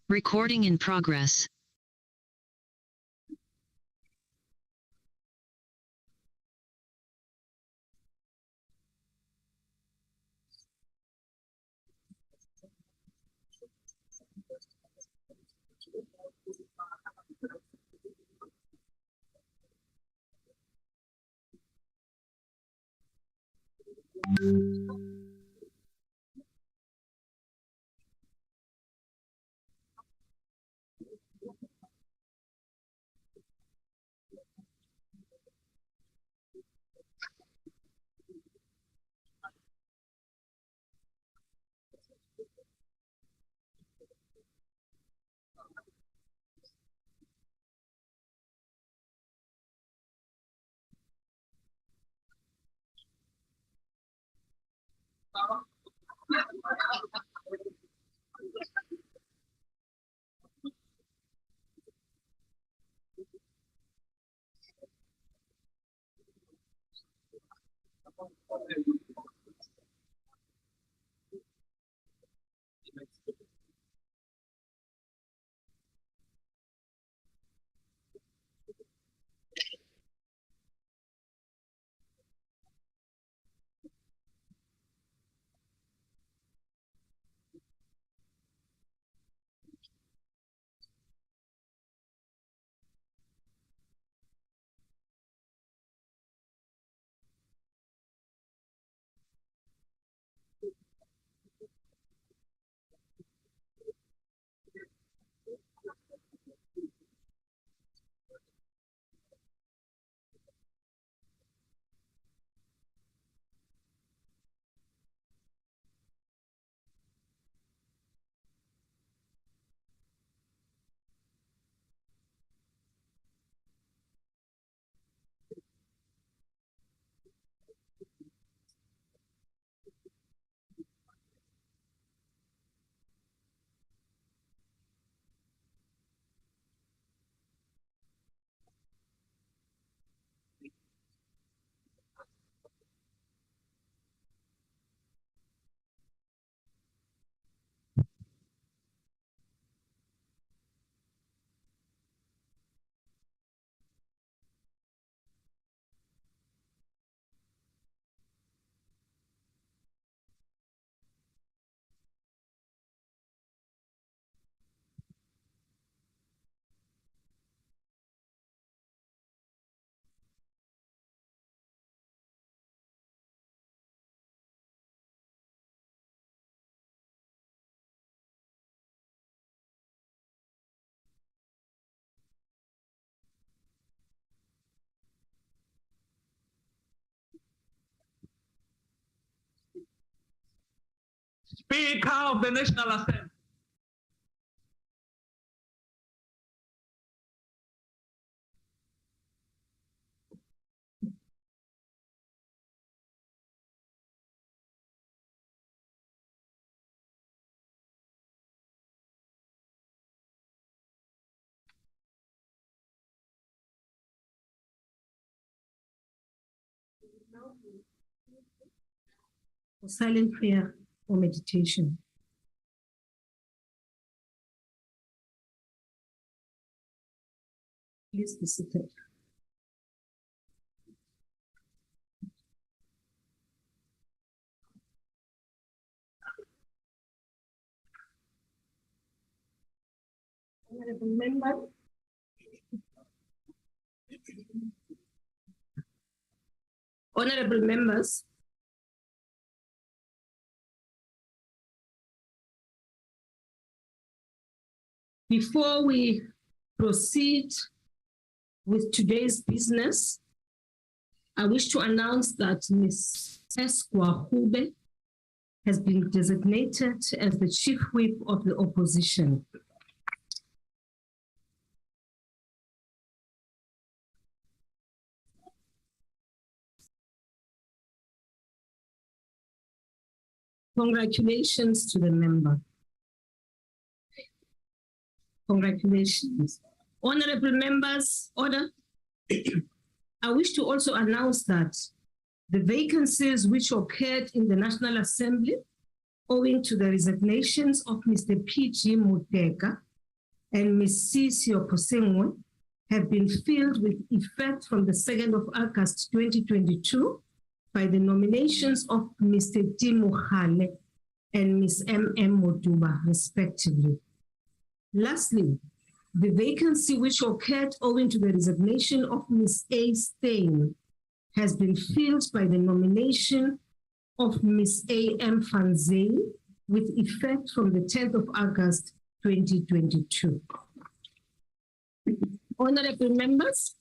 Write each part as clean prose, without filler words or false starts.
Recording in progress. Speaker of the National Assembly. For silent prayer or meditation. Please be seated. Honorable members, honorable members, before we proceed with today's business, I wish to announce that Ms. Esqua Hube has been designated as the Chief Whip of the Opposition. Congratulations to the member. Congratulations. Honorable members, order. I wish to also announce that the vacancies which occurred in the National Assembly owing to the resignations of Mr. P.G. Muteka and Ms. Sisio Posengwe have been filled with effect from the 2nd of August 2022 by the nominations of Mr. Timo Khale and Ms. M.M. Motuba, respectively. Lastly, the vacancy which occurred owing to the resignation of Ms. A. Stein has been filled by the nomination of Ms. A. M. Fanzei with effect from the 10th of August 2022. Honorable members,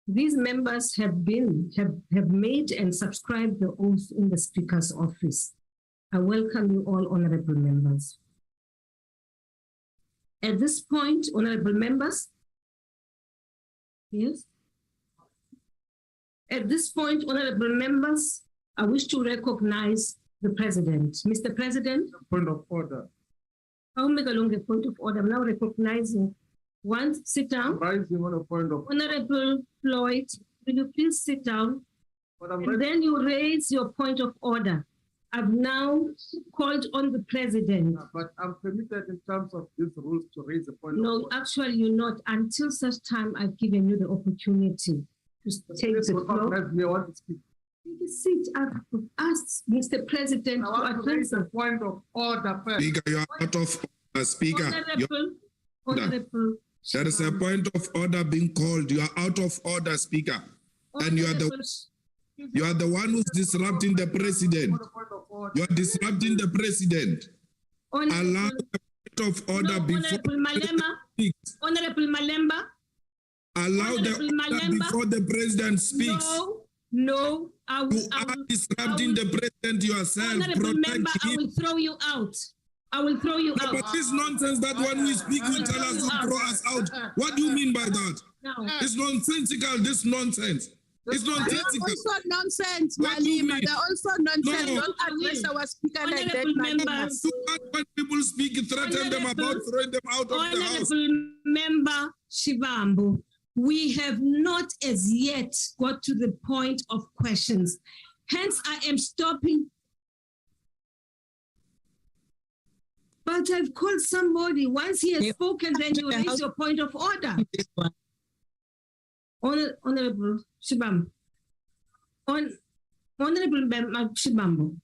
these members have made and subscribed the oath in the Speaker's office. I welcome you all, honorable members. At this point, honorable members, yes? At this point, honorable members, I wish to recognize the President. Mr. President. Point of order. I'll make a longer point of order. I'm now recognizing. One, sit down. Rising on a point of Honorable Floyd, will you please sit down? And then you raise your point of order. I've now called on the President. But I'm permitted in terms of these rules to raise a point of order. No, actually you're not, until such time I've given you the opportunity to take the floor. I want to speak. Take a seat. I've asked Mr. President to address the point of order first. Speaker, you are out of order. Speaker, Honorable, there is a point of order being called. You are out of order, Speaker. And you are the one who's disrupting the President. You are disrupting the President. Allow the point of order before Honorable Malemba. Honorable Malemba. Allow the order before the President speaks. No, you are disrupting the President yourself. Honorable member, I will throw you out. I will throw you out. But this nonsense that when we speak, you tell us to throw us out. What do you mean by that? No. It's nonsensical, this nonsense. It's nonsensical. They're also nonsense, Malima. They're also nonsense. No. Don't address our speaker like that, members. When people speak, threaten them about throwing them out of the house. Honorable member Shivambu, we have not as yet got to the point of questions. Hence, I am stopping. But I've called somebody. Once he has spoken, then you raise your point of order. Honorable Shibambu. Honorable Shibambu,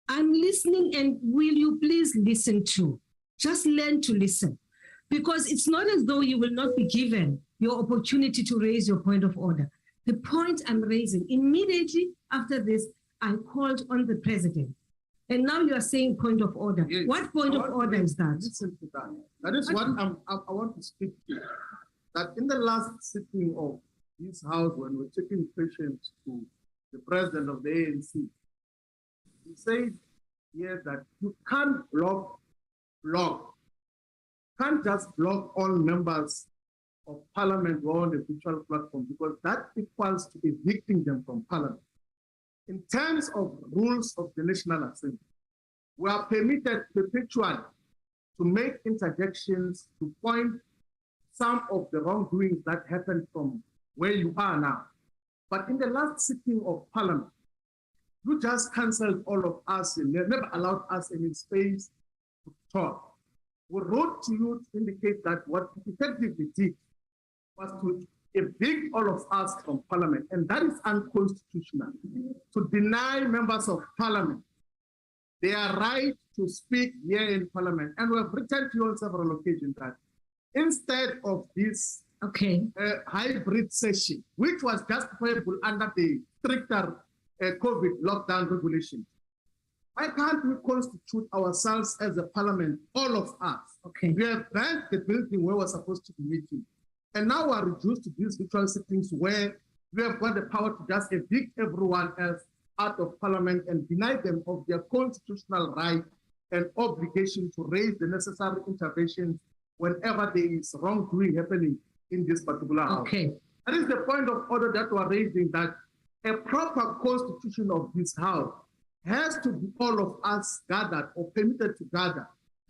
I'm listening, and will you please listen too? Just learn to listen. Because it's not as though you will not be given your opportunity to raise your point of order. The point I'm raising, immediately after this, I called on the President. And now you are saying point of order. Yes. What point of order is that? Listen to that. That is what I want to speak to. That in the last sitting of this House, when we're taking questions to the President of the ANC, he said here that you can't can't just block all members of Parliament who are on the virtual platform, because that equals to evicting them from Parliament. In terms of rules of the National Assembly, we are permitted perpetually to make interjections to point some of the wrongdoings that happened from where you are now. But in the last sitting of Parliament, you just cancelled all of us and never allowed us any space to talk. We wrote to you to indicate that what we effectively did was to evict all of us from Parliament, and that is unconstitutional. To deny members of Parliament their right to speak here in Parliament. And we have written to you on several occasions that instead of this hybrid session, which was justifiable under the stricter COVID lockdown regulation, why can't we constitute ourselves as a Parliament, all of us? We have banned the building where we're supposed to be meeting. And now we're reduced to these virtual sittings where we have got the power to just evict everyone else out of Parliament and deny them of their constitutional right and obligation to raise the necessary interventions whenever there is wrongdoing happening in this particular house. That is the point of order that we're raising, that a proper constitution of this house has to be all of us gathered or permitted to gather.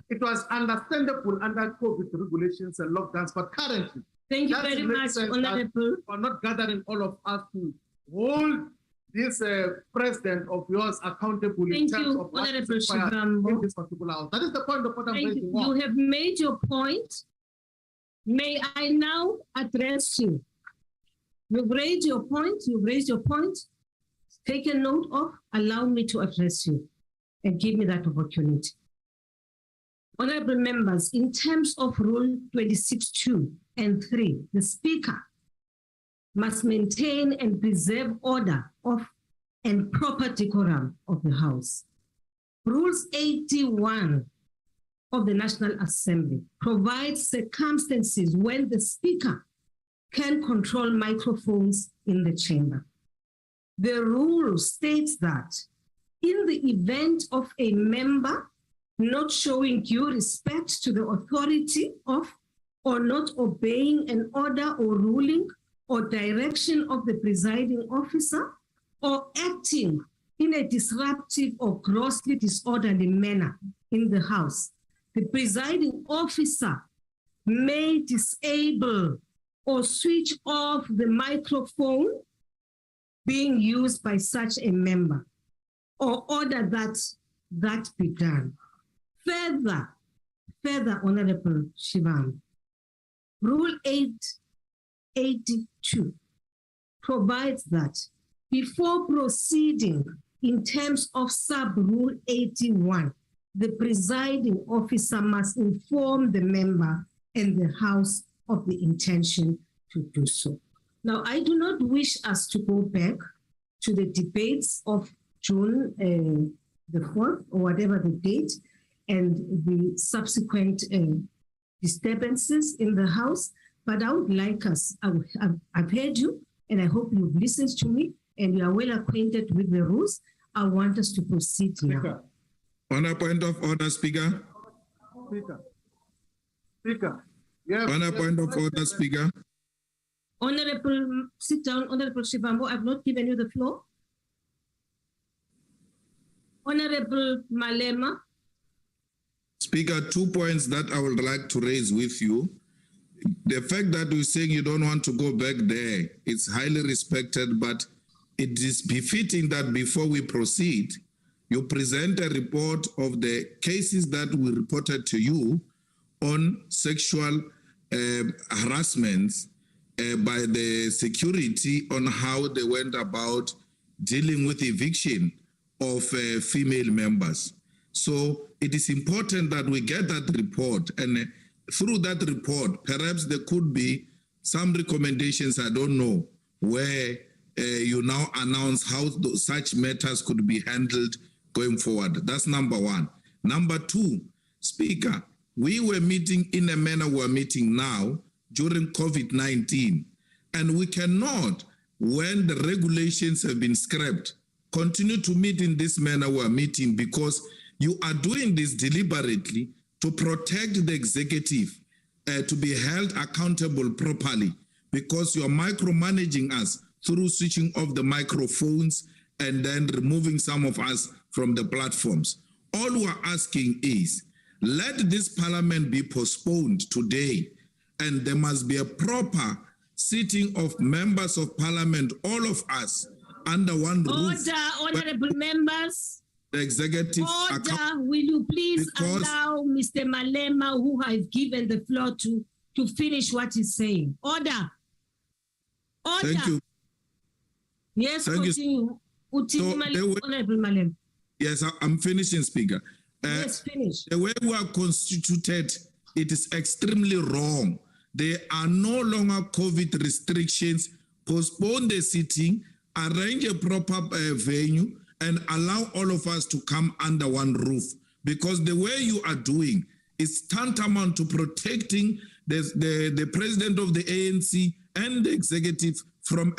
It was understandable under COVID regulations and lockdowns, but currently, Thank you That very makes much, sense that Honorable. we're not gathering all of us to hold this president of yours accountable in Thank terms you, of what is Honorable required Shivambu. in this particular house. That is the point of what I'm Thank raising you. on. You have made your point. May I now address you? You've raised your point. You've raised your point. Take a note of. Allow me to address you and give me that opportunity. Honorable members, in terms of Rule 26(2) and 3, the Speaker must maintain and preserve order of and proper decorum of the House. Rules 81 of the National Assembly provides circumstances when the Speaker can control microphones in the chamber. The rule states that in the event of a member not showing due respect to the authority of or not obeying an order or ruling or direction of the presiding officer or acting in a disruptive or grossly disorderly manner in the House, the presiding officer may disable or switch off the microphone being used by such a member or order that be done. Further, Honorable Shivam, Rule 882 provides that before proceeding in terms of sub-rule 81, the presiding officer must inform the member and the House of the intention to do so. Now, I do not wish us to go back to the debates of June the 4th or whatever the date and the subsequent disturbances in the House, but I would like us, I've heard you and I hope you've listened to me and you are well acquainted with the rules. I want us to proceed now. On a point of order, Speaker. Speaker. Yes, On a point of order, Speaker. Honorable, sit down, Honorable Shivambu, I've not given you the floor. Honorable Malema. Speaker, 2 points that I would like to raise with you. The fact that you're saying you don't want to go back there, it's highly respected, but it is befitting that before we proceed, you present a report of the cases that we reported to you on sexual harassments by the security on how they went about dealing with eviction of female members. So it is important that we get that report, and through that report, perhaps there could be some recommendations, I don't know, where you now announce how such matters could be handled going forward. That's number one. Number two, Speaker, we were meeting in a manner we're meeting now during COVID-19, and we cannot, when the regulations have been scrapped, continue to meet in this manner we're meeting, because you are doing this deliberately to protect the executive, to be held accountable properly, because you are micromanaging us through switching off the microphones and then removing some of us from the platforms. All we are asking is, let this parliament be postponed today, and there must be a proper sitting of members of parliament, all of us, under one roof. Order, honorable members. The executive. Order, will you please allow Mr. Malema, who has given the floor to finish what he's saying. Order. Order. Thank you. Yes, Thank continue. Honorable Malema. Yes, I'm finishing, Speaker. Yes, finish. The way we are constituted, it is extremely wrong. There are no longer COVID restrictions. Postpone the sitting, arrange a proper venue, and allow all of us to come under one roof. Because the way you are doing is tantamount to protecting the president of the ANC and the executive from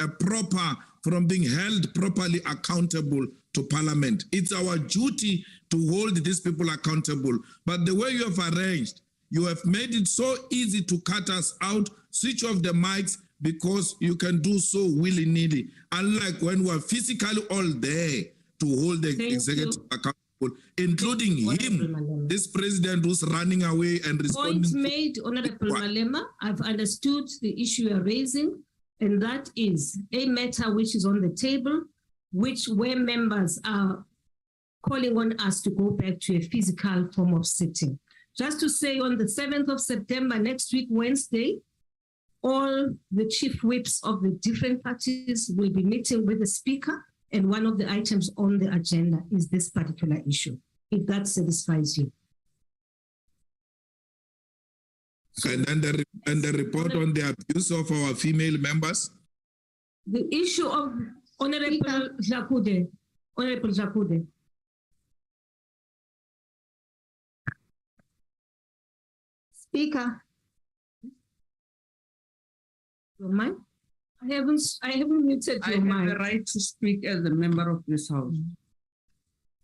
being held properly accountable to Parliament. It's our duty to hold these people accountable. But the way you have arranged, you have made it so easy to cut us out, switch off the mics, because you can do so willy-nilly, unlike when we're physically all there to hold the executive accountable including him, this president who's running away and responding. Point made, Honorable Malema. I've understood the issue you're raising, and that is a matter which is on the table, where members are calling on us to go back to a physical form of sitting. Just to say, on the 7th of September, next week, Wednesday, all the chief whips of the different parties will be meeting with the speaker, and one of the items on the agenda is this particular issue, if that satisfies you. And then the report on the abuse of our female members? The issue of Honorable Zakude. Honorable Zakude. Speaker. Your mic? I haven't muted your mic. I have the right to speak as a member of this House.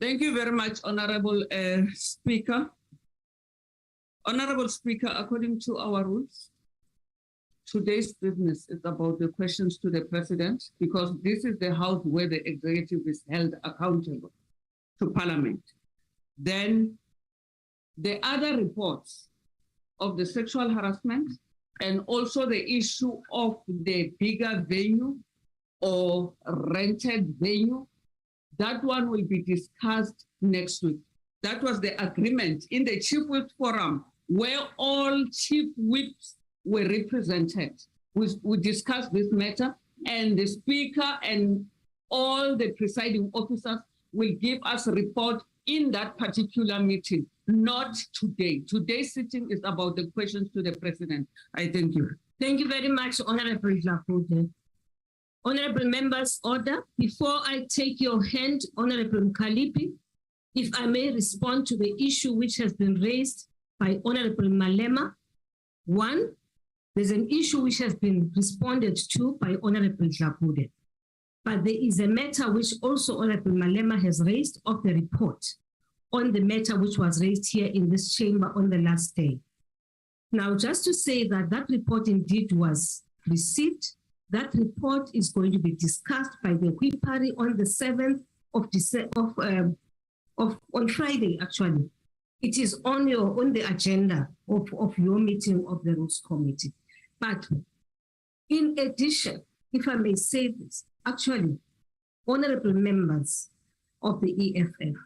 Thank you very much, Honorable Speaker. Honorable Speaker, according to our rules, today's business is about the questions to the President, because this is the House where the executive is held accountable to Parliament. Then the other reports of the sexual harassment and also the issue of the bigger venue or rented venue, that one will be discussed next week. That was the agreement in the Chief Whip Forum, where all Chief Whips were represented. We discussed this matter, and the Speaker and all the presiding officers will give us a report in that particular meeting, not today. Today's sitting is about the questions to the President. I thank you. Thank you very much, Honorable Zakude. Honorable members, order. Before I take your hand, Honorable Mkalipi, if I may respond to the issue which has been raised by Honorable Malema. One, there's an issue which has been responded to by Honorable Zakude. But there is a matter which also Honorable Malema has raised of the report on the matter which was raised here in this chamber on the last day. Now, just to say that that report indeed was received, that report is going to be discussed by the Whipari on the 7th of December, on Friday, actually. It is on the agenda of your meeting of the Rules Committee. But in addition, if I may say this, actually, honorable members of the EFF,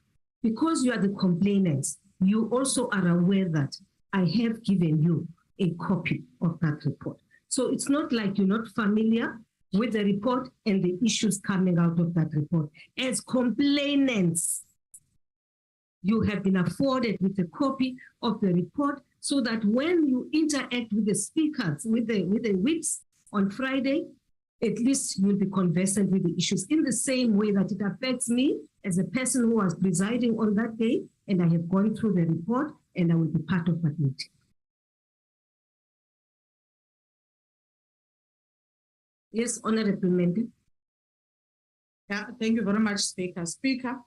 because you are the complainants, you also are aware that I have given you a copy of that report. So it's not like you're not familiar with the report and the issues coming out of that report. As complainants, you have been afforded with a copy of the report so that when you interact with the speakers, with the whips on Friday, at least you'll be conversant with the issues in the same way that it affects me as a person who was presiding on that day, and I have gone through the report and I will be part of that meeting. Yes, Honorable Mendy. Yeah, thank you very much, Speaker. Speaker,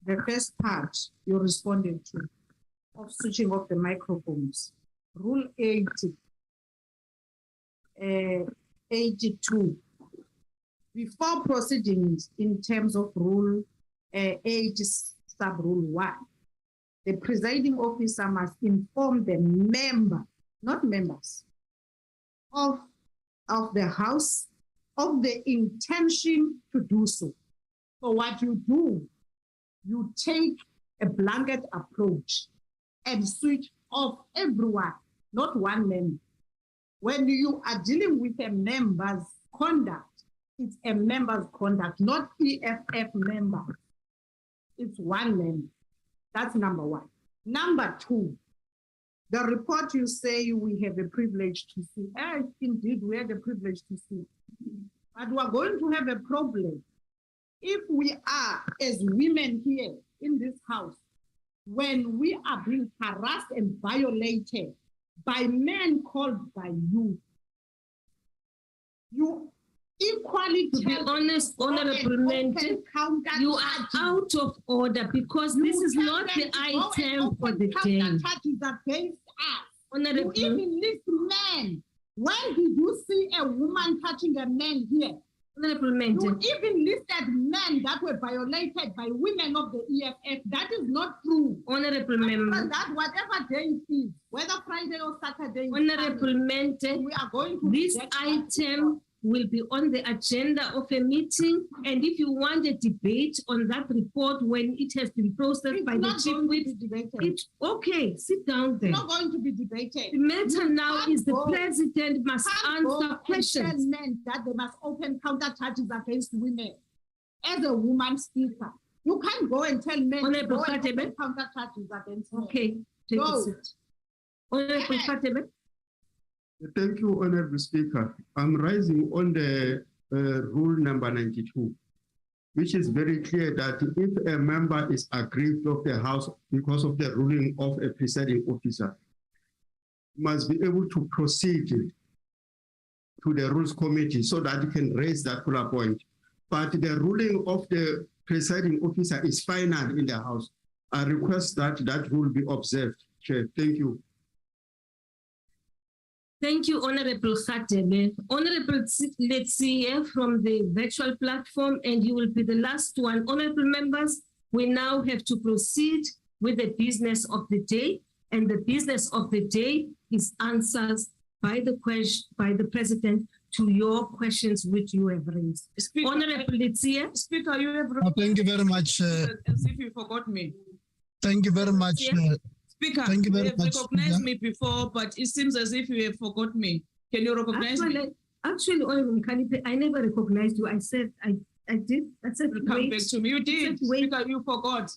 the first part you responded to of switching off the microphones, Rule 82. Before proceedings in terms of Rule 8 sub-rule 1, the presiding officer must inform the member, not members, of the House of the intention to do so. So what you do, you take a blanket approach and switch off everyone, not one member. When you are dealing with a member's conduct, it's a member's conduct, not EFF member. It's one member. That's number one. Number two, the report you say we have a privilege to see. Indeed, we have a privilege to see. But we're going to have a problem if we are, as women here in this house, when we are being harassed and violated by men called by you. You equally to be honest, Honorable Mendy, you are out of order because this is not the item for the day. Against us. Honorable, you even list men. When did you see a woman touching a man here? Honorable Mente. You even listed men that were violated by women of the EFF. That is not true. Honorable Member. That whatever day it is, whether Friday or Saturday, Honorable Mente, we are going to this item will be on the agenda of a meeting, and if you want a debate on that report when it has been processed by the chief whip, okay, sit down there. It's not going to be debated. The matter now is the president must answer questions. Men that they must open counter charges against women. As a woman speaker, you can't go and tell men to go and open counter charges against men. Okay, take a seat. Honorable Fatebe. Thank you, Honorable Speaker. I'm rising on the rule number 92, which is very clear that if a member is aggrieved of the House because of the ruling of a presiding officer, must be able to proceed to the Rules Committee so that you can raise that particular point. But the ruling of the presiding officer is final in the House. I request that that rule be observed. Chair, thank you. Thank you, Honorable Khatebe. Honorable Letsie from the virtual platform, and you will be the last one. Honorable members, we now have to proceed with the business of the day, and the business of the day is answers by the President to your questions which you have raised. Speaker, Honorable Letsie. Speaker, you have thank you very much. As if you forgot me. Thank you very much. Speaker, thank you very have much, recognized Speaker. me before, but it seems as if you have forgot me. Can you recognize me? Actually, Honorable Kanipe, I never recognized you. I said, I did. I said, Come back to me. You did. Speaker, you forgot.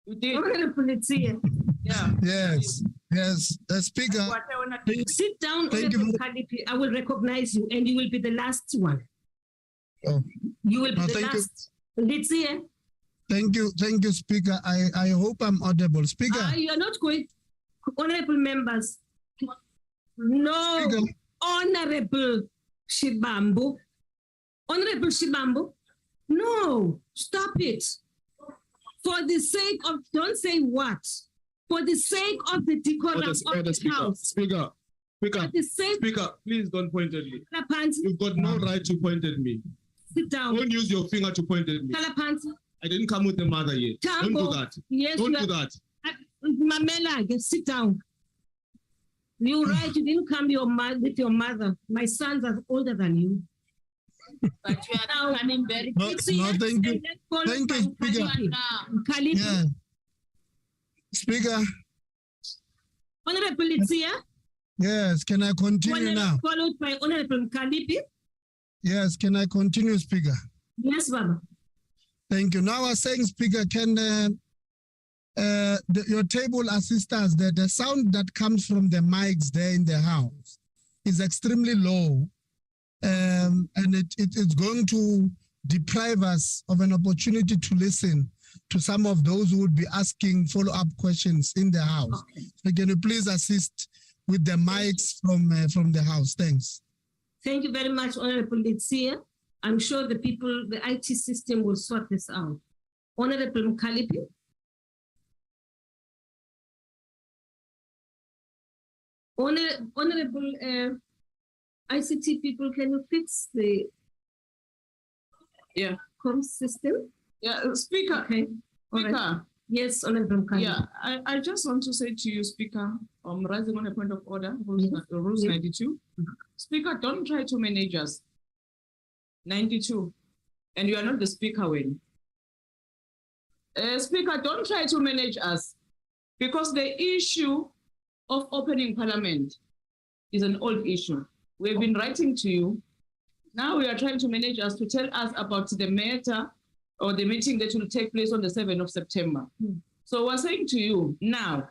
You did. Honorable Letsie. Yeah. Yes, yes. Speaker. Sit down, Honorable Kanipe. I will recognize you, and you will be the last one. Oh. You will be the last. Letsie. Thank you, Speaker. I hope I'm audible. Speaker. You are not going, honorable members. No, Speaker. Honorable Shibambu. Honorable Shibambu. No, stop it. For the sake of, don't say what. For the sake of the decorum of the House. Speaker, For the sake, Speaker, please don't point at me. Kalapansi. You've got no right to point at me. Sit down. Don't use your finger to point at me. Kalapansi. I didn't come with the mother yet. Don't do that. Yes, don't do that. Mamela, sit down. You're right, you didn't come with your mother. My sons are older than you. But you are now coming very quickly. No, thank you. Thank you, Speaker. Yeah. Speaker. Honorable Letsie. Yes, can I continue now? Followed by Honorable Kalipi. Yes, can I continue, Speaker? Yes, Baba. Thank you. Now I was saying, Speaker, can your table assist us that the sound that comes from the mics there in the House is extremely low, and it's going to deprive us of an opportunity to listen to some of those who would be asking follow-up questions in the House. Okay. So can you please assist with the mics from the House? Thanks. Thank you very much, Honorable Letsie. I'm sure the people, the IT system will sort this out. Honorable Mkalipi. Honorable ICT people, can you fix the com system? Yeah, Speaker. Okay. Speaker. Right. Yes, Honorable Mkalipi. Yeah, I just want to say to you, Speaker, I'm rising on a point of order, rules 92. Speaker, don't try to manage us. 92, and you are not the speaker when. Speaker, don't try to manage us, because the issue of opening Parliament is an old issue. We've been writing to you. Now we are trying to manage us to tell us about the matter or the meeting that will take place on the 7th of September. So we're saying to you now,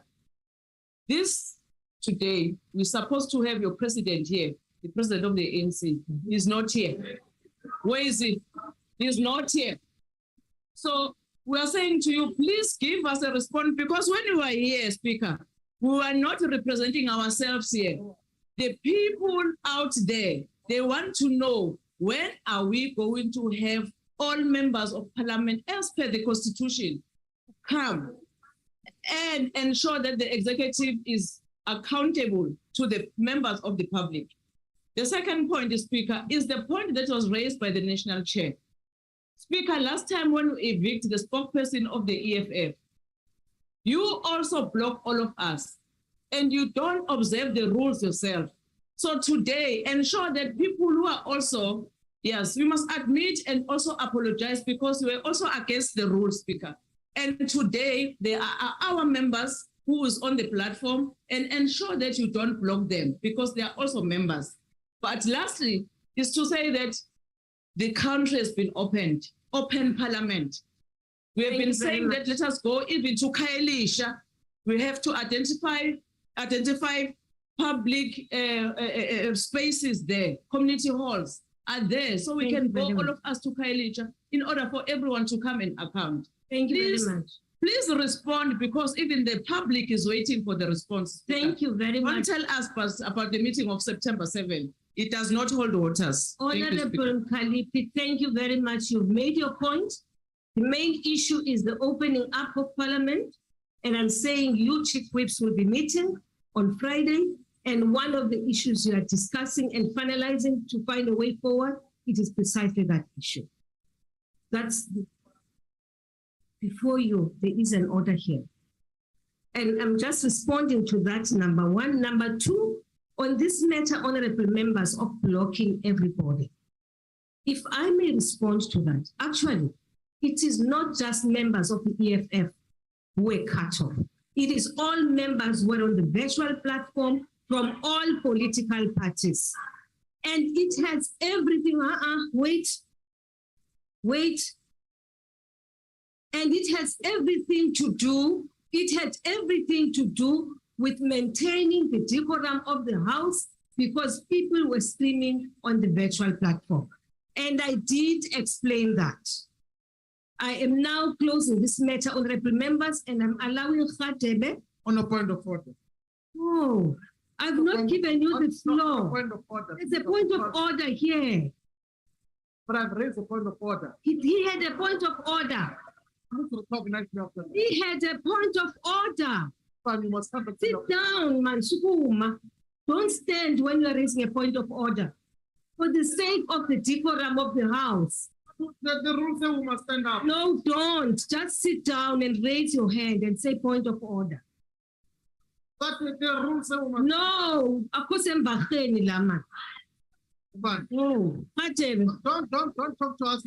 today, we're supposed to have your president here, the president of the ANC. He's not here. Where is he? He's not here. So we are saying to you, please give us a response, because when you are here, Speaker, we are not representing ourselves here. The people out there, they want to know, when are we going to have all members of Parliament, as per the Constitution, come and ensure that the executive is accountable to the members of the public? The second point, Speaker, is the point that was raised by the National Chair. Speaker, last time when we evicted the spokesperson of the EFF, you also block all of us and you don't observe the rules yourself. So today, ensure that people who are also, yes, we must admit and also apologize because we're also against the rules, Speaker. And today, they are our members who is on the platform, and ensure that you don't block them because they are also members. But lastly, is to say that the country has been open parliament. We have been saying that let us go even to Khayelitsha. We have to identify public spaces there, community halls are there, so we can go all of us to Khayelitsha in order for everyone to come and account. Thank you very much. Please respond because even the public is waiting for the response. Thank you very much. Don't tell us about the meeting of September 7. It does not hold waters. Honorable Kalipi, thank you very much. You've made your point. The main issue is the opening up of Parliament. And I'm saying you chief whips will be meeting on Friday. And one of the issues you are discussing and finalizing to find a way forward, it is precisely that issue. That's before you, there is an order here. And I'm just responding to that, number one. Number two, on this matter, honorable members, of blocking everybody. If I may respond to that, actually, it is not just members of the EFF who were cut off. It is all members who were on the virtual platform from all political parties. And it has everything, wait. And it has everything to do, with maintaining the decorum of the House because people were streaming on the virtual platform. And I did explain that. I am now closing this matter, honorable members, and I'm allowing Khatebe. On a point of order. Oh, I've not given you the floor. It's a point of order here. But I've raised a point of order. He had a point of order. He had a point of order. Sit down, Mansukuma. Don't stand when you are raising a point of order. For the sake of the decorum of the House. The rules say we must stand up. No, don't. Just sit down and raise your hand and say point of order. But the rules say we must. No, no. Don't talk to us.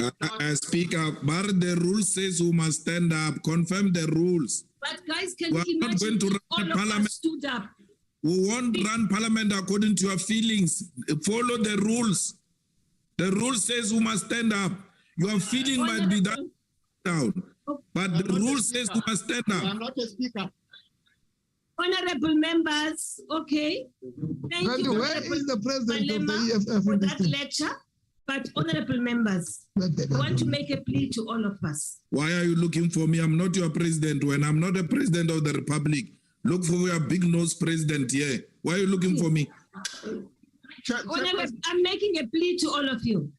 Speaker, but the rule says we must stand up. Confirm the rules. But guys, can we you imagine if all of us stood up? We won't run Parliament according to your feelings. Follow the rules. The rule says we must stand up. Your feeling might be down, but the rule says we must stand up. I'm not a speaker. Honorable members, okay. Thank you, where is the president of the EFF for that lecture? But honorable members, I want to make a plea to all of us. Why are you looking for me? I'm not your president. When I'm not a president of the Republic, look for your big nose president here. Why are you looking for me? I'm making a plea to all of you,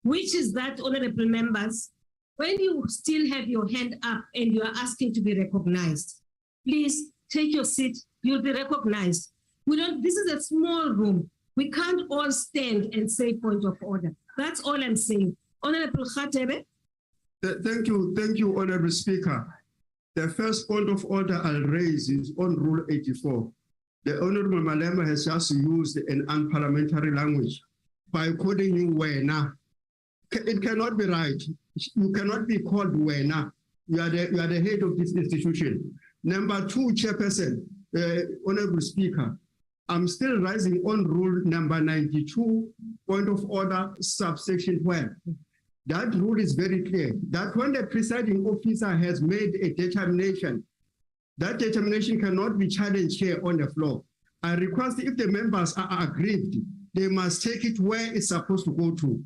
which is that, honorable members, when you still have your hand up and you are asking to be recognized, please take your seat, you'll be recognized. This is a small room. We can't all stand and say point of order. That's all I'm saying. Honorable Khatebe. Thank you, Honorable Speaker. The first point of order I'll raise is on Rule 84. The Honorable Malema has just used an unparliamentary language by calling you Wena. It cannot be right. You cannot be called Wena. You are the head of this institution. Number two, Chairperson, Honorable Speaker, I'm still rising on Rule number 92, point of order, subsection 12. That rule is very clear, that when the presiding officer has made a determination, that determination cannot be challenged here on the floor. I request if the members are aggrieved, they must take it where it's supposed to go to.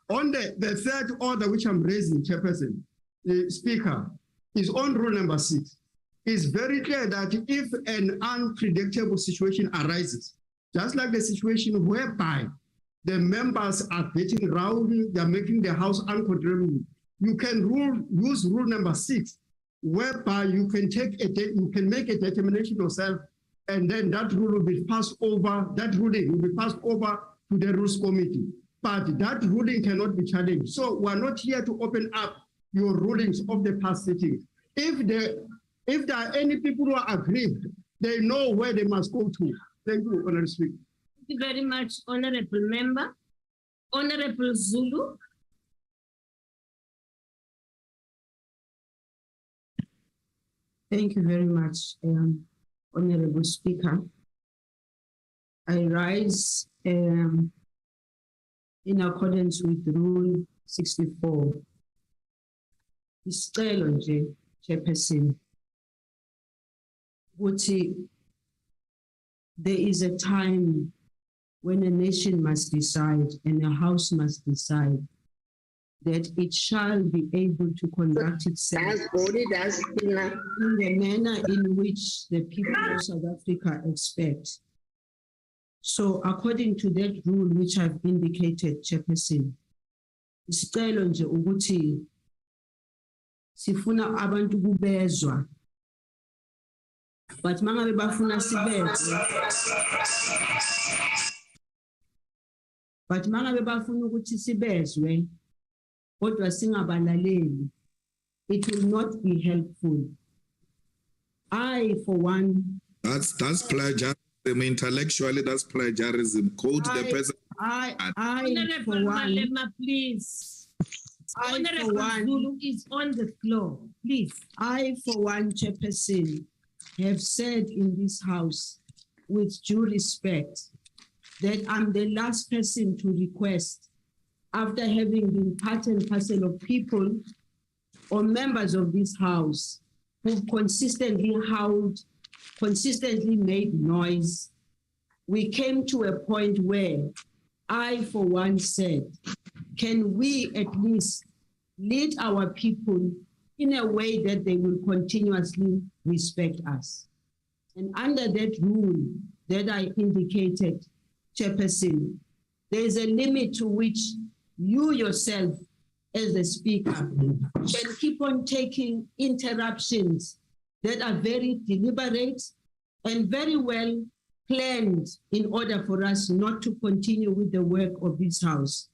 On the third order, which I'm raising, Chairperson, the Speaker, is on Rule number 6. It's very clear that if an unpredictable situation arises, just like the situation whereby the members are getting rowdy, they're making the House uncontrollable, you can use Rule number 6, whereby you can make a determination yourself, and then that rule will be passed over, that ruling will be passed over to the Rules Committee. But that ruling cannot be challenged. So we're not here to open up your rulings of the past sittings. If there are any people who are aggrieved, they know where they must go to. Thank you, Honorable Speaker. Thank you very much, Honorable Member. Honorable Zulu. Thank you very much, Honorable Speaker. I rise in accordance with Rule 64. Isicelo nje, Chairperson, ukuthi there is a time when a nation must decide and a house must decide that it shall be able to conduct itself in the manner in which the people of South Africa expect. So according to that rule which I've indicated, Chairperson, isicelo nje ukuthi sifuna abantu kubezwa, but mangabe bafuna sibezwe, but mangabe bafuna ukuthi sibezwe kodwa singabalaleli, it will not be helpful. I, for one, That's plagiarism. Intellectually, that's plagiarism. Quote the person. I Honorable for one, Malema, please. I, for Honorable one, Zulu is on the floor, please. I, for one, Chairperson, have said in this House, with due respect, that I'm the last person to request, after having been part and parcel of people or members of this House who've consistently howled, consistently made noise. We came to a point where I, for one, said, can we at least lead our people in a way that they will continuously respect us? And under that rule that I indicated, Chairperson, there is a limit to which you yourself, as the Speaker, can keep on taking interruptions that are very deliberate and very well planned in order for us not to continue with the work of this House.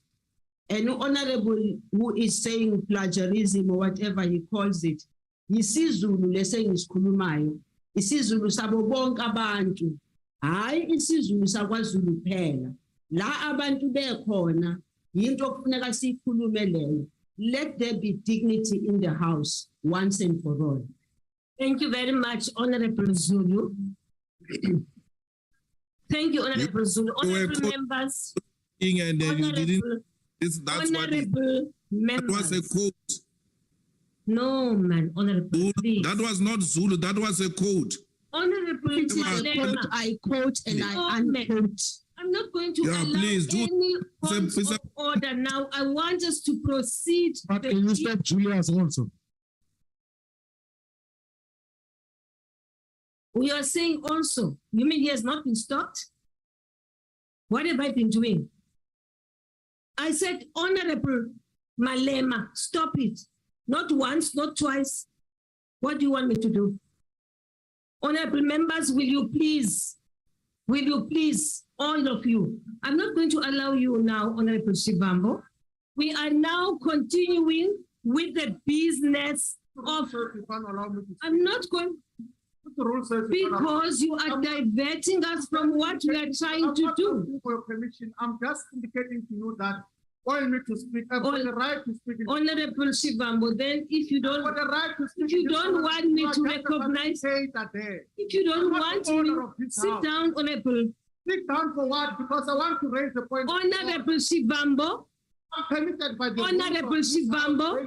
And Honorable who is saying plagiarism or whatever he calls it, isizulu leseng isikhulumayo, isizulu sabo bonke abantu, hayi isizulu sakwaZulu phela. La abantu bekhona, yinto okufuneka sikhulume leyo. Let there be dignity in the House once and for all. Thank you very much, Honorable Zulu. Thank you, Honorable Zulu. Honorable members. And then you didn't. That's Honorable members. That was a quote. No, man, Honorable. Please. That was not Zulu. That was a quote. Honorable, I quote and I unquote. I'm not going to allow any points of order now. I want us to proceed. But can you stop Julius also? We are saying also, you mean he has not been stopped? What have I been doing? I said, Honorable Malema, stop it. Not once, not twice. What do you want me to do? Honorable members, will you please, all of you, I'm not going to allow you now, Honorable Shivambo. We are now continuing with the business of, I'm not going, because you are diverting us from what we are trying to do. For your permission, I'm just indicating to you that all you need to speak, I've got the right to speak. Honorable Shivambo, then if you don't, if you don't want me to recognize, if you don't want me, sit down, Honorable. Sit down for what? Because I want to raise the point. Honorable Shivambo, I'm permitted by the Honorable Shivambo,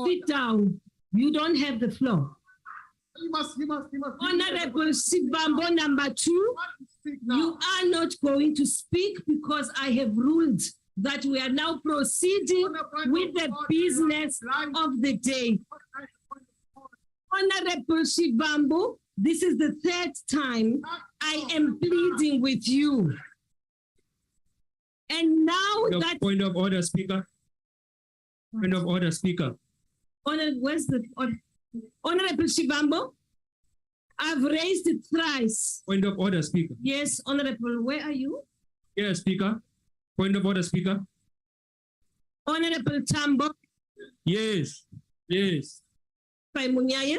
sit down. You don't have the floor. You must. Honorable Shivambo, number 2, you are not going to speak because I have ruled that we are now proceeding with the business of the day. Honorable Shivambo, this is the 3rd time I am pleading with you. And now that— Point of order, Speaker. Point of order, Speaker. Where's the— Honorable Shivambo, I've raised it thrice. Point of order, Speaker. Yes, Honorable, where are you? Yes, Speaker. Point of order, Speaker. Honorable Tambo, Yes, yes. by Munyaye.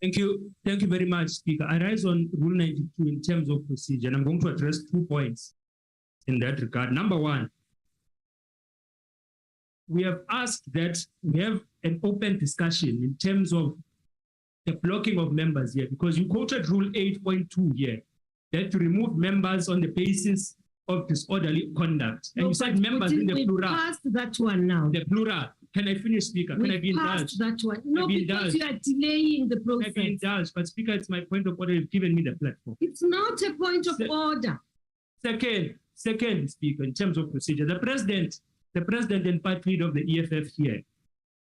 Thank you. Thank you very much, Speaker. I rise on Rule 92 in terms of procedure, and I'm going to address 2 points in that regard. Number one, we have asked that we have an open discussion in terms of the blocking of members here, because you quoted Rule 8.2 here, that to remove members on the basis of disorderly conduct. And you said members in the plural. We passed that one now. The plural. Can I finish, Speaker? Can I be indulged? That one. No, Can I be because indulged? you are delaying the Can I process. be indulged? But Speaker, it's my point of order. You've given me the platform. It's not a point of order. Second, Speaker, in terms of procedure, the president and party leader of the EFF here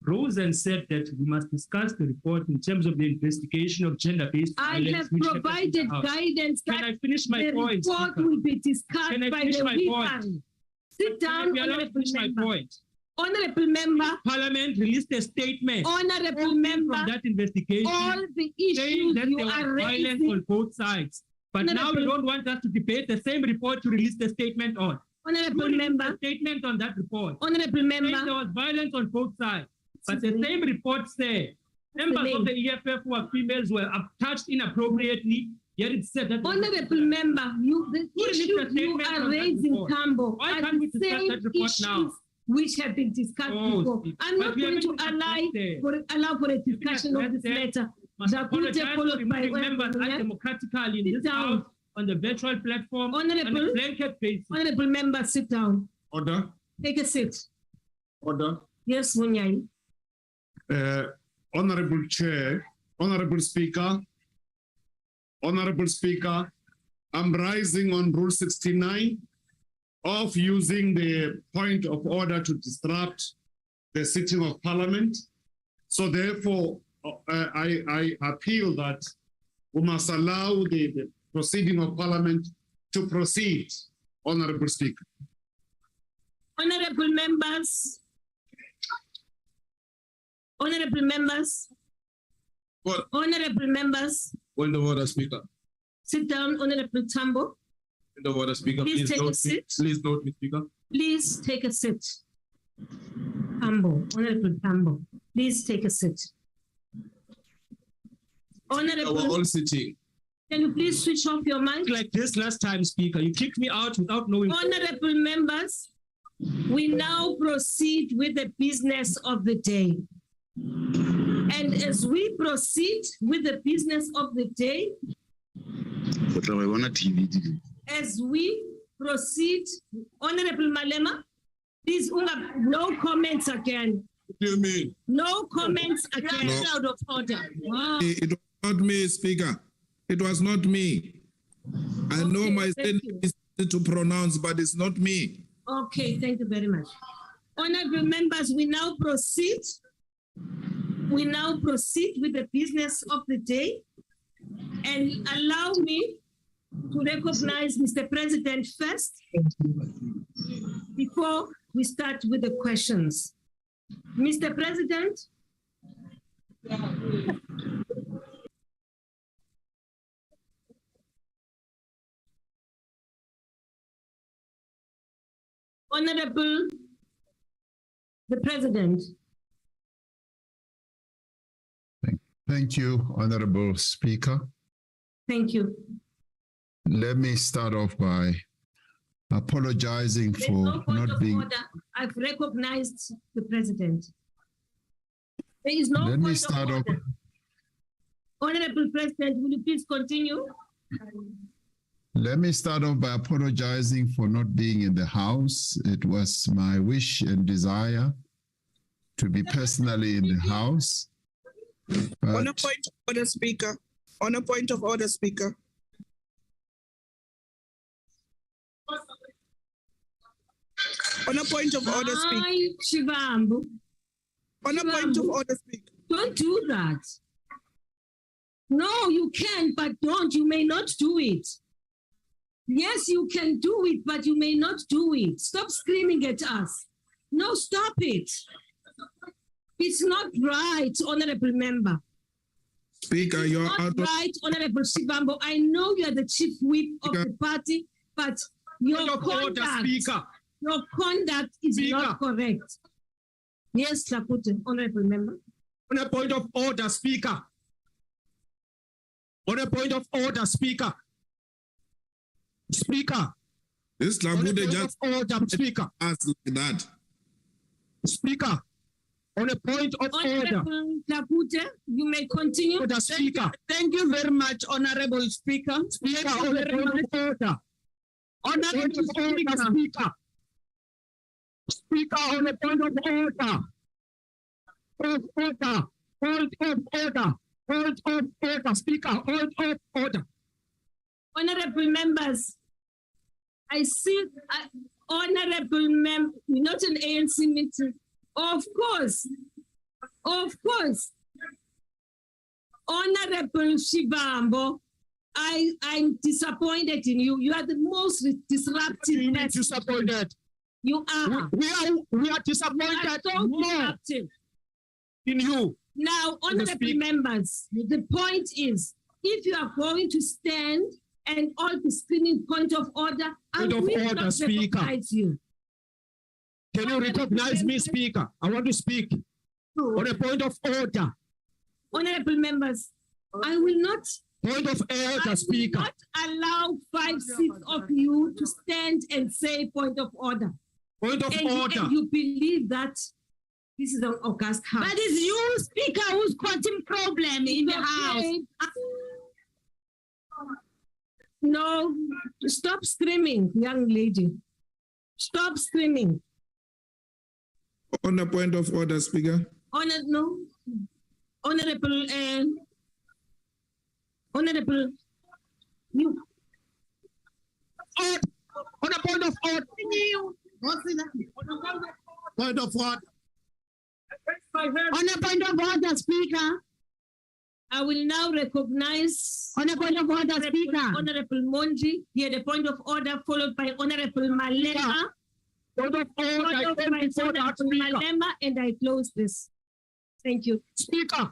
rose and said that we must discuss the report in terms of the investigation of gender-based I violence. have which happened in provided the House. guidance Can that I finish my the point? report Speaker? will be discussed Can I by finish the my point? weekend. Sit down, Can I honorable finish my member. point? Honorable member, Parliament released a statement honorable member, from that investigation all the saying issues that you there was are violence raising, on both sides. But now you Honorable- don't want us to debate the same report to release the statement on. honorable You released member, a statement on that report. honorable Saying member, there was violence on both sides. But What's the his same report said members of the EFF who are females were touched inappropriately, yet it said that honorable member, the Who released issues the you statement are on that raising, report? Tambo, Why are can't we the discuss same that report issues now? which have been discussed Oh, before. Speaker, I'm but not we going to haven't allow for a discussion of this addressed matter. must Zapute apologize for followed by removing members Honorable undemocratically in Sit this down. House on the virtual platform on Honorable- a blanket basis. Honorable member, sit down. Order, Take a seat. order. Yes, Munyai. Honorable Chair, Honorable Speaker, I'm rising on Rule 69 of using the point of order to disrupt the sitting of Parliament. So therefore, I appeal that we must allow the proceeding of Parliament to proceed, Honorable Speaker. Honorable members. Honorable members. What? Honorable members, Point of order, Speaker. sit down, Honorable Tambo. Point of order, Speaker. Please take a note me. seat. Please note me, Speaker. Please take a seat. Tambo, Honorable Tambo, please take a seat. We're Honorable, all sitting. can you please switch off your mic? Like this last time, Speaker, you kicked me out without knowing. Honorable members, we now proceed with the business of the day. And as we proceed with the business of the day, as we proceed, Honorable Malema, please, no comments again. What do you mean? No comments again. No. Out of order. Wow. It was not me, Speaker. It was not me. I know Okay, my thank statement you. is easy to pronounce, but it's not me. Okay, thank you very much. Honorable members, we now proceed. We now proceed with the business of the day. And allow me to recognize Mr. President first before we start with the questions. Mr. President. Honorable the President. Thank you, Honorable Speaker. Thank you. Let me start off by apologizing There's for no point not of being. order. I've recognized the President. There is no Let point me of start off. order. Honorable President, will you please continue? Let me start off by apologizing for not being in the House. It was my wish and desire to be personally in the House. On a But point of order, Speaker. On a point of order, Speaker. On a point of order, Speaker. Ay, Shivambu, On a point of order, Speaker. don't do that. No, you can, but don't. You may not do it. Yes, you can do it, but you may not do it. Stop screaming at us. No, stop it. It's not right, Honorable Member. Speaker, you're Not out of right, Honorable Shivambo. I know you are the chief whip of the party, but your Point of order, conduct, Speaker. Your conduct is Speaker. not correct. Yes, Tlakute, honorable member. On a point of order, Speaker. On a point of order, Speaker. Speaker. This On a Labude point just of order, Speaker. asked like that. Speaker. On a point of order. Honorable Tlakute, you may continue. Order, Speaker. Thank you very much, Honorable Speaker. Speaker, on a point of order. Honorable Point of order, Speaker. Speaker. Speaker, on a point of order. Point of order. Point of order. Point of order, Speaker. Point of order. Honorable members, I see honorable member, not an ANC meeting. Of course. Honorable Shivambo, I'm disappointed in you. You are the most disruptive You person. disappointed. You are. We are You disappointed are so more disruptive. in you. Now, honorable Speak. members, the point is, if you are going to stand and all the screening point of order, I Point of will order, not Speaker. recognize you. Can you recognize me, Speaker? I want to speak on a point of order. Honorable members, I will not Point of I order, will Speaker. not allow 5-6 of you to stand and say point of order. Point of order. And you believe that this is an august house. But it's you, Speaker, who's causing problem in the house. Okay. No, stop screaming, young lady. Stop screaming. On the point of order, Speaker. Honorable, you. On a point of order. Point of order. On a point of order, Speaker. I will now recognize On a point of order, Speaker. Honorable Monji. He had a point of order followed by Honorable Malema. Point of order. Followed I by thank you for that, Honorable Speaker. Malema, and I close this. Thank you. Speaker.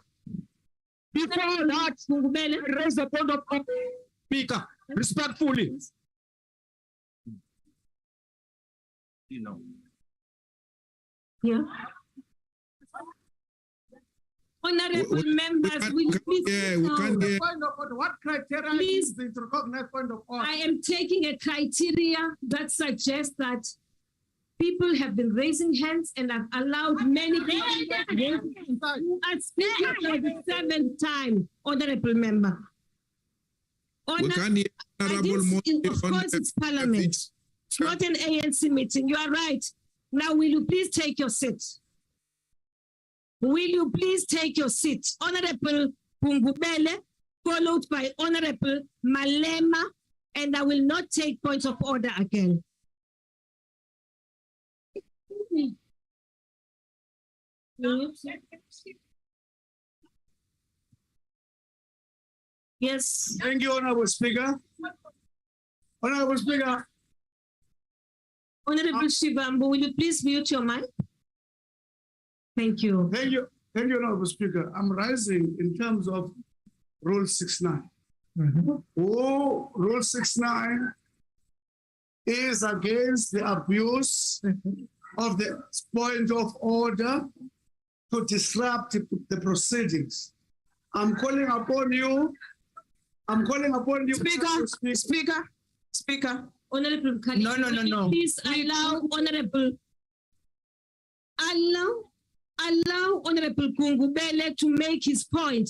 Before that, Ngubele. I raise the point of order. Speaker, respectfully. Yeah. Honorable members, will you please Yeah, sit we down? can't get. Point of order. What criteria Please. is it to recognize point of order? I am taking a criteria that suggests that people have been raising hands and I've allowed many people who are speaking for the 7th time, honorable member. We can't hear Honorable Of course, it's Parliament. It's not an ANC meeting. You are right. Now, will you please take your seat? Will you please take your seat? Honorable Pungubele, followed by Honorable Malema, and I will not take points of order again. Yes. Thank you, Honorable Speaker. Honorable Speaker. Honorable Shivambu, will you please mute your mic? Thank you. Thank you, Honorable Speaker. I'm rising in terms of Rule 69. Oh, Rule 69 is against the abuse of the point of order to disrupt the proceedings. I'm calling upon you. Speaker. Honorable Khalid, No. please allow Honorable Kungubele to make his point.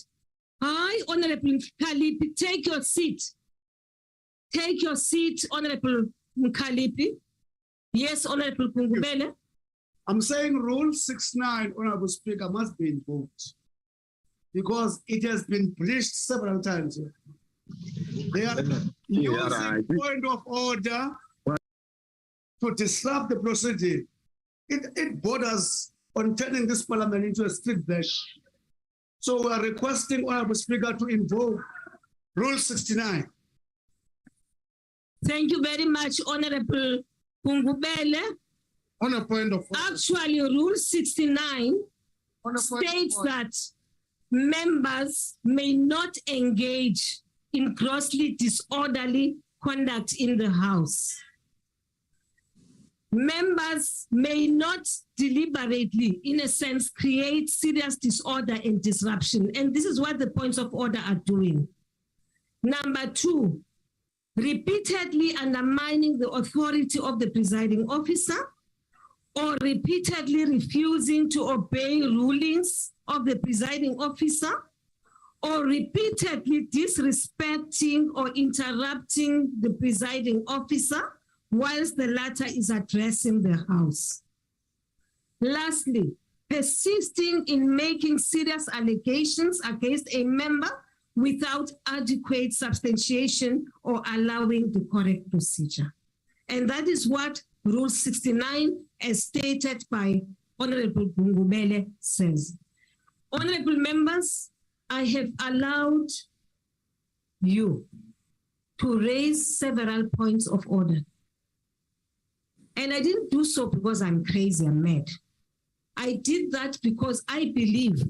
Hi, Honorable Kalipi, take your seat. Take your seat, Honorable Kalipi. Yes, Honorable Kungubele. I'm saying Rule 69, Honorable Speaker, must be invoked because it has been breached several times. They are using point of order to disrupt the proceeding. It borders on turning this parliament into a street bash. So we are requesting Honorable Speaker to invoke Rule 69. Thank you very much, Honorable Kungubele. On a point of order. Actually, Rule 69 states that members may not engage in grossly disorderly conduct in the House. members may not deliberately, in a sense, create serious disorder and disruption. And this is what the points of order are doing. Number 2, repeatedly undermining the authority of the presiding officer or repeatedly refusing to obey rulings of the presiding officer or repeatedly disrespecting or interrupting the presiding officer whilst the latter is addressing the House. Lastly, persisting in making serious allegations against a member without adequate substantiation or allowing the correct procedure. And that is what Rule 69, as stated by Honorable Bungubele, says. Honorable members, I have allowed you to raise several points of order. And I didn't do so because I'm crazy, I'm mad. I did that because I believe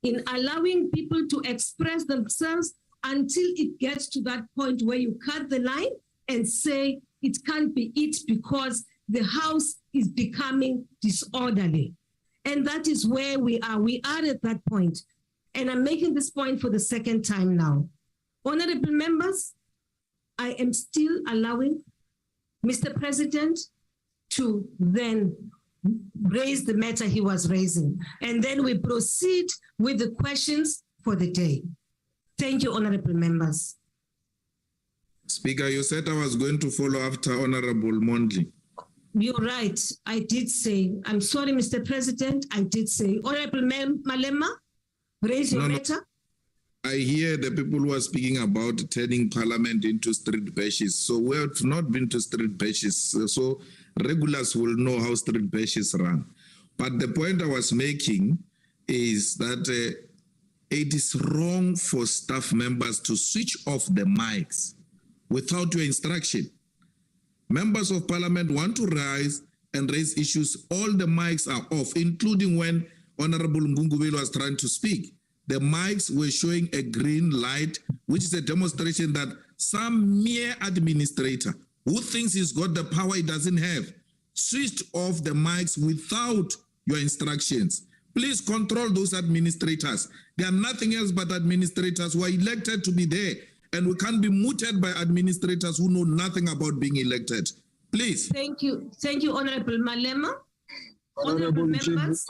in allowing people to express themselves until it gets to that point where you cut the line and say it can't be it because the House is becoming disorderly. And that is where we are. We are at that point. And I'm making this point for the second time now. Honorable members, I am still allowing Mr. President to then raise the matter he was raising. And then we proceed with the questions for the day. Thank you, honorable members. Speaker, you said I was going to follow after Honorable Mondli. You're right. I did say, I'm sorry, Mr. President, I did say. Honorable Malema, raise your matter. I hear the people who are speaking about turning Parliament into street bashes. So we have not been to street bashes. So regulars will know how street bashes run. But the point I was making is that it is wrong for staff members to switch off the mics without your instruction. Members of Parliament want to rise and raise issues. All the mics are off, including when Honorable Ngungubelo was trying to speak. The mics were showing a green light, which is a demonstration that some mere administrator who thinks he's got the power he doesn't have switched off the mics without your instructions. Please control those administrators. They are nothing else but administrators who are elected to be there, and we can't be mooted by administrators who know nothing about being elected. Please. Thank you, Honorable Malema. Honorable members,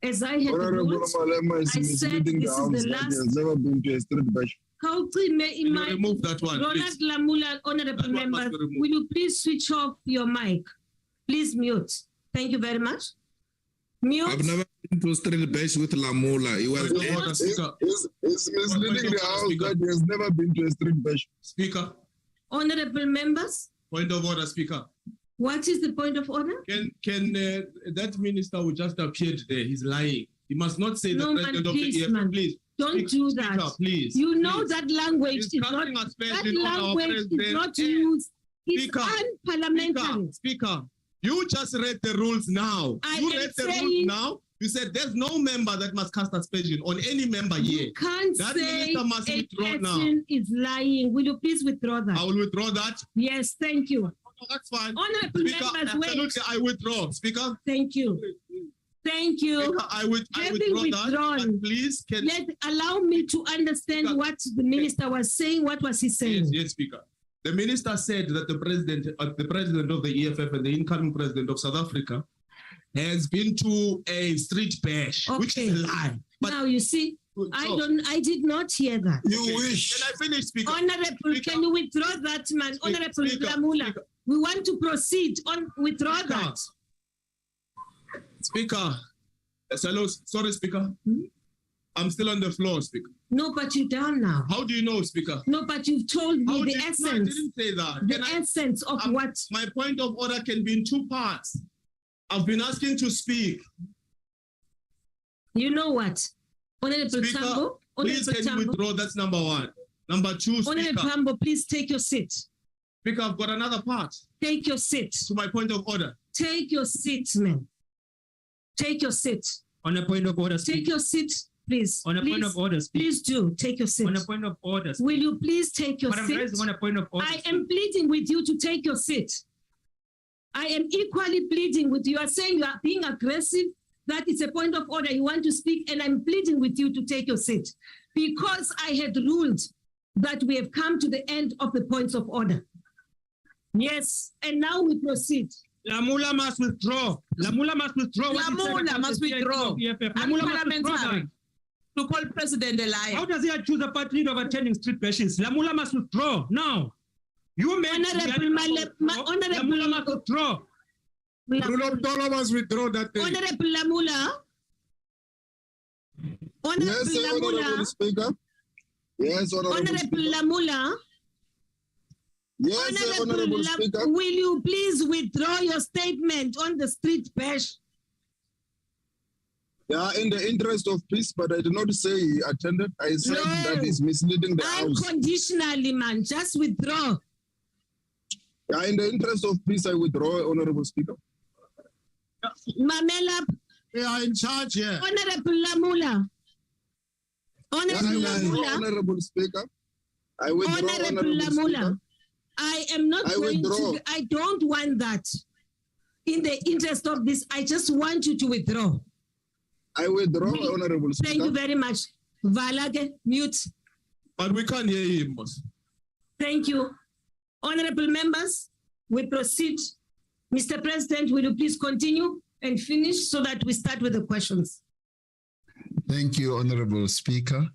as I had ruled, I said this is the last. Never been to a street bash. Remove that one, Ronald Lamula, honorable members, will you please switch off your mic? Please mute. Thank you very much. Mute. I've never been to a street bash with Lamula. He was It's misleading the House that he has never been to a street bash. Speaker. Honorable members. Point of order, Speaker. What is the point of order? Can that minister who just appeared there, he's lying. He must not say no, the president of the EFF, please. Don't do that. Speaker, please. You know please. That language is not, used. It's unparliamentary. Speaker, you just read the rules now. You read the rules now. You said there's no member that must cast aspersion on any member here. You can't that say minister must a withdraw person now. is lying. Will you please withdraw that? I will withdraw that. Yes, thank you. Oh, that's fine. Honorable Speaker, members, absolutely, I withdraw. Speaker. Thank you. Thank you. Speaker, I withdraw that. Please, allow me to understand Speaker, what the minister was saying. What was he saying? Yes, Speaker. The minister said that the president of the EFF and the incoming president of South Africa has been to a street bash, which is a lie. But now you see, I did not hear that. You wish. Can I finish, Speaker? Honorable, Speaker. Can you withdraw that, man? Honorable Lamula, we want to proceed on withdraw that. Speaker, hello, sorry, Speaker. I'm still on the floor, Speaker. No, but you're down now. How do you know, Speaker? No, but you've told me the essence. No, I didn't say that. The essence of what? My point of order can be in two parts. I've been asking to speak. You know what? Honorable Speaker, Tambo, please can you withdraw? That's number one. Number two, Speaker. Honorable Tambo, please take your seat. Speaker, I've got another part. Take your seat. To my point of order. Take your seat, man. Take your seat. On a point of order, take your seat, please. On a point of order, please do take your seat. On a point of order, will you please take your seat? On a point of order, I am pleading with you to take your seat. I am equally pleading with you. You are saying you are being aggressive. That is a point of order. You want to speak, and I'm pleading with you to take your seat because I had ruled that we have come to the end of the points of order. Yes, and now we proceed. Lamula must withdraw. Lamula must withdraw. Lamula must withdraw. Lamula must withdraw. Unparliamentary. To call President a liar. How does he accuse the party leader of attending street bashes? Lamula must withdraw now. You made Honorable Lamula must withdraw. Rule of Dollar must withdraw that day. Honorable Lamula. Honorable Yes, Honorable Lamula. Speaker. Yes, Honorable Speaker. Lamula. Yes, Honorable Speaker. Will you please withdraw your statement on the street bash? Yeah, in the interest of peace, but I did not say he attended. I said that is misleading the House. Unconditionally, man. Just withdraw. Yeah, in the interest of peace, I withdraw, Honorable Speaker. Mamela. They are in charge here. Honorable Lamula. Honorable Lamula. Honorable Speaker. I withdraw, Honorable Lamula. I am not going to. I don't want that. In the interest of this, I just want you to withdraw. I withdraw, Honorable Speaker. Thank you very much. Valage, mute. But we can't hear him, boss. Thank you. Honorable members, we proceed. Mr. President, will you please continue and finish so that we start with the questions? Thank you, Honorable Speaker.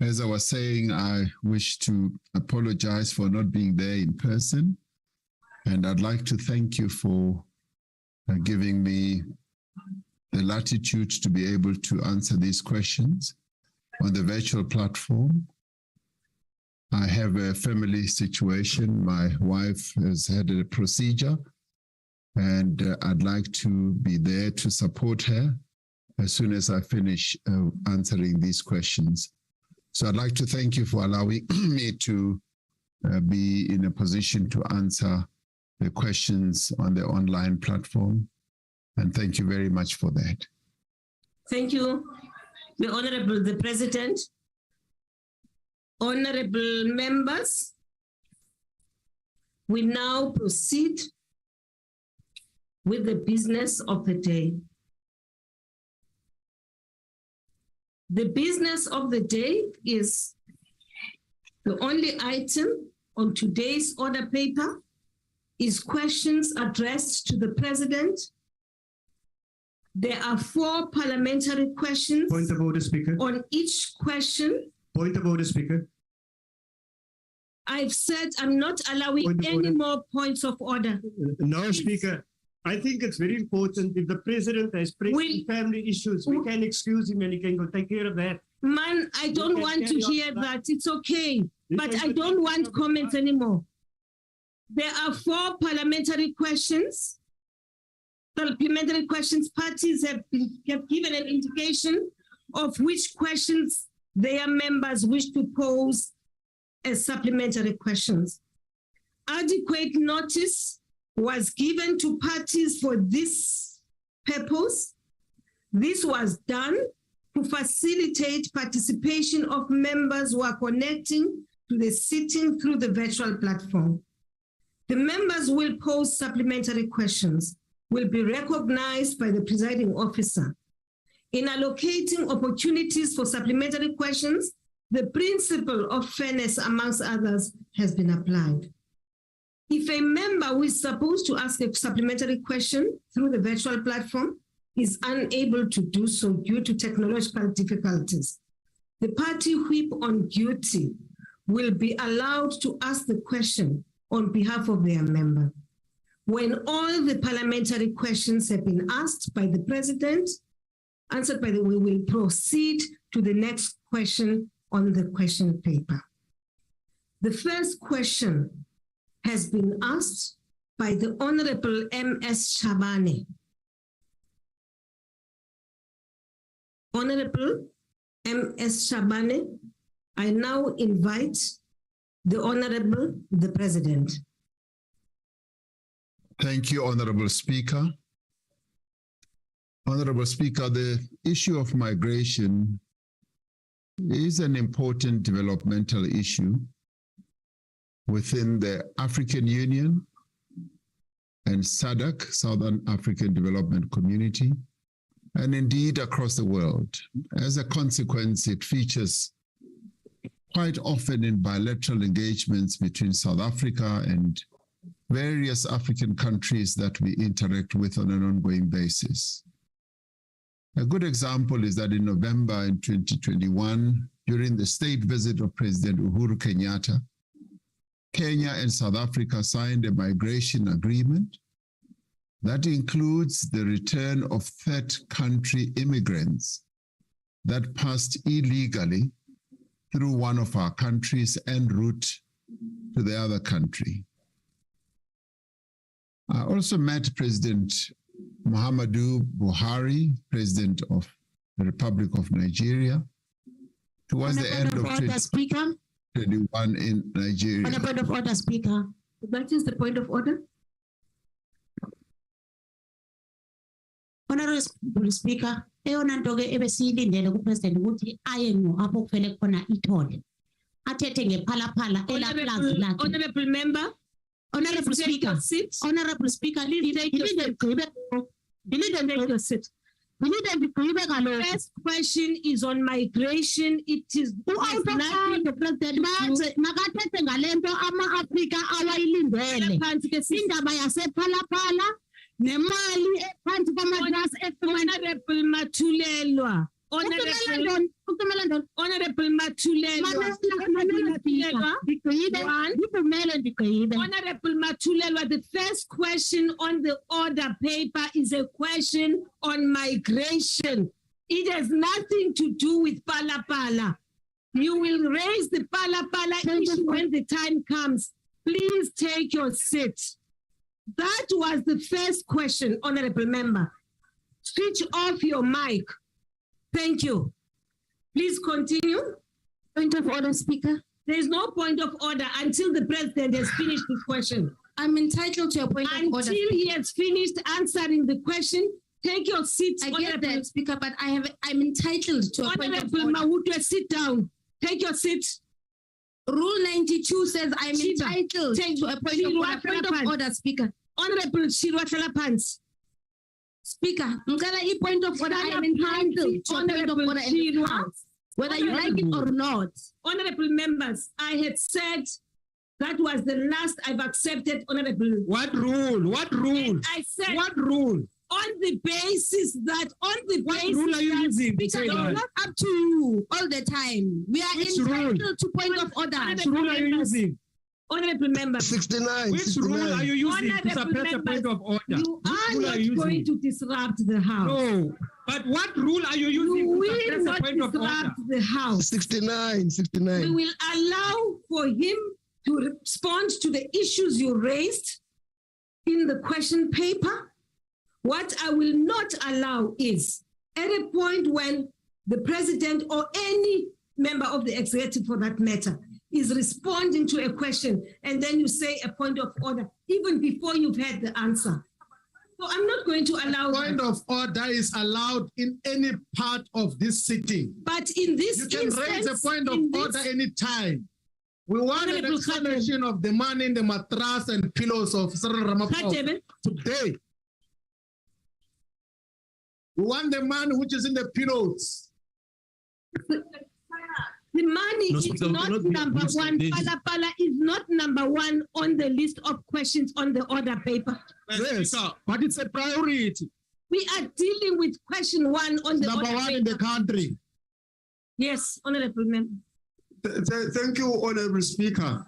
As I was saying, I wish to apologize for not being there in person. And I'd like to thank you for giving me the latitude to be able to answer these questions on the virtual platform. I have a family situation. My wife has had a procedure, and I'd like to be there to support her as soon as I finish answering these questions. So I'd like to thank you for allowing me to be in a position to answer the questions on the online platform. And thank you very much for that. Thank you, the Honorable the President. Honorable members, we now proceed with the business of the day. The business of the day is the only item on today's order paper is questions addressed to the President. There are 4 parliamentary questions. Point of order, Speaker. On each question. Point of order, Speaker. I've said I'm not allowing any more points of order. No, Speaker. I think it's very important if the President has family issues, we can excuse him and he can go take care of that. Man, I don't want to hear that. It's okay. But I don't want comments anymore. There are 4 parliamentary questions. Supplementary questions. Parties have given an indication of which questions their members wish to pose as supplementary questions. Adequate notice was given to parties for this purpose. This was done to facilitate participation of members who are connecting to the sitting through the virtual platform. The members will pose supplementary questions, will be recognized by the presiding officer. In allocating opportunities for supplementary questions, the principle of fairness, amongst others, has been applied. If a member who is supposed to ask a supplementary question through the virtual platform is unable to do so due to technological difficulties, the party whip on duty will be allowed to ask the question on behalf of their member. When all the parliamentary questions have been asked by the President, answered by we will proceed to the next question on the question paper. The first question has been asked by the Honorable M.S. Shabane. Honorable M.S. Shabane, I now invite the Honorable the President. Thank you, Honorable Speaker. Honorable Speaker, the issue of migration is an important developmental issue within the African Union and SADC, Southern African Development Community, and indeed across the world. As a consequence, it features quite often in bilateral engagements between South Africa and various African countries that we interact with on an ongoing basis. A good example is that in November in 2021, during the state visit of President Uhuru Kenyatta, Kenya and South Africa signed a migration agreement that includes the return of third country immigrants that passed illegally through one of our countries en route to the other country. I also met President Muhammadu Buhari, President of the Republic of Nigeria, towards the end of 2021 in Nigeria. On a point of order, Speaker. That is the point of order. Honorable Speaker, eyona nto ke ebesiyilindele kupresident ukuthi aye ngo apho kufele khona ithole. Athethe ngephalaphala elaplazi lakhe. Honorable member. Honorable Speaker. Honorable Speaker, take your seat. First question is on migration. It is nothing the president makathethe ngalento ama-Afrika awayilindele. Indaba yasephalaphala nemali ephansi kwamatrasi Honorable Matulelwa. Honorable Matulelwa. Honorable Matulelwa, the first question on the order paper is a question on migration. It has nothing to do with Palapala. You will raise the Palapala issue when the time comes. Please take your seat. That was the first question, Honorable Member. Switch off your mic. Thank you. Please continue. Point of order, Speaker. There is no point of order until the president has finished his question. I'm entitled to a point of order. Until he has finished answering the question, take your seat. I get that, Speaker, but I'm entitled to a point of order. Honorable Mawutwe, sit down. Take your seat. Rule 92 says I'm entitled to a point of order, Speaker. Honorable Shirwa Thalapans. Speaker, point of order, I am entitled to a point of order in the House, whether you like it or not. Honorable members, I had said that was the last I've accepted, Honorable. What rule? What rule? And I said, what rule? On the basis that, what rule are you using? Speaker, it's not up to you all the time. We are entitled to point of order. Which rule are you using? Honorable member. 69. Which 69. Rule are you using to suppress a point of order? You are not going to disrupt the House. No. But what rule are you using to suppress a point of order? The House. 69. We will allow for him to respond to the issues you raised in the question paper. What I will not allow is at a point when the president or any member of the executive for that matter is responding to a question and then you say a point of order even before you've had the answer. So I'm not going to allow point of order is allowed in any part of this sitting. But in this you can raise a point of order anytime. We want an explanation of the man in the mattress and pillows of Cyril Ramaphosa today. We want the man which is in the pillows. The money is not number one. Palapala is not number one on the list of questions on the order paper. Yes, but it's a priority. We are dealing with question one on the number one in the country. Yes, Honorable Member. Thank you, Honorable Speaker.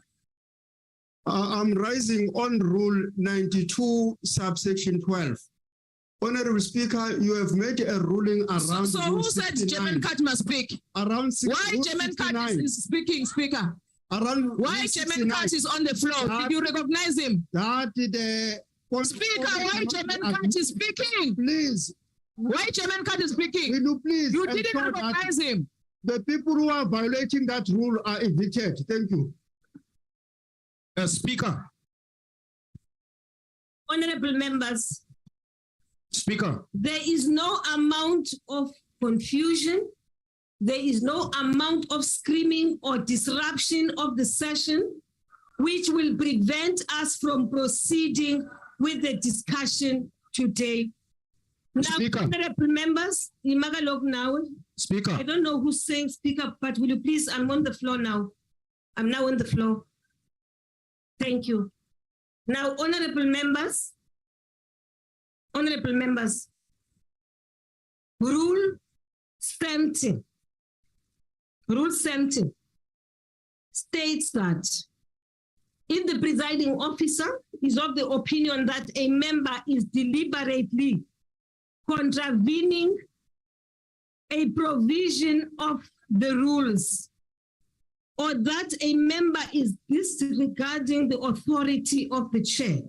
I'm rising on Rule 92, subsection 12. Honorable Speaker, you have made a ruling around. So who said German Cat must speak? Around why German Cat is speaking, Speaker? Around why German Cat is on the floor? Did you recognize him? That the Speaker, why German Cat is speaking? Please. Why German Cat is speaking? Will you please? You didn't recognize him. The people who are violating that rule are evicted. Thank you. Speaker. Honorable members. Speaker. There is no amount of confusion. There is no amount of screaming or disruption of the session which will prevent us from proceeding with the discussion today. Now, Speaker. honorable members, Imagalog now. Speaker. I don't know who's saying speaker, but will you please, I'm on the floor now. I'm now on the floor. Thank you. Now, honorable members, Rule 17 states that if the presiding officer is of the opinion that a member is deliberately contravening a provision of the rules, or that a member is disregarding the authority of the chair,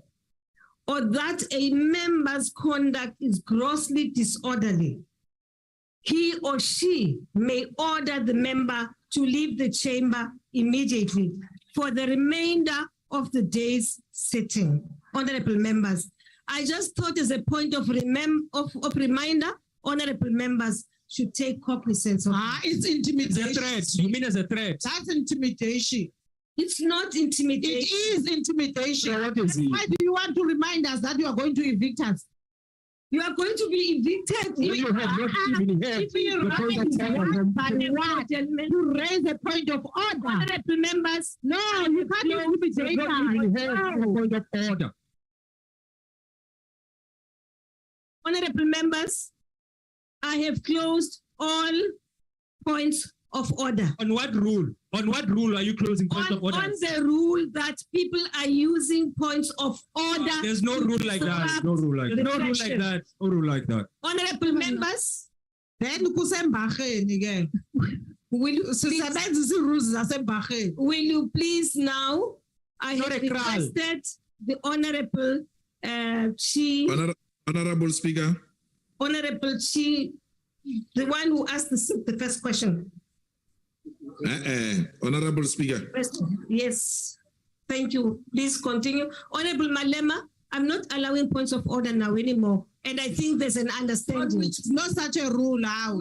or that a member's conduct is grossly disorderly, he or she may order the member to leave the chamber immediately for the remainder of the day's sitting. Honorable members, I just thought as a point of reminder, honorable members should take cognizance of It's intimidation. It's a threat. You mean as a threat? That's intimidation. It's not intimidation. It is intimidation. So what is it? Why do you want to remind us that you are going to evict us? You are going to be evicted. When you have not even heard If you the point of You raise a point of order. honorable members, No, you can't intimidate us. point of order. honorable members, I have closed all points of order. On what rule? On what rule are you closing points of order? On the rule that people are using points of order. There's no rule like that. No rule like that. No rule like that. No rule like that. Honorable members, Then kusembacheni ke. will you Sisebenzisa rules zasembacheni. will you please now? I Not have a cry. requested the honorable Chi, Honorable Speaker. honorable Chi, the one who asked the first question. Honorable Speaker. Yes, thank you. Please continue. Honorable Malema, I'm not allowing points of order now anymore. And I think there's an understanding. It's not such a rule now.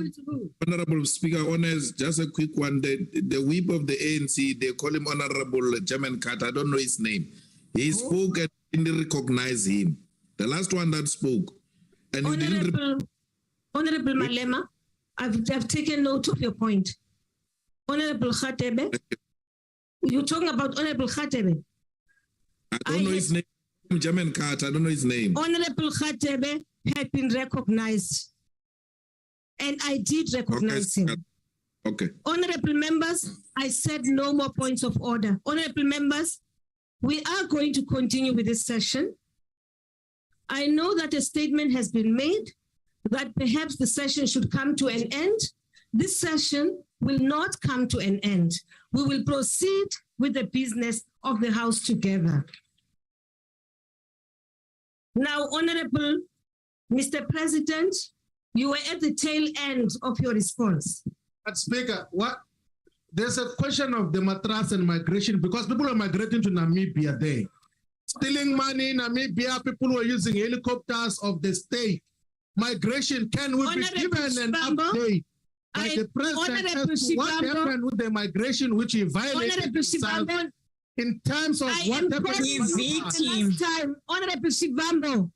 Honorable Speaker, honors, just a quick one. The whip of the ANC, they call him Honorable German Cat. I don't know his name. He spoke and didn't recognize him. The last one that spoke. And he didn't. Honorable Malema, I've taken note of your point. Honorable Khatebe, you're talking about Honorable Khatebe. I don't know his name. German Cat, I don't know his name. Honorable Khatebe had been recognized. And I did recognize him. Okay. Honorable members, I said no more points of order. Honorable members, we are going to continue with this session. I know that a statement has been made that perhaps the session should come to an end. This session will not come to an end. We will proceed with the business of the House together. Now, Honorable Mr. President, you were at the tail end of your response. But Speaker, there's a question of the matras and migration because people are migrating to Namibia there. Stealing money in Namibia, people were using helicopters of the state. Migration, can we be given an update by the president as to what happened with the migration which he violated himself in terms of what happened last time, Honorable Shivambo.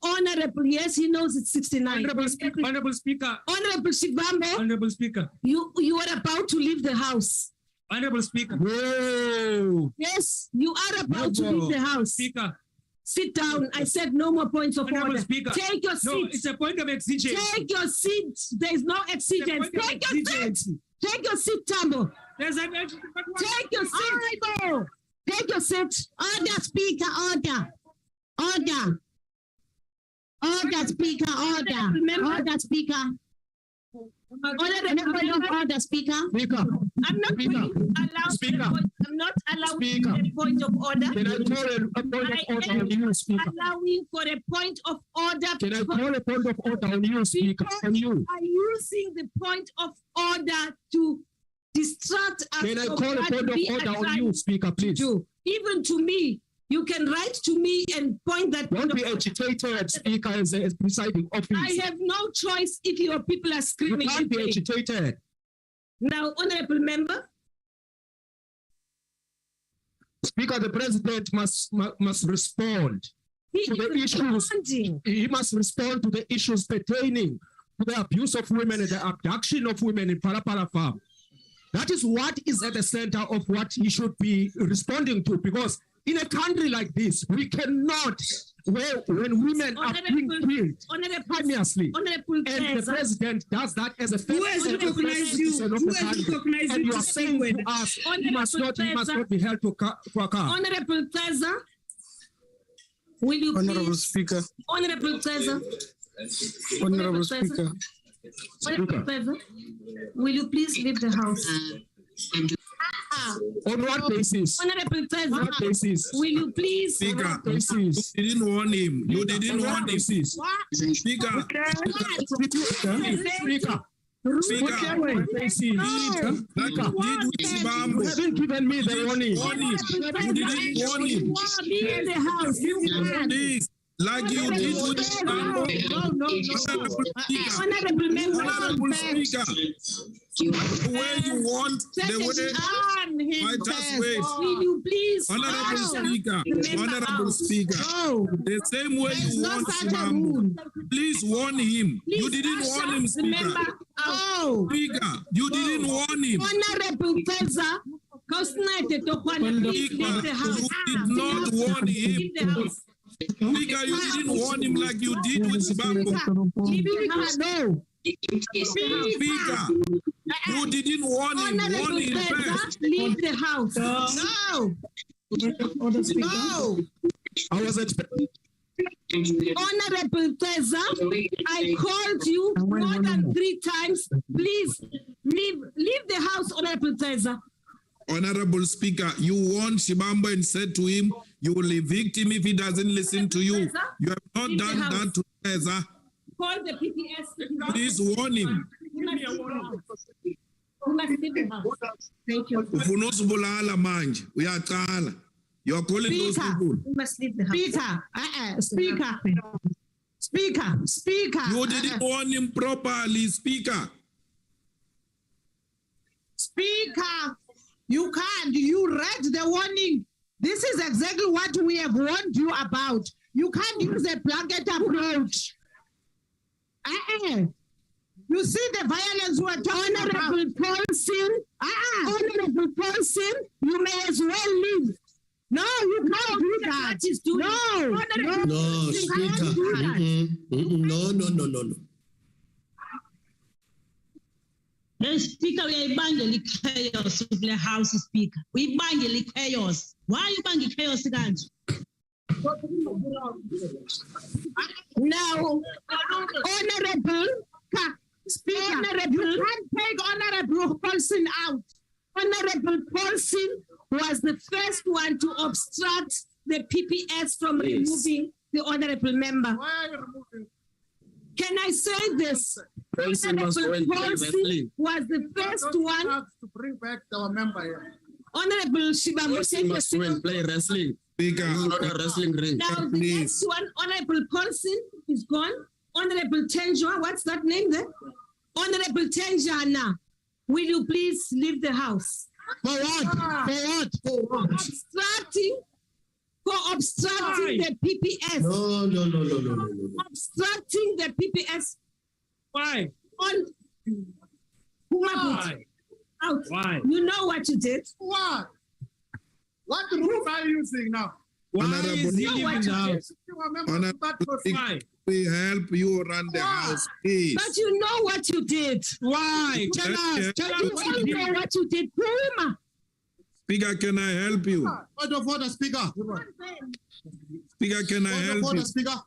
Honorable, yes, he knows it's 69. Honorable Speaker. Honorable Speaker. Honorable Shivambo. Honorable Speaker. You are about to leave the house. Honorable Speaker. Whoa. Yes, you are about to leave the house. Speaker. Sit down. I said no more points of Honorable order. Speaker. Take your seat. No, it's a point of exigence. Take your seat. There is no exigence. Take your seat. Take your seat, Tambo. There's an Take your seat. Take your seat. Order, Speaker, order. Order. Order, Speaker, order. Order, Speaker. Order, Speaker. I'm not going to allow. I'm not allowing a point of order. Can I call a point of order on you, Speaker? Allowing for a point of order. Can I call a point of order on you, Speaker? On you. Are using the point of order to distract us. Can I call a point of order on you, Speaker, please? Even to me, you can write to me and point that. Don't be agitated, Speaker, as presiding officer. I have no choice if your people are screaming. You can't be agitated. Now, Honorable Member. Speaker, the president must respond to the issues. He must respond to the issues pertaining to the abuse of women and the abduction of women in Parapara Farm. That is what is at the center of what he should be responding to, because in a country like this, we cannot, when women are being killed simultaneously, and the president does that as a first citizen of the country, and you are saying to us, he must not be held to account. Honorable Teza, will you Honorable Speaker. Honorable Teza. Honorable Speaker. Honorable Teza, will you please leave the house? On what basis? Honorable Teza, what basis? will you please? Speaker, you didn't warn him. You didn't warn him. Speaker. Speaker. Speaker, you haven't given me the warning. You didn't warn him. In the house. Please, like you did with No. Honorable member. Honorable Speaker, the way you want, the way I just wait. Will you please? Honorable Speaker, the same way you want him, please warn him. You didn't warn him, Speaker. Speaker, you didn't warn him. Honorable Teza, please leave the house. You did not warn him. Speaker, you didn't warn him like you did with Zibambo. No. Speaker, you didn't warn him. Warn him first. Leave the house. No. No. I was expecting. Honorable Teza, I called you more than 3 times. Please leave the house, Honorable Teza. Honorable Speaker, you warned Shibambo and said to him, you will evict him if he doesn't listen to you. You have not done that to Teza. Call the PPS. Please warn him. You must leave the house. Thank you. You are calling those people. You must leave the house. Speaker. You didn't warn him properly, Speaker. Speaker, you can't. You read the warning. This is exactly what we have warned you about. You can't use a blanket approach. You see the violence we're talking about. Honorable Paulson, you may as well leave. No, you can't do that. No, Speaker. No. The Speaker, we are banging chaos of the House Speaker. We banging chaos. Why are you banging chaos again? Now, Honorable Speaker, you can't take Honorable Paulson out. Honorable Paulson was the first one to obstruct the PPS from removing the honorable member. Why are you removing? Can I say this? Honorable Paulson was the first one to bring back our member here. Honorable Paulson must go and play wrestling. Speaker, not a wrestling ring. Now the next one, Honorable Paulson is gone. Honorable Tenjwa, what's that name there? Honorable Tenjana, will you please leave the house? For what? For obstructing the PPS. No. Obstructing the PPS. Why? Why? Out. Why? You know what you did? What? What rules are you using now? Why is he leaving the house? Why? We help you run the house, please. But you know what you did. Why? Tell us. You know what you did. Puma. Speaker, can I help you? Point of order, Speaker. Speaker, can I help you? Speaker.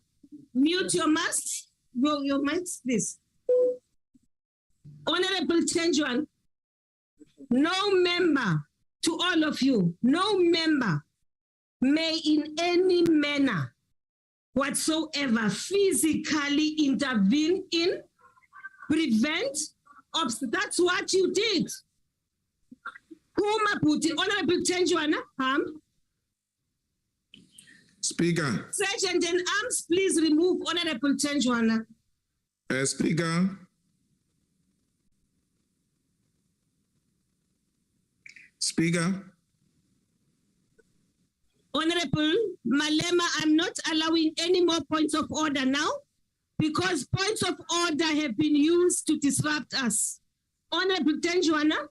Mute your masks. Your mics, please. Honorable Tenjuan, no member, to all of you, no member may in any manner whatsoever physically intervene in, prevent, that's what you did. Honorable Tenjuan, Speaker. Sergeant in arms, please remove Honorable Tenjuan. Speaker. Speaker. Honorable Malema, I'm not allowing any more points of order now because points of order have been used to disrupt us. Honorable Tenjuana.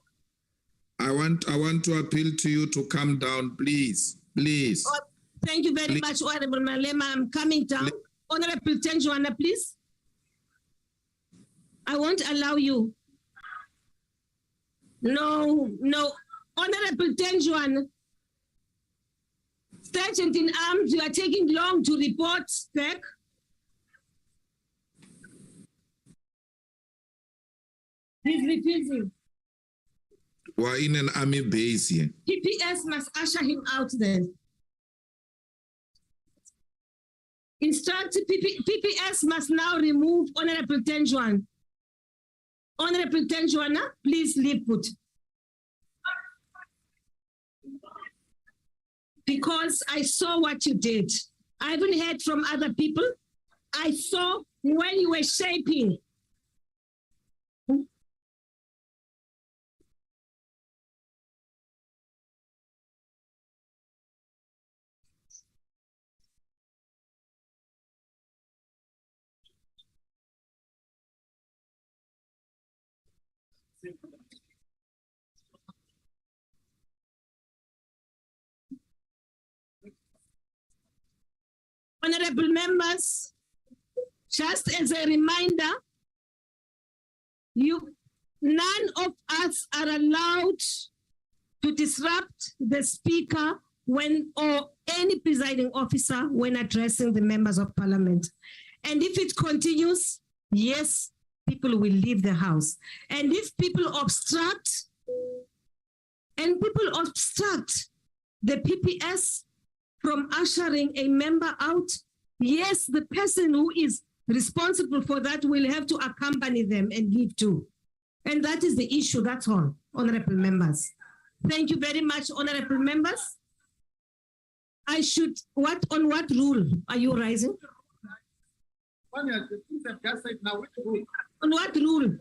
I want to appeal to you to come down, please. Please. Oh, thank you very much, Honorable Malema. I'm coming down. Honorable Tenjuana, please. I won't allow you. No. Honorable Tenjuana. Sergeant in arms, you are taking long to report back. He's refusing. We're in an army base here. PPS must usher him out then. Instruct PPS must now remove Honorable Tenjuana. Honorable Tenjuana, please leave put. Because I saw what you did. I haven't heard from other people. I saw when you were shaping. Honorable members, just as a reminder, none of us are allowed to disrupt the speaker or any presiding officer when addressing the members of parliament. And if it continues, yes, people will leave the house. And if people obstruct, the PPS from ushering a member out, yes, the person who is responsible for that will have to accompany them and leave too. And that is the issue, that's all, honorable members. Thank you very much, honorable members. On what rule are you rising? On what rule?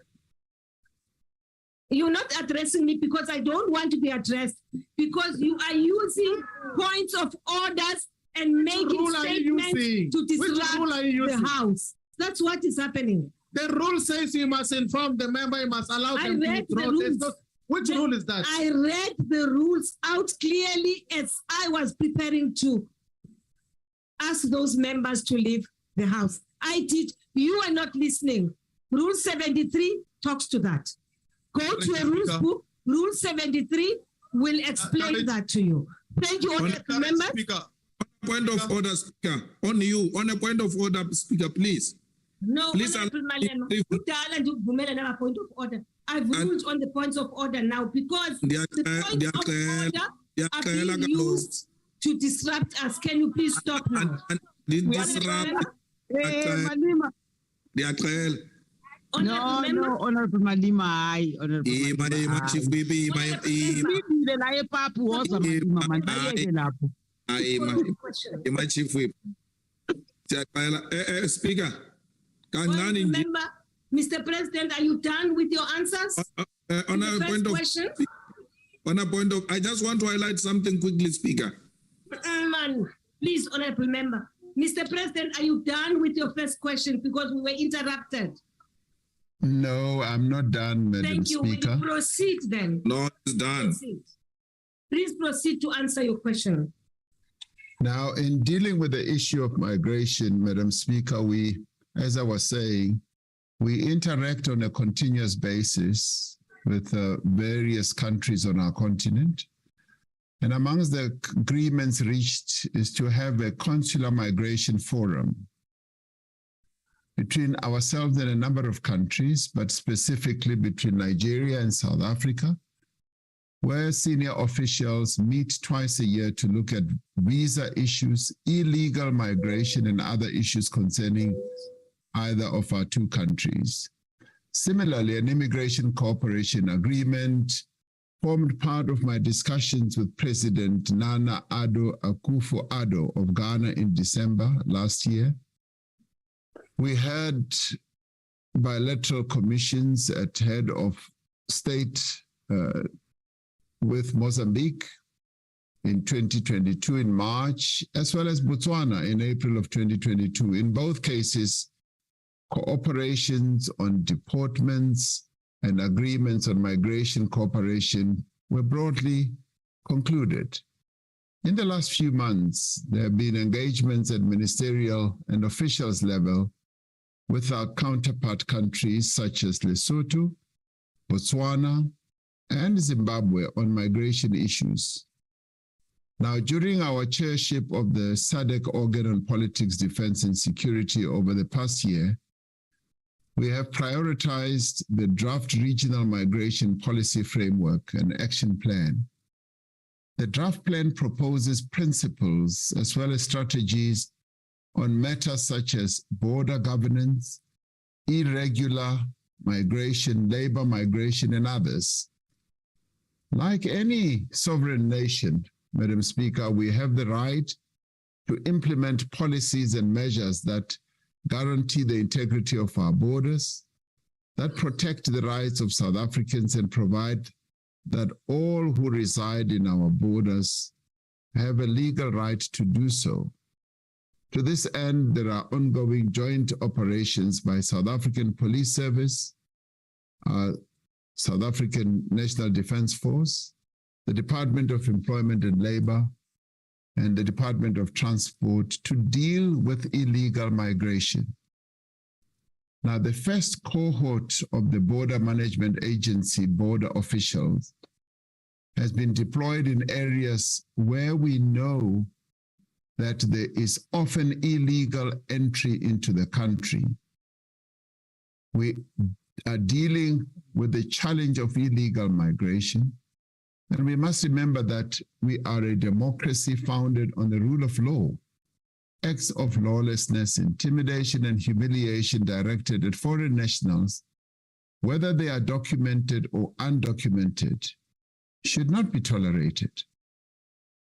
You're not addressing me because I don't want to be addressed, because you are using points of orders and making statements to disrupt the house. That's what is happening. The rule says you must inform the member, you must allow them to withdraw. Which rule is that? I read the rules out clearly as I was preparing to ask those members to leave the house. I did. You are not listening. Rule 73 talks to that. Go to a rules book. Rule 73 will explain that to you. Thank you, honorable members. Speaker, point of order, Speaker. On you, on a point of order, Speaker, please. No, please, honorable Malema. Point of order. I've ruled on the points of order now because the points of order are being used to disrupt us. Can you please stop now? No, honorable Malema, honorable my chief whip. Speaker, remember, Mr. President, are you done with your answers? On a point of, I just want to highlight something quickly, Speaker. Please, honorable member. Mr. President, are you done with your first question because we were interrupted? No, I'm not done, Madam Speaker. Thank you. Will you proceed then? No, it's done. Proceed. Please proceed to answer your question. Now, in dealing with the issue of migration, Madam Speaker, we, as I was saying, we interact on a continuous basis with various countries on our continent. And amongst the agreements reached is to have a consular migration forum between ourselves and a number of countries, but specifically between Nigeria and South Africa, where senior officials meet twice a year to look at visa issues, illegal migration, and other issues concerning either of our two countries. Similarly, an immigration cooperation agreement formed part of my discussions with President Nana Addo Akufo-Addo of Ghana in December last year. We had bilateral commissions at head of state with Mozambique, in 2022 in March, as well as Botswana in April of 2022. In both cases, cooperations on deportments and agreements on migration cooperation were broadly concluded. In the last few months, there have been engagements at ministerial and officials level with our counterpart countries such as Lesotho, Botswana, and Zimbabwe on migration issues. Now, during our chairship of the SADC Organ on Politics, Defense and Security over the past year, we have prioritized the draft regional migration policy framework and action plan. The draft plan proposes principles as well as strategies on matters such as border governance, irregular migration, labor migration, and others. Like any sovereign nation, Madam Speaker, we have the right to implement policies and measures that guarantee the integrity of our borders, that protect the rights of South Africans and provide that all who reside in our borders have a legal right to do so. To this end, there are ongoing joint operations by South African Police Service, South African National Defence Force, the Department of Employment and Labour, and the Department of Transport to deal with illegal migration. Now, the first cohort of the Border Management Agency border officials has been deployed in areas where we know that there is often illegal entry into the country. We are dealing with the challenge of illegal migration. And we must remember that we are a democracy founded on the rule of law. Acts of lawlessness, intimidation, and humiliation directed at foreign nationals, whether they are documented or undocumented, should not be tolerated.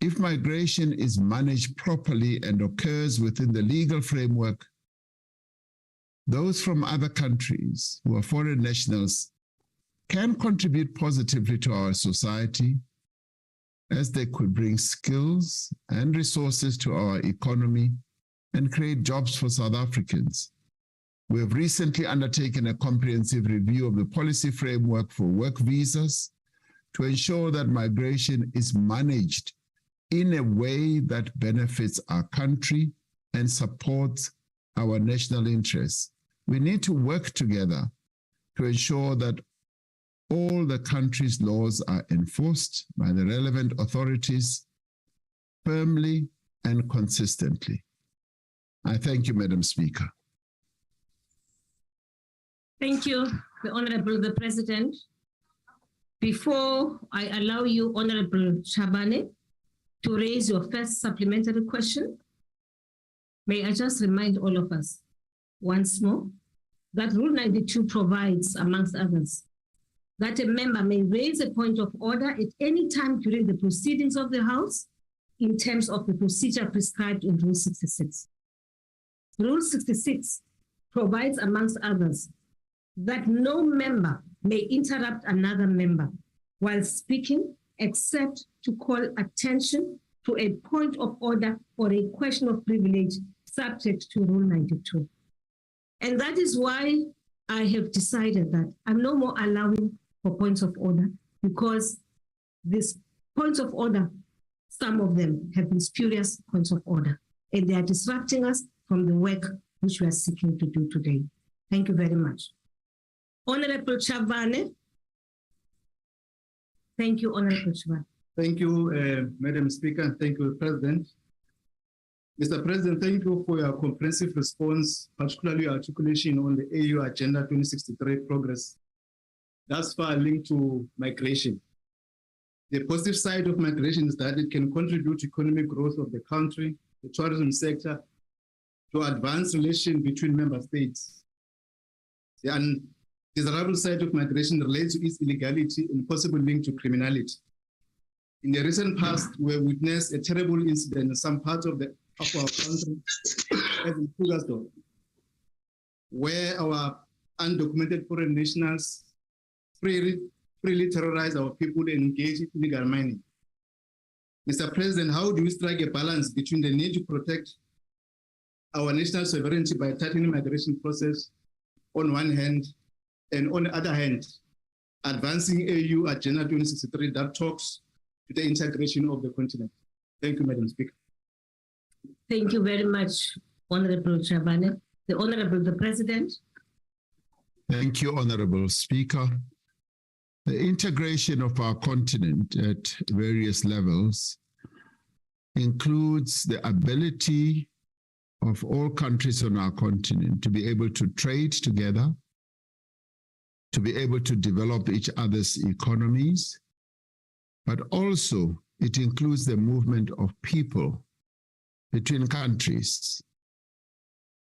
If migration is managed properly and occurs within the legal framework, those from other countries who are foreign nationals can contribute positively to our society, as they could bring skills and resources to our economy and create jobs for South Africans. We have recently undertaken a comprehensive review of the policy framework for work visas to ensure that migration is managed in a way that benefits our country and supports our national interests. We need to work together to ensure that all the country's laws are enforced by the relevant authorities firmly and consistently. I thank you, Madam Speaker. Thank you, the Honorable the President. Before I allow you, Honorable Shabane, to raise your first supplementary question, may I just remind all of us once more that Rule 92 provides, amongst others, that a member may raise a point of order at any time during the proceedings of the House in terms of the procedure prescribed in Rule 66. Rule 66 provides, amongst others, that no member may interrupt another member while speaking except to call attention to a point of order or a question of privilege subject to Rule 92. And that is why I have decided that I'm no more allowing for points of order, because these points of order, some of them have been spurious points of order, and they are disrupting us from the work which we are seeking to do today. Thank you very much. Honorable Chavane. Thank you, Honorable Chavane. Thank you, Madam Speaker. Thank you, President. Mr. President, thank you for your comprehensive response, particularly your articulation on the AU Agenda 2063 progress, thus far linked to migration. The positive side of migration is that it can contribute to economic growth of the country, the tourism sector, to advance relations between member states. The undesirable side of migration relates to its illegality and possible link to criminality. In the recent past, we have witnessed a terrible incident in some parts of our country, as in Sugarstone, where our undocumented foreign nationals freely terrorize our people and engage in illegal mining. Mr. President, how do we strike a balance between the need to protect our national sovereignty by tightening migration process on one hand, and on the other hand, advancing AU Agenda 2063 that talks to the integration of the continent? Thank you, Madam Speaker. Thank you very much, Honorable Chabane. The President. Thank you, Honorable Speaker. The integration of our continent at various levels includes the ability of all countries on our continent to be able to trade together, to be able to develop each other's economies, but also it includes the movement of people between countries.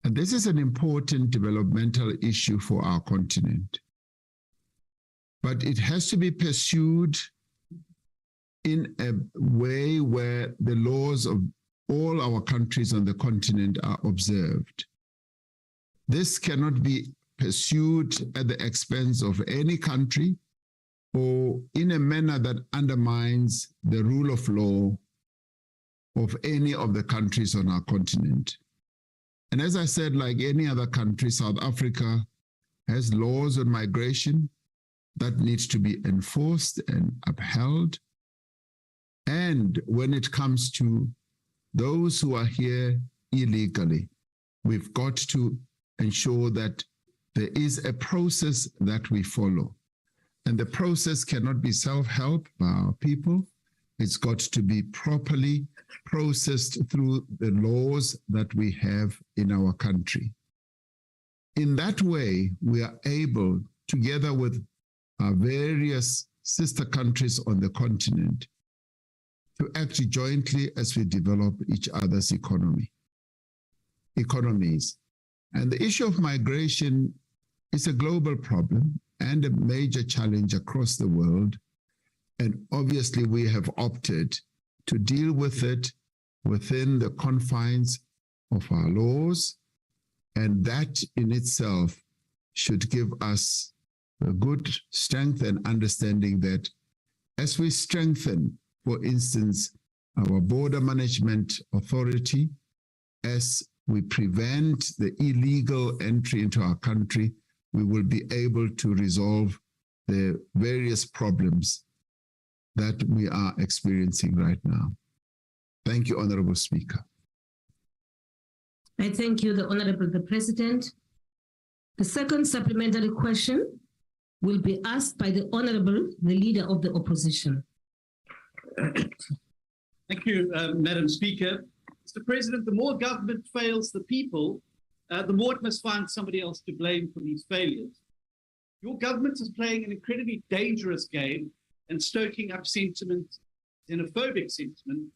And this is an important developmental issue for our continent. But it has to be pursued in a way where the laws of all our countries on the continent are observed. This cannot be pursued at the expense of any country or in a manner that undermines the rule of law of any of the countries on our continent. And as I said, like any other country, South Africa has laws on migration that needs to be enforced and upheld. And when it comes to those who are here illegally, we've got to ensure that there is a process that we follow. And the process cannot be self-help by our people. It's got to be properly processed through the laws that we have in our country. In that way, we are able, together with our various sister countries on the continent, to act jointly as we develop each other's economies. And the issue of migration is a global problem and a major challenge across the world. And obviously we have opted to deal with it within the confines of our laws. And that in itself should give us a good strength and understanding that as we strengthen, for instance, our border management authority, as we prevent the illegal entry into our country, we will be able to resolve the various problems that we are experiencing right now. Thank you, Honorable Speaker. I thank you, the Honorable the President. The second supplementary question will be asked by the Honorable, the Leader of the Opposition. Thank you, Madam Speaker. Mr. President, the more government fails the people, the more it must find somebody else to blame for these failures. Your government is playing an incredibly dangerous game and stoking up sentiment, xenophobic sentiment,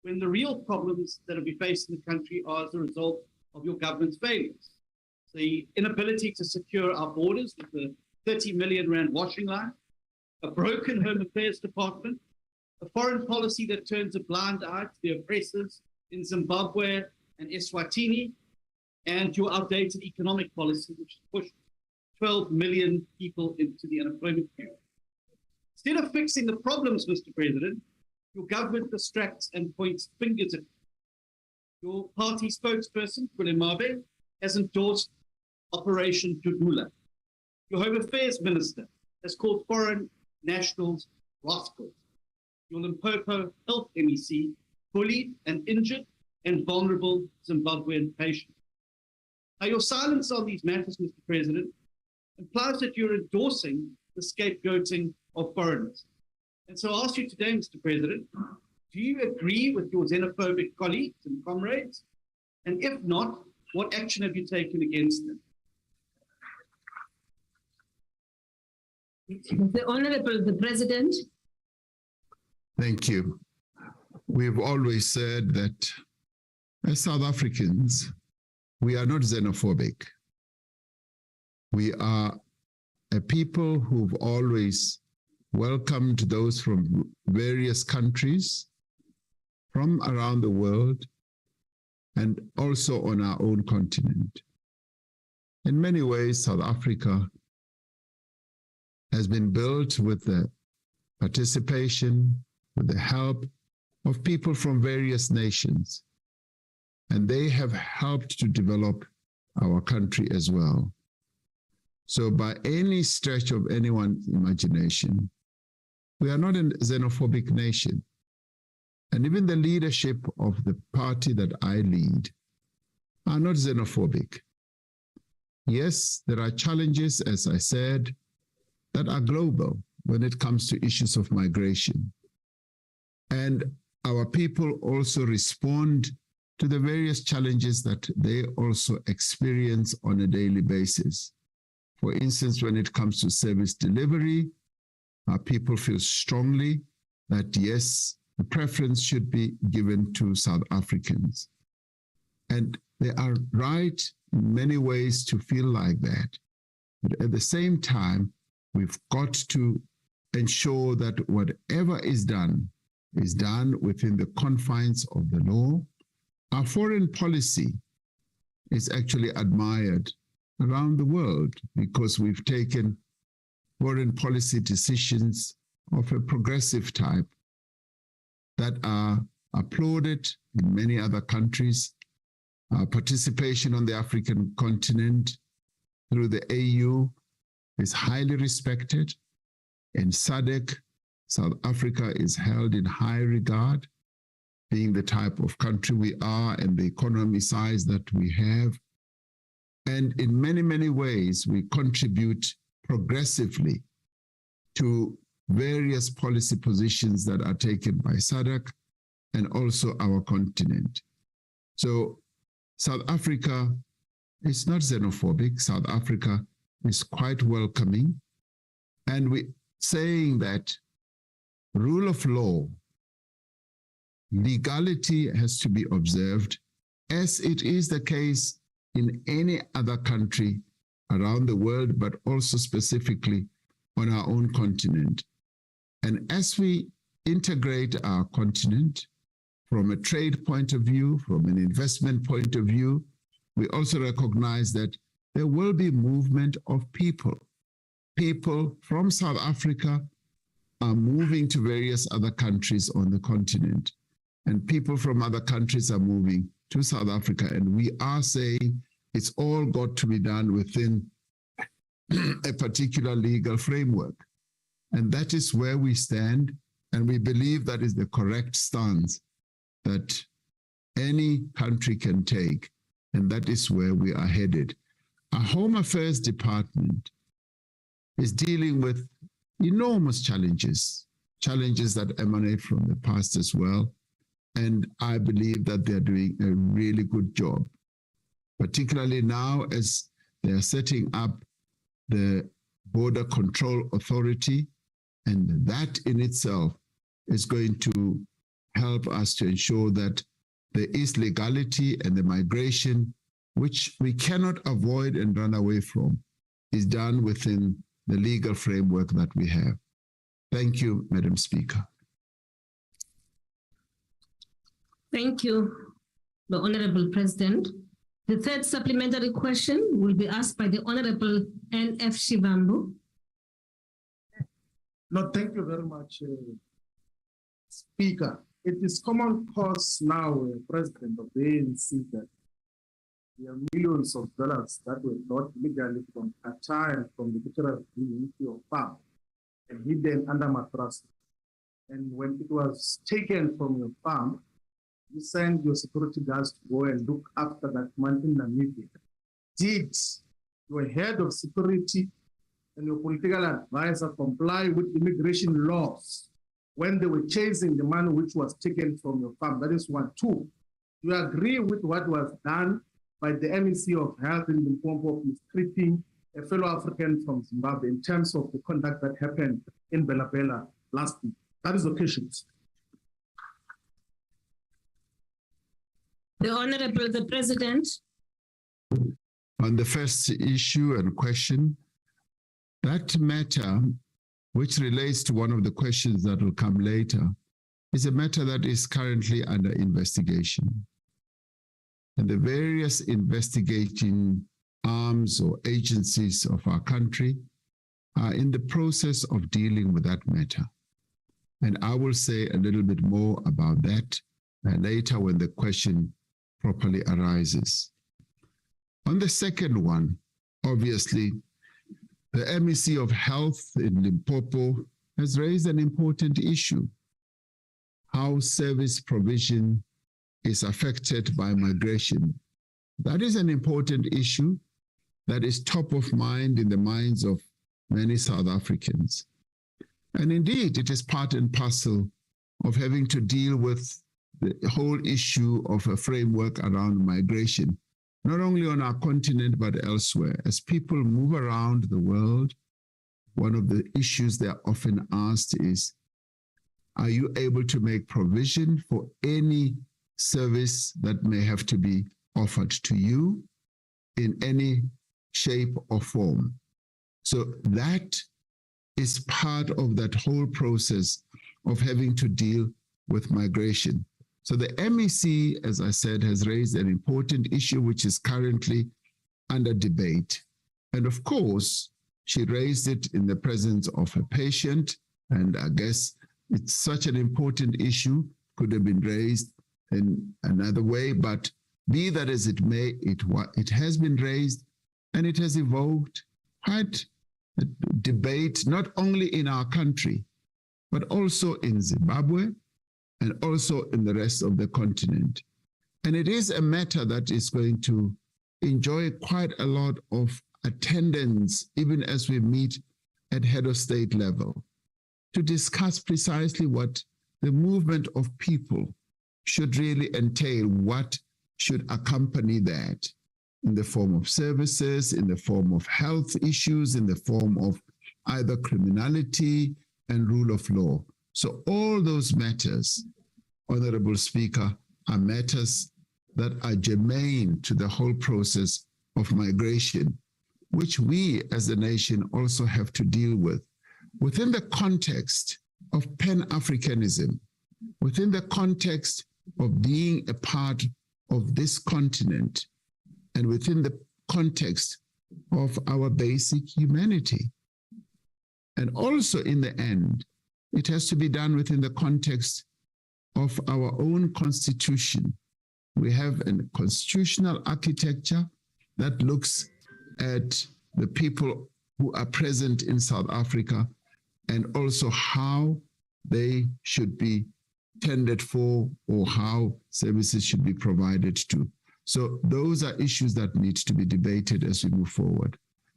when the real problems that we face in the country are as a result of your government's failures. The inability to secure our borders with the 30 million rand washing line, a broken Home Affairs Department, a foreign policy that turns a blind eye to the oppressors in Zimbabwe and Eswatini, and your outdated economic policy, which pushed 12 million people into the unemployment period. Instead of fixing the problems, Mr. President, your government distracts and points fingers at you. Your party spokesperson, Plenary, has endorsed Operation Dudula. Your Home Affairs Minister has called foreign nationals rascals. Your Limpopo Health MEC bullied and injured and vulnerable Zimbabwean patients. Now, your silence on these matters, Mr. President, implies that you're endorsing the scapegoating of foreigners. And so I ask you today, Mr. President, do you agree with your xenophobic colleagues and comrades? And if not, what action have you taken against them? The Honorable the President. Thank you. We've always said that as South Africans, we are not xenophobic. We are a people who've always welcomed those from various countries from around the world and also on our own continent. In many ways, South Africa has been built with the participation, with the help of people from various nations, and they have helped to develop our country as well. So by any stretch of anyone's imagination, we are not a xenophobic nation. And even the leadership of the party that I lead are not xenophobic. Yes, there are challenges, as I said, that are global when it comes to issues of migration. And our people also respond to the various challenges that they also experience on a daily basis. For instance, when it comes to service delivery, our people feel strongly that yes, the preference should be given to South Africans. And they are right in many ways to feel like that. But at the same time, we've got to ensure that whatever is done within the confines of the law. Our foreign policy is actually admired around the world because we've taken foreign policy decisions of a progressive type that are applauded in many other countries. Our participation on the African continent through the AU is highly respected. In SADC, South Africa is held in high regard, being the type of country we are and the economy size that we have. And in many, many ways, we contribute progressively to various policy positions that are taken by SADC and also our continent. So South Africa is not xenophobic. South Africa is quite welcoming. And we're saying that rule of law, legality has to be observed, as it is the case in any other country around the world, but also specifically on our own continent. And as we integrate our continent from a trade point of view, from an investment point of view, we also recognize that there will be movement of people. People from South Africa are moving to various other countries on the continent, and people from other countries are moving to South Africa. And we are saying it's all got to be done within a particular legal framework. And that is where we stand. And we believe that is the correct stance that any country can take. And that is where we are headed. Our Home Affairs Department is dealing with enormous challenges that emanate from the past as well. And I believe that they're doing a really good job, particularly now as they're setting up the Border Control Authority. And that in itself is going to help us to ensure that there is legality, and the migration, which we cannot avoid and run away from, is done within the legal framework that we have. Thank you, Madam Speaker. Thank you, the Honorable President. The third supplementary question will be asked by the Honorable N.F. Shivambu. No, thank you very much, Speaker. It is common cause now, President of the ANC, that there are millions of dollars that were brought legally from Qatar and from the Procedural into your farm and hidden under mattresses. And when it was taken from your farm, you send your security guards to go and look after that man in Namibia. Did your head of security and your political advisor comply with immigration laws when they were chasing the man which was taken from your farm? That is one. Two, you agree with what was done by the MEC of Health in the form of mistreating a fellow African from Zimbabwe in terms of the conduct that happened in Bela Bela last week? That is the questions. The Honorable the President. On the first issue and question, that matter, which relates to one of the questions that will come later, is a matter that is currently under investigation. And the various investigating arms or agencies of our country are in the process of dealing with that matter. And I will say a little bit more about that later when the question properly arises. On the second one, obviously, the MEC of Health in Limpopo has raised an important issue: how service provision is affected by migration. That is an important issue that is top of mind in the minds of many South Africans. And indeed, it is part and parcel of having to deal with the whole issue of a framework around migration, not only on our continent, but elsewhere. As people move around the world, one of the issues they're often asked is, are you able to make provision for any service that may have to be offered to you in any shape or form? So that is part of that whole process of having to deal with migration. So the MEC, as I said, has raised an important issue which is currently under debate. And of course, she raised it in the presence of a patient, and I guess it's such an important issue, could have been raised in another way, but be that as it may, it has been raised, and it has evoked quite a debate, not only in our country, but also in Zimbabwe and also in the rest of the continent. And it is a matter that is going to enjoy quite a lot of attendance, even as we meet at head of state level, to discuss precisely what the movement of people should really entail, what should accompany that in the form of services, in the form of health issues, in the form of either criminality and rule of law. So all those matters, Honorable Speaker, are matters that are germane to the whole process of migration, which we as a nation also have to deal with within the context of Pan-Africanism, within the context of being a part of this continent, and within the context of our basic humanity. And also in the end, it has to be done within the context of our own constitution. We have a constitutional architecture that looks at the people who are present in South Africa and also how they should be tended for or how services should be provided to. So those are issues that need to be debated as we move forward.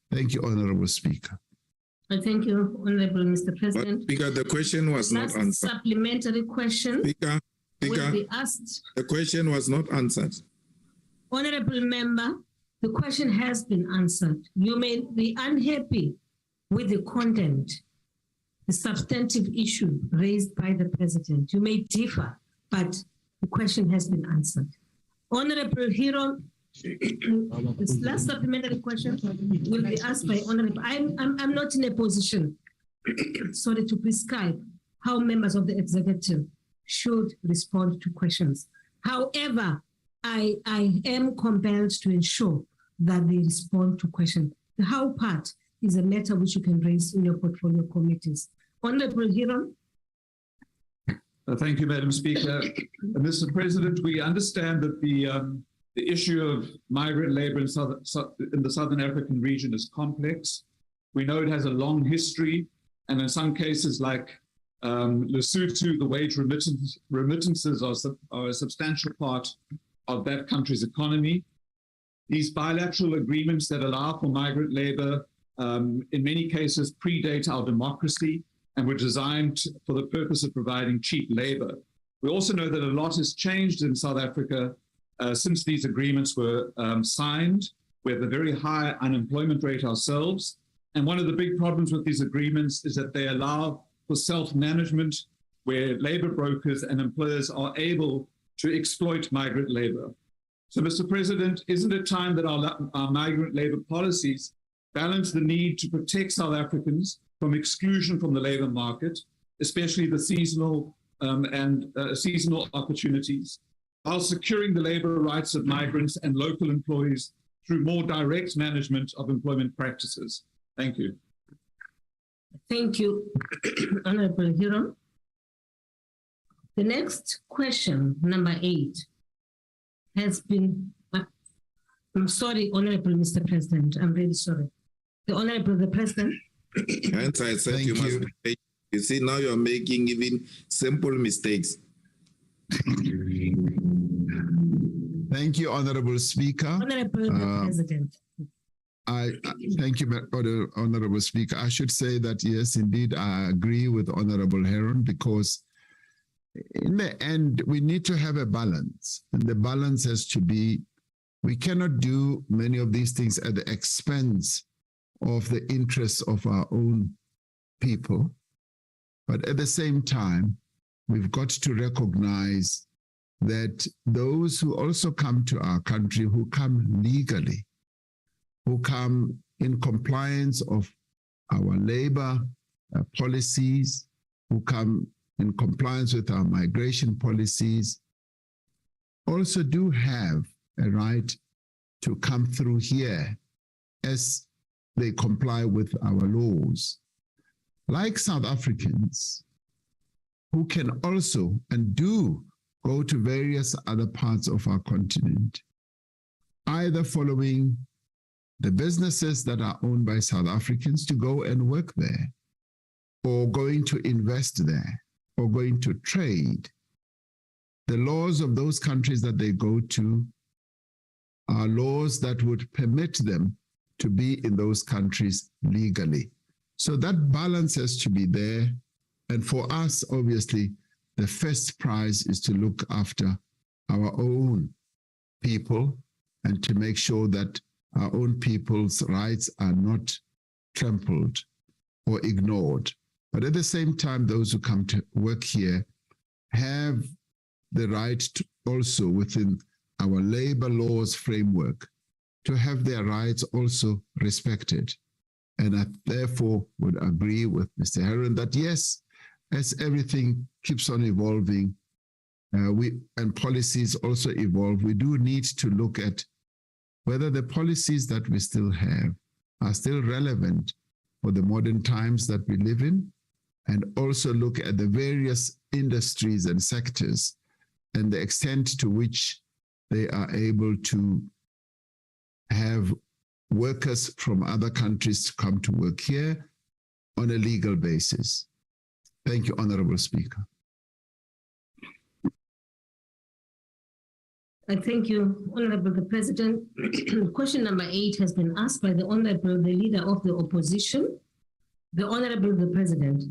Thank you, Honorable Speaker. Thank you, Honorable Mr. President. Speaker, the question was not answered. Supplementary question Speaker, will be asked. the question was not answered. Honorable Member, the question has been answered. You may be unhappy with the content, the substantive issue raised by the President. You may differ, but the question has been answered. Honorable Hero, this last supplementary question will be asked by Honorable. I'm not in a position, sorry, to prescribe how members of the executive should respond to questions. However, I am compelled to ensure that they respond to questions. The how part is a matter which you can raise in your portfolio committees. Honorable Hero. Thank you, Madam Speaker. Mr. President, we understand that the issue of migrant labor in the Southern African region is complex. We know it has a long history, and in some cases like Lesotho, the wage remittances are a substantial part of that country's economy. These bilateral agreements that allow for migrant labor in many cases predate our democracy and were designed for the purpose of providing cheap labor. We also know that a lot has changed in South Africa since these agreements were signed. We have a very high unemployment rate ourselves. And one of the big problems with these agreements is that they allow for self-management, where labor brokers and employers are able to exploit migrant labor. So, Mr. President, isn't it time that our migrant labor policies balance the need to protect South Africans from exclusion from the labor market, especially the seasonal seasonal opportunities, while securing the labor rights of migrants and local employees through more direct management of employment practices? Thank you. Thank you, Honorable Hero. The next question, number 8, has been, I'm sorry, Honorable Mr. President, I'm really sorry. The Honorable the President. Hence I said you must be patient. You see, now you're making even simple mistakes. Thank you, Honorable Speaker. Honorable President. Thank you, Honorable Speaker. I should say that, yes, indeed, I agree with Honorable Heron, because in the end, we need to have a balance. And the balance has to be, we cannot do many of these things at the expense of the interests of our own people. But at the same time, we've got to recognize that those who also come to our country, who come legally, who come in compliance of our labor policies, who come in compliance with our migration policies, also do have a right to come through here as they comply with our laws. Like South Africans, who can also and do go to various other parts of our continent, either following the businesses that are owned by South Africans to go and work there, or going to invest there, or going to trade. The laws of those countries that they go to are laws that would permit them to be in those countries legally. So that balance has to be there. And for us, obviously, the first prize is to look after our own people and to make sure that our own people's rights are not trampled or ignored. But at the same time, those who come to work here have the right to also, within our labor laws framework, to have their rights also respected. And I therefore would agree with Mr. Heron that yes, as everything keeps on evolving, and policies also evolve, we do need to look at whether the policies that we still have are still relevant for the modern times that we live in, and also look at the various industries and sectors and the extent to which they are able to have workers from other countries to come to work here on a legal basis. Thank you, Honorable Speaker. I thank you, Honorable the President. Question number 8 has been asked by the Honorable the Leader of the Opposition, the Honorable the President.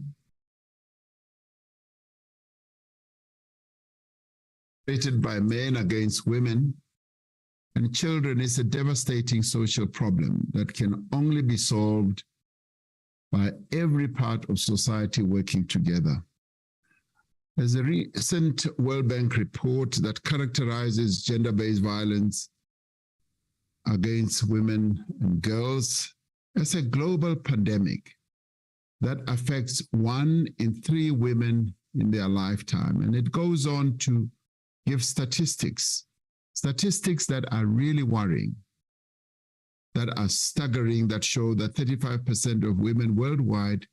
By men against women and children is a devastating social problem that can only be solved by every part of society working together. There's a recent World Bank report that characterizes gender-based violence against women and girls as a global pandemic that affects 1 in 3 women in their lifetime. And it goes on to give statistics that are really worrying, that are staggering, that show that 35% of women worldwide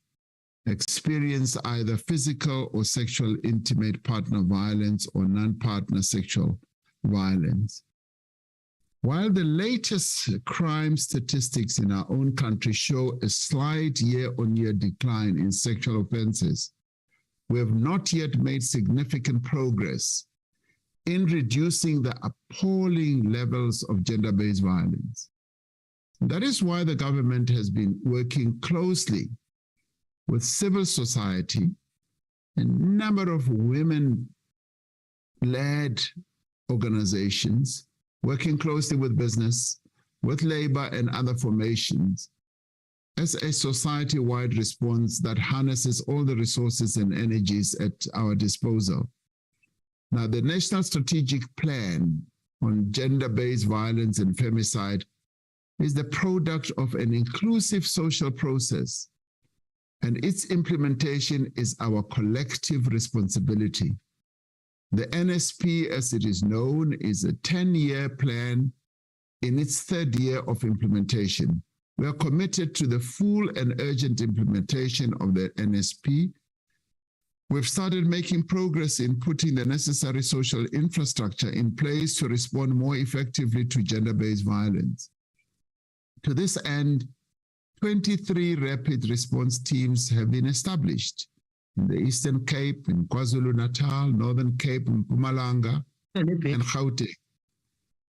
experience either physical or sexual intimate partner violence or non-partner sexual violence. While the latest crime statistics in our own country show a slight year-on-year decline in sexual offenses, we have not yet made significant progress in reducing the appalling levels of gender-based violence. That is why the government has been working closely with civil society, a number of women-led organizations, working closely with business, with labor and other formations, as a society-wide response that harnesses all the resources and energies at our disposal. Now, the National Strategic Plan on Gender-Based Violence and Femicide is the product of an inclusive social process, and its implementation is our collective responsibility. The NSP, as it is known, is a 10-year plan in its 3rd year of implementation. We are committed to the full and urgent implementation of the NSP. We've started making progress in putting the necessary social infrastructure in place to respond more effectively to gender-based violence. To this end, 23 rapid response teams have been established in the Eastern Cape, in KwaZulu-Natal, Northern Cape, in Mpumalanga, and Gauteng.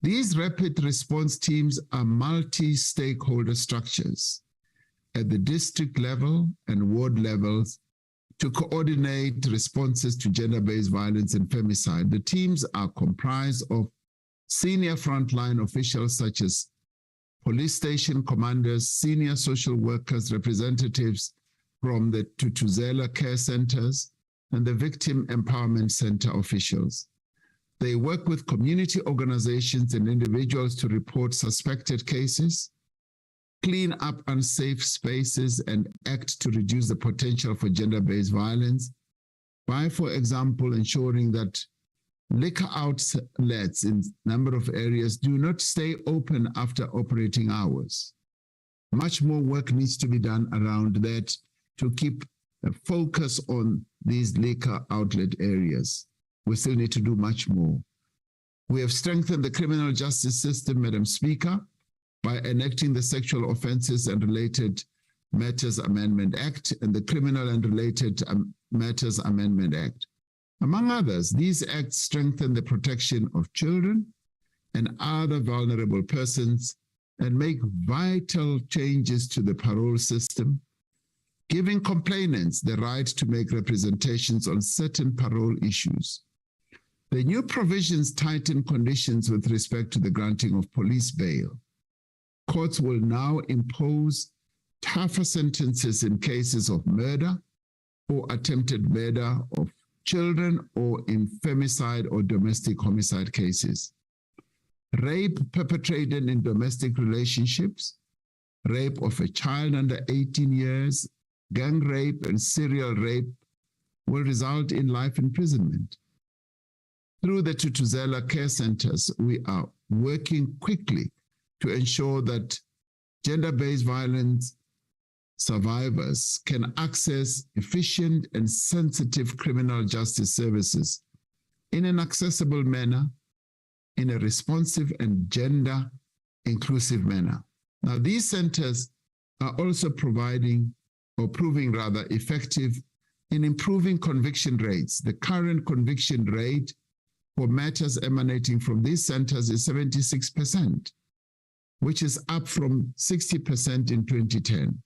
These rapid response teams are multi-stakeholder structures at the district level and ward levels to coordinate responses to gender-based violence and femicide. The teams are comprised of senior frontline officials such as police station commanders, senior social workers, representatives from the Thuthuzela care centers, and the Victim Empowerment Center officials. They work with community organizations and individuals to report suspected cases, clean up unsafe spaces, and act to reduce the potential for gender-based violence by, for example, ensuring that liquor outlets in a number of areas do not stay open after operating hours. Much more work needs to be done around that to keep a focus on these liquor outlet areas. We still need to do much more. We have strengthened the criminal justice system, Madam Speaker, by enacting the Sexual Offences and Related Matters Amendment Act and the Criminal and Related Matters Amendment Act. Among others, these acts strengthen the protection of children and other vulnerable persons and make vital changes to the parole system, giving complainants the right to make representations on certain parole issues. The new provisions tighten conditions with respect to the granting of police bail. Courts will now impose tougher sentences in cases of murder or attempted murder of children or in femicide or domestic homicide cases. Rape perpetrated in domestic relationships, rape of a child under 18 years, gang rape and serial rape will result in life imprisonment. Through the Thuthuzela care centers, we are working quickly to ensure that gender-based violence survivors can access efficient and sensitive criminal justice services in an accessible manner, in a responsive and gender-inclusive manner. Now, these centers are also proving effective in improving conviction rates. The current conviction rate for matters emanating from these centers is 76%, which is up from 60% in 2010.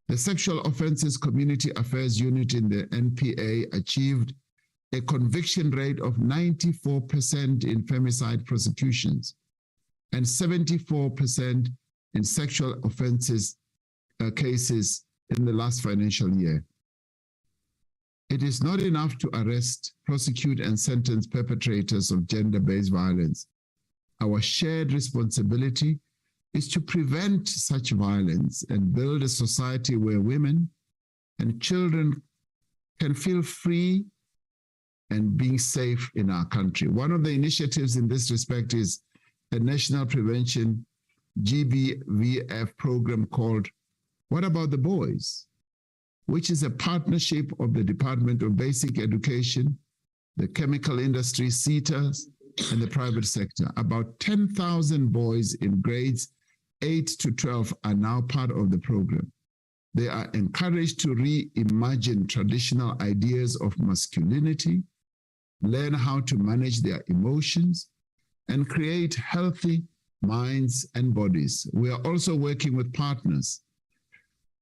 The Sexual Offences Community Affairs Unit in the NPA achieved a conviction rate of 94% in femicide prosecutions and 74% in sexual offences cases in the last financial year. It is not enough to arrest, prosecute, and sentence perpetrators of gender-based violence. Our shared responsibility is to prevent such violence and build a society where women and children can feel free and being safe in our country. One of the initiatives in this respect is the National Prevention GBVF program called What About the Boys?, which is a partnership of the Department of Basic Education, the chemical industry, CETAs, and the private sector. About 10,000 boys in grades 8 to 12 are now part of the program. They are encouraged to reimagine traditional ideas of masculinity, learn how to manage their emotions, and create healthy minds and bodies. We are also working with partners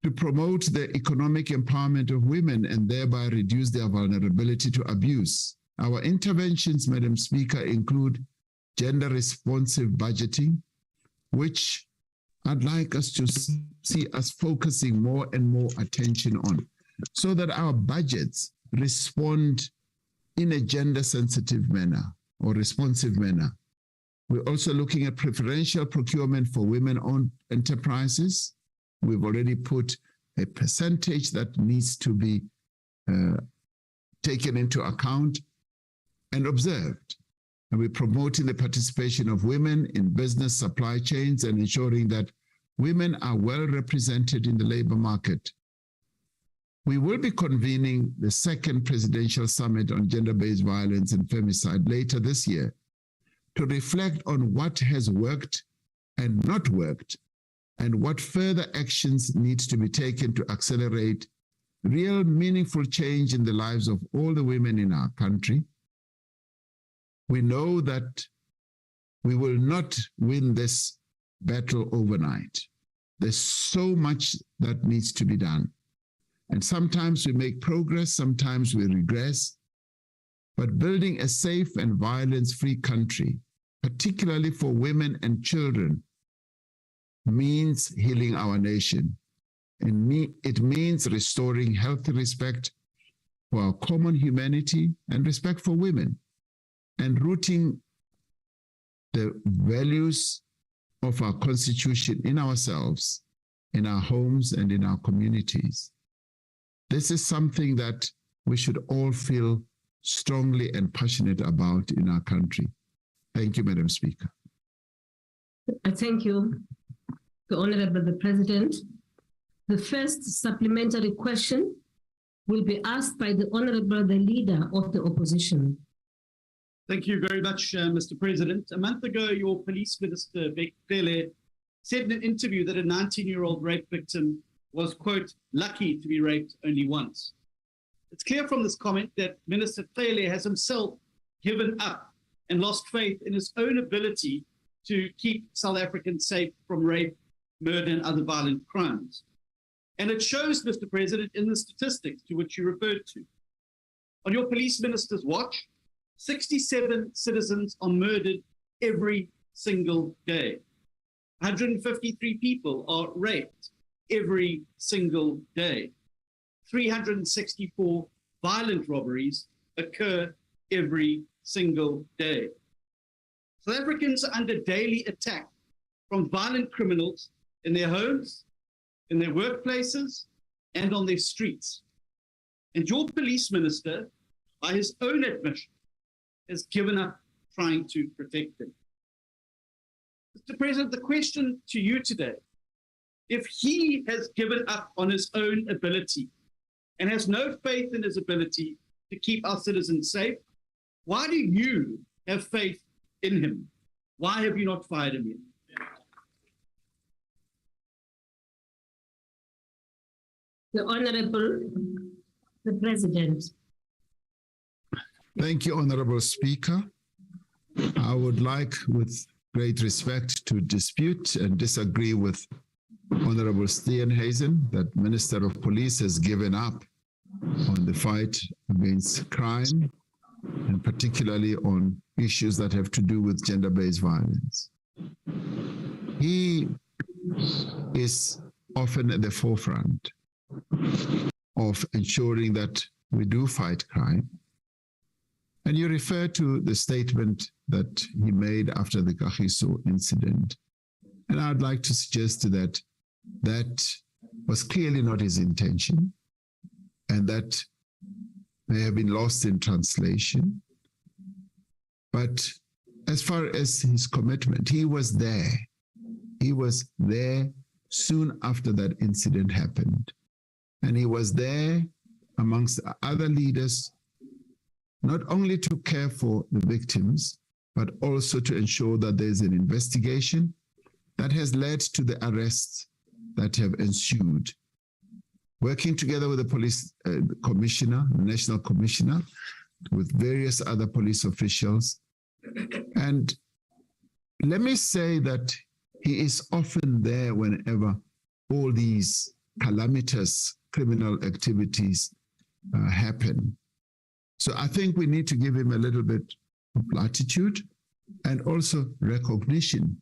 to promote the economic empowerment of women and thereby reduce their vulnerability to abuse. Our interventions, Madam Speaker, include gender-responsive budgeting, which I'd like us to see us focusing more and more attention on, so that our budgets respond in a gender-sensitive manner or responsive manner. We're also looking at preferential procurement for women-owned enterprises. We've already put a percentage that needs to be taken into account and observed. And we're promoting the participation of women in business supply chains and ensuring that women are well represented in the labor market. We will be convening the second presidential summit on gender-based violence and femicide later this year to reflect on what has worked and not worked, and what further actions need to be taken to accelerate real meaningful change in the lives of all the women in our country. We know that we will not win this battle overnight. There's so much that needs to be done. And sometimes we make progress, sometimes we regress. But building a safe and violence-free country, particularly for women and children, means healing our nation. And it means restoring healthy respect for our common humanity and respect for women, and rooting the values of our Constitution in ourselves, in our homes, and in our communities. This is something that we should all feel strongly and passionate about in our country. Thank you, Madam Speaker. I thank you, the Honorable the President. The first supplementary question will be asked by the Honorable the Leader of the Opposition. Thank you very much, Mr. President. A month ago, your Police Minister, Plenary, said in an interview that a 19-year-old rape victim was, quote, lucky to be raped only once. It's clear from this comment that Minister Plenary has himself given up and lost faith in his own ability to keep South Africans safe from rape, murder, and other violent crimes. And it shows, Mr. President, in the statistics to which you referred to. On your police minister's watch, 67 citizens are murdered every single day. 153 people are raped every single day. 364 violent robberies occur every single day. South Africans are under daily attack from violent criminals in their homes, in their workplaces, and on their streets. And your police minister, by his own admission, has given up trying to protect them. Mr. President, the question to you today, if he has given up on his own ability and has no faith in his ability to keep our citizens safe, why do you have faith in him? Why have you not fired him yet? The Honorable the President. Thank you, Honorable Speaker. I would like, with great respect, to dispute and disagree with Honorable Steenhuisen that Minister of Police has given up on the fight against crime, and particularly on issues that have to do with gender-based violence. He is often at the forefront of ensuring that we do fight crime. And you refer to the statement that he made after the Kagiso incident. And I'd like to suggest that that was clearly not his intention, and that may have been lost in translation. But as far as his commitment, he was there. He was there soon after that incident happened. And he was there amongst other leaders, not only to care for the victims, but also to ensure that there's an investigation that has led to the arrests that have ensued. Working together with the police commissioner, the national commissioner, with various other police officials. And let me say that he is often there whenever all these calamitous criminal activities happen. So I think we need to give him a little bit of latitude and also recognition.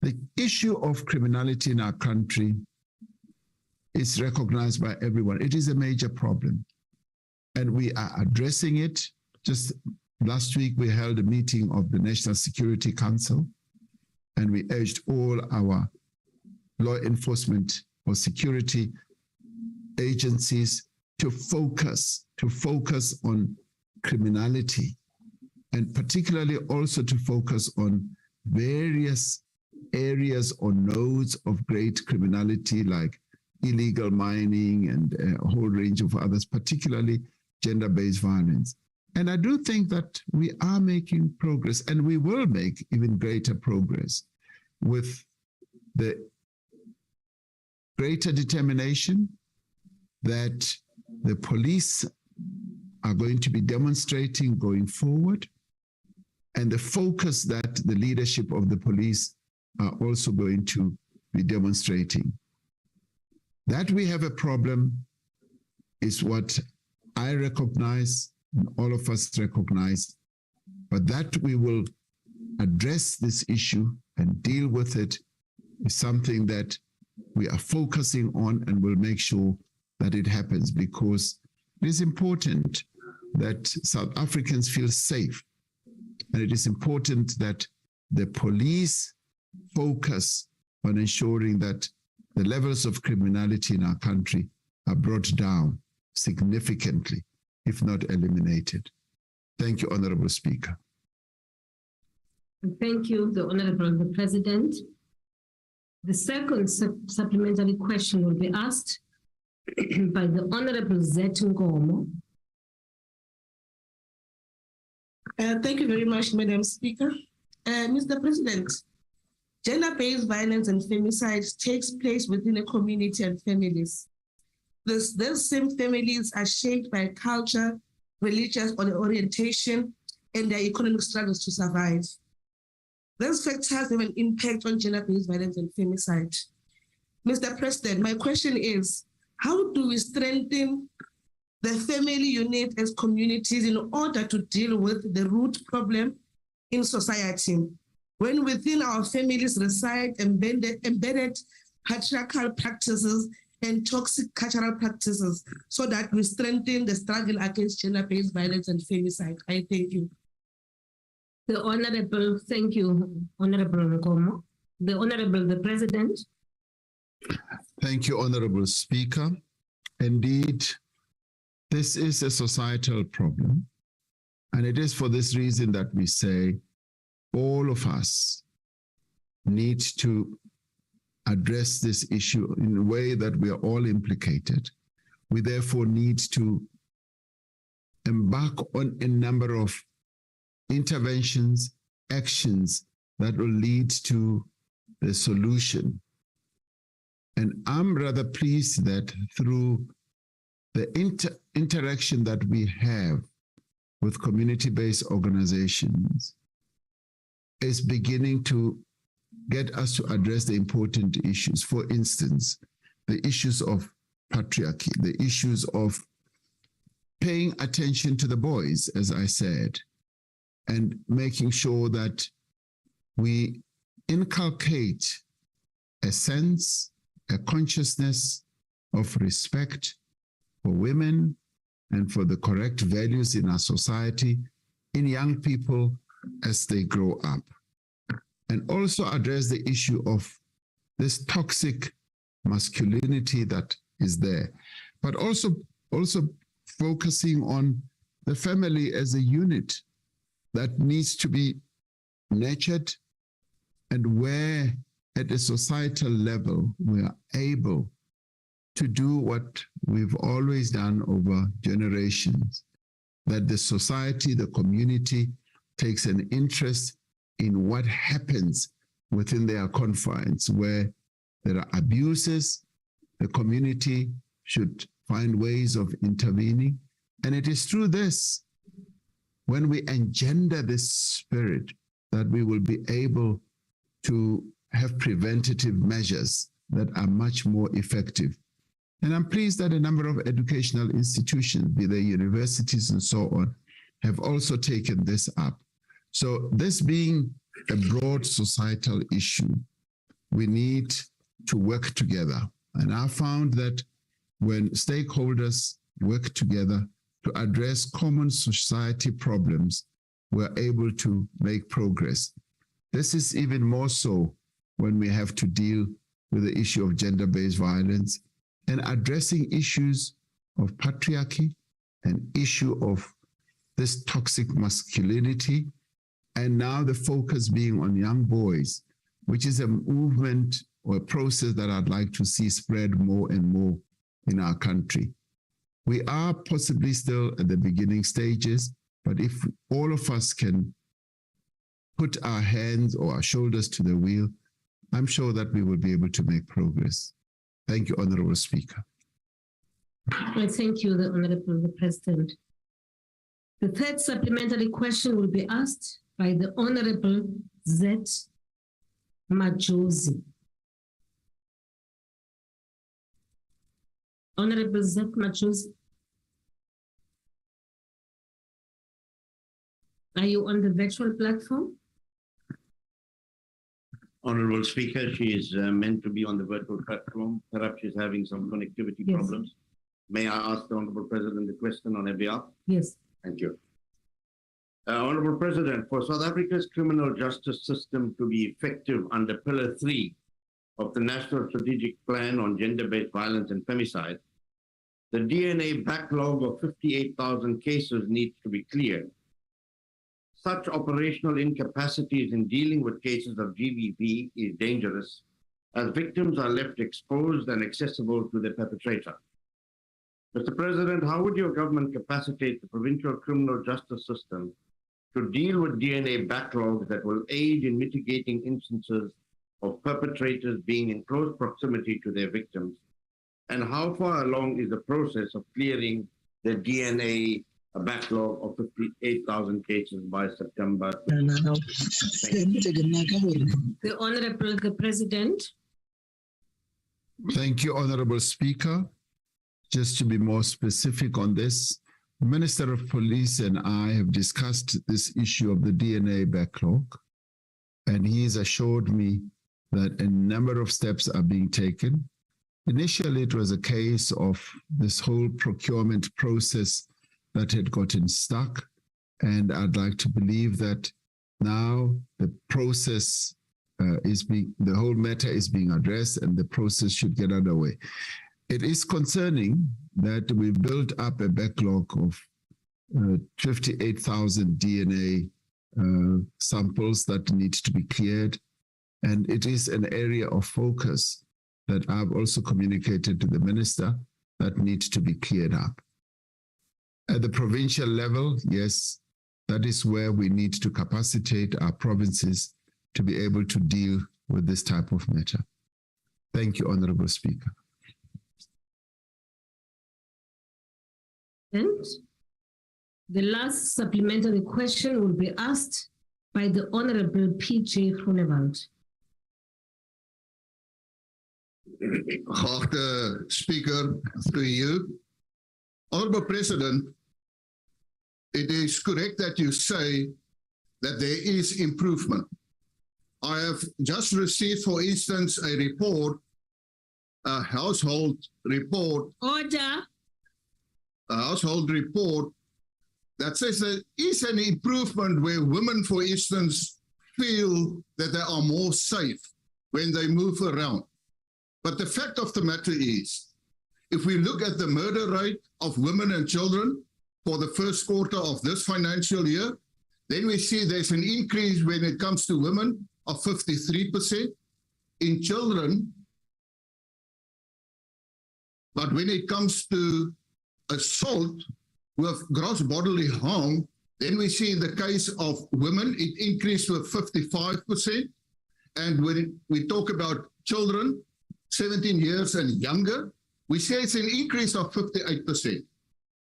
The issue of criminality in our country is recognized by everyone. It is a major problem, and we are addressing it. Just last week, we held a meeting of the National Security Council, and we urged all our law enforcement or security agencies to focus on criminality, and particularly also to focus on various areas or nodes of great criminality like illegal mining and a whole range of others, particularly gender-based violence. And I do think that we are making progress, and we will make even greater progress with the greater determination that the police are going to be demonstrating going forward, and the focus that the leadership of the police are also going to be demonstrating. That we have a problem is what I recognize, and all of us recognize, but that we will address this issue and deal with it is something that we are focusing on, and will make sure that it happens, because it is important that South Africans feel safe. And it is important that the police focus on ensuring that the levels of criminality in our country are brought down significantly, if not eliminated. Thank you, Honorable Speaker. Thank you, the Honorable President. The second supplementary question will be asked by the Honorable Zet Ngomo. Thank you very much, Madam Speaker. Mr. President, gender-based violence and femicide takes place within a community and families. Those same families are shaped by culture, religious orientation, and their economic struggles to survive. Those factors have an impact on gender-based violence and femicide. Mr. President, my question is, how do we strengthen the family unit as communities in order to deal with the root problem in society, when within our families reside embedded patriarchal practices and toxic cultural practices, so that we strengthen the struggle against gender-based violence and femicide? I thank you. The Honorable, thank you, Honorable Ngomo. The Honorable the President. Thank you, Honorable Speaker. Indeed, this is a societal problem. And it is for this reason that we say all of us need to address this issue in a way that we are all implicated. We therefore need to embark on a number of interventions, actions that will lead to the solution. And I'm rather pleased that through the interaction that we have with community-based organizations is beginning to get us to address the important issues. For instance, the issues of patriarchy, the issues of paying attention to the boys, as I said, and making sure that we inculcate a sense, a consciousness of respect for women and for the correct values in our society in young people as they grow up. And also address the issue of this toxic masculinity that is there, but also focusing on the family as a unit that needs to be nurtured, and where at a societal level we are able to do what we've always done over generations, that the society, the community takes an interest in what happens within their confines. Where there are abuses, the community should find ways of intervening. And it is through this, when we engender this spirit, that we will be able to have preventative measures that are much more effective. And I'm pleased that a number of educational institutions, be they universities and so on, have also taken this up. So this being a broad societal issue, we need to work together. And I found that when stakeholders work together to address common society problems, we're able to make progress. This is even more so when we have to deal with the issue of gender-based violence and addressing issues of patriarchy, an issue of this toxic masculinity, and now the focus being on young boys, which is a movement or a process that I'd like to see spread more and more in our country. We are possibly still at the beginning stages, but if all of us can put our hands or our shoulders to the wheel, I'm sure that we will be able to make progress. Thank you, Honorable Speaker. I thank you, the Honorable President. The third supplementary question will be asked by the Honorable Z. Majosi. Honorable Z. Majosi. Are you on the virtual platform? Honorable Speaker, she is meant to be on the virtual platform. Perhaps she's having some connectivity problems. May I ask the Honorable President the question on her behalf? Yes. Thank you. Honorable President, for South Africa's criminal justice system to be effective under Pillar 3 of the National Strategic Plan on Gender-Based Violence and Femicide, the DNA backlog of 58,000 cases needs to be cleared. Such operational incapacities in dealing with cases of GBV is dangerous, as victims are left exposed and accessible to the perpetrator. Mr. President, how would your government capacitate the provincial criminal justice system to deal with DNA backlogs that will aid in mitigating instances of perpetrators being in close proximity to their victims? And how far along is the process of clearing the DNA backlog of 58,000 cases by September? The Honorable the President. Thank you, Honorable Speaker. Just to be more specific on this, the Minister of Police and I have discussed this issue of the DNA backlog, and he has assured me that a number of steps are being taken. Initially, it was a case of this whole procurement process that had gotten stuck, and I'd like to believe that now the process the whole matter is being addressed and the process should get underway. It is concerning that we built up a backlog of 58,000 DNA samples that need to be cleared. And it is an area of focus that I've also communicated to the minister that needs to be cleared up. At the provincial level, yes, that is where we need to capacitate our provinces to be able to deal with this type of matter. Thank you, Honorable Speaker. And the last supplementary question will be asked by the Honorable P.J. Groenewald. Geachte Speaker, through you. Honorable President, it is correct that you say that there is improvement. I have just received, for instance, a report, a household report. Order. A household report that says there is an improvement where women, for instance, feel that they are more safe when they move around. But the fact of the matter is, if we look at the murder rate of women and children for the first quarter of this financial year, then we see there's an increase when it comes to women of 53%, in children. But when it comes to assault with gross bodily harm, then we see in the case of women, it increased with 55%. And when we talk about children, 17 years and younger, we say it's an increase of 58%.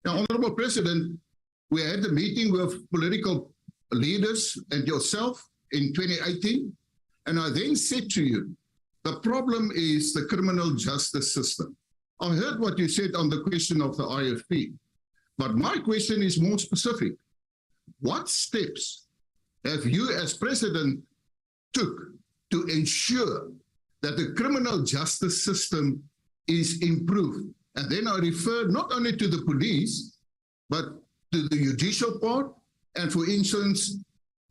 Now, Honorable President, we had a meeting with political leaders and yourself in 2018, and I then said to you, the problem is the criminal justice system. I heard what you said on the question of the IFP, but my question is more specific. What steps have you as President took to ensure that the criminal justice system is improved? And then I refer not only to the police, but to the judicial part, and for instance,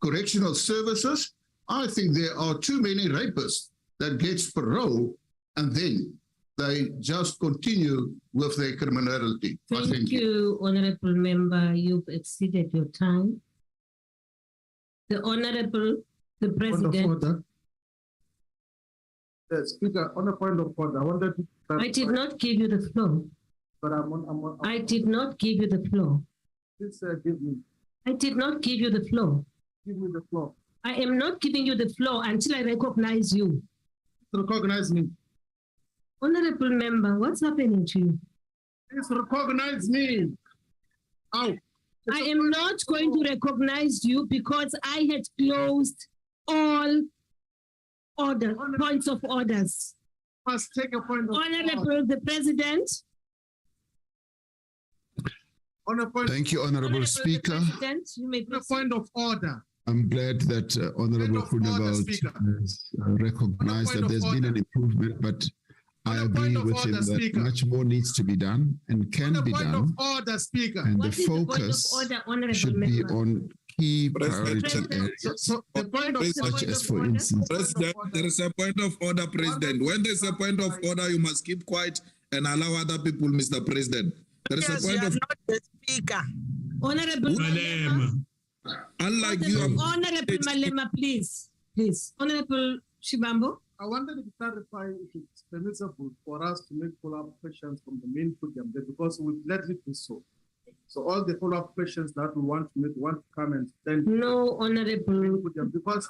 correctional services. I think there are too many rapists that gets parole and then they just continue with their criminality. Thank you, Honorable Member. You've exceeded your time. The Honorable, the President. Speaker, on a point of order, I wanted to... I did not give you the floor. But I did not give you the floor. Please give me. I did not give you the floor. Give me the floor. I am not giving you the floor until I recognize you. Recognize me. Honorable member, what's happening to you? Please recognize me. Ow. I am not going to recognize you because I had closed all points of orders. Must take a point of Honorable the President. On a point. Thank you, Honorable Speaker. You may on a point of order. I'm glad that Honorable Hunewald has recognized that there's been an improvement, but I agree with him that much more needs to be done and can be done. Order, Speaker. And the focus should be on key priority areas, such as, for instance, President, there is a point of order, President. When there's a point of order, you must keep quiet and allow other people, Mr. President. There is a point of not the speaker. Honorable Malema. Unlike you, Honorable Malema, please. Honorable Shivambo. I wanted to clarify if it's permissible for us to make follow-up questions from the main podium there, because we've let it be so. So all the follow-up questions that we want to make, want to come and stand. No, Honorable. Because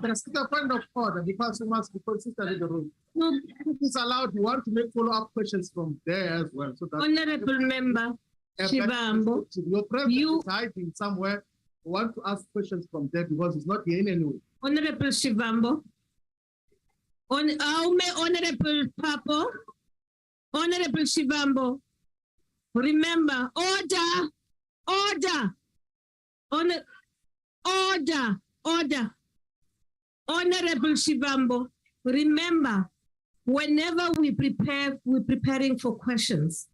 there's a point of order, because we must be consistent with the rule. No, if it's allowed, we want to make follow-up questions from there as well. So that Honorable Member Shivambo, your president is hiding somewhere. We want to ask questions from there because it's not here in any way. Honorable Shivambo. Honorable Papo, Honorable Shivambo, remember, order, Honorable Shivambo, remember, whenever we're preparing for questions,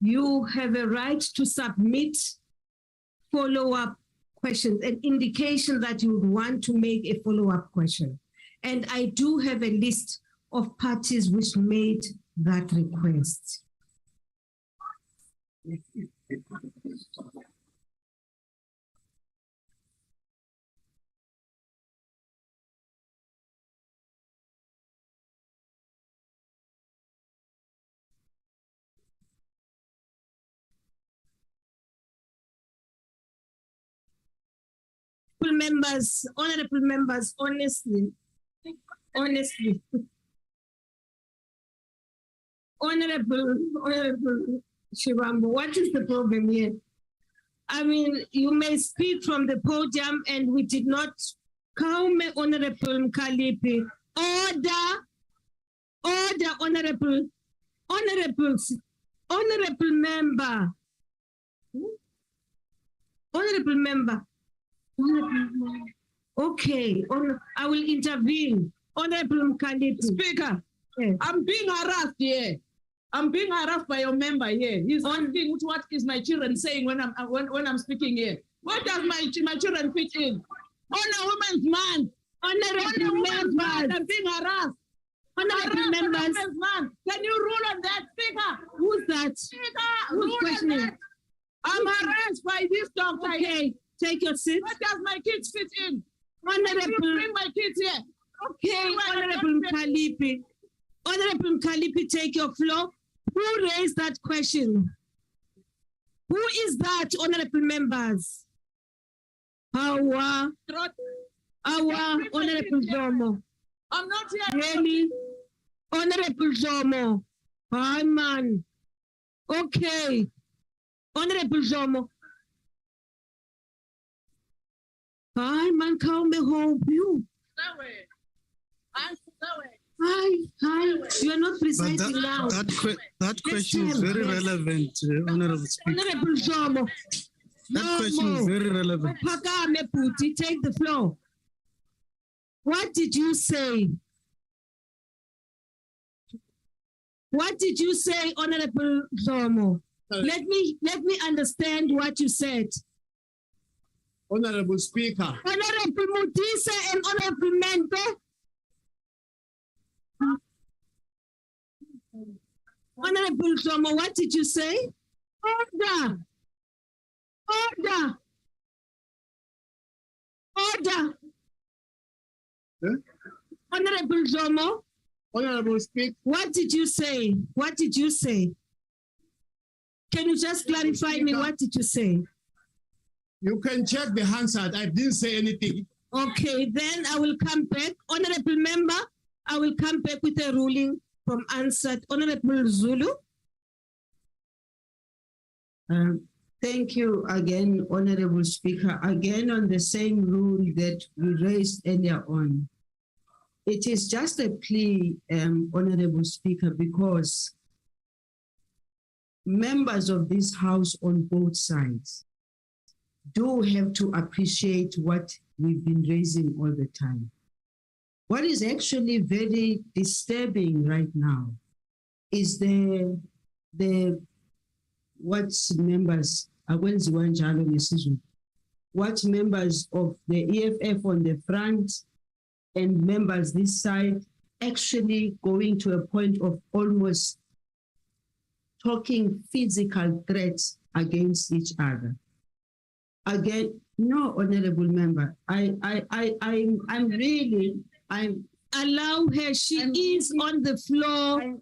you have a right to submit follow-up questions, an indication that you would want to make a follow-up question. And I do have a list of parties which made that request. Honorable members, honestly, Honorable Shivambo, what is the problem here? I mean, you may speak from the podium and we did not come, Honorable Mkalipi. Order, Honorable member. Honorable member. Okay, I will intervene. Honorable Mkalipi. Speaker, yes. I'm being harassed here. I'm being harassed by your member here. He's asking what is my children saying when I'm speaking here. What does my children fit in? Honor Women's Month. Honorable members. I'm being harassed. Honorable members. Can you rule on that, Speaker? Who's that? Speaker, who's questioning? I'm harassed by this doctor. Okay, take your seat. What does my kids fit in? Honorable, bring my kids here. Okay, Honorable Mkalipi. Honorable Mkalipi, take your floor. Who raised that question? Who is that, honorable members? Our Honorable Zomo. I'm not here. Really? Honorable Zomo. Hi, man. Okay. Honorable Zomo. Hi, man, come help you. Hi. You are not precising now. That question is very relevant, Honorable Speaker. Honorable Zomo. That question is very relevant. Pakame Puti, take the floor. What did you say? What did you say, Honorable Zomo? Let me understand what you said. Honorable Speaker. Honorable Mutisa and Honorable Mente. Honorable Zomo, what did you say? Order. Huh? Honorable Zomo. Honorable Speaker. What did you say? What did you say? Can you just clarify me? What did you say? You can check the Hansard. I didn't say anything. Okay, then I will come back. Honorable member, I will come back with a ruling from answered. Honorable Zulu. Thank you again, Honorable Speaker. Again, on the same rule that we raised earlier on. It is just a plea, Honorable Speaker, because members of this House on both sides do have to appreciate what we've been raising all the time. What is actually very disturbing right now is what members of the EFF on the front and members this side actually going to a point of almost talking physical threats against each other. Again, no, honorable member, I'm allow her. She is on the floor.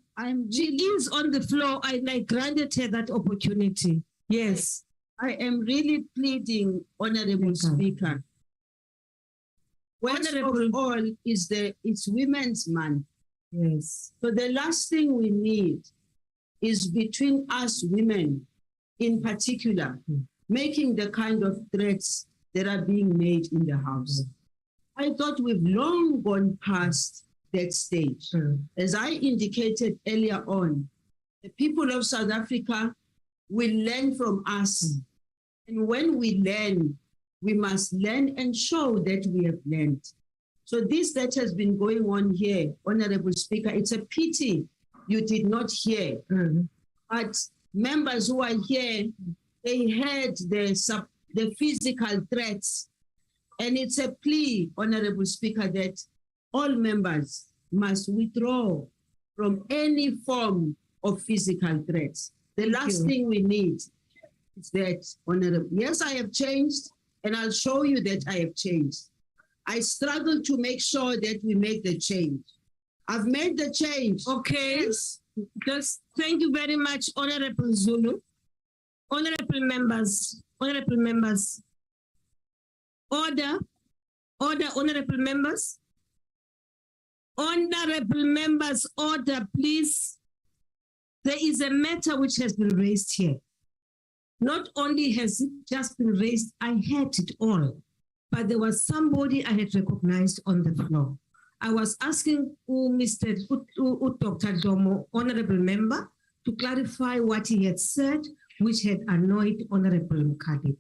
She is on the floor, and I granted her that opportunity. Yes. I am really pleading, Honorable Speaker. First of all, it's Women's Month. Yes. So the last thing we need is between us women, in particular, making the kind of threats that are being made in the House. I thought we've long gone past that stage. As I indicated earlier on, the people of South Africa will learn from us. And when we learn, we must learn and show that we have learned. So this that has been going on here, Honorable Speaker, it's a pity you did not hear. But members who are here, they heard the physical threats. And it's a plea, Honorable Speaker, that all members must withdraw from any form of physical threats. The last thing we need is that, Honorable, yes, I have changed, and I'll show you that I have changed. I struggle to make sure that we make the change. I've made the change. Okay. Just thank you very much, Honorable Zulu. Honorable members. Order, honorable members. Honorable members, order, please. There is a matter which has been raised here. Not only has it just been raised, I heard it all, but there was somebody I had recognized on the floor. I was asking Dr. Domo, honorable member, to clarify what he had said, which had annoyed Honorable Mukadi.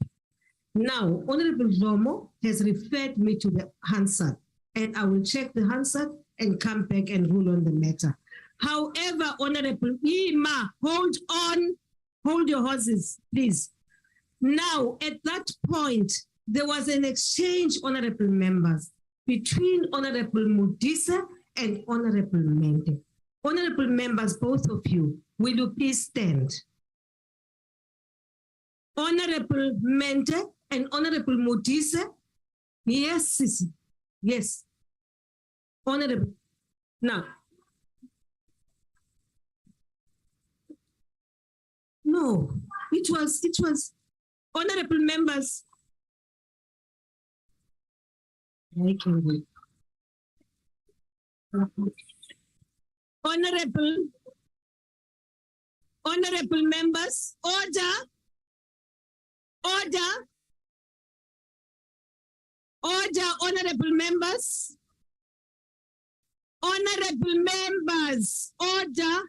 Now, Honorable Domo has referred me to the Hansard, and I will check the Hansard and come back and rule on the matter. However, Honorable Ima, hold on, hold your horses, please. Now, at that point, there was an exchange, honorable members, between Honorable Mudisa and Honorable Mente. Honorable members, both of you, will you please stand? Honorable Mente and Honorable Mudisa, yes, yes. Honorable, now. No, it was honorable members. Honorable members, order, honorable members, order.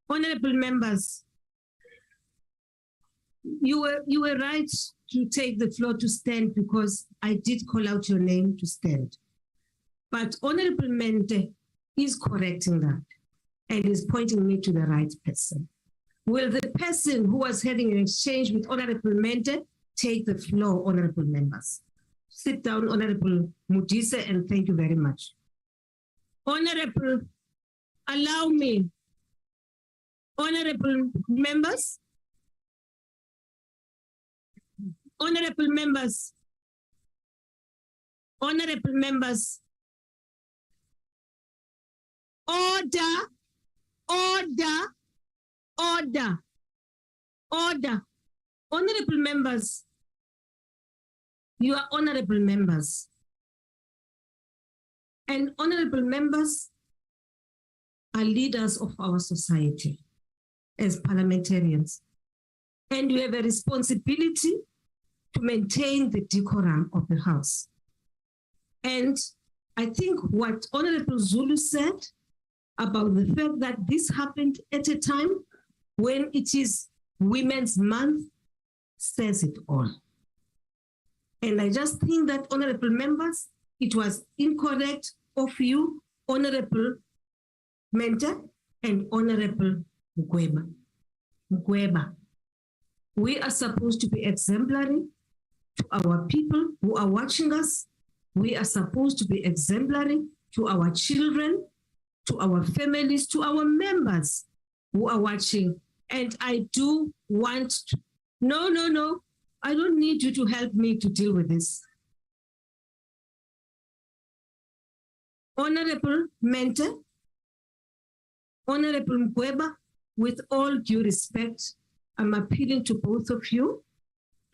Honorable members, you were right to take the floor to stand because I did call out your name to stand. But Honorable Mente is correcting that and is pointing me to the right person. Will the person who was having an exchange with Honorable Mente take the floor, honorable members? Sit down, Honorable Mudisa, and thank you very much. Honorable, allow me Honorable members, honorable members, honorable members, order, order, order, order. Honorable members, you are honorable members. And honorable members are leaders of our society as parliamentarians. And you have a responsibility to maintain the decorum of the House. And I think what Honorable Zulu said about the fact that this happened at a time when it is Women's Month says it all. And I just think that, honorable members, it was incorrect of you, Honorable Mente and Honorable Mugweba. We are supposed to be exemplary to our people who are watching us. We are supposed to be exemplary to our children, to our families, to our members who are watching. And I do want to, no, I don't need you to help me to deal with this. Honorable Mente, Honorable Mugweba, with all due respect, I'm appealing to both of you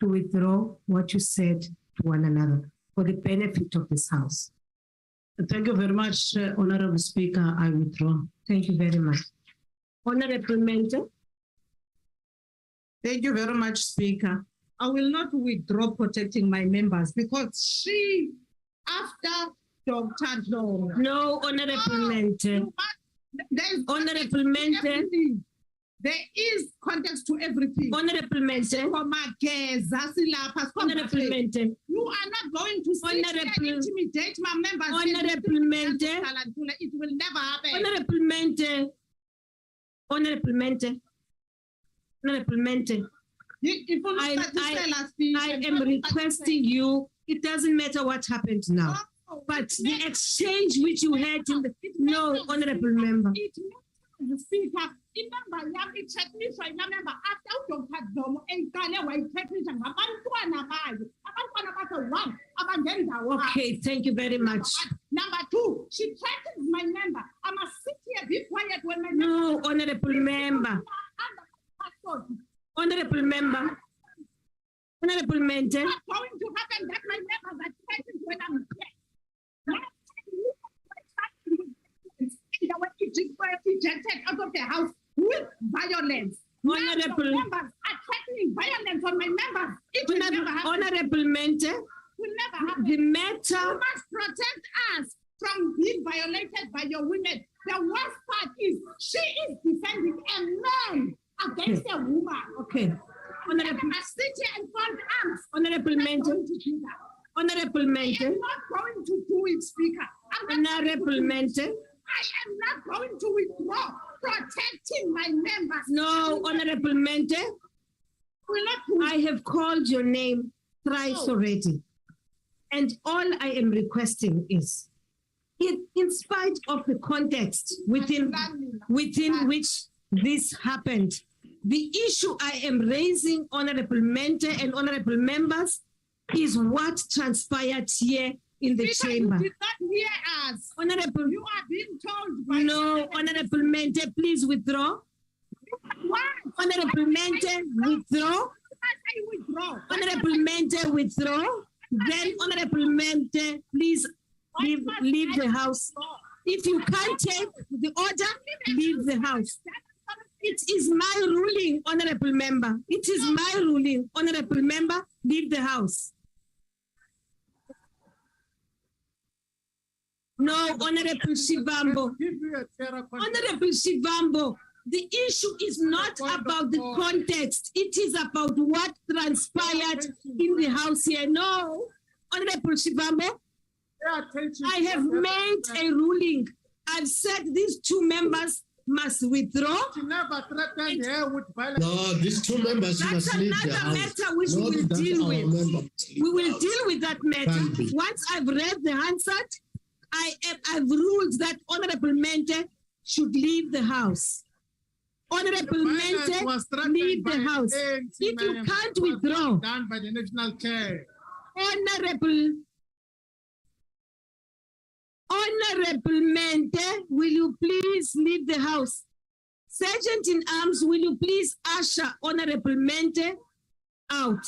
to withdraw what you said to one another for the benefit of this House. Thank you very much, Honorable Speaker. I withdraw. Thank you very much. Honorable Mente. Thank you very much, Speaker. I will not withdraw protecting my members because she, after Dr. No, Honorable Mente. Honorable Mente. There is context to everything. Honorable Mente. Honorable Mente. You are not going to sit here and intimidate my members. Honorable Mente. It will never happen. Honorable Mente. Honorable Mente. Honorable Mente. I am requesting you, it doesn't matter what happened now, but the exchange which you had in the, no, Honorable Member. Speaker, remember, remember, after Dr. Domo and Kale were technician, okay, thank you very much. Number two, she threatens my member. I must sit here, be quiet when my no, Honorable Member. Honorable Member. Honorable Mente. It's not going to happen that my members are threatened when I'm here. They were ejected out of the House with violence. Honorable members are threatening violence on my members. It will never happen. Honorable Mente. It will never happen. The matter. You must protect us from being violated by your women. The worst part is she is defending a man against a woman. Okay. Honorable sit here and fold arms. Honorable Mente. Honorable Mente. I am not going to do it, Speaker. Honorable Mente. I am not going to withdraw protecting my members. No, Honorable Mente. I have called your name thrice already. And all I am requesting is, in spite of the context within which this happened, the issue I am raising, Honorable Mente and Honorable Members, is what transpired here in the chamber. You did not hear us. Honorable, you are being told by no, Honorable Mente, please withdraw. What? Honorable Mente, withdraw. I withdraw. Honorable Mente, withdraw. Then Honorable Mente, please leave the House. If you can't take the order, leave the House. It is my ruling, Honorable Member. It is my ruling, Honorable Member. Leave the House. No, Honorable Shivambo. Honorable Shivambo, the issue is not about the context. It is about what transpired in the House here. No, Honorable Shivambo, I have made a ruling. I've said these two members must withdraw. No, these two members must leave the House. That's another matter which we will deal with. We will deal with that matter. Once I've read the Hansard, I've ruled that Honorable Mente should leave the House. Honorable Mente, leave the house. If you can't withdraw, done by the national chair. Honorable Mente, will you please leave the house? Sergeant in arms, will you please usher Honorable Mente out?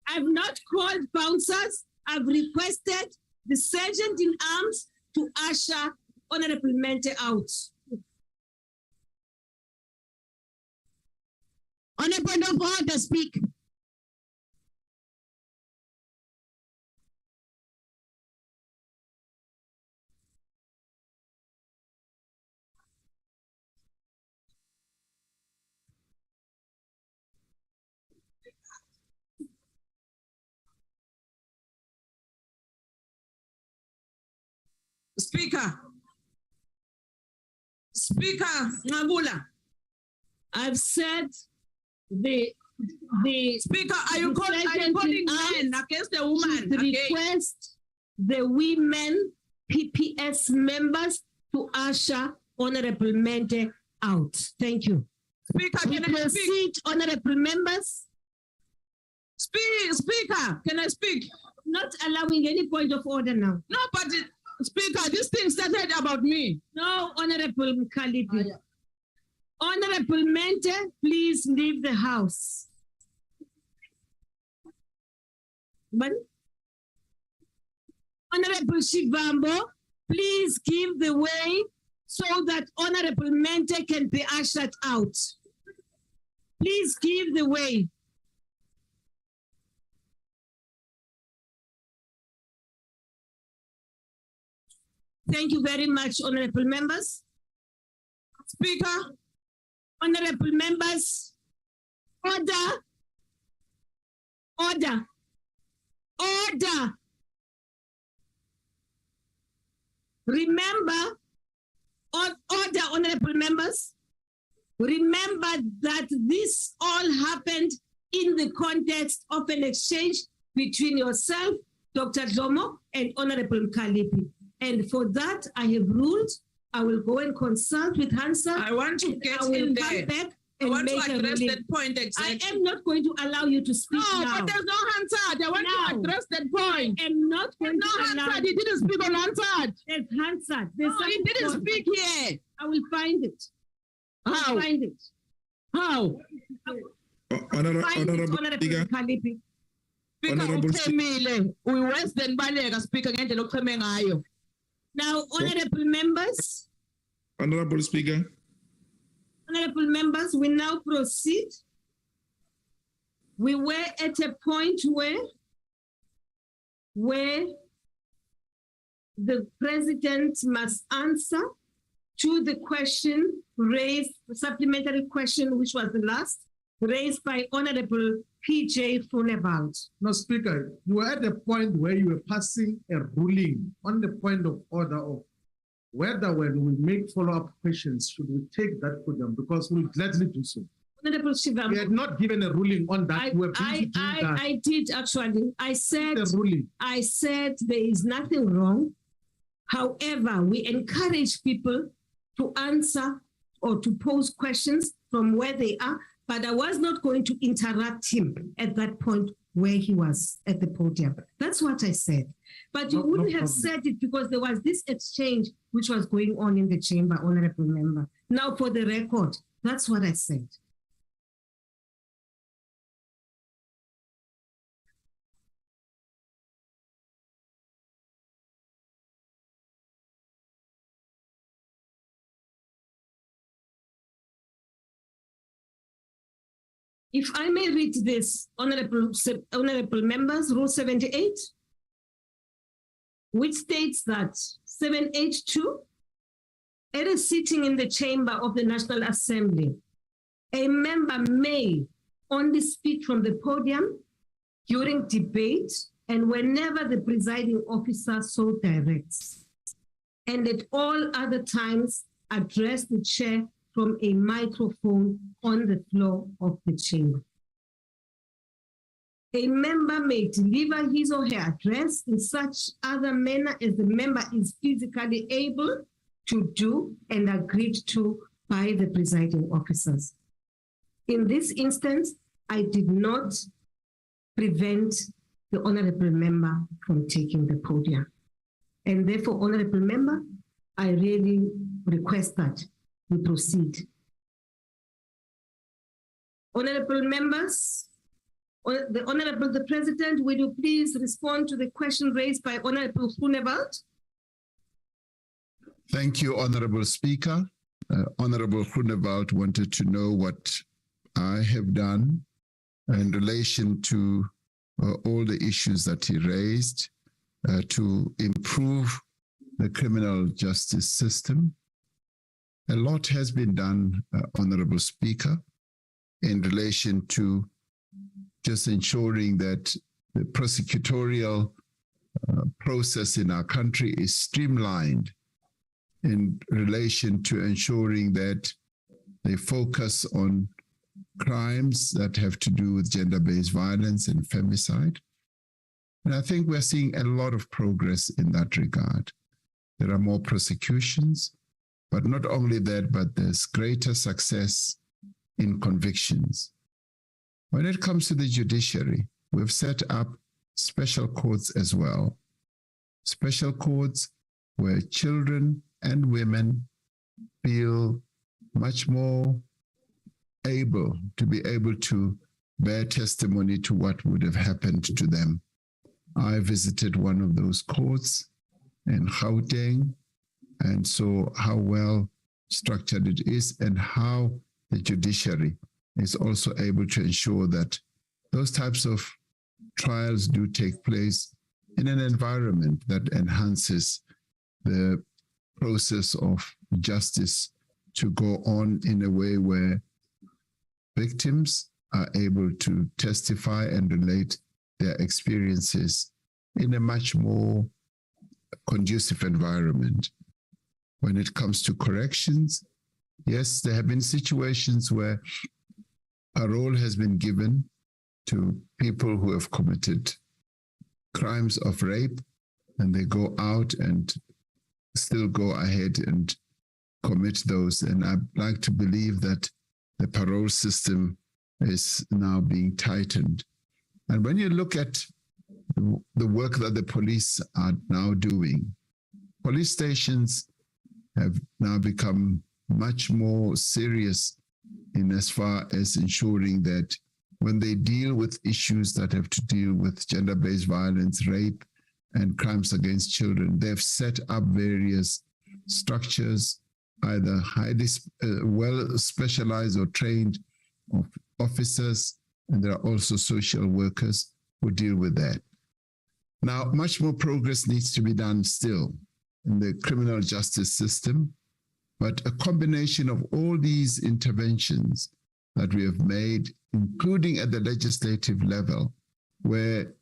I've not called bouncers. I've requested the sergeant in arms to usher Honorable Mente out. On a point of order, speak. Speaker Ngabula, I've said the Speaker, are you calling men against the woman? Request the women PPS members to usher Honorable Mente out. Thank you. Speaker, we can I proceed, Honorable members? Speaker, can I speak? Not allowing any point of order now. No, but Speaker, this thing started about me. No, Honorable Mkalipi. Honorable Mente, please leave the house. But Honorable Shivambo, please give the way so that Honorable Mente can be ushered out. Please give the way. Thank you very much, honorable members. Speaker, honorable members, order, order, order. Remember, order, honorable members. Remember that this all happened in the context of an exchange between yourself, Dr. Dlomo, and Honorable Mkalipi. And for that, I have ruled. I will go and consult with Hansa. I want to get I will in come there. back I and want make to a address ruling. that point exactly. I am not going to allow you to speak No, now. but there's no Hansard. I want to address that point. I am not going no to allow. Hansard. He didn't speak on Hansard. There's Hansard. No, he didn't speak here. I will find it. How? I'll find it. How? Honorable Speaker. Speaker, Honorable uchemile. We-worse than Baleka, Speaker, ngendlela ocheme ngayo. Now, honorable members. Honorable Speaker. Honorable members, we now proceed. We were at a point where the president must answer to the question raised, the supplementary question, which was the last, raised by Honorable P.J. Funebald. No, Speaker, you were at a point where you were passing a ruling on the point of order of whether when we make follow-up questions, should we take that for them, because we'll gladly do so. Honorable Shivam, we had not given a ruling on that. I did actually. I said the ruling. I said there is nothing wrong. However, we encourage people to answer or to pose questions from where they are, but I was not going to interrupt him at that point where he was at the podium. That's what I said. But you wouldn't have said it because there was this exchange which was going on in the chamber, honorable member. Now, for the record, that's what I said. If I may read this, honorable members, Rule 78, which states that 7H2, at a sitting in the chamber of the National Assembly, a member may only speak from the podium during debate and whenever the presiding officer so directs, and at all other times address the chair from a microphone on the floor of the chamber. A member may deliver his or her address in such other manner as the member is physically able to do and agreed to by the presiding officers. In this instance, I did not prevent the honorable member from taking the podium. And therefore, honorable member, I really request that we proceed. Honorable members, the President, will you please respond to the question raised by Honorable Groenewald? Thank you, Honorable Speaker. Honorable Groenewald wanted to know what I have done in relation to all the issues that he raised to improve the criminal justice system. A lot has been done, Honorable Speaker, in relation to just ensuring that the prosecutorial process in our country is streamlined in relation to ensuring that they focus on crimes that have to do with gender-based violence and femicide. And I think we're seeing a lot of progress in that regard. There are more prosecutions, but not only that, but there's greater success in convictions. When it comes to the judiciary, we've set up special courts as well. Special courts where children and women feel much more able to bear testimony to what would have happened to them. I visited one of those courts in Gauteng and saw how well structured it is and how the judiciary is also able to ensure that those types of trials do take place in an environment that enhances the process of justice to go on in a way where victims are able to testify and relate their experiences in a much more conducive environment. When it comes to corrections, yes, there have been situations where parole has been given to people who have committed crimes of rape, and they go out and still go ahead and commit those. And I'd like to believe that the parole system is now being tightened. And when you look at the work that the police are now doing, police stations have now become much more serious in as far as ensuring that when they deal with issues that have to deal with gender-based violence, rape, and crimes against children, they've set up various structures, either highly well specialized or trained officers, and there are also social workers who deal with that. Now, much more progress needs to be done still in the criminal justice system, but a combination of all these interventions that we have made, including at the legislative level, where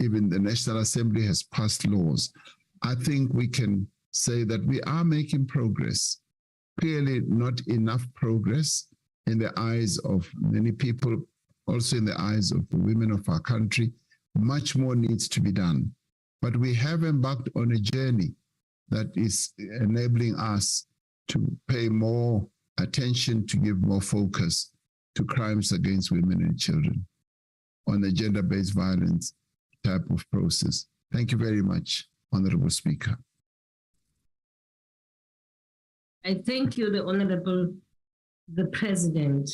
even the National Assembly has passed laws, I think we can say that we are making progress. Clearly not enough progress in the eyes of many people, also in the eyes of the women of our country. Much more needs to be done. But we have embarked on a journey that is enabling us to pay more attention, to give more focus to crimes against women and children on the gender-based violence type of process. Thank you very much, Honorable Speaker. I thank you, the President.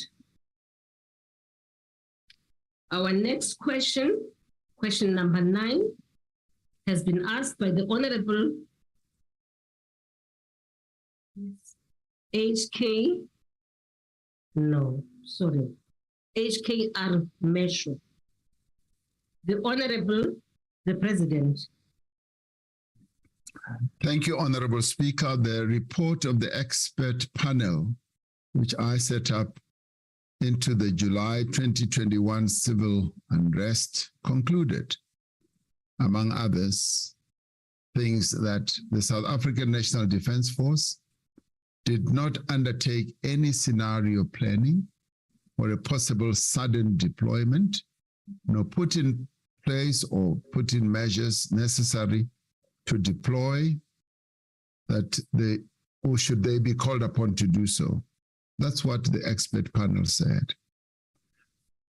Our next question, question number 9, has been asked by the Honorable HKR Mesho. The Honorable, the President. Thank you, Honorable Speaker. The report of the expert panel, which I set up into the July 2021 civil unrest, concluded, among others, things that the South African National Defence Force did not undertake any scenario planning or a possible sudden deployment, nor put in place or put in measures necessary to deploy, that the or should they be called upon to do so? That's what the expert panel said.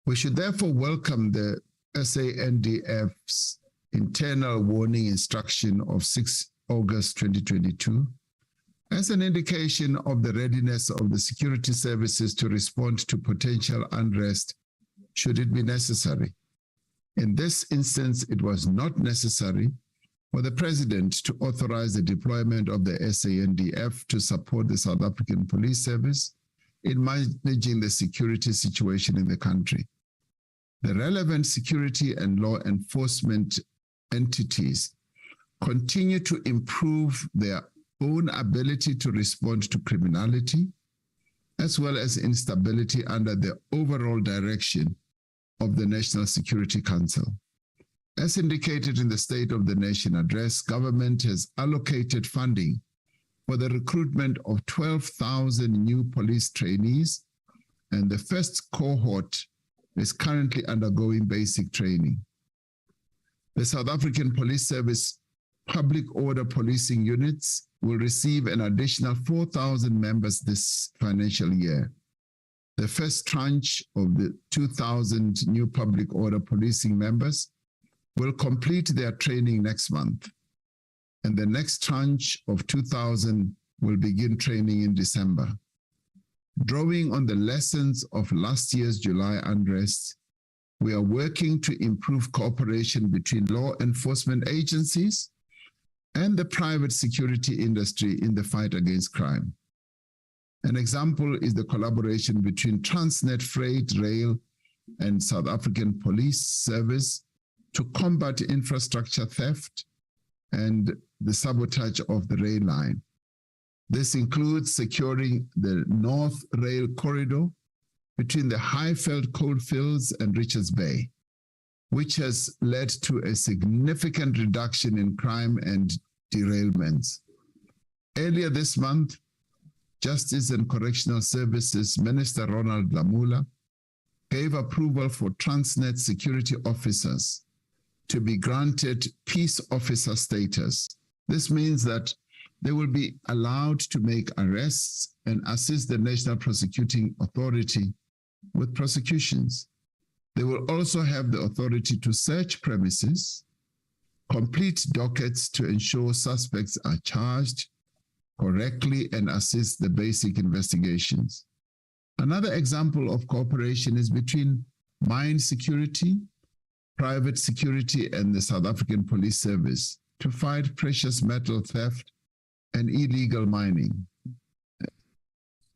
We should therefore welcome the SANDF's internal warning instruction of 6 August 2022 as an indication of the readiness of the security services to respond to potential unrest should it be necessary. In this instance, it was not necessary for the President to authorize the deployment of the SANDF to support the South African Police Service in managing the security situation in the country. The relevant security and law enforcement entities continue to improve their own ability to respond to criminality, as well as instability under the overall direction of the National Security Council. As indicated in the State of the Nation address, government has allocated funding for the recruitment of 12,000 new police trainees, and the first cohort is currently undergoing basic training. The South African Police Service public order policing units will receive an additional 4,000 members this financial year. The first tranche of the 2,000 new public order policing members will complete their training next month, and the next tranche of 2,000 will begin training in December. Drawing on the lessons of last year's July unrest, we are working to improve cooperation between law enforcement agencies and the private security industry in the fight against crime. An example is the collaboration between Transnet Freight Rail and South African Police Service to combat infrastructure theft and the sabotage of the rail line. This includes securing the North Rail Corridor between the Highveld coalfields and Richards Bay, which has led to a significant reduction in crime and derailments. Earlier this month, Justice and Correctional Services Minister Ronald Lamula gave approval for Transnet security officers to be granted peace officer status. This means that they will be allowed to make arrests and assist the National Prosecuting Authority with prosecutions. They will also have the authority to search premises, complete dockets to ensure suspects are charged correctly, and assist the basic investigations. Another example of cooperation is between mine security, private security, and the South African Police Service to fight precious metal theft and illegal mining.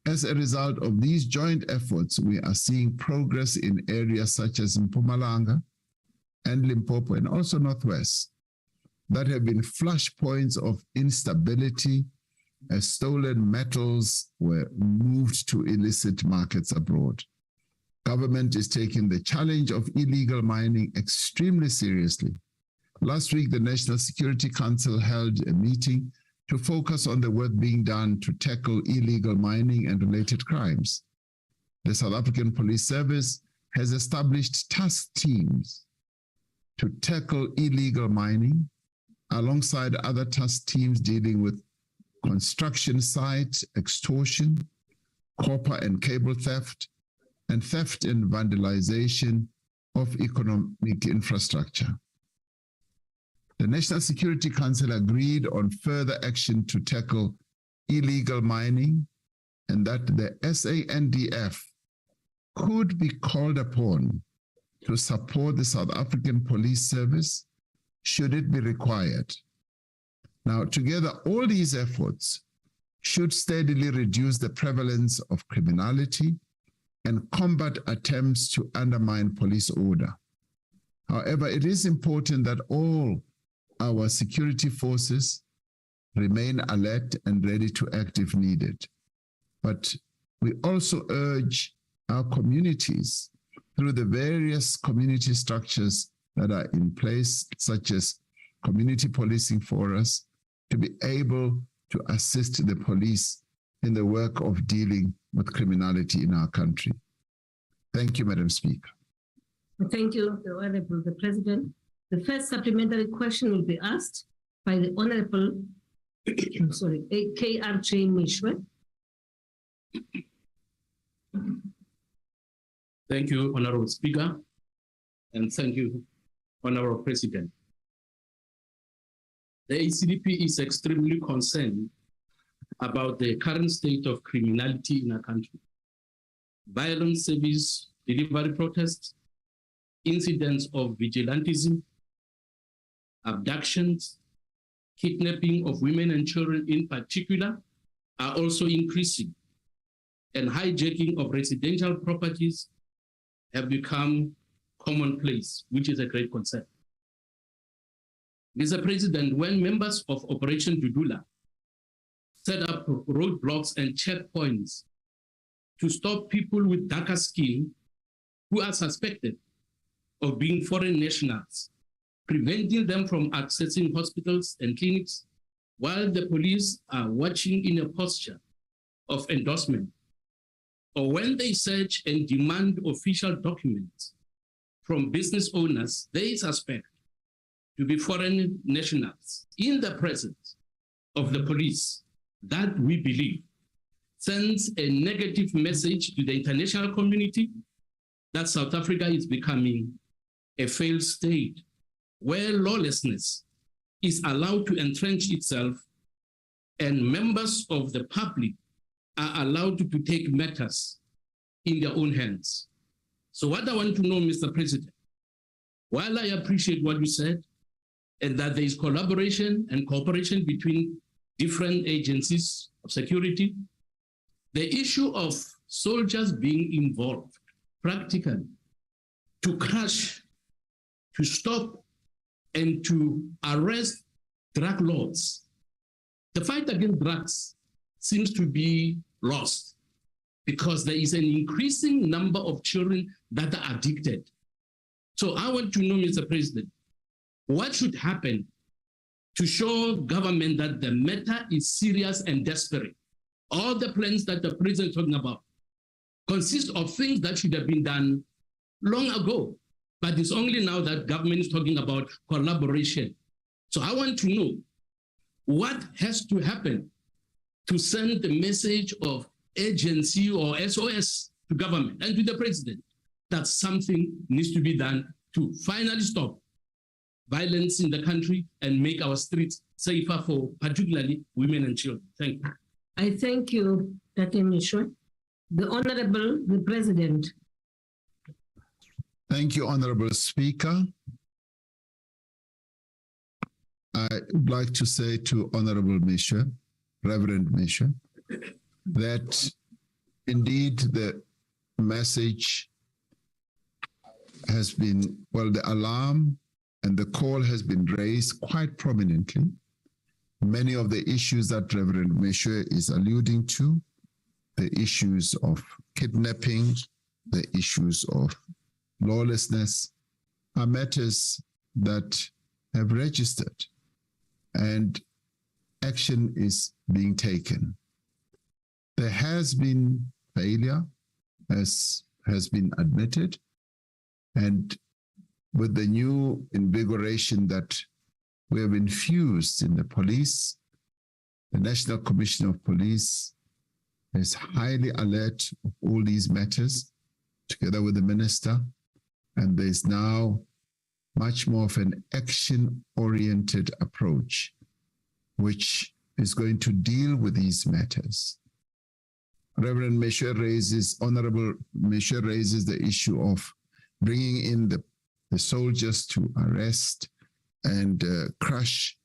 As a result of these joint efforts, we are seeing progress in areas such as Mpumalanga and Limpopo, and also Northwest, that have been flashpoints of instability as stolen metals were moved to illicit markets abroad. Government is taking the challenge of illegal mining extremely seriously. Last week, the National Security Council held a meeting to focus on the work being done to tackle illegal mining and related crimes. The South African Police Service has established task teams to tackle illegal mining, alongside other task teams dealing with construction site extortion, copper and cable theft, and theft and vandalization of economic infrastructure. The National Security Council agreed on further action to tackle illegal mining, and that the SANDF could be called upon to support the South African Police Service should it be required. Now, together, all these efforts should steadily reduce the prevalence of criminality and combat attempts to undermine police order. However, it is important that all our security forces remain alert and ready to act if needed. But we also urge our communities through the various community structures that are in place, such as community policing for us, to be able to assist the police in the work of dealing with criminality in our country. Thank you, Madam Speaker. Thank you, the Honorable the President. The first supplementary question will be asked by the Honorable I'm sorry, KRJ Mishwe. Thank you, Honorable Speaker, and thank you, Honorable President. The ACDP is extremely concerned about the current state of criminality in our country. Violent service delivery protests, incidents of vigilantism, abductions, kidnapping of women and children in particular are also increasing, and hijacking of residential properties have become commonplace, which is a great concern. Mr. President, when members of Operation Dudula set up roadblocks and checkpoints to stop people with darker skin who are suspected of being foreign nationals, preventing them from accessing hospitals and clinics, while the police are watching in a posture of endorsement, or when they search and demand official documents from business owners they suspect to be foreign nationals in the presence of the police, that we believe sends a negative message to the international community that South Africa is becoming a failed state where lawlessness is allowed to entrench itself and members of the public are allowed to take matters in their own hands. So what I want to know, Mr. President, while I appreciate what you said, and that there is collaboration and cooperation between different agencies of security, the issue of soldiers being involved practically to crush, to stop, and to arrest drug lords. The fight against drugs seems to be lost because there is an increasing number of children that are addicted. So I want to know, Mr. President, what should happen to show government that the matter is serious and desperate? All the plans that the president is talking about consist of things that should have been done long ago, but it's only now that government is talking about collaboration. So I want to know what has to happen to send the message of urgency or SOS to government and to the president that something needs to be done to finally stop violence in the country and make our streets safer for particularly women and children. Thank you. I thank you, Dr. Mishwe. The Honorable, the President. Thank you, Honorable Speaker. I would like to say to Honorable Mishwe, Reverend Mishwe, that indeed the message has been, well, the alarm and the call has been raised quite prominently. Many of the issues that Reverend Mishwe is alluding to, the issues of kidnapping, the issues of lawlessness, are matters that have registered and action is being taken. There has been failure, as has been admitted, and with the new invigoration that we have infused in the police, the National Commission of Police is highly alert of all these matters, together with the minister, and there's now much more of an action-oriented approach, which is going to deal with these matters. Reverend Mishwe raises, Honorable Mishwe raises the issue of bringing in the soldiers to arrest and crush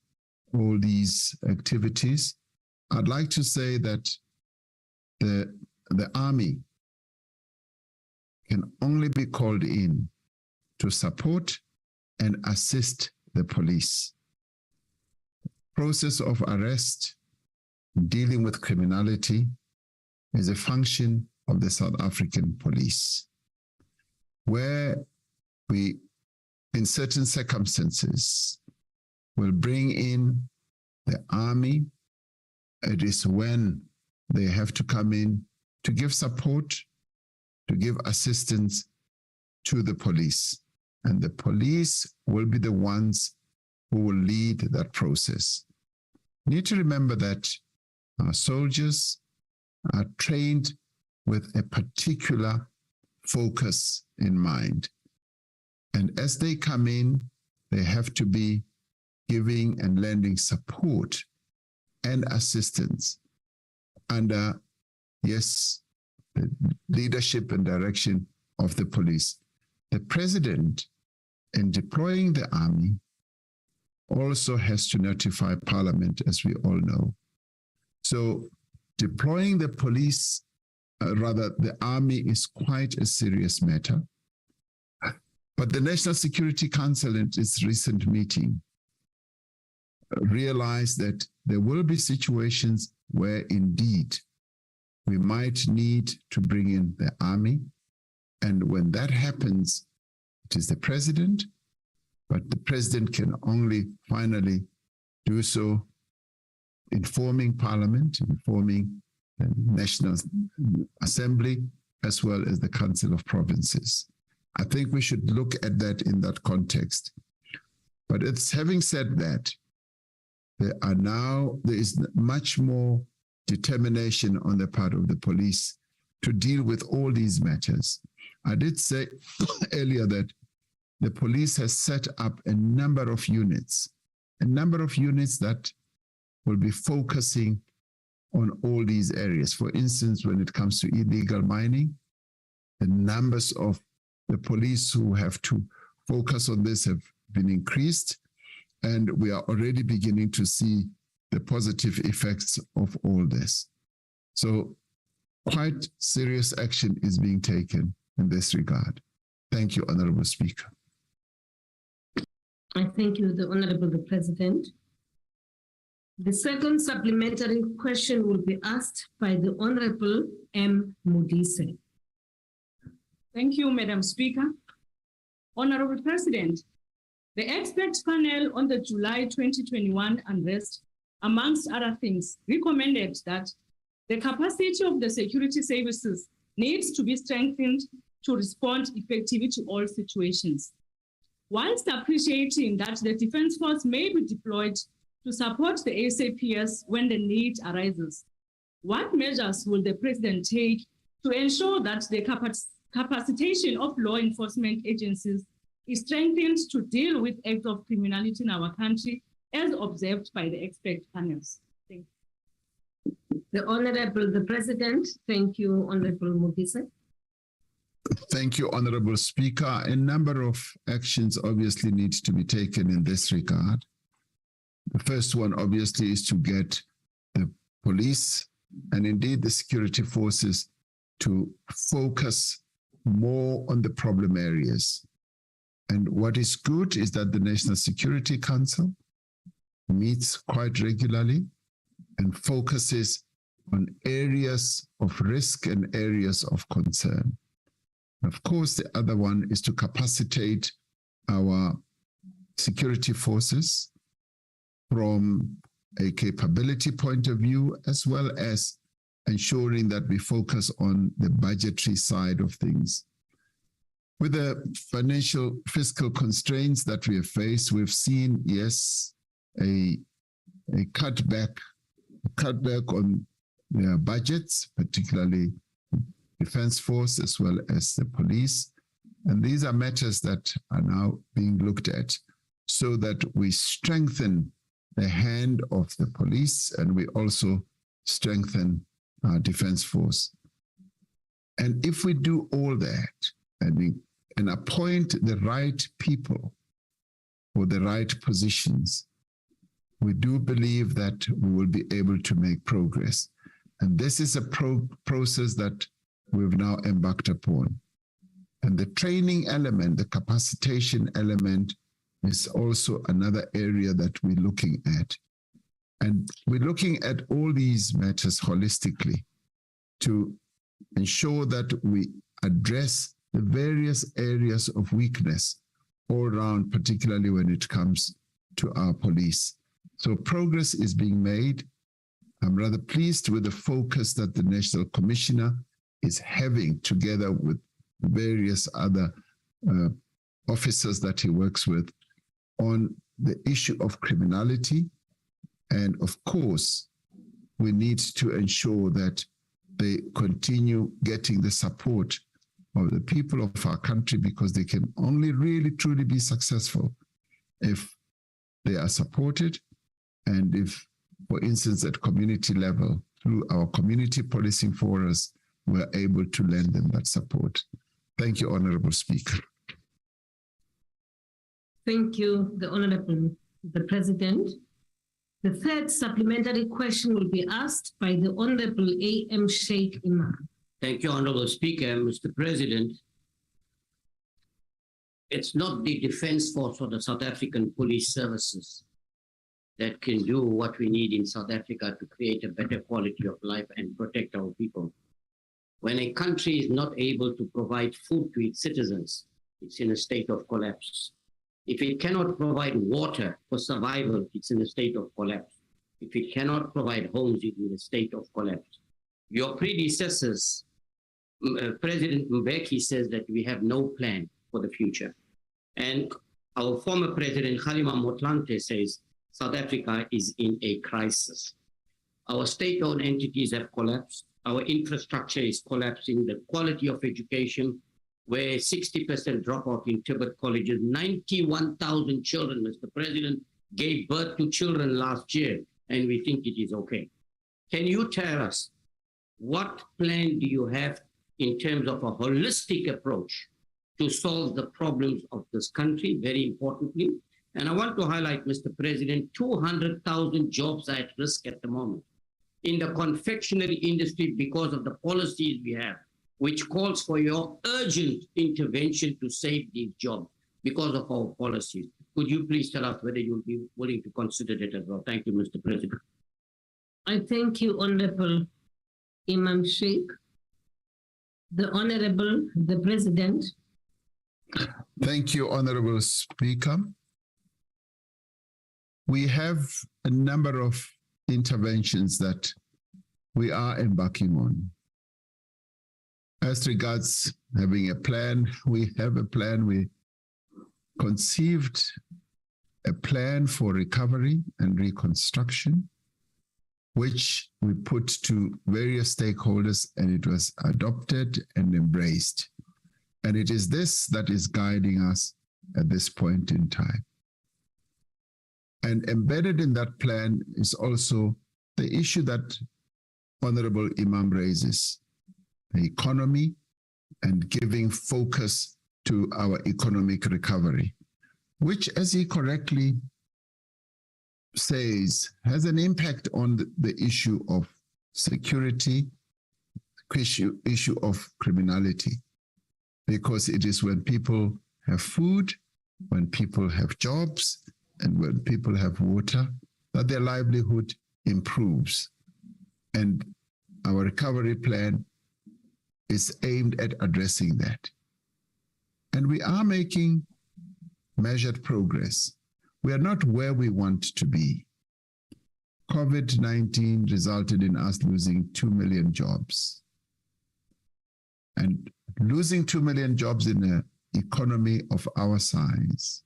all these activities. I'd like to say that the army can only be called in to support and assist the police. Process of arrest, dealing with criminality, is a function of the South African police, where we, in certain circumstances, will bring in the army. It is when they have to come in to give support, to give assistance to the police. And the police will be the ones who will lead that process. need to remember that our soldiers are trained with a particular focus in mind. And as they come in, they have to be giving and lending support and assistance under, yes, the leadership and direction of the police. The president, in deploying the army, also has to notify Parliament, as we all know. So deploying the police, rather the army, is quite a serious matter. But the National Security Council in its recent meeting realized that there will be situations where indeed we might need to bring in the army. And when that happens, it is the president, but the president can only finally do so informing Parliament, informing the National Assembly, as well as the Council of Provinces. I think we should look at that in that context. But it's having said that, there is much more determination on the part of the police to deal with all these matters. I did say earlier that the police has set up a number of units that will be focusing on all these areas. For instance, when it comes to illegal mining, the numbers of the police who have to focus on this have been increased, and we are already beginning to see the positive effects of all this. So quite serious action is being taken in this regard. Thank you, Honorable Speaker. I thank you, the Honorable President. The second supplementary question will be asked by the Honorable M. Modise. Thank you, Madam Speaker. Honorable President, the expert panel on the July 2021 unrest, amongst other things, recommended that the capacity of the security services needs to be strengthened to respond effectively to all situations. Whilst appreciating that the Defence Force may be deployed to support the SAPS when the need arises, what measures will the President take to ensure that the capacitation of law enforcement agencies is strengthened to deal with acts of criminality in our country as observed by the expert panels? Thank you. The Honorable the President. Thank you, Honorable Modise. Thank you, Honorable Speaker. A number of actions obviously need to be taken in this regard. The first one obviously is to get the police and indeed the security forces to focus more on the problem areas. And what is good is that the National Security Council meets quite regularly and focuses on areas of risk and areas of concern. Of course, the other one is to capacitate our security forces from a capability point of view, as well as ensuring that we focus on the budgetary side of things. With the financial fiscal constraints that we have faced, we've seen, yes, a cutback on their budgets, particularly Defence Force as well as the police. And these are matters that are now being looked at so that we strengthen the hand of the police and we also strengthen our Defence Force. And if we do all that and appoint the right people for the right positions, we do believe that we will be able to make progress. And this is a process that we've now embarked upon. And the training element, the capacitation element, is also another area that we're looking at. And we're looking at all these matters holistically to ensure that we address the various areas of weakness all around, particularly when it comes to our police. So progress is being made. I'm rather pleased with the focus that the National Commissioner is having together with various other officers that he works with on the issue of criminality And of course, we need to ensure that they continue getting the support of the people of our country, because they can only really truly be successful if they are supported, and if, for instance, at community level, through our community policing forums, we're able to lend them that support. Thank you, Honorable Speaker. Thank you, the President. The third supplementary question will be asked by the Honorable A.M. Sheikh Imam. Thank you, Honorable Speaker. Mr. President, it's not the Defence Force or the South African Police Services that can do what we need in South Africa to create a better quality of life and protect our people. When a country is not able to provide food to its citizens, it's in a state of collapse. If it cannot provide water for survival, it's in a state of collapse. If it cannot provide homes, it's in a state of collapse. Your predecessors, President Mbeki, says that we have no plan for the future. And our former President Kgalema Motlanthe says South Africa is in a crisis. Our state-owned entities have collapsed. Our infrastructure is collapsing. The quality of education, where 60% dropout in Tibet colleges, 91,000 children, Mr. President, gave birth to children last year, and we think it is okay. Can you tell us what plan do you have in terms of a holistic approach to solve the problems of this country, very importantly? And I want to highlight, Mr. President, 200,000 jobs are at risk at the moment in the confectionery industry because of the policies we have, which calls for your urgent intervention to save these jobs because of our policies. Could you please tell us whether you'll be willing to consider that as well? Thank you, Mr. President. I thank you, Honorable Imam Sheikh. The Honorable, the President. Thank you, Honorable Speaker. We have a number of interventions that we are embarking on. As regards having a plan, we have a plan. We conceived a plan for recovery and reconstruction, which we put to various stakeholders, and it was adopted and embraced. And it is this that is guiding us at this point in time. And embedded in that plan is also the issue that Honorable Imam raises, the economy and giving focus to our economic recovery, which, as he correctly says, has an impact on the issue of security, issue of criminality, because it is when people have food, when people have jobs, and when people have water, that their livelihood improves. And our recovery plan is aimed at addressing that. And we are making measured progress. We are not where we want to be. COVID-19 resulted in us losing 2 million jobs. And losing 2 million jobs in an economy of our size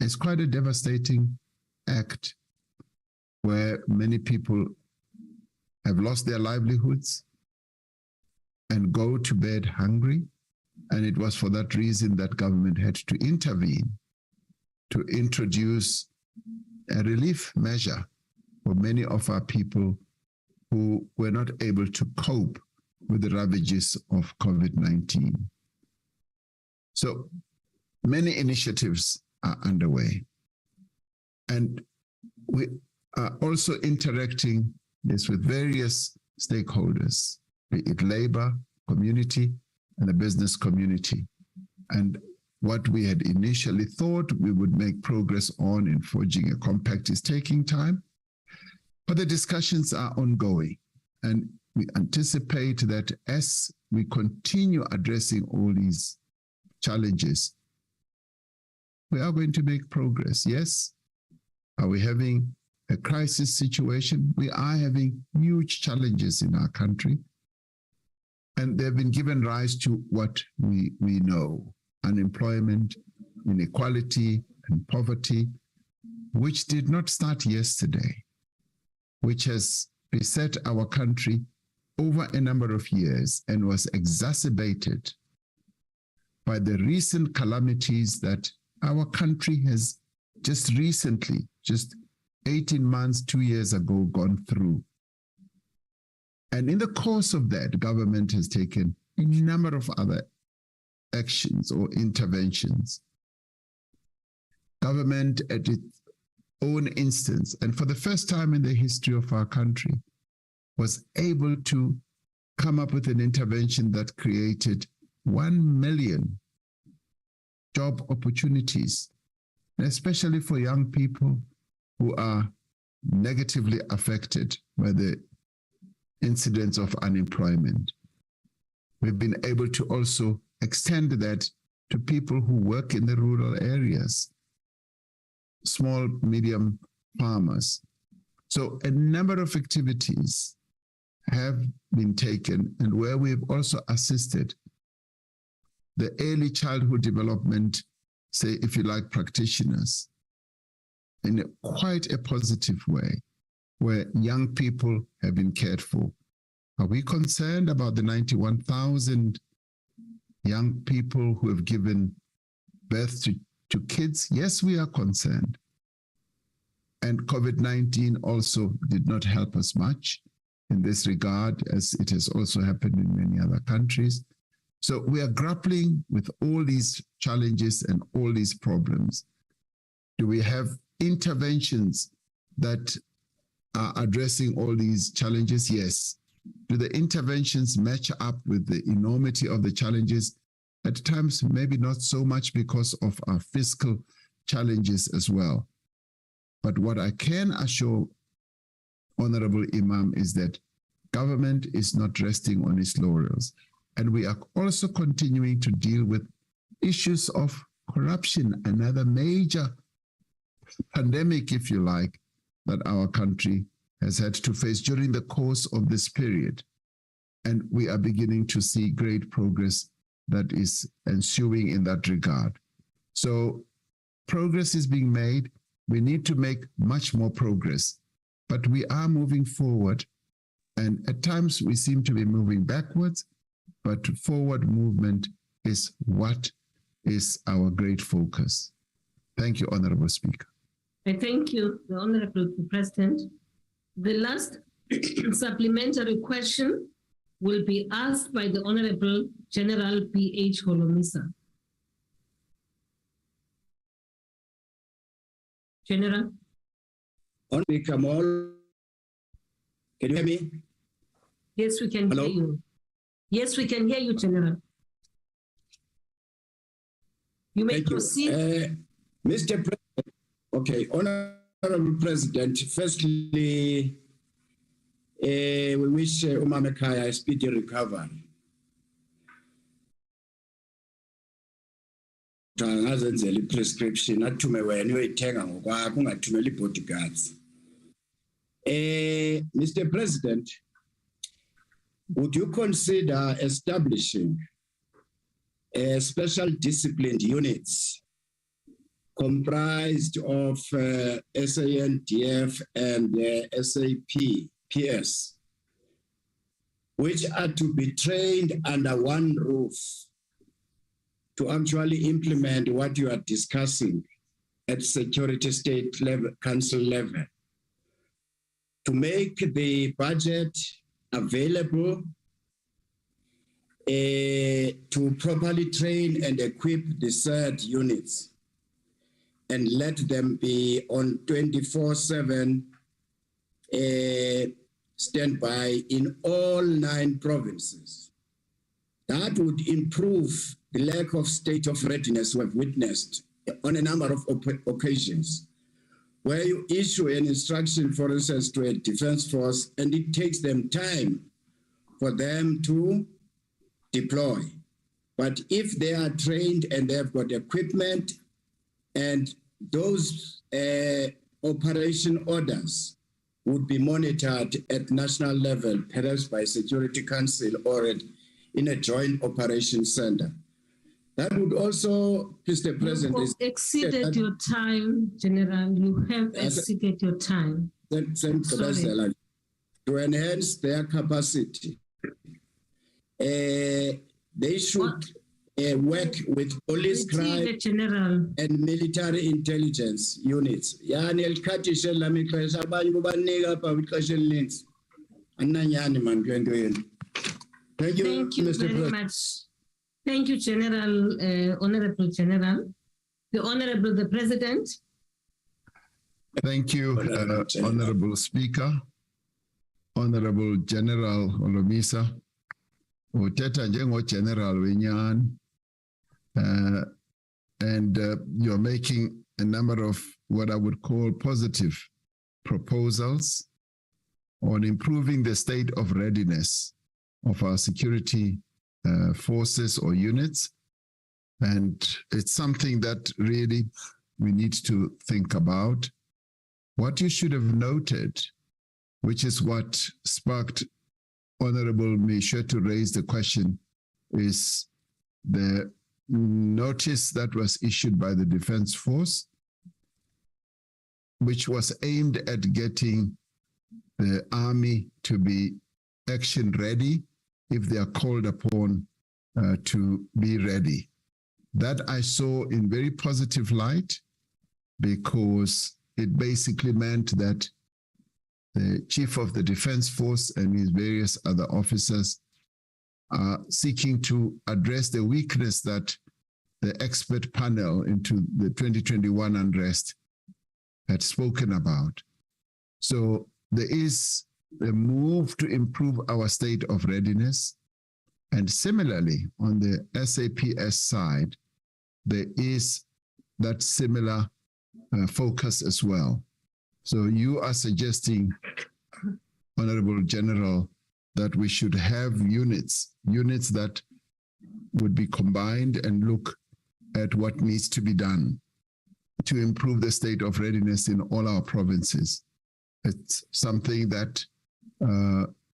is quite a devastating act, where many people have lost their livelihoods and go to bed hungry. And it was for that reason that government had to intervene to introduce a relief measure for many of our people who were not able to cope with the ravages of COVID-19. So many initiatives are underway. And we are also interacting this with various stakeholders, be it labor, community, and the business community. And what we had initially thought we would make progress on in forging a compact is taking time, but the discussions are ongoing. And we anticipate that as we continue addressing all these challenges, we are going to make progress. Yes, are we having a crisis situation? We are having huge challenges in our country. And they've been given rise to what we know: unemployment, inequality, and poverty, which did not start yesterday. which has beset our country over a number of years and was exacerbated by the recent calamities that our country has just recently, just 18 months, 2 years ago, gone through. And in the course of that, government has taken a number of other actions or interventions. Government at its own instance, and for the first time in the history of our country, was able to come up with an intervention that created 1 million job opportunities, especially for young people who are negatively affected by the incidence of unemployment. We've been able to also extend that to people who work in the rural areas, small, medium farmers. So a number of activities have been taken, and where we've also assisted the early childhood development, say, if you like, practitioners, in quite a positive way, where young people have been cared for. Are we concerned about the 91,000 young people who have given birth to kids? Yes, we are concerned. And COVID-19 also did not help us much in this regard, as it has also happened in many other countries. So we are grappling with all these challenges and all these problems. Do we have interventions that are addressing all these challenges? Yes. Do the interventions match up with the enormity of the challenges? At times, maybe not so much because of our fiscal challenges as well. But what I can assure Honorable Imam is that government is not resting on its laurels. And we are also continuing to deal with issues of corruption, another major pandemic, if you like, that our country has had to face during the course of this period. And we are beginning to see great progress that is ensuing in that regard. So progress is being made. We need to make much more progress, but we are moving forward. And at times we seem to be moving backwards, but forward movement is what is our great focus. Thank you, Honorable Speaker. I thank you, the Honorable President. The last supplementary question will be asked by the Honorable General P.H. Holomisa. General. Honorable Kamal, can you hear me? Yes, we can hear you. Yes, we can hear you, General. You may proceed. Mr. President, okay, Honorable President, firstly, we wish Umamekaya a speedy recovery. Angazenzela prescription athume wena uyoyithenga ngokwakho ungathumeli bodyguards. Mr. President, would you consider establishing special disciplined units comprised of SANDF and SAPPS, which are to be trained under one roof to actually implement what you are discussing at Security State level, Council level, to make the budget available to properly train and equip the said units and let them be on 24/7 standby in all 9 provinces. That would improve the lack of state of readiness we've witnessed on a number of occasions, where you issue an instruction, for instance, to a defense force, and it takes them time for them to deploy. But if they are trained and they've got equipment, and those operation orders would be monitored at national level, perhaps by Security Council or in a joint operation center. That would also, Mr. President, you have exceeded your time, General. You have exceeded your time. to enhance their capacity. They should work with police crime and military intelligence units. Yani elikhathi lami xesha abanye kubanika apha ixesha elininzi. Ananyani man kwento yenu. Thank you, Mr. very President. much. Thank you, General, Honorable General. The Honorable the President. Thank you, Honorable Speaker, Honorable General Olomisa, uthetha njengo-General wenyani, and you're making a number of what I would call positive proposals on improving the state of readiness of our security forces or units. And it's something that really we need to think about. What you should have noted, which is what sparked Honorable Misha to raise the question, is the notice that was issued by the Defense Force, which was aimed at getting the army to be action ready if they are called upon to be ready. That I saw in very positive light, because it basically meant that the Chief of the Defense Force and his various other officers are seeking to address the weakness that the expert panel into the 2021 unrest had spoken about. So there is a move to improve our state of readiness. And similarly, on the SAPS side, there is that similar focus as well. So you are suggesting, Honorable General, that we should have units that would be combined and look at what needs to be done to improve the state of readiness in all our provinces. It's something that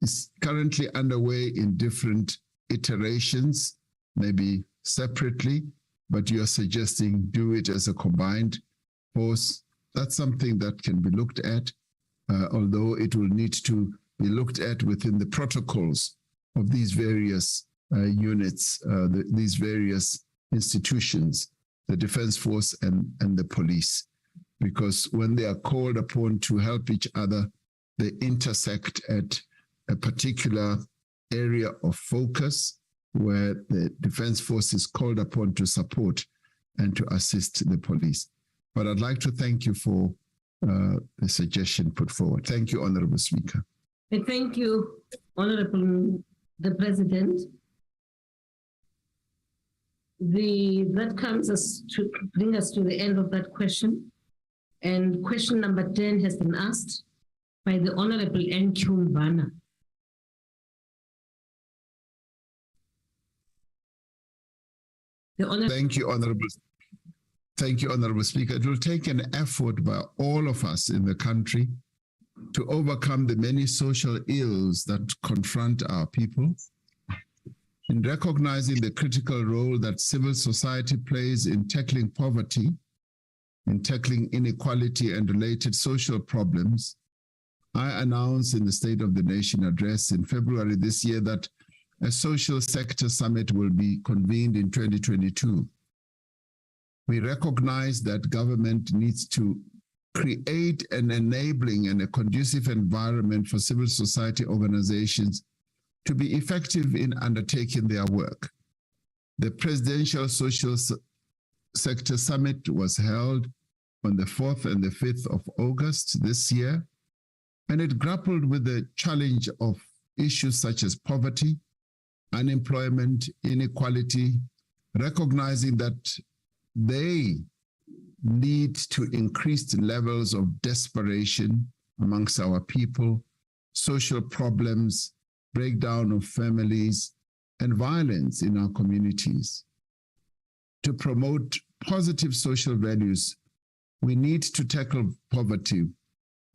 is currently underway in different iterations, maybe separately, but you're suggesting do it as a combined force. That's something that can be looked at, although it will need to be looked at within the protocols of these various units, these various institutions, the Defense Force and the police. Because when they are called upon to help each other, they intersect at a particular area of focus where the Defense Force is called upon to support and to assist the police. But I'd like to thank you for the suggestion put forward. Thank you, Honorable Speaker. Thank you, Honorable the President. That comes us to bring us to the end of that question. And question number 10 has been asked by the Honorable N.Q. Mbana. Thank you, Honorable. Thank you, Honorable Speaker. It will take an effort by all of us in the country to overcome the many social ills that confront our people. In recognizing the critical role that civil society plays in tackling poverty, in tackling inequality and related social problems, I announced in the State of the Nation address in February this year that a social sector summit will be convened in 2022. We recognize that government needs to create an enabling and a conducive environment for civil society organizations to be effective in undertaking their work. The Presidential Social Sector Summit was held on the 4th and the 5th of August this year, and it grappled with the challenge of issues such as poverty, unemployment, inequality, recognizing that they lead to increased levels of desperation amongst our people, social problems, breakdown of families, and violence in our communities. To promote positive social values, we need to tackle poverty.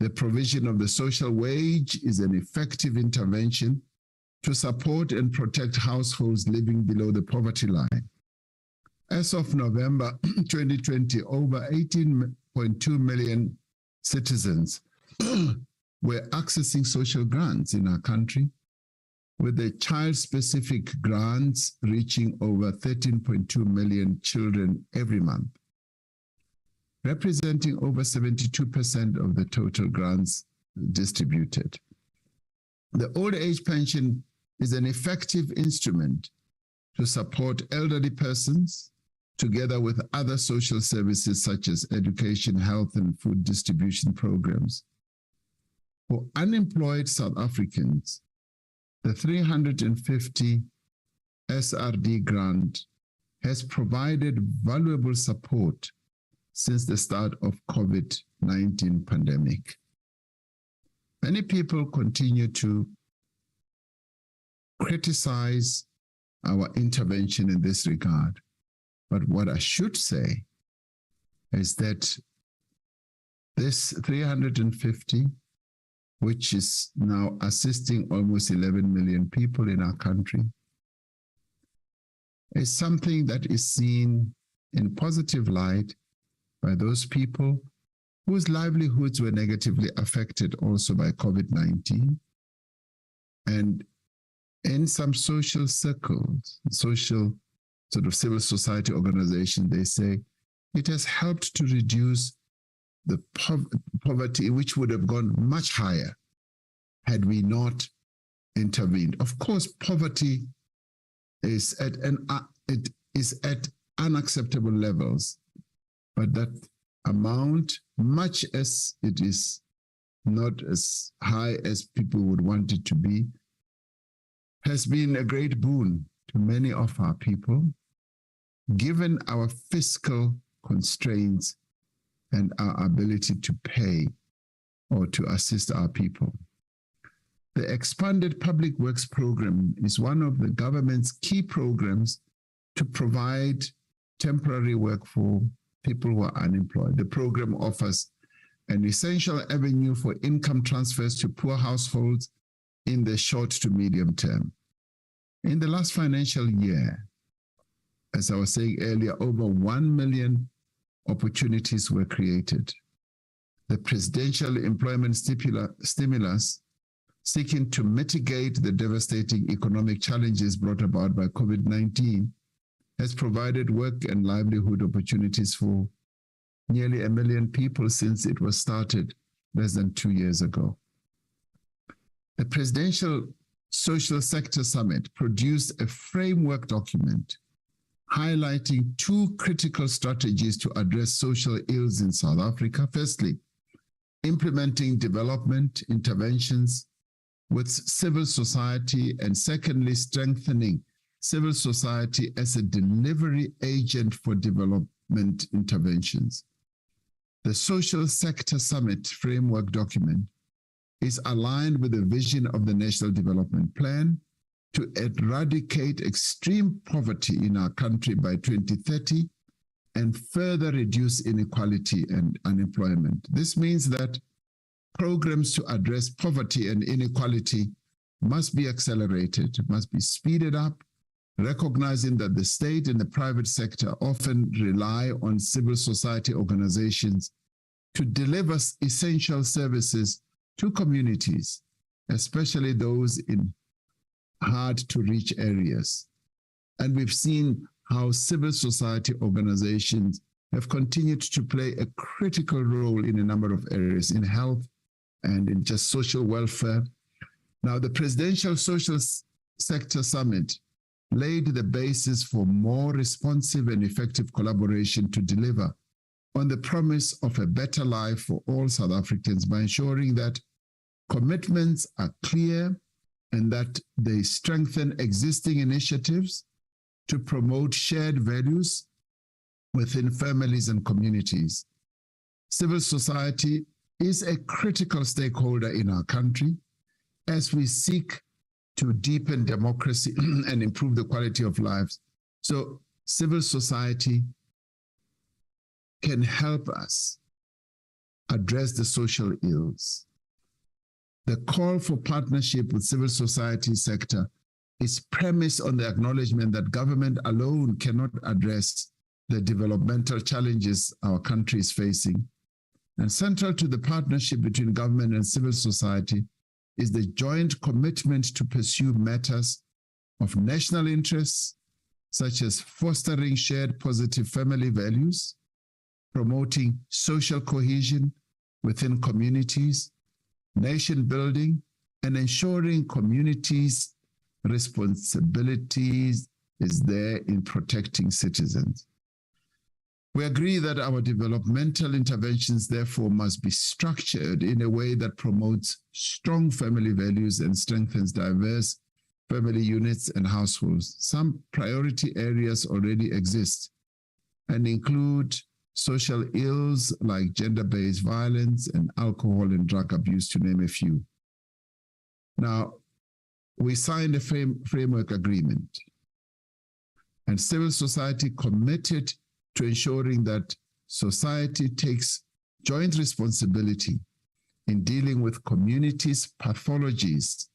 The provision of the social wage is an effective intervention to support and protect households living below the poverty line. As of November 2020, over 18.2 million citizens were accessing social grants in our country, with the child-specific grants reaching over 13.2 million children every month, representing over 72% of the total grants distributed. The old age pension is an effective instrument to support elderly persons, together with other social services such as education, health, and food distribution programs. For unemployed South Africans, the 350 SRD grant has provided valuable support since the start of COVID-19 pandemic. Many people continue to criticize our intervention in this regard. But what I should say is that this 350, which is now assisting almost 11 million people in our country, is something that is seen in positive light by those people whose livelihoods were negatively affected also by COVID-19. And in some social circles, social sort of civil society organization, they say it has helped to reduce the poverty, which would have gone much higher had we not intervened. Of course, poverty is at unacceptable levels, but that amount, much as it is not as high as people would want it to be, has been a great boon to many of our people, given our fiscal constraints and our ability to pay or to assist our people. The expanded public works program is one of the government's key programs to provide temporary work for people who are unemployed. The program offers an essential avenue for income transfers to poor households in the short to medium term. In the last financial year, as I was saying earlier, over 1 million opportunities were created. The presidential employment stimulus, seeking to mitigate the devastating economic challenges brought about by COVID-19, has provided work and livelihood opportunities for nearly 1 million people since it was started less than 2 years ago. The Presidential Social Sector Summit produced a framework document highlighting 2 critical strategies to address social ills in South Africa. Firstly, implementing development interventions with civil society, and secondly, strengthening civil society as a delivery agent for development interventions. The Social Sector Summit framework document is aligned with the vision of the National Development Plan to eradicate extreme poverty in our country by 2030 and further reduce inequality and unemployment. This means that programs to address poverty and inequality must be accelerated, must be speeded up, recognizing that the state and the private sector often rely on civil society organizations to deliver essential services to communities, especially those in hard-to-reach areas. And we've seen how civil society organizations have continued to play a critical role in a number of areas, in health and in just social welfare. Now, the Presidential Social Sector Summit laid the basis for more responsive and effective collaboration to deliver on the promise of a better life for all South Africans by ensuring that commitments are clear and that they strengthen existing initiatives to promote shared values within families and communities. Civil society is a critical stakeholder in our country as we seek to deepen democracy and improve the quality of lives. So civil society can help us address the social ills. The call for partnership with civil society sector is premised on the acknowledgement that government alone cannot address the developmental challenges our country is facing. And central to the partnership between government and civil society is the joint commitment to pursue matters of national interests, such as fostering shared positive family values, promoting social cohesion within communities, nation building, and ensuring communities' responsibilities is there in protecting citizens. We agree that our developmental interventions, therefore, must be structured in a way that promotes strong family values and strengthens diverse family units and households. Some priority areas already exist and include social ills like gender-based violence and alcohol and drug abuse, to name a few. Now, we signed a framework agreement, and civil society committed to ensuring that society takes joint responsibility in dealing with communities' pathologies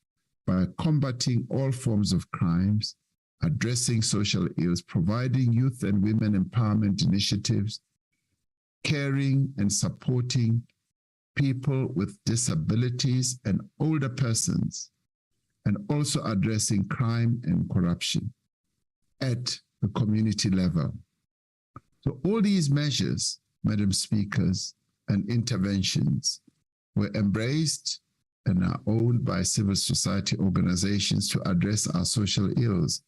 by combating all forms of crimes, addressing social ills, providing youth and women empowerment initiatives, caring and supporting people with disabilities and older persons, and also addressing crime and corruption at the community level. So all these measures, Madam Speakers, and interventions were embraced and are owned by civil society organizations to address our social ills.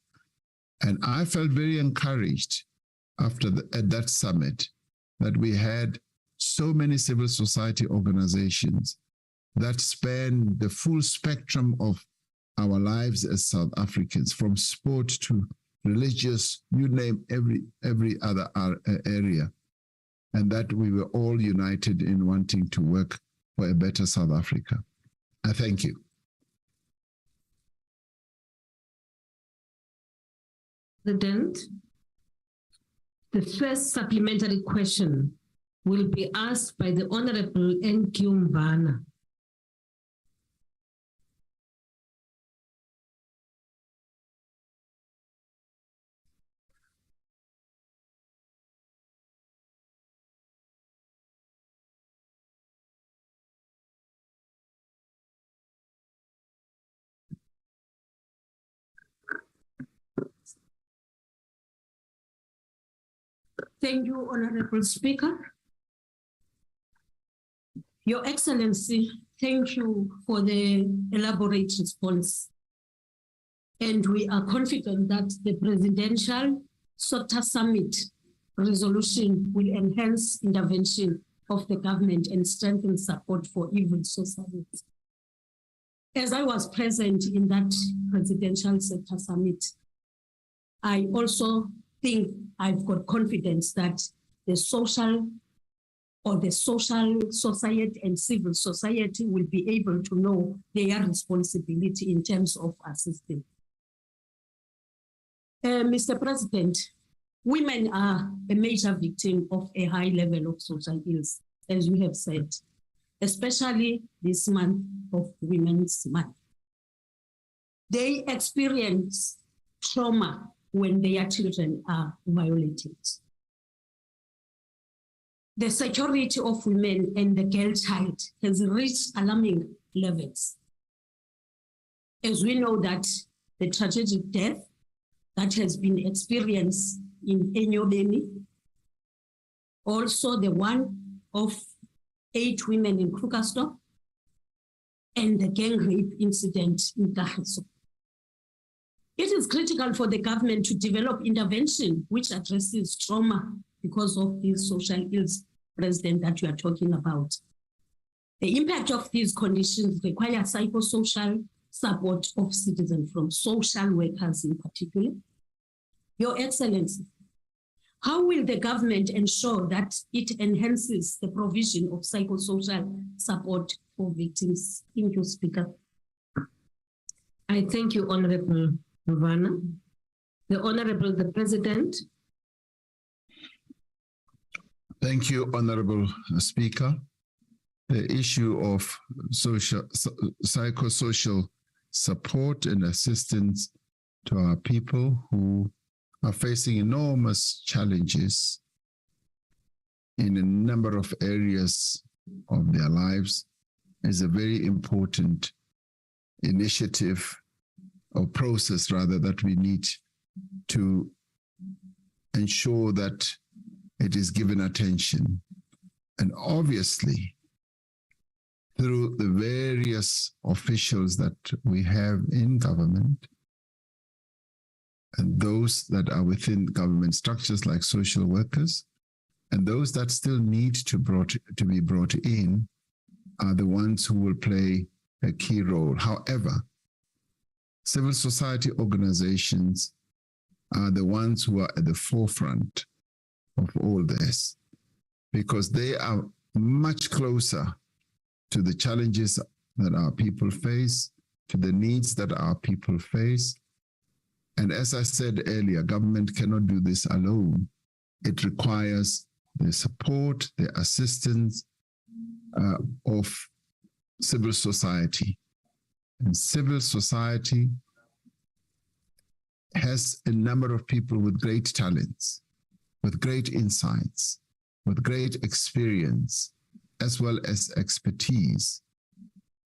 And I felt very encouraged at that summit that we had so many civil society organizations that span the full spectrum of our lives as South Africans, from sport to religious, you name every other area, and that we were all united in wanting to work for a better South Africa. I thank you. President, the first supplementary question will be asked by the Honorable N.Q. Mvana. Thank you, Honorable Speaker. Your Excellency, thank you for the elaborate response. And we are confident that the Presidential SOTA Summit resolution will enhance intervention of the government and strengthen support for evil society. As I was present in that Presidential SOTA Summit, I also think I've got confidence that the social society and civil society will be able to know their responsibility in terms of assistance. Mr. President, women are a major victim of a high level of social ills, as you have said, especially this month of Women's Month. They experience trauma when their children are violated. The security of women and the girl child has reached alarming levels. As we know that the tragic death that has been experienced in Enyobeni, also the one of 8 women in Krugersdorp, and the gang rape incident in Kagiso. It is critical for the government to develop intervention which addresses trauma because of these social ills, President, that you are talking about. The impact of these conditions require psychosocial support of citizens from social workers in particular. Your Excellency, how will the government ensure that it enhances the provision of psychosocial support for victims? Thank you, Speaker. I thank you, Honorable Mvana. The Honorable the President. Thank you, Honorable Speaker. The issue of psychosocial support and assistance to our people who are facing enormous challenges in a number of areas of their lives is a very important initiative or process, rather, that we need to ensure that it is given attention. And obviously, through the various officials that we have in government and those that are within government structures like social workers, and those that still need to be brought in are the ones who will play a key role. However, civil society organizations are the ones who are at the forefront of all this, because they are much closer to the challenges that our people face, to the needs that our people face. And as I said earlier, government cannot do this alone. It requires the support, the assistance of civil society. And civil society has a number of people with great talents, with great insights, with great experience, as well as expertise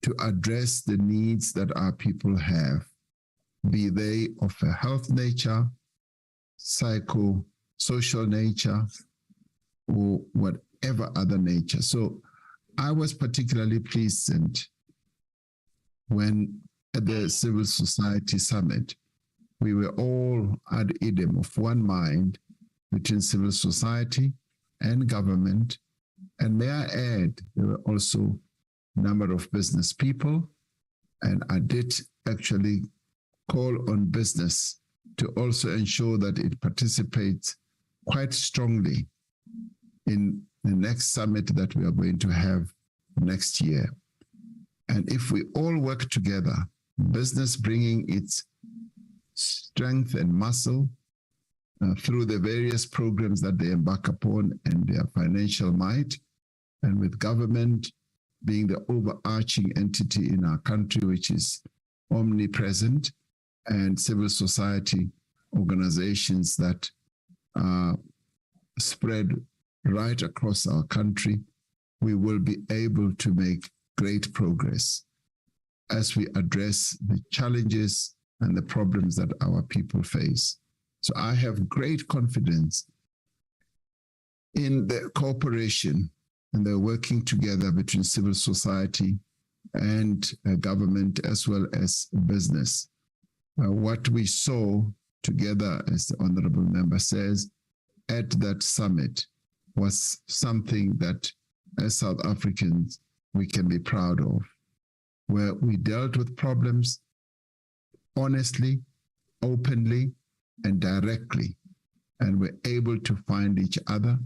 to address the needs that our people have, be they of a health nature, psychosocial nature, or whatever other nature. So I was particularly pleased when at the Civil Society Summit, we were all ad idem of one mind between civil society and government. And may I add, there were also a number of business people, and I did actually call on business to also ensure that it participates quite strongly in the next summit that we are going to have next year. And if we all work together, business bringing its strength and muscle through the various programs that they embark upon and their financial might, and with government being the overarching entity in our country, which is omnipresent, and civil society organizations that are spread right across our country, we will be able to make great progress as we address the challenges and the problems that our people face. So I have great confidence in the cooperation and the working together between civil society and government, as well as business. What we saw together, as the Honorable Member says, at that summit was something that as South Africans we can be proud of, where we dealt with problems honestly, openly, and directly, and we're able to find each other,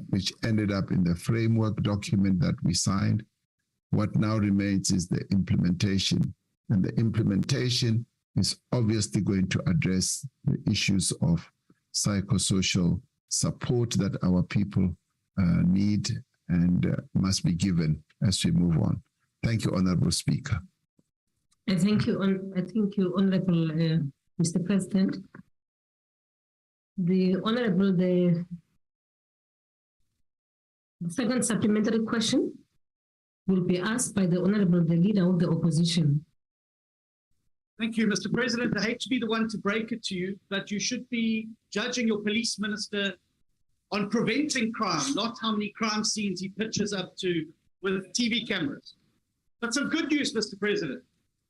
which ended up in the framework document that we signed. What now remains is the implementation, and the implementation is obviously going to address the issues of psychosocial support that our people need and must be given as we move on. Thank you, Honorable Speaker. I thank you, Honorable Mr. President. The second supplementary question will be asked by the Honorable Leader of the Opposition. Thank you, Mr. President. I hate to be the one to break it to you, but you should be judging your police minister on preventing crime, not how many crime scenes he pitches up to with TV cameras. But some good news, Mr. President.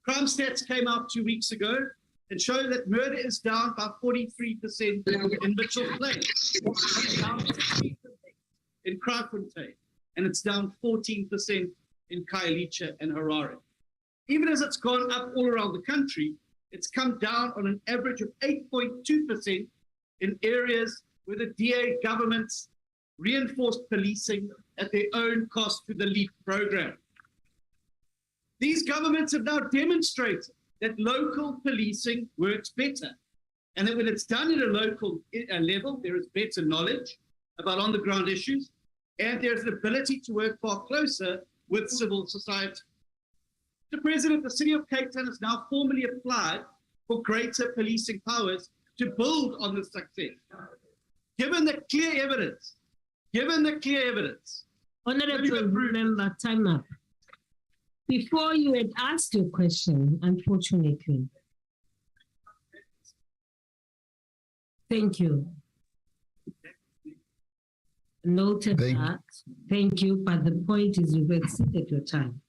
Crime stats came out 2 weeks ago and show that murder is down by 43% in Mitchell Plain. It's down 60% in Kraaifontein, and it's down 14% in Khayelitsha and Harare. Even as it's gone up all around the country, it's come down on an average of 8.2% in areas where the DA governments reinforced policing at their own cost through the LEAP program. These governments have now demonstrated that local policing works better, and that when it's done at a local level, there is better knowledge about on-the-ground issues, and there's an ability to work far closer with civil society. Mr. President, the City of Cape Town has now formally applied for greater policing powers to build on this success. Given the clear evidence Honorable member, time up. Before you had asked your question, unfortunately. Thank you. Noted that. Thank you, but the point is you've exceeded your time.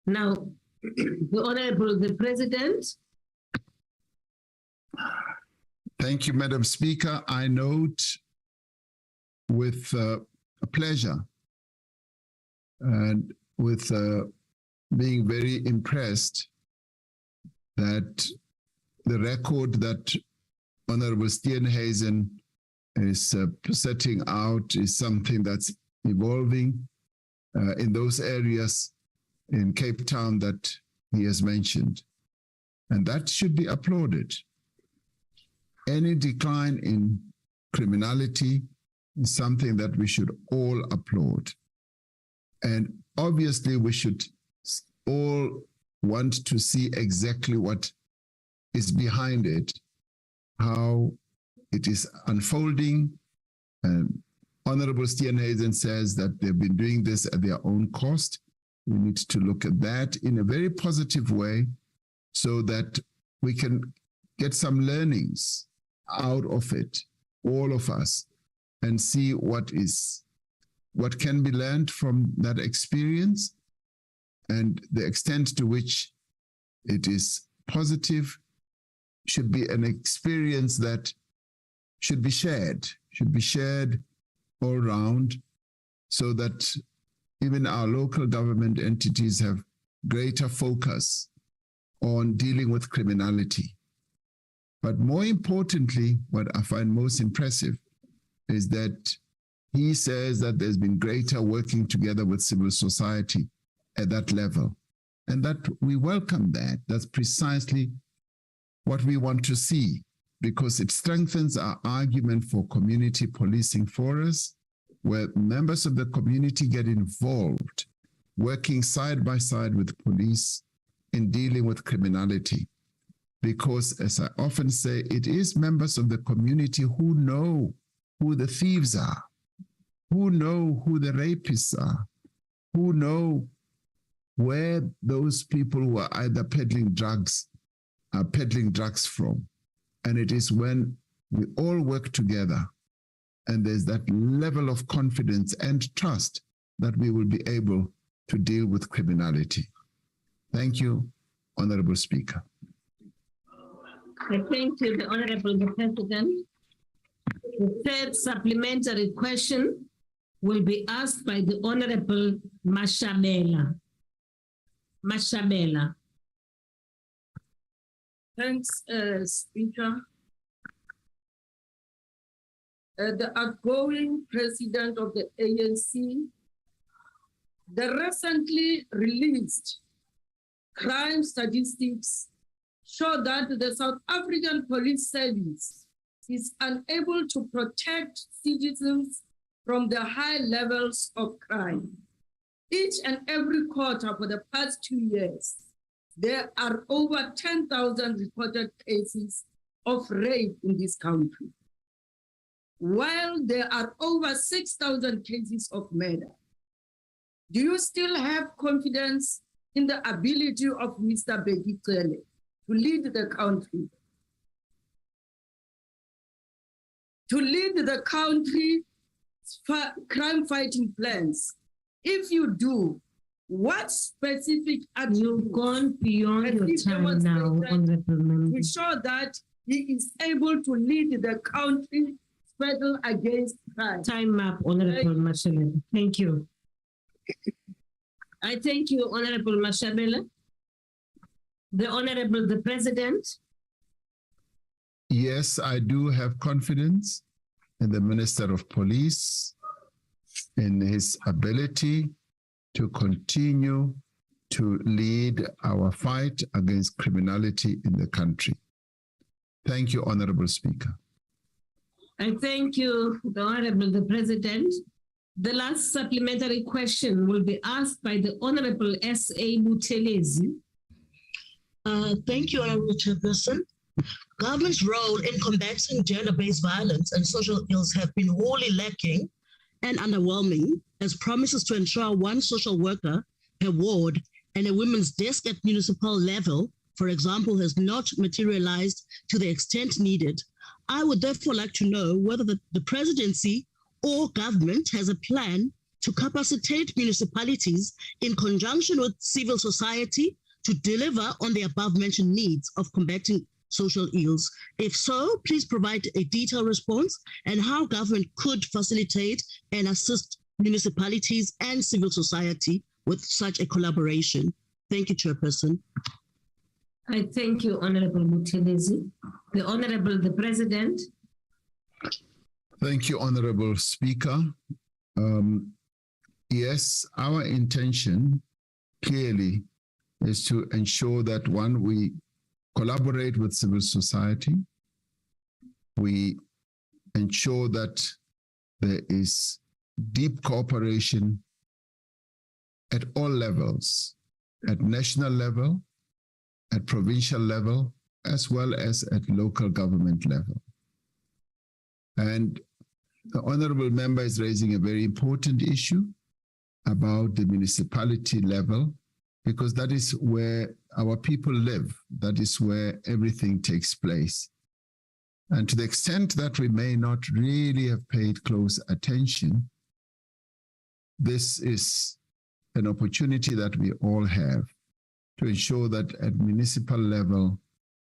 Now, the Honorable the President. Thank you, Madam Speaker. I note with pleasure and with being very impressed that the record that Honorable Steenhuisen is setting out is something that's evolving in those areas in Cape Town that he has mentioned. And that should be applauded. Any decline in criminality is something that we should all applaud. And obviously we should all want to see exactly what is behind it, how it is unfolding. Honorable Steenhuisen says that they've been doing this at their own cost. We need to look at that in a very positive way so that we can get some learnings out of it, all of us, and see what can be learned from that experience and the extent to which it is positive should be an experience that should be shared all around so that even our local government entities have greater focus on dealing with criminality. But more importantly, what I find most impressive is that he says that there's been greater working together with civil society at that level, and that we welcome that. That's precisely what we want to see, because it strengthens our argument for community policing for us, where members of the community get involved, working side by side with police in dealing with criminality. Because, as I often say, it is members of the community who know who the thieves are, who know who the rapists are, who know where those people who are either peddling drugs are peddling drugs from. And it is when we all work together and there's that level of confidence and trust that we will be able to deal with criminality. Thank you, Honorable Speaker. I thank you, the Honorable President. The third supplementary question will be asked by the Honorable Mashabela. Mashabela. Thanks, Speaker. The outgoing president of the ANC, the recently released crime statistics show that the South African Police Service is unable to protect citizens from the high levels of crime. Each and every quarter for the past 2 years, there are over 10,000 reported cases of rape in this country, while there are over 6,000 cases of murder. Do you still have confidence in the ability of Mr. Bekele to lead the country? To lead the country's crime-fighting plans? If you do, what specific action you've gone beyond your time now, Honorable Member, to show that he is able to lead the country battle against crime? Time up, Honorable Mashabela. Thank you. I thank you, Honorable Mashabela. The Honorable the President. Yes, I do have confidence in the Minister of Police, in his ability to continue to lead our fight against criminality in the country. Thank you, Honorable Speaker. I thank you, the Honorable the President. The last supplementary question will be asked by the Honorable S.A. Buthelezi. Thank you, Honorable Chairperson. Government's role in combating gender-based violence and social ills have been wholly lacking and underwhelming as promises to ensure one social worker per ward and a women's desk at municipal level, for example, has not materialized to the extent needed. I would therefore like to know whether the presidency or government has a plan to capacitate municipalities in conjunction with civil society to deliver on the above-mentioned needs of combating social ills. If so, please provide a detailed response and how government could facilitate and assist municipalities and civil society with such a collaboration. Thank you, Chairperson. I thank you, Honorable Muthelezi. The President. Thank you, Honorable Speaker. Yes, our intention clearly is to ensure that, one, we collaborate with civil society. We ensure that there is deep cooperation at all levels, at national level, at provincial level, as well as at local government level. And the honorable member is raising a very important issue about the municipality level, because that is where our people live. That is where everything takes place. And to the extent that we may not really have paid close attention, this is an opportunity that we all have to ensure that at municipal level,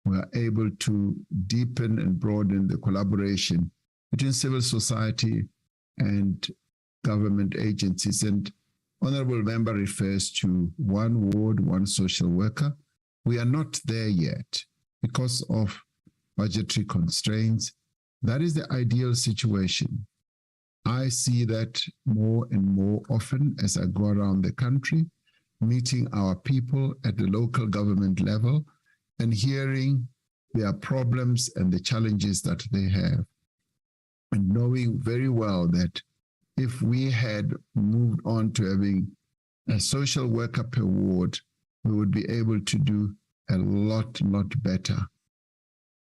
we are able to deepen and broaden the collaboration between civil society and government agencies. And honorable member refers to one ward, one social worker. We are not there yet because of budgetary constraints. That is the ideal situation. I see that more and more often as I go around the country, meeting our people at the local government level and hearing their problems and the challenges that they have, and knowing very well that if we had moved on to having a social worker per ward, we would be able to do a lot better.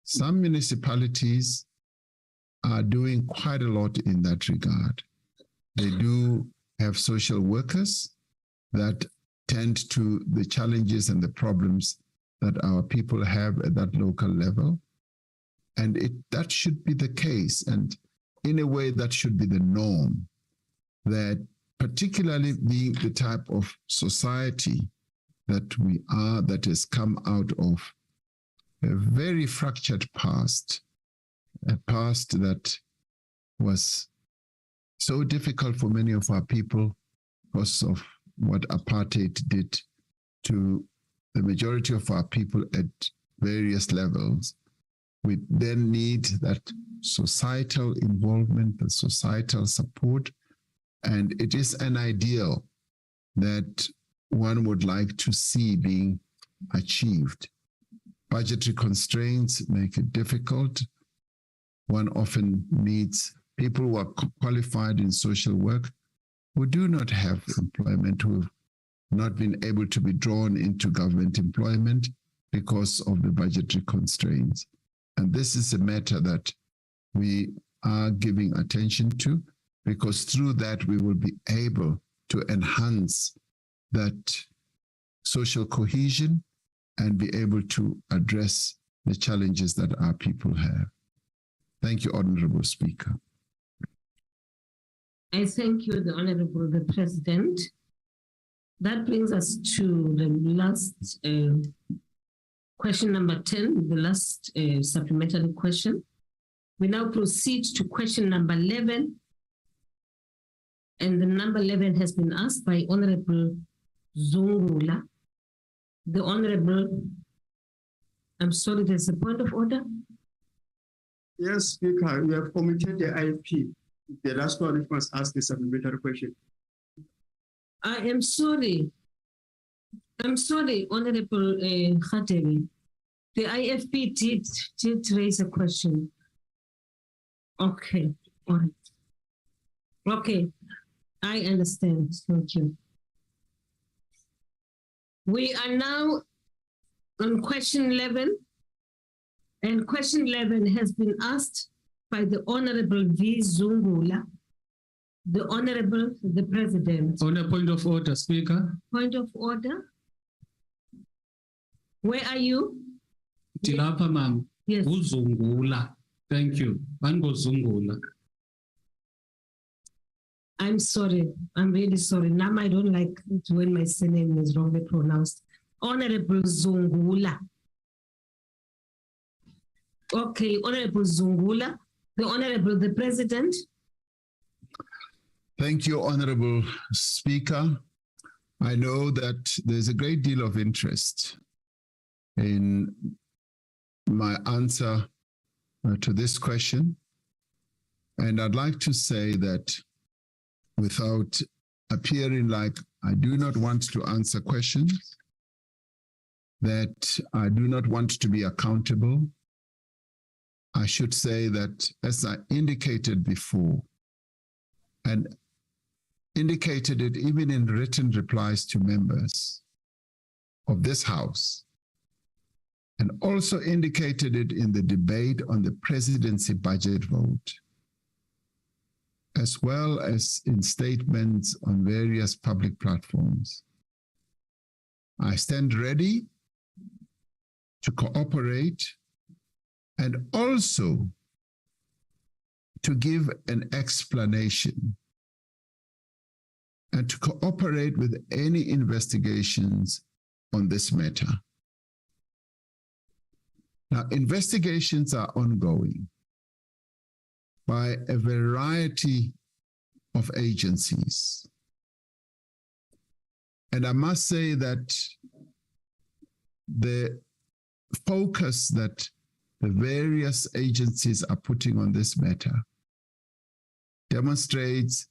Some municipalities are doing quite a lot in that regard. They do have social workers that tend to the challenges and the problems that our people have at that local level. And that should be the case. And in a way, that should be the norm, that particularly being the type of society that we are, that has come out of a very fractured past, a past that was so difficult for many of our people because of what apartheid did to the majority of our people at various levels. We then need that societal involvement, the societal support, and it is an ideal that one would like to see being achieved. Budgetary constraints make it difficult. One often needs people who are qualified in social work who do not have employment, who have not been able to be drawn into government employment because of the budgetary constraints. And this is a matter that we are giving attention to, because through that we will be able to enhance that social cohesion and be able to address the challenges that our people have. Thank you, Honorable Speaker. I thank you, the President. That brings us to the last question number 10, the last supplementary question. We now proceed to question number 11. And the number 11 has been asked by Honorable Zungula. The Honorable, I'm sorry, there's a point of order. Yes, Speaker, we have committed the IFP. The last one must ask the supplementary question. I am sorry. I'm sorry, Honorable Khateri. The IFP did raise a question. Okay, all right. Okay, I understand. Thank you. We are now on question 11, and question 11 has been asked by the Honorable V. Zungula. The Honorable, the President. On a point of order, Speaker. Point of order. Where are you? Tilapa, ma'am. Yes. Uzungula. Thank you. Zungula. I'm sorry. I'm really sorry. Now I don't like it when my surname is wrongly pronounced. Honorable Zungula. Okay, Honorable Zungula. The Honorable, the President. Thank you, Honorable Speaker. I know that there's a great deal of interest in my answer to this question. And I'd like to say that without appearing like I do not want to answer questions, that I do not want to be accountable, I should say that, as I indicated before, and indicated it even in written replies to members of this House, and also indicated it in the debate on the presidency budget vote, as well as in statements on various public platforms. I stand ready to cooperate and also to give an explanation and to cooperate with any investigations on this matter. Now, investigations are ongoing by a variety of agencies. And I must say that the focus that the various agencies are putting on this matter demonstrates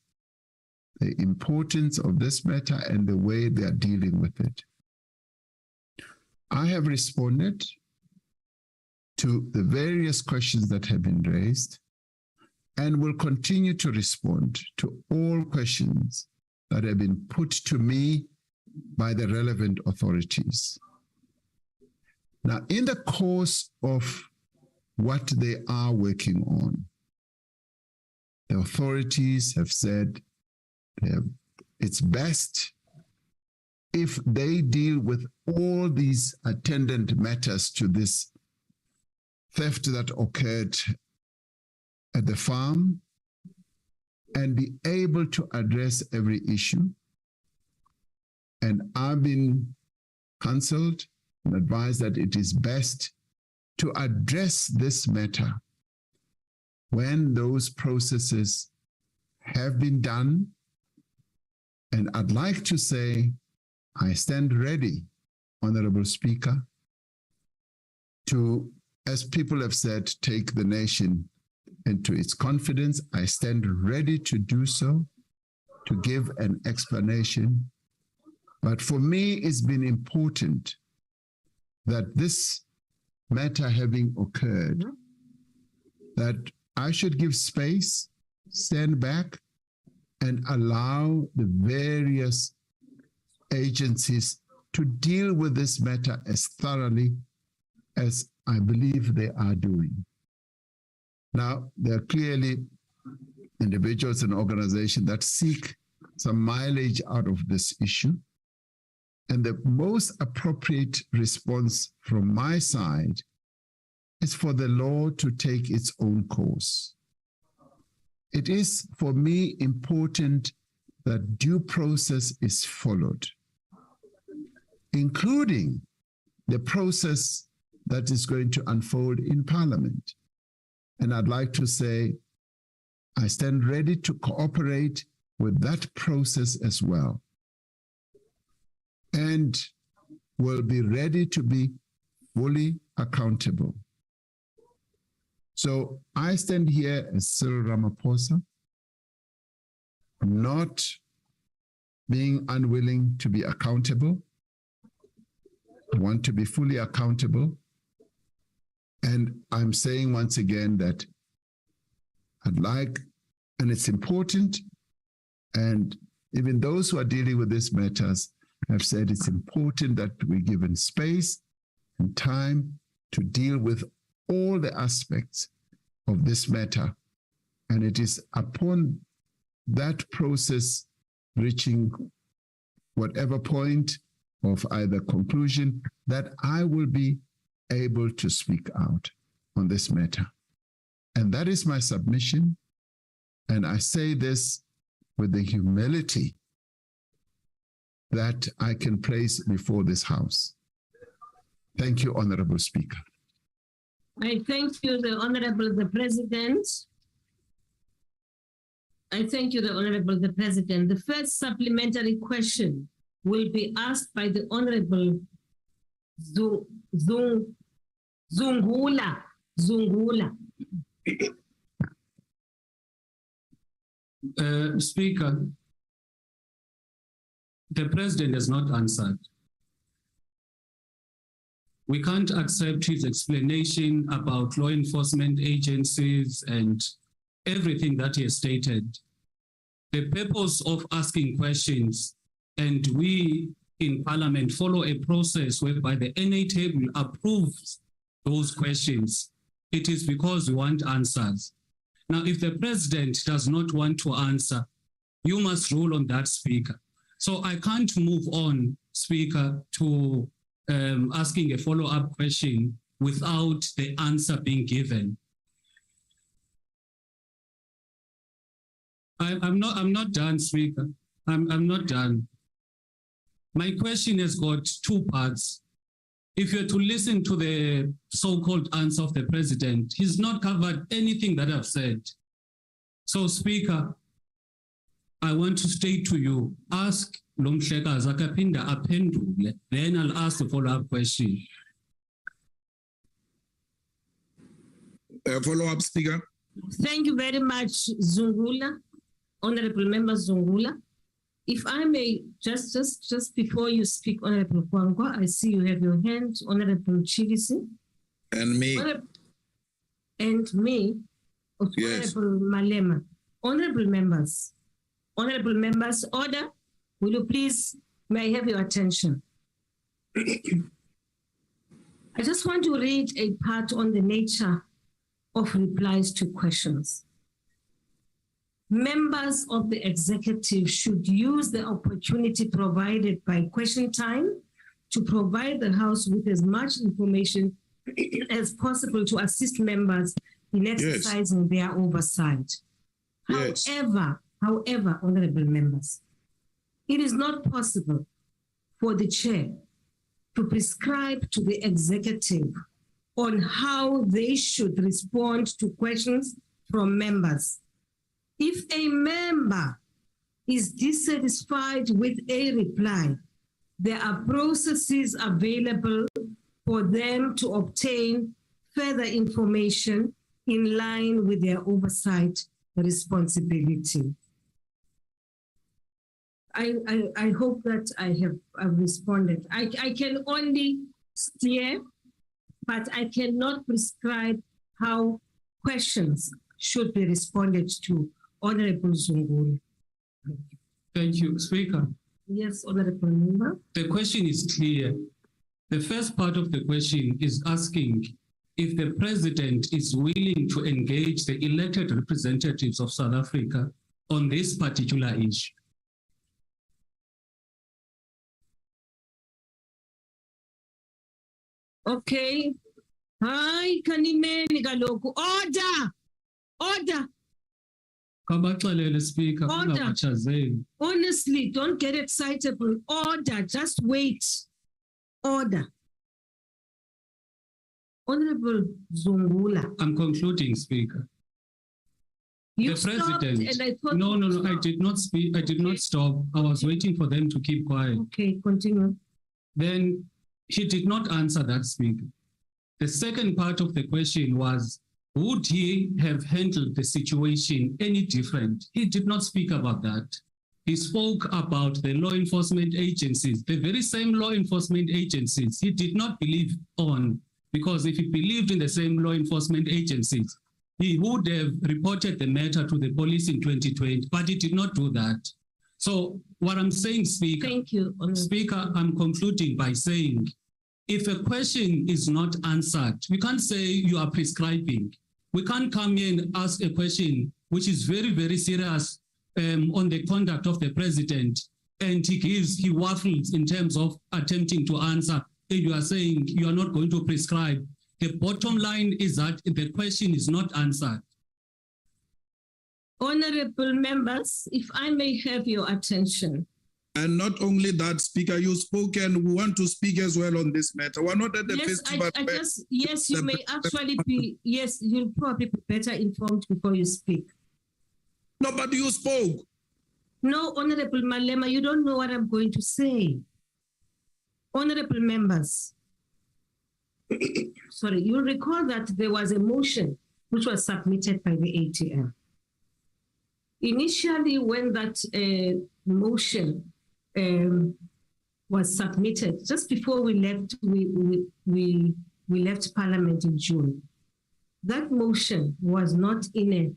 the importance of this matter and the way they are dealing with it. I have responded to the various questions that have been raised and will continue to respond to all questions that have been put to me by the relevant authorities. Now, in the course of what they are working on, the authorities have said it's best if they deal with all these attendant matters to this theft that occurred at the farm and be able to address every issue. And I've been counseled and advised that it is best to address this matter when those processes have been done. And I'd like to say, I stand ready, Honorable Speaker, to, as people have said, take the nation into its confidence. I stand ready to do so, to give an explanation. But for me, it's been important that this matter having occurred, that I should give space, stand back, and allow the various agencies to deal with this matter as thoroughly as I believe they are doing. Now, there are clearly individuals and organizations that seek some mileage out of this issue. And the most appropriate response from my side is for the law to take its own course. It is, for me, important that due process is followed, including the process that is going to unfold in Parliament. And I'd like to say, I stand ready to cooperate with that process as well, and will be ready to be fully accountable. So I stand here as Cyril Ramaphosa, not being unwilling to be accountable. I want to be fully accountable. And I'm saying once again that I'd like, and it's important, and even those who are dealing with these matters have said it's important that we're given space and time to deal with all the aspects of this matter. And it is upon that process reaching whatever point of either conclusion, that I will be able to speak out on this matter. And that is my submission. And I say this with the humility that I can place before this House. Thank you, Honorable Speaker. I thank you, the President. I thank you, the President. The first supplementary question will be asked by the Honorable Zungula. Speaker, the President has not answered. We can't accept his explanation about law enforcement agencies and everything that he has stated. The purpose of asking questions, and we in Parliament follow a process whereby the NA table approves those questions. It is because we want answers. Now, if the President does not want to answer, you must rule on that, Speaker. So I can't move on, Speaker, to asking a follow-up question without the answer being given. I'm not done, Speaker. I'm not done. My question has got two parts. If you're to listen to the so-called answer of the President, he's not covered anything that I've said. So, Speaker, I want to state to you, ask Lomhlekazi akaphinda aphendule, then I'll ask the follow-up question. Follow-up, Speaker. Thank you very much, Zungula, Honorable Member Zungula. If I may, just before you speak, Honorable Kwangwa, I see you have your hand, Honorable Chivisi. And me. And me, Yes. Honorable Malema. Honorable members, order. Will you please, may I have your attention? I just want to read a part on the nature of replies to questions. Members of the executive should use the opportunity provided by question time to provide the House with as much information as possible to assist members in exercising their oversight. Yes. However, honorable members, it is not possible for the chair to prescribe to the executive on how they should respond to questions from members. If a member is dissatisfied with a reply, there are processes available for them to obtain further information in line with their oversight responsibility. I hope that I've responded. I can only steer, but I cannot prescribe how questions should be responded to. Honorable Zunguli. Thank you, Speaker. Yes, Honorable Member. The question is clear. The first part of the question is asking if the President is willing to engage the elected representatives of South Africa on this particular issue. Okay. Hi, kanimeni kaloku. Order. Speaker. Order. Honestly, don't get excitable. Order. Just wait. Order. Honorable Zungula. I'm concluding, Speaker. You the President. And I thought no, I did not speak. I did not stop. I was waiting for them to keep quiet. Okay, continue. Then he did not answer that, Speaker. The second part of the question was, would he have handled the situation any different? He did not speak about that. He spoke about the law enforcement agencies, the very same law enforcement agencies he did not believe on, because if he believed in the same law enforcement agencies, he would have reported the matter to the police in 2020, but he did not do that. So what I'm saying, Speaker, thank you, Speaker, I'm concluding by saying, if a question is not answered, we can't say you are prescribing. We can't come in and ask a question which is very, very serious on the conduct of the president, and he waffles in terms of attempting to answer, and you are saying you are not going to prescribe. The bottom line is that the question is not answered. Honorable members, if I may have your attention. And not only that, Speaker, you spoke and we want to speak as well on this matter. We're not at the festival. Yes, you may actually be, yes, you'll probably be better informed before you speak. No, but you spoke. No, Honorable Malema, you don't know what I'm going to say. Honorable members, sorry, you'll recall that there was a motion which was submitted by the ATM. Initially, when that motion was submitted, just before we left, we left Parliament in June, that motion was not in a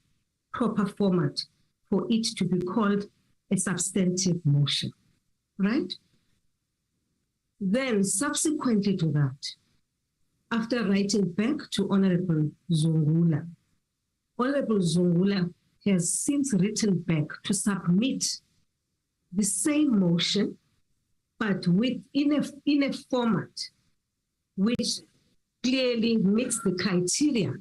proper format for it to be called a substantive motion, right? Then subsequently to that, after writing back to Honorable Zungula, Honorable Zungula has since written back to submit the same motion, but in a format which clearly meets the criteria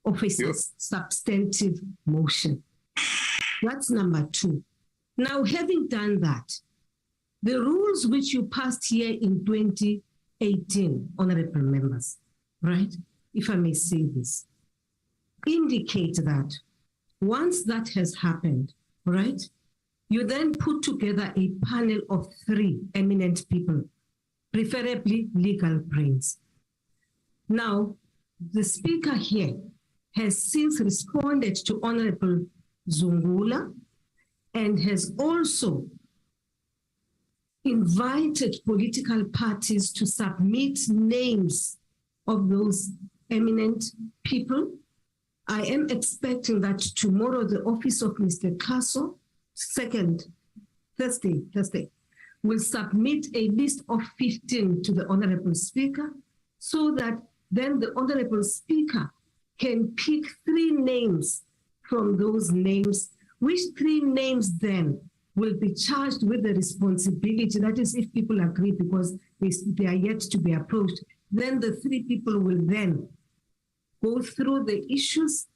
of a substantive motion. That's number two. Now, having done that, the rules which you passed here in 2018, honorable members, right, if I may say this, indicate that once that has happened, right, you then put together a panel of 3 eminent people, preferably legal brains. Now, the speaker here has since responded to Honorable Zungula and has also invited political parties to submit names of those eminent people. I am expecting that tomorrow the office of Mr. Castle, Thursday, will submit a list of 15 to the Honorable Speaker so that then the Honorable Speaker can pick 3 names from those names, which 3 names then will be charged with the responsibility. That is, if people agree, because they are yet to be approached, then the 3 people will then go through the issues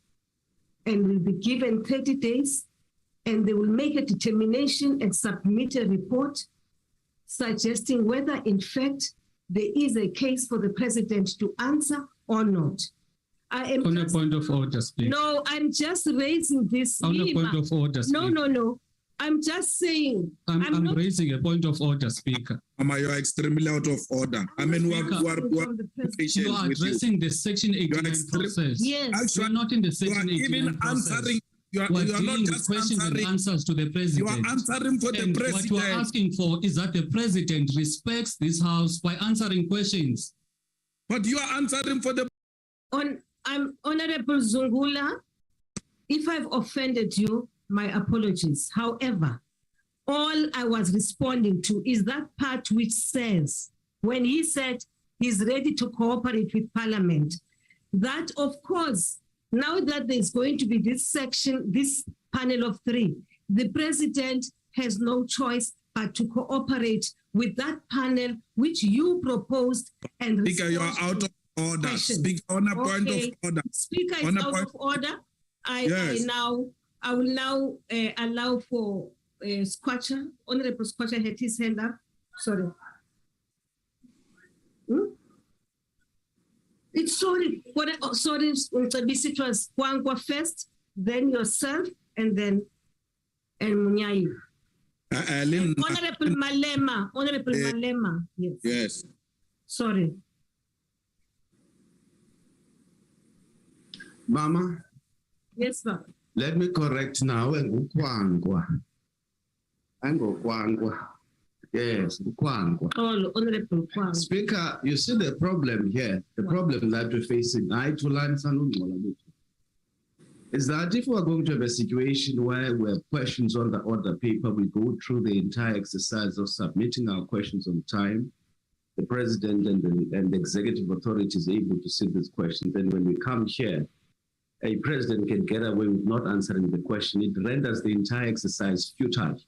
and will be given 30 days, and they will make a determination and submit a report suggesting whether in fact there is a case for the president to answer or not. I am on a point of order, Speaker. No, I'm just raising this. On a point of order, Speaker. No. I'm just saying. I'm raising a point of order, Speaker. Mama, you are extremely out of order. I mean, you are addressing the Section 89 process. Yes. You are not in the Section 89 process. You are not just questions and answers to the president. You are answering for the president. What you are asking for is that the president respects this house by answering questions. But you are answering for the. I'm Honorable Zungula. If I've offended you, my apologies. However, all I was responding to is that part which says, when he said he's ready to cooperate with Parliament, that of course, now that there's going to be this section, this panel of 3, the president has no choice but to cooperate with that panel which you proposed. And Speaker, you are out of order. Speak on a point of order. Speaker is out of order. I will now allow for Squatcher. Honorable Squatcher had his hand up. Sorry. It's sorry. Sorry, it was Kwangwa first, then yourself, and then Munyayi. Honorable Malema. Honorable Malema. Yes. Yes. Sorry. Mama. Yes, sir. Let me correct now. Yes, Honorable Kwangwa. Speaker, you see the problem here, the problem that we're facing, is that if we're going to have a situation where we have questions on the order paper, we go through the entire exercise of submitting our questions on time, the president and the executive authority is able to see these questions. Then when we come here, a president can get away with not answering the question, it renders the entire exercise futile.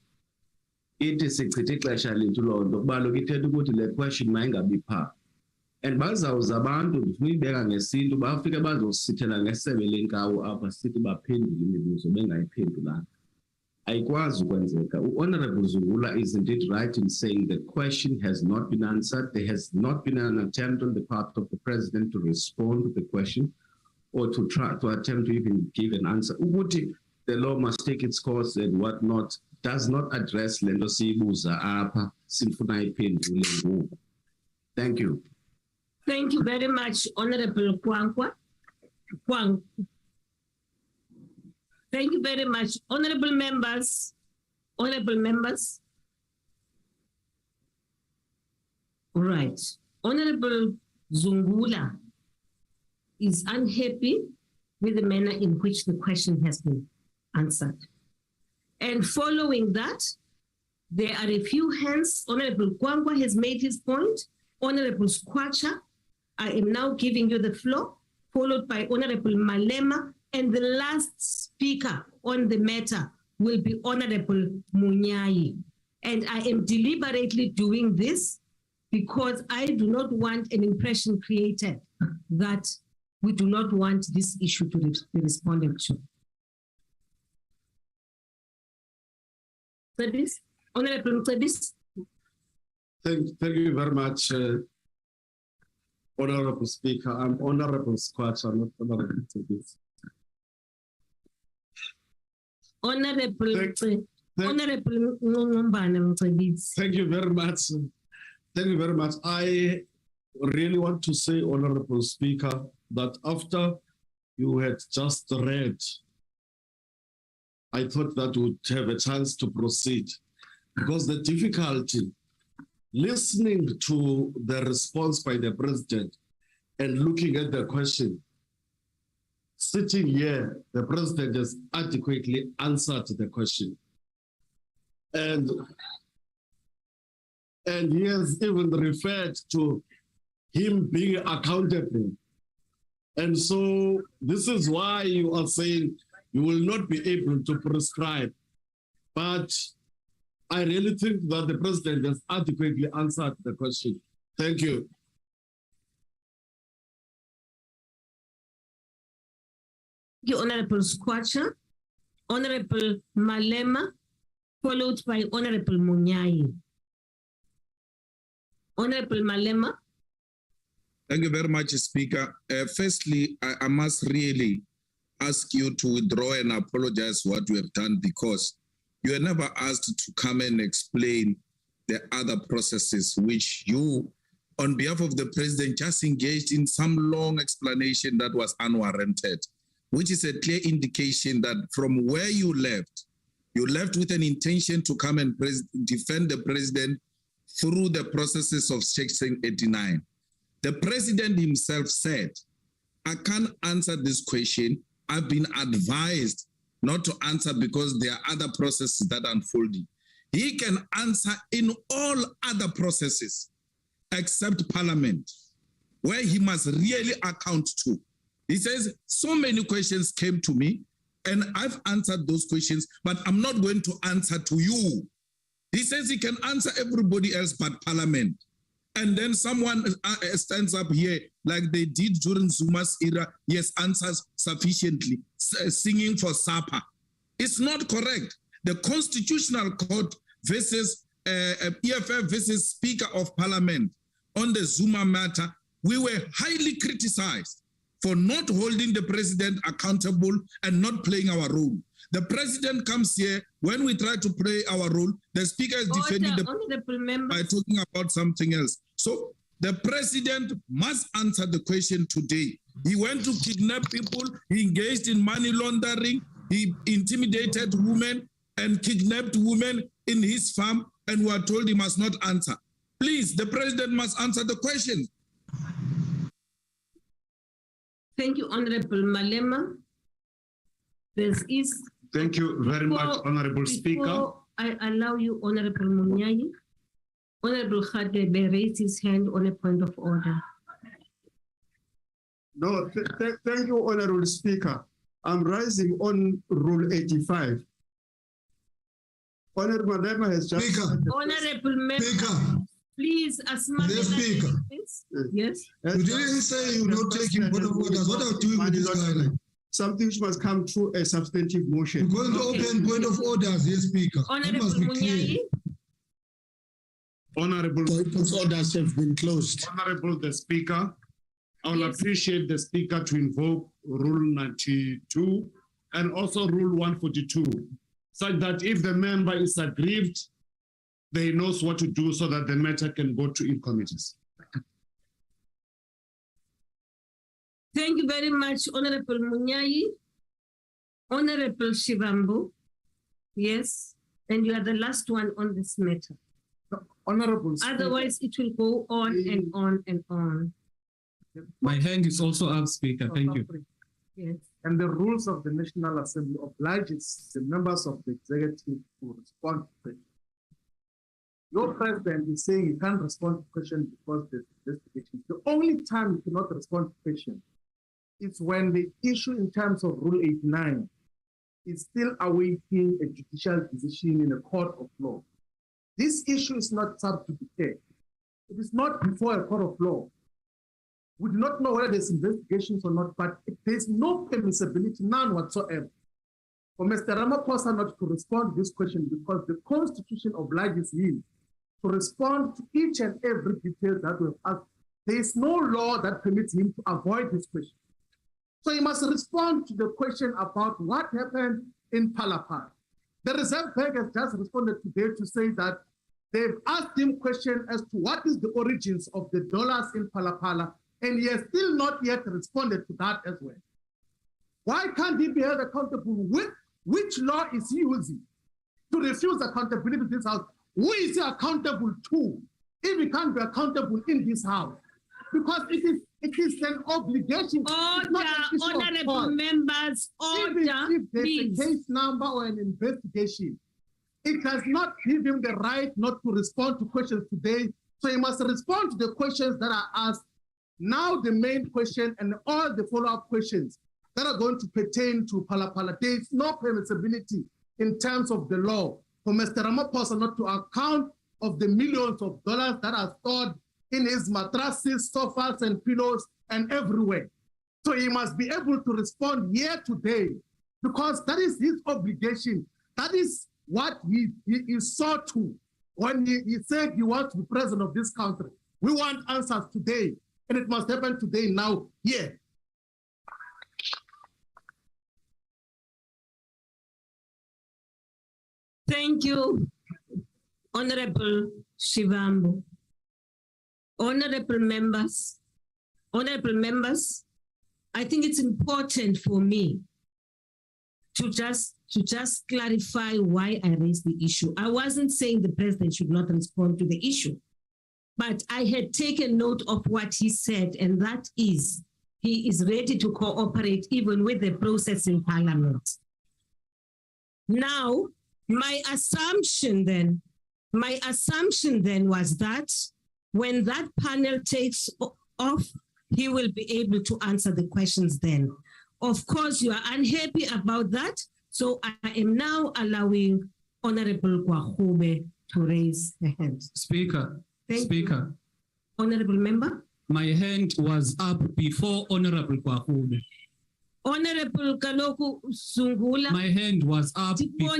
It is a critical the question be part. And bazawuza abantu ngiyibeka ngesintu bafike bazosithela ngesebe lenkawu apha sithi baphendule imibuzo bengayiphendulanga. Ayikwazi ukwenzeka. Honorable Zungula, isn't it right in saying the question has not been answered? There has not been an attempt on the part of the president to respond to the question or to try to attempt to even give an answer. Ukuthi the law must take its course and whatnot does not address lento siyibuza apha sifuna iphendule ngoku. Thank you. Thank you very much, Honorable Kwang. Thank you very much, honorable members. All right. Honorable Zungula is unhappy with the manner in which the question has been answered. And following that, there are a few hands. Honorable Kwangwa has made his point. Honorable Skwacha, I am now giving you the floor, followed by Honorable Malema, and the last speaker on the matter will be Honorable Munyai. And I am deliberately doing this because I do not want an impression created that we do not want this issue to be responded to. Honorable Mcebis. Thank you very much, Honorable Speaker. I'm Honorable Squatch, I'm not Honorable Mcebis. Honorable Mcebis. Thank you very much. Thank you very much. I really want to say, Honorable Speaker, that after you had just read, I thought that would have a chance to proceed, because the difficulty listening to the response by the president and looking at the question, sitting here, the president has adequately answered the question. And he has even referred to him being accountable. And so this is why you are saying you will not be able to prescribe. But I really think that the president has adequately answered the question. Thank you. Thank you, Honorable Skwacha. Honorable Malema, followed by Honorable Munyai. Honorable Malema. Thank you very much, Speaker. Firstly, I must really ask you to withdraw and apologize for what you have done, because you were never asked to come and explain the other processes which you, on behalf of the president, just engaged in some long explanation that was unwarranted, which is a clear indication that from where you left with an intention to come and defend the president through the processes of Section 89. The president himself said, I can't answer this question. I've been advised not to answer because there are other processes that are unfolding. He can answer in all other processes except Parliament, where he must really account to. He says, so many questions came to me and I've answered those questions, but I'm not going to answer to you. He says he can answer everybody else but Parliament. And then someone stands up here like they did during Zuma's era. Yes, answers sufficiently, singing for supper. It's not correct. The Constitutional Court versus EFF versus Speaker of Parliament on the Zuma matter, we were highly criticized for not holding the president accountable and not playing our role. The president comes here, when we try to play our role, the speaker is defending the by talking about something else. So the president must answer the question today. He went to kidnap people, he engaged in money laundering, he intimidated women and kidnapped women in his farm, and we are told he must not answer. Please, the president must answer the question. Thank you, Honorable Malema. Thank you very much, Honorable Speaker. Before I allow you, Honorable Munyai, Honorable Khadebe raised his hand on a point of order. No, thank you, Honorable Speaker. I'm rising on Rule 85. Honorable Malema has just... Honorable member, please, as much as Speaker. Yes. You didn't say you're not taking point of orders. What are you doing with this guy? Something which must come through a substantive motion. You're going to open point of orders, yes, Speaker. Honorable Munyai. Honorable orders have been closed. Honorable the Speaker, I will appreciate the Speaker to invoke Rule 92 and also Rule 142, such that if the member is aggrieved, they knows what to do so that the matter can go to in committees. Thank you very much, Honorable Munyai. Honorable Shivambu. Yes, and you are the last one on this matter. Honorable Speaker. Otherwise, it will go on and on and on. My hand is also up, Speaker. Thank you. Yes. And the rules of the National Assembly obliges the members of the executive to respond to questions. Your president is saying you can't respond to questions because there's investigation. The only time you cannot respond to questions is when the issue in terms of Rule 89 is still awaiting a judicial decision in a court of law. This issue is not sub judice. It is not before a court of law. We do not know whether there's investigations or not, but there's no permissibility, none whatsoever, for Mr. Ramaphosa not to respond to this question because the Constitution obliges him to respond to each and every detail that we have asked. There is no law that permits him to avoid this question. So he must respond to the question about what happened in Palapala. The Reserve Bank has just responded today to say that they've asked him question as to what is the origins of the dollars in Palapala, and he has still not yet responded to that as well. Why can't he be held accountable? Which law is he using to refuse accountability in this house? Who is he accountable to if he can't be accountable in this house? Because it is an obligation. Order, honorable members, order, if there's please. a case number or an investigation, it does not give him the right not to respond to questions today. So he must respond to the questions that are asked. Now the main question and all the follow-up questions that are going to pertain to Palapala. There is no permissibility in terms of the law for Mr. Ramaphosa not to account of the millions of dollars that are stored in his mattresses, sofas, and pillows, and everywhere. So he must be able to respond here today, because that is his obligation. That is what he sought to when he said he wants to be president of this country. We want answers today, and it must happen today, now, here. Thank you, Honorable Shivambu. Honorable members, I think it's important for me to just clarify why I raised the issue. I wasn't saying the president should not respond to the issue, but I had taken note of what he said, and that is he is ready to cooperate even with the process in Parliament. Now, my assumption then was that when that panel takes off, he will be able to answer the questions then. Of course, you are unhappy about that, so I am now allowing Honorable Kwahube to raise her hand. Speaker, Thank you. Honorable member? My hand was up before Honorable Kwahube. Honorable Kaloku Sungula. My hand was up before.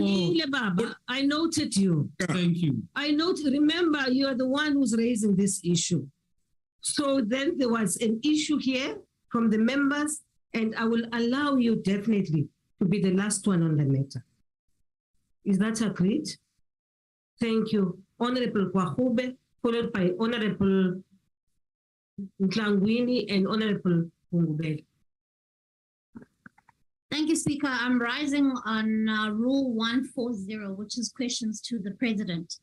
Baba, I noted you. Thank you. I noted, remember, you are the one who's raising this issue. So then there was an issue here from the members, and I will allow you definitely to be the last one on the matter. Is that agreed? Thank you. Honorable Kwahube, followed by Honorable Ntlangwini and Honorable Pungubele. Thank you, Speaker. I'm rising on Rule 140, which is questions to the President.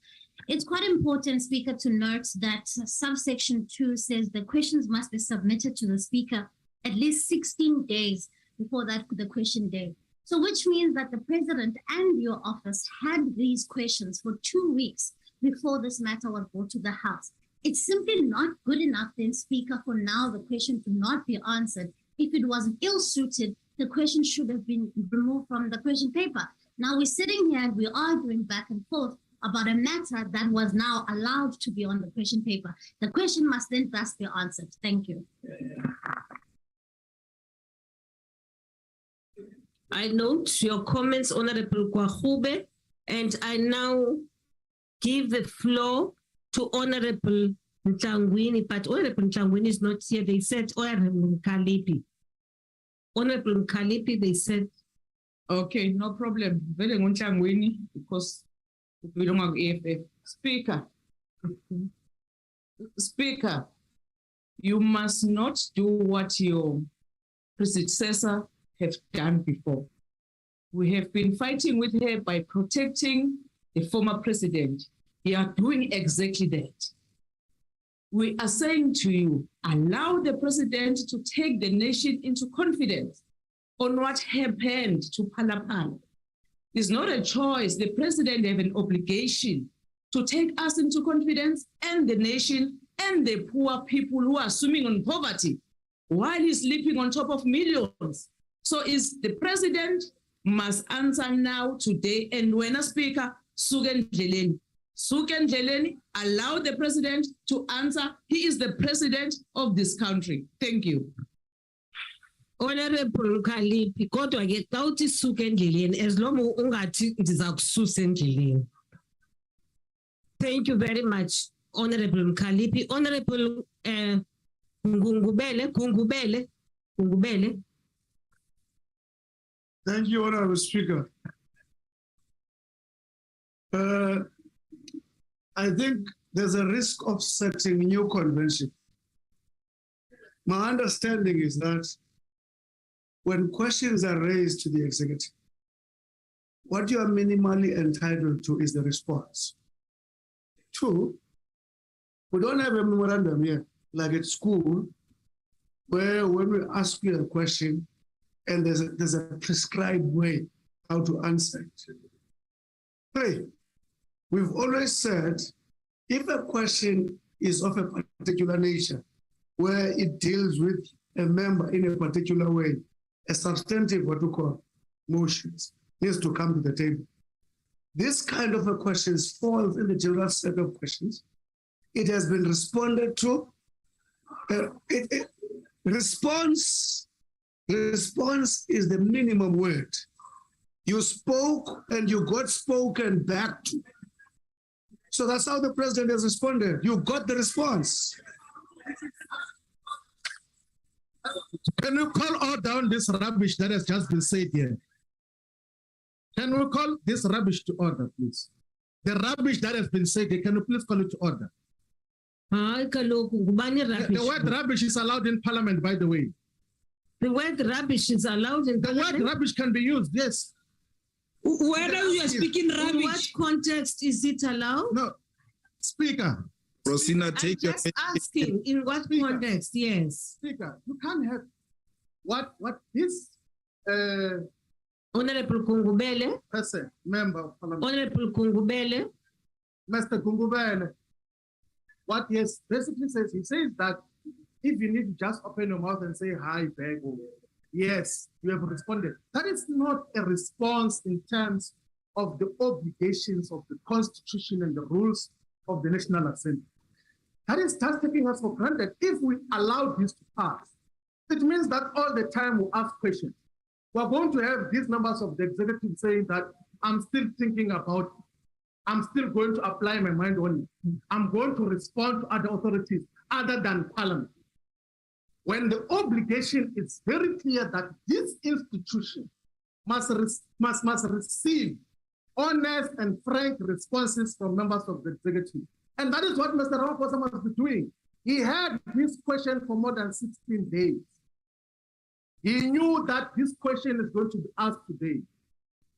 It's quite important, Speaker, to note that subsection 2 says the questions must be submitted to the Speaker at least 16 days before the question day. So which means that the President and your office had these questions for 2 weeks before this matter was brought to the House. It's simply not good enough then, Speaker, for now the question to not be answered if it was ill-suited the question should have been removed from the question paper. Now we're sitting here and we're arguing back and forth about a matter that was now allowed to be on the question paper. The question must then thus be answered. Thank you. I note your comments, Honorable Kwahube, and I now give the floor to Honorable Mchangwini, but Honorable Mchangwini is not here. They said Honorable Mkalipi. Honorable Mkalipi, they said. Okay, no problem. Vele nguNhlangwini because we don't have EFF. Speaker, you must not do what your predecessor have done before. We have been fighting with her by protecting the former president. You are doing exactly that. We are saying to you, allow the president to take the nation into confidence on what happened to Palapala. It's not a choice. The president have an obligation to take us into confidence and the nation and the poor people who are swimming in poverty while he's sleeping on top of millions. So is the president must answer now today. And when a speaker, Sugen Jeleni, allow the president to answer. He is the president of this country. Thank you. Honorable Kalipi, kodwa ke xa uthi suke endleleni as long ungathi ndiza kususa endleleni. Thank you very much, Honorable Mkalipi. Honorable Gungubele. Thank you, Honorable Speaker. I think there's a risk of setting new convention. My understanding is that when questions are raised to the executive, what you are minimally entitled to is the response. Two, we don't have a memorandum here, like at school, where when we ask you a question, and there's a prescribed way how to answer it. Three, we've always said, if a question is of a particular nature, where it deals with a member in a particular way, a substantive, what we call motions, needs to come to the table. This kind of a question falls in the general set of questions. It has been responded to. Response is the minimum word. You spoke and you got spoken back to. So that's how the president has responded. You got the response. Can you call all down this rubbish that has just been said here? Can we call this rubbish to order, please? The rubbish that has been said here, can you please call it to order? The word rubbish is allowed in Parliament, by the way. The word rubbish is allowed in Parliament? The word rubbish can be used, yes. Whether you are speaking rubbish. In what context is it allowed? No, Speaker. Rosina, take your... Just asking, in what Speaker, context, yes. Speaker, you can't have what this... Honorable Kungubele. Person, member of Parliament. Honorable Kungubele. Mr. Kungubele. What he basically says, he says that if you need to just open your mouth and say, hi, beg, yes, you have responded. That is not a response in terms of the obligations of the Constitution and the rules of the National Assembly. That is just taking us for granted. If we allow this to pass, it means that all the time we ask questions. We're going to have these members of the executive saying that I'm still thinking about it. I'm still going to apply my mind on it. I'm going to respond to other authorities other than Parliament. When the obligation is very clear that this institution must receive honest and frank responses from members of the executive. And that is what Mr. Ramaphosa must be doing. He had this question for more than 16 days. He knew that this question is going to be asked today.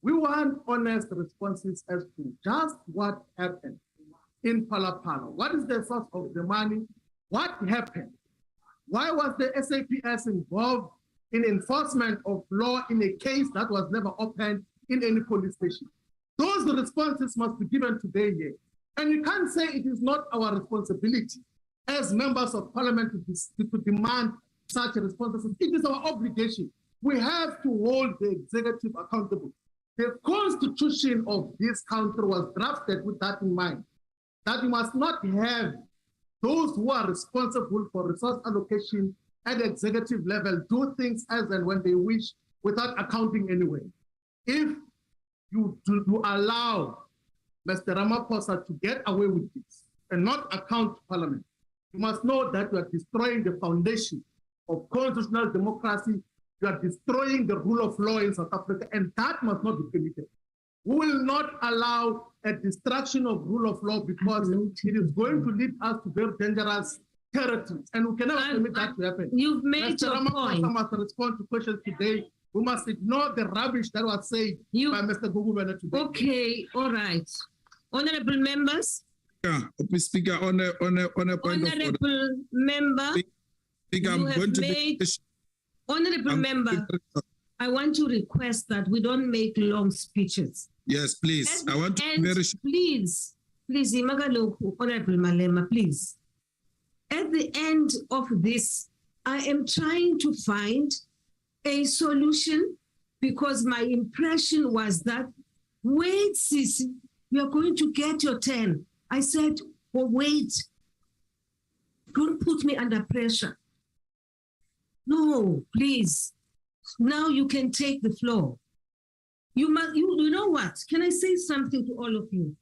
We want honest responses as to just what happened in Palapala. What is the source of the money? What happened? Why was the SAPS involved in enforcement of law in a case that was never opened in any police station? Those responses must be given today here. And you can't say it is not our responsibility as members of Parliament to demand such responses. It is our obligation. We have to hold the executive accountable. The constitution of this country was drafted with that in mind, that we must not have those who are responsible for resource allocation at the executive level do things as and when they wish without accounting anyway. If you do allow Mr. Ramaphosa to get away with this and not account to Parliament, you must know that you are destroying the foundation of constitutional democracy. You are destroying the rule of law in South Africa, and that must not be permitted. We will not allow a destruction of rule of law because it is going to lead us to very dangerous territories, and we cannot permit that to happen. You've made Mr. your Ramaphosa point. must respond to questions today. We must ignore the rubbish that was said by Mr. Gugubene today. Okay, all right. Honorable members. Yeah, Speaker, on a point of order. Honorable member. Speaker, I'm going to Honorable member, I want to request that we don't make long speeches. Yes, please. I want to very please, Imagaloku, Honorable Malema, please. At the end of this, I am trying to find a solution because my impression was that, wait, Sisi, you're going to get your 10. I said, oh, wait, don't put me under pressure. No, please. Now you can take the floor. You know what? Can I say something to all of you?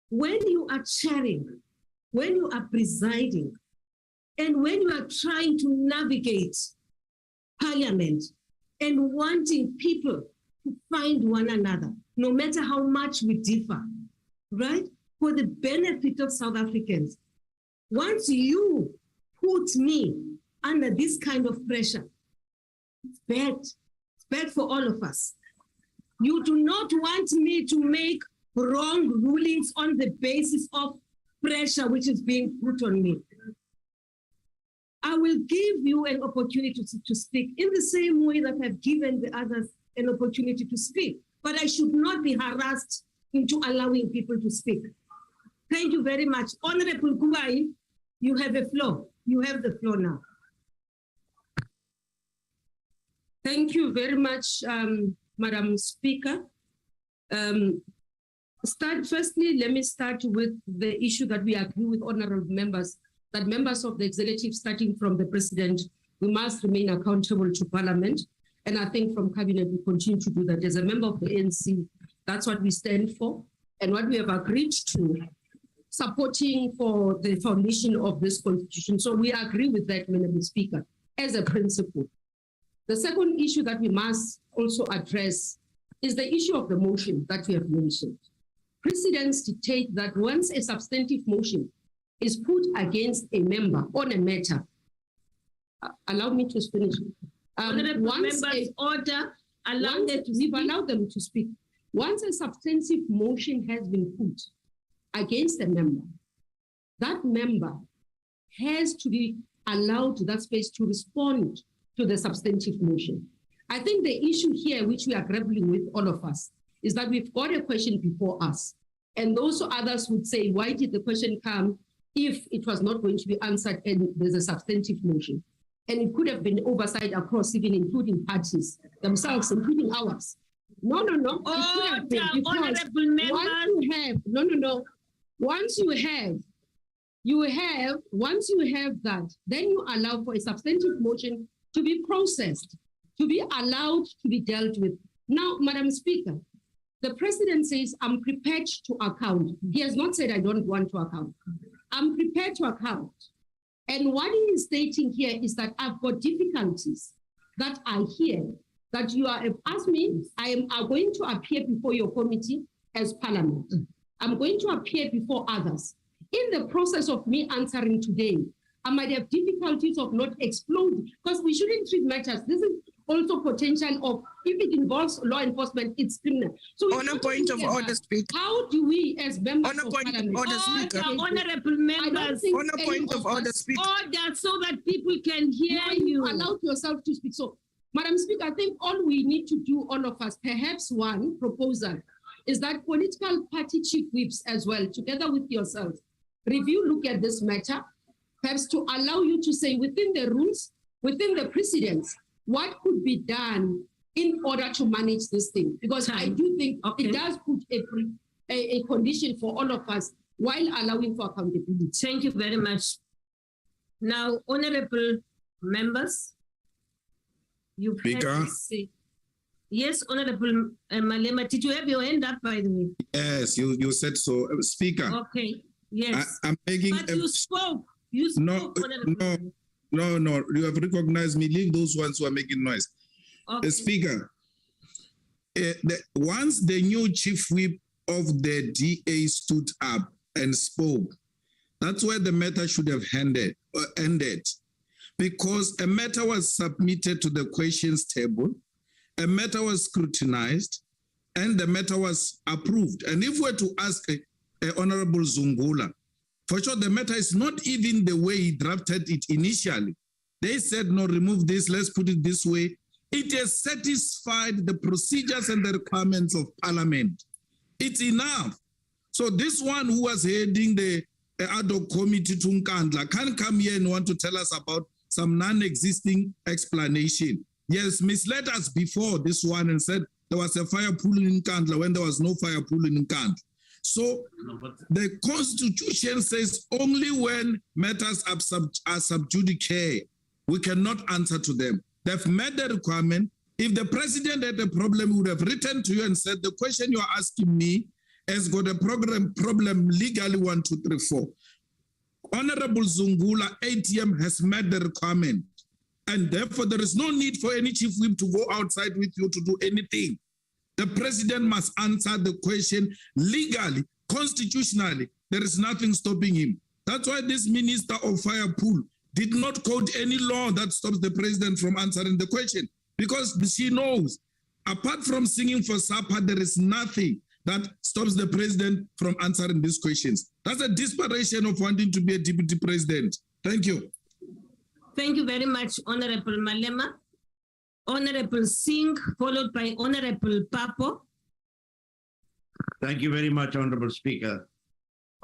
When you are chairing, when you are presiding, and when you are trying to navigate Parliament and wanting people to find one another, no matter how much we differ, right? For the benefit of South Africans. Once you put me under this kind of pressure, it's bad. It's bad for all of us. You do not want me to make wrong rulings on the basis of pressure which is being put on me. I will give you an opportunity to speak in the same way that I've given the others an opportunity to speak, but I should not be harassed into allowing people to speak. Thank you very much. Honorable Kubai, you have the floor. You have the floor now. Thank you very much, Madam Speaker. Firstly, let me start with the issue that we agree with honorable members, that members of the executive, starting from the president, we must remain accountable to Parliament. And I think from Cabinet, we continue to do that. As a member of the ANC, that's what we stand for. And what we have agreed to, supporting for the foundation of this constitution. So we agree with that, Madam Speaker, as a principle. The second issue that we must also address is the issue of the motion that we have mentioned. Precedents dictate that once a substantive motion is put against a member on a matter, allow me to finish. Once order, allow them to speak. Once a substantive motion has been put against a member, that member has to be allowed that space to respond to the substantive motion. I think the issue here, which we are grappling with, all of us, is that we've got a question before us. And those others would say, why did the question come if it was not going to be answered and there's a substantive motion? And it could have been oversight across, even including parties themselves, including ours. No. Honorable members. Once you have that, then you allow for a substantive motion to be processed, to be allowed to be dealt with. Now, Madam Speaker, the president says, I'm prepared to account. He has not said, I don't want to account. I'm prepared to account. And what he is stating here is that I've got difficulties that I hear, that you are asked me, I am going to appear before your committee as Parliament. I'm going to appear before others. In the process of me answering today, I might have difficulties of not exploding, because we shouldn't treat matters. This is also potential of, if it involves law enforcement, it's criminal. So on a point of order, Speaker. How do we, as members of Parliament, Honorable members, on a point of order, Speaker. Order so that people can hear you. Allow yourself to speak. So, Madam Speaker, I think all we need to do, all of us, perhaps one proposal, is that political party chief whips as well, together with yourself, review, look at this matter, perhaps to allow you to say within the rules, within the precedents, what could be done in order to manage this thing? Because I do think it does put a condition for all of us while allowing for accountability. Thank you very much. Now, honorable members, you've had to say. Yes, Honorable Malema, did you have your hand up, by the way? Yes, you said so. Speaker. Okay, yes. I'm making but you spoke. You spoke, No, you have recognized me. Leave those ones who are making noise. Okay. Speaker, once the new chief whip of the DA stood up and spoke, that's where the matter should have ended. Because a matter was submitted to the questions table, a matter was scrutinized, and the matter was approved. And if we're to ask Honorable Zungula, for sure the matter is not even the way he drafted it initially. They said, no, remove this, let's put it this way. It has satisfied the procedures and the requirements of Parliament. It's enough. So this one who was heading the ad hoc committee to Nkandla can't come here and want to tell us about some non-existing explanation. Yes, misled us before this one and said there was a fire pool in Nkandla when there was no fire pool in Nkandla. So the Constitution says only when matters are sub judice, we cannot answer to them. They've met the requirement. If the president had a problem, he would have written to you and said, the question you are asking me has got a problem legally 1, 2, 3, 4. Honorable Zungula, ATM has met the requirement. And therefore, there is no need for any chief whip to go outside with you to do anything. The president must answer the question legally, constitutionally. There is nothing stopping him. That's why this minister of fire pool did not quote any law that stops the president from answering the question, because she knows, apart from singing for supper, there is nothing that stops the president from answering these questions. That's a desperation of wanting to be a deputy president. Thank you. Thank you very much, Honorable Malema. Honorable Singh, followed by Honorable Papo. Thank you very much, Honorable Speaker.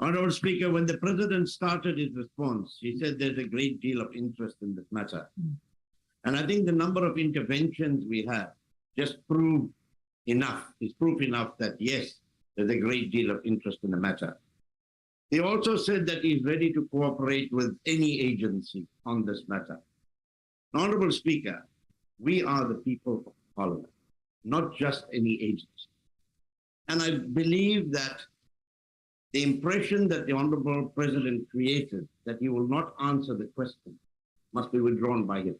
Honorable Speaker, when the President started his response, he said there's a great deal of interest in this matter. And I think the number of interventions we have just is proof enough that yes, there's a great deal of interest in the matter. He also said that he's ready to cooperate with any agency on this matter. Honorable Speaker, we are the people of Parliament, not just any agency. And I believe that the impression that the Honorable President created, that he will not answer the question, must be withdrawn by him.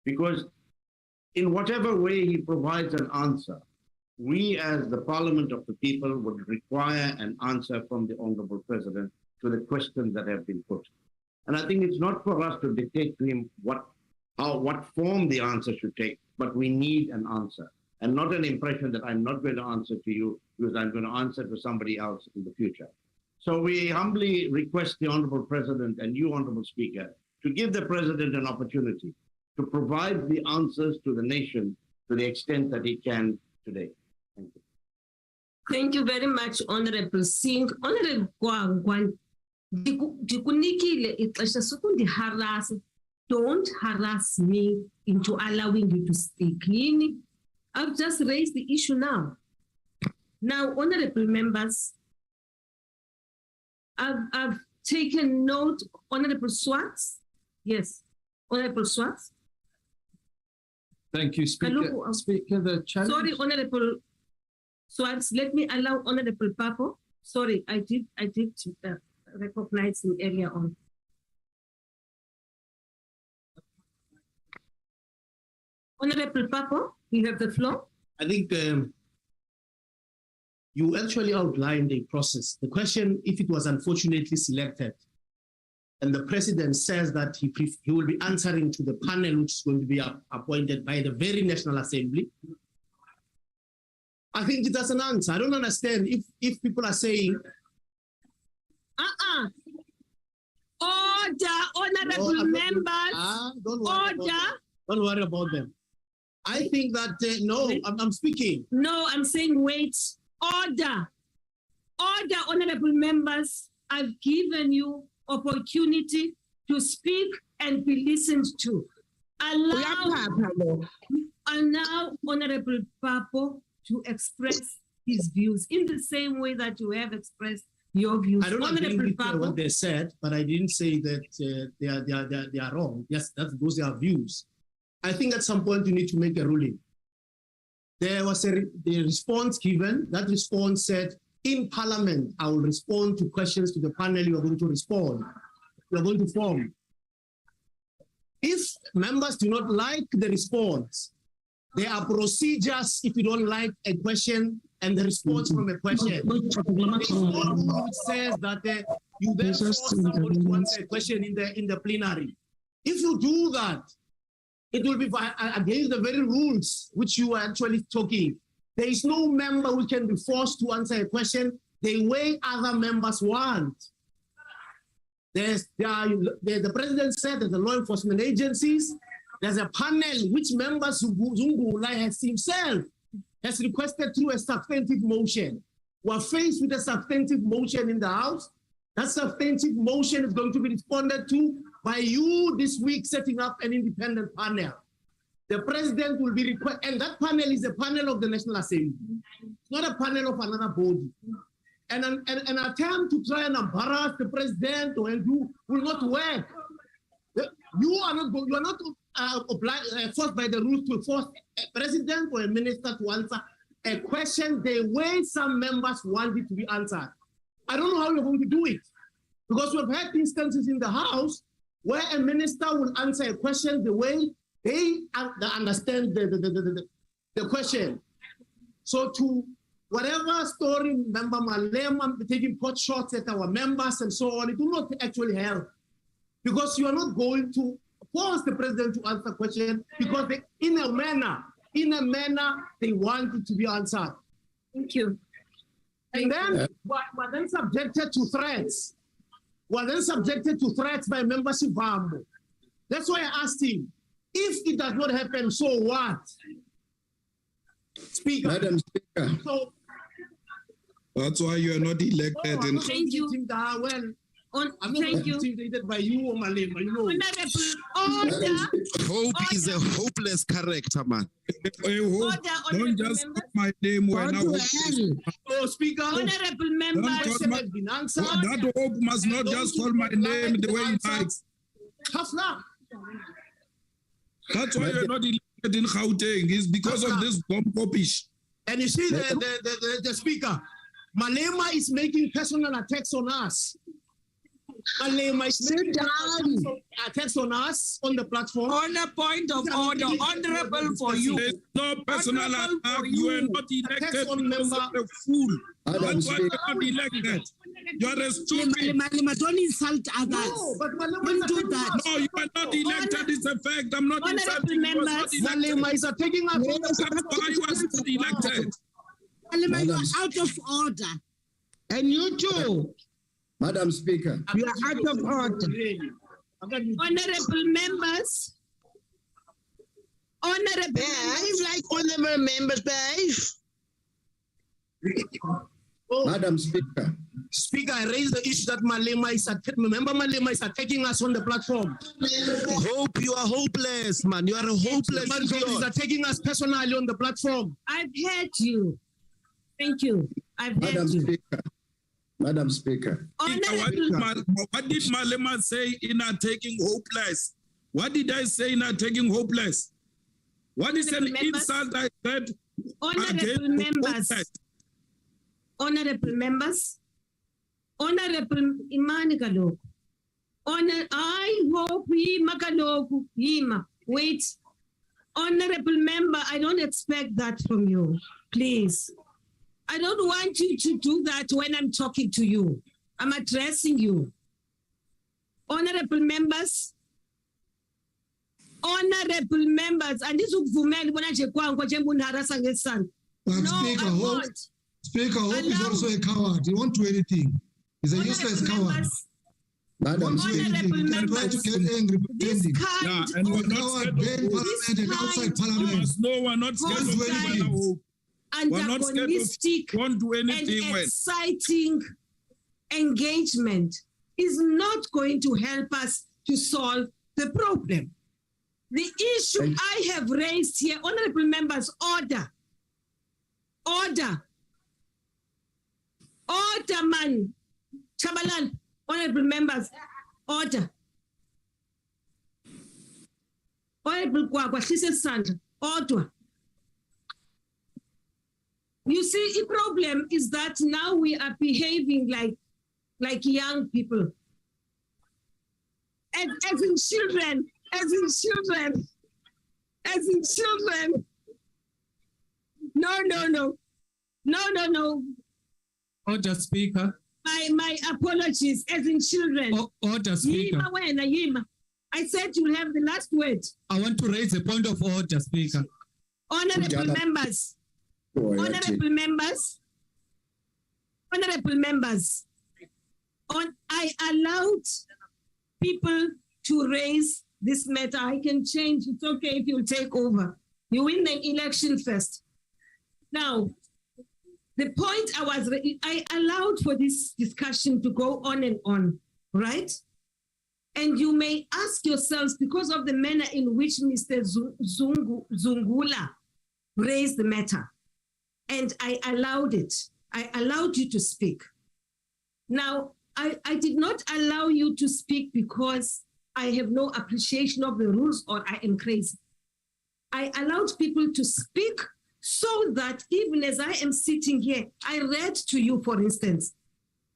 Because in whatever way he provides an answer, we as the Parliament of the people would require an answer from the Honorable President to the questions that have been put. And I think it's not for us to dictate to him what form the answer should take, but we need an answer. And not an impression that I'm not going to answer to you because I'm going to answer to somebody else in the future. So we humbly request the Honorable President and you, Honorable Speaker, to give the President an opportunity to provide the answers to the nation to the extent that he can today. Thank you. Thank you very much, Honorable Singh. Honorable Gwangwan, don't harass me into allowing you to speak. I've just raised the issue now. Now, honorable members, I've taken note, Honorable Swartz. Yes, Honorable Swartz. Thank you, Speaker. Speaker, the challenge. Sorry, Honorable Swartz. Let me allow Honorable Papo. Sorry, I did recognize him earlier on. Honorable Papo, you have the floor. I think you actually outlined a process. The question, if it was unfortunately selected, and the president says that he will be answering to the panel which is going to be appointed by the very National Assembly, I think it has an answer. I don't understand if people are saying, Order, honorable members. Don't worry about them. I think that, no, I'm speaking. No, I'm saying wait. Order. Order, honorable members. I've given you opportunity to speak and be listened to. allow Honorable Papo to express his views in the same way that you have expressed your views. I don't agree Honorable with Papo. what they said, but I didn't say that they are wrong. Yes, those are views. I think at some point you need to make a ruling. There was the response given. That response said, in Parliament, I will respond to questions to the panel you are going to respond. You are going to form. If members do not like the response, there are procedures if you don't like a question and the response from a question. There's no rule which says that you then force somebody to answer a question in the plenary. If you do that, it will be against the very rules which you are actually talking. There is no member who can be forced to answer a question the way other members want. The president said that the law enforcement agencies, there's a panel which members Zungula has himself has requested through a substantive motion. We're faced with a substantive motion in the House. That substantive motion is going to be responded to by you this week setting up an independent panel. The president will be required, and that panel is a panel of the National Assembly. It's not a panel of another body. And an attempt to try and embarrass the president or do will not work. You are not forced by the rules to force a president or a minister to answer a question the way some members want it to be answered. I don't know how you're going to do it, because we've had instances in the House where a minister will answer a question the way they understand the question. So to whatever story member Malema taking pot shots at our members and so on, it will not actually help, because you are not going to force the president to answer a question because in a manner they want it to be answered. Thank you. And then we're then subjected to threats. We're then subjected to threats by membership. That's why I asked him, if it does not happen, so what? Speaker. Madam Speaker. So, that's why you are not elected. I'm not thank you. I'm not intimidated by you or Malema, you know. Hope is a hopeless character, man. Don't just put my name when I Oh, Speaker. Honorable members. That hope must not just call my name the way you like. That's why you're not elected in Gauteng. It's because of this bomb copish. And you see the Speaker, Malema is making personal attacks on us. Malema is making attacks on us on the platform. On a point of order, honorable for you. There's no personal attack. You are not elected because of a fool. That's why you're not elected. You're a stupid. Malema, don't insult others. No, but don't do that. No, you are not elected. It's a fact. I'm not insulting you. Malema is attacking us. That's why you are not elected. Malema, you are out of order. And you too. Madam Speaker. You are out of order. Honorable members. Honorable members. Like honorable members, babe. Madam Speaker. Speaker, I raised the issue that Malema is attacking us on the platform. Hope you are hopeless, man. You are a hopeless man. He's attacking us personally on the platform. I've heard you. Thank you. I've heard you. Speaker. Madam Speaker. What did Malema say in attacking hopeless? What did I say in attacking hopeless? What is an insult I said? Honorable members. Honorable members. Honorable Imani Kaloko. I hope Makaloku Hima. Wait. Honorable member, I don't expect that from you. Please. I don't want you to do that when I'm talking to you. I'm addressing you. Honorable members. Honorable members. And this will Speaker, Hope is also a coward. He won't do anything. He's a useless coward. Madam Speaker, he can try to get angry pretending. Yeah, and we're not scared of Parliament and outside Parliament. No, we're not scared of Hope. Antagonistic won't do anything and exciting engagement is not going to help us to solve the problem. The issue I have raised here, honorable members, order. Order. Order, man. Chabalan, honorable members, order. Honorable Kwakwa, Sandra, order. You see, the problem is that now we are behaving like young people. As in children. No. Order, Speaker. My apologies, as in children. Order, Speaker. Yima. I said you'll have the last word. I want to raise a point of order, Speaker. Honorable members. I allowed people to raise this matter. I can change. It's okay if you take over. You win the election first. Now, the point I allowed for this discussion to go on and on, right? And you may ask yourselves, because of the manner in which Mr. Zungula raised the matter, and I allowed it. I allowed you to speak. Now, I did not allow you to speak because I have no appreciation of the rules or I am crazy. I allowed people to speak so that even as I am sitting here, I read to you, for instance,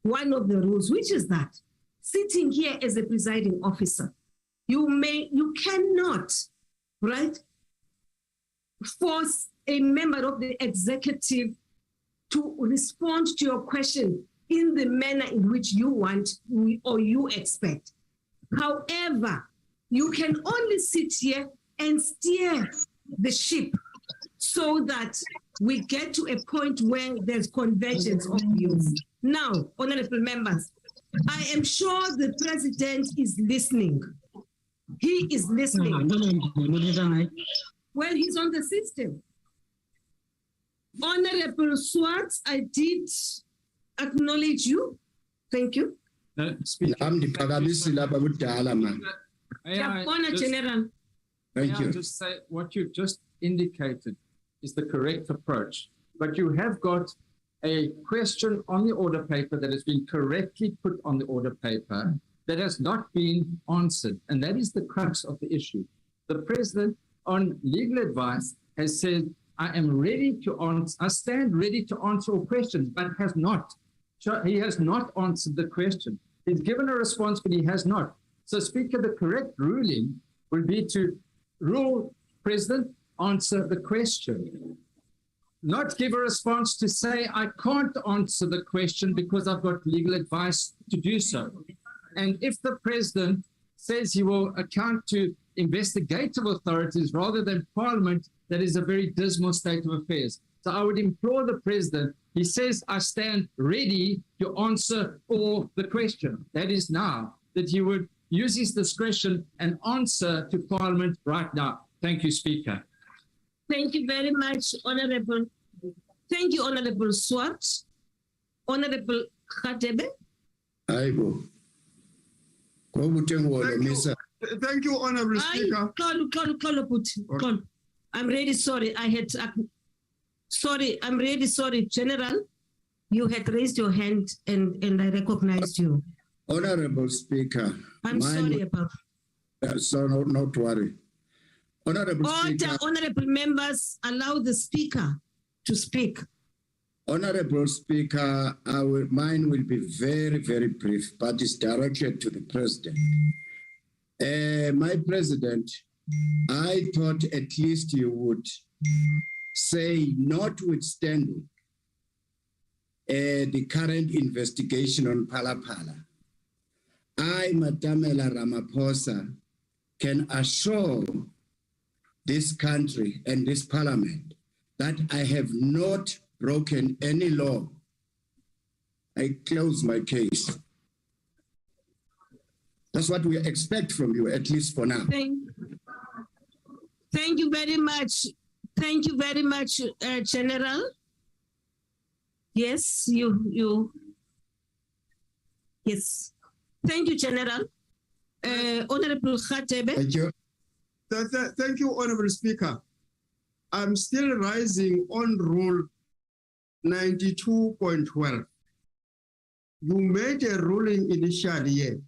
one of the rules, which is that sitting here as a presiding officer, you cannot, right, force a member of the executive to respond to your question in the manner in which you want or you expect. However, you can only sit here and steer the ship so that we get to a point where there's convergence of views. Now, honorable members, I am sure the president is listening. He is listening. Well, he's on the system. Honorable Swartz, I did acknowledge you. Thank you. General. Thank you. Just say what you just indicated is the correct approach, but you have got a question on the order paper that has been correctly put on the order paper that has not been answered, and that is the crux of the issue. The president, on legal advice, has said, I am ready to answer, I stand ready to answer all questions, but has not. He has not answered the question. He's given a response, but he has not. So, Speaker, the correct ruling would be to rule, President, answer the question. Not give a response to say, I can't answer the question because I've got legal advice to do so. And if the president says he will account to investigative authorities rather than Parliament, that is a very dismal state of affairs. So I would implore the president, he says, I stand ready to answer all the question. That is now, that he would use his discretion and answer to Parliament right now. Thank you, Speaker. Thank you very much, Honorable. Thank you, Honorable Swart. Honorable Khatebe. Thank you, Honorable Speaker. I'm really sorry. I'm really sorry, General. You had raised your hand and I recognized you. Honorable Speaker. I'm sorry about that. So not worry. Honorable Speaker. Honorable members, allow the Speaker to speak. Honorable Speaker, mine will be very, very brief, but it's directed to the President. My President, I thought at least you would say, notwithstanding the current investigation on Palapala, I, Madamela Ramaphosa, can assure this country and this Parliament that I have not broken any law. I close my case. That's what we expect from you, at least for now. Thank you very much. Thank you very much, General. Yes, yes. Thank you, General. Honorable Khatebe. Thank you. Thank you, Honorable Speaker. I'm still rising on Rule 92.12. You made a ruling initially here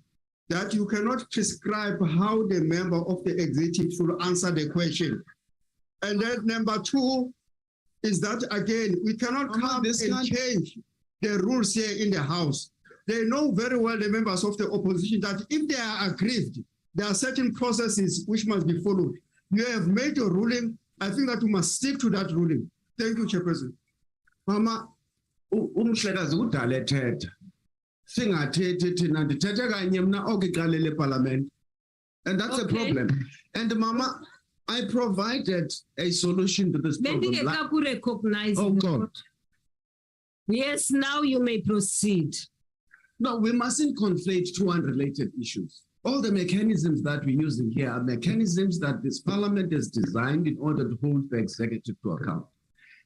that you cannot prescribe how the member of the executive should answer the question. And then number two is that, again, we cannot come and change the rules here in the House. They know very well, the members of the opposition, that if they are aggrieved, there are certain processes which must be followed. You have made a ruling. I think that we must stick to that ruling. Thank you, Chairperson. Mama, umhlekazi udala ethetha. Singathethi thina ndithetha kanye mna okuqalele parliament. And that's a problem. And Mama, I provided a solution to this problem. Oh God. Yes, now you may proceed. No, we mustn't conflate two unrelated issues. All the mechanisms that we're using here are mechanisms that this parliament is designed in order to hold the executive to account.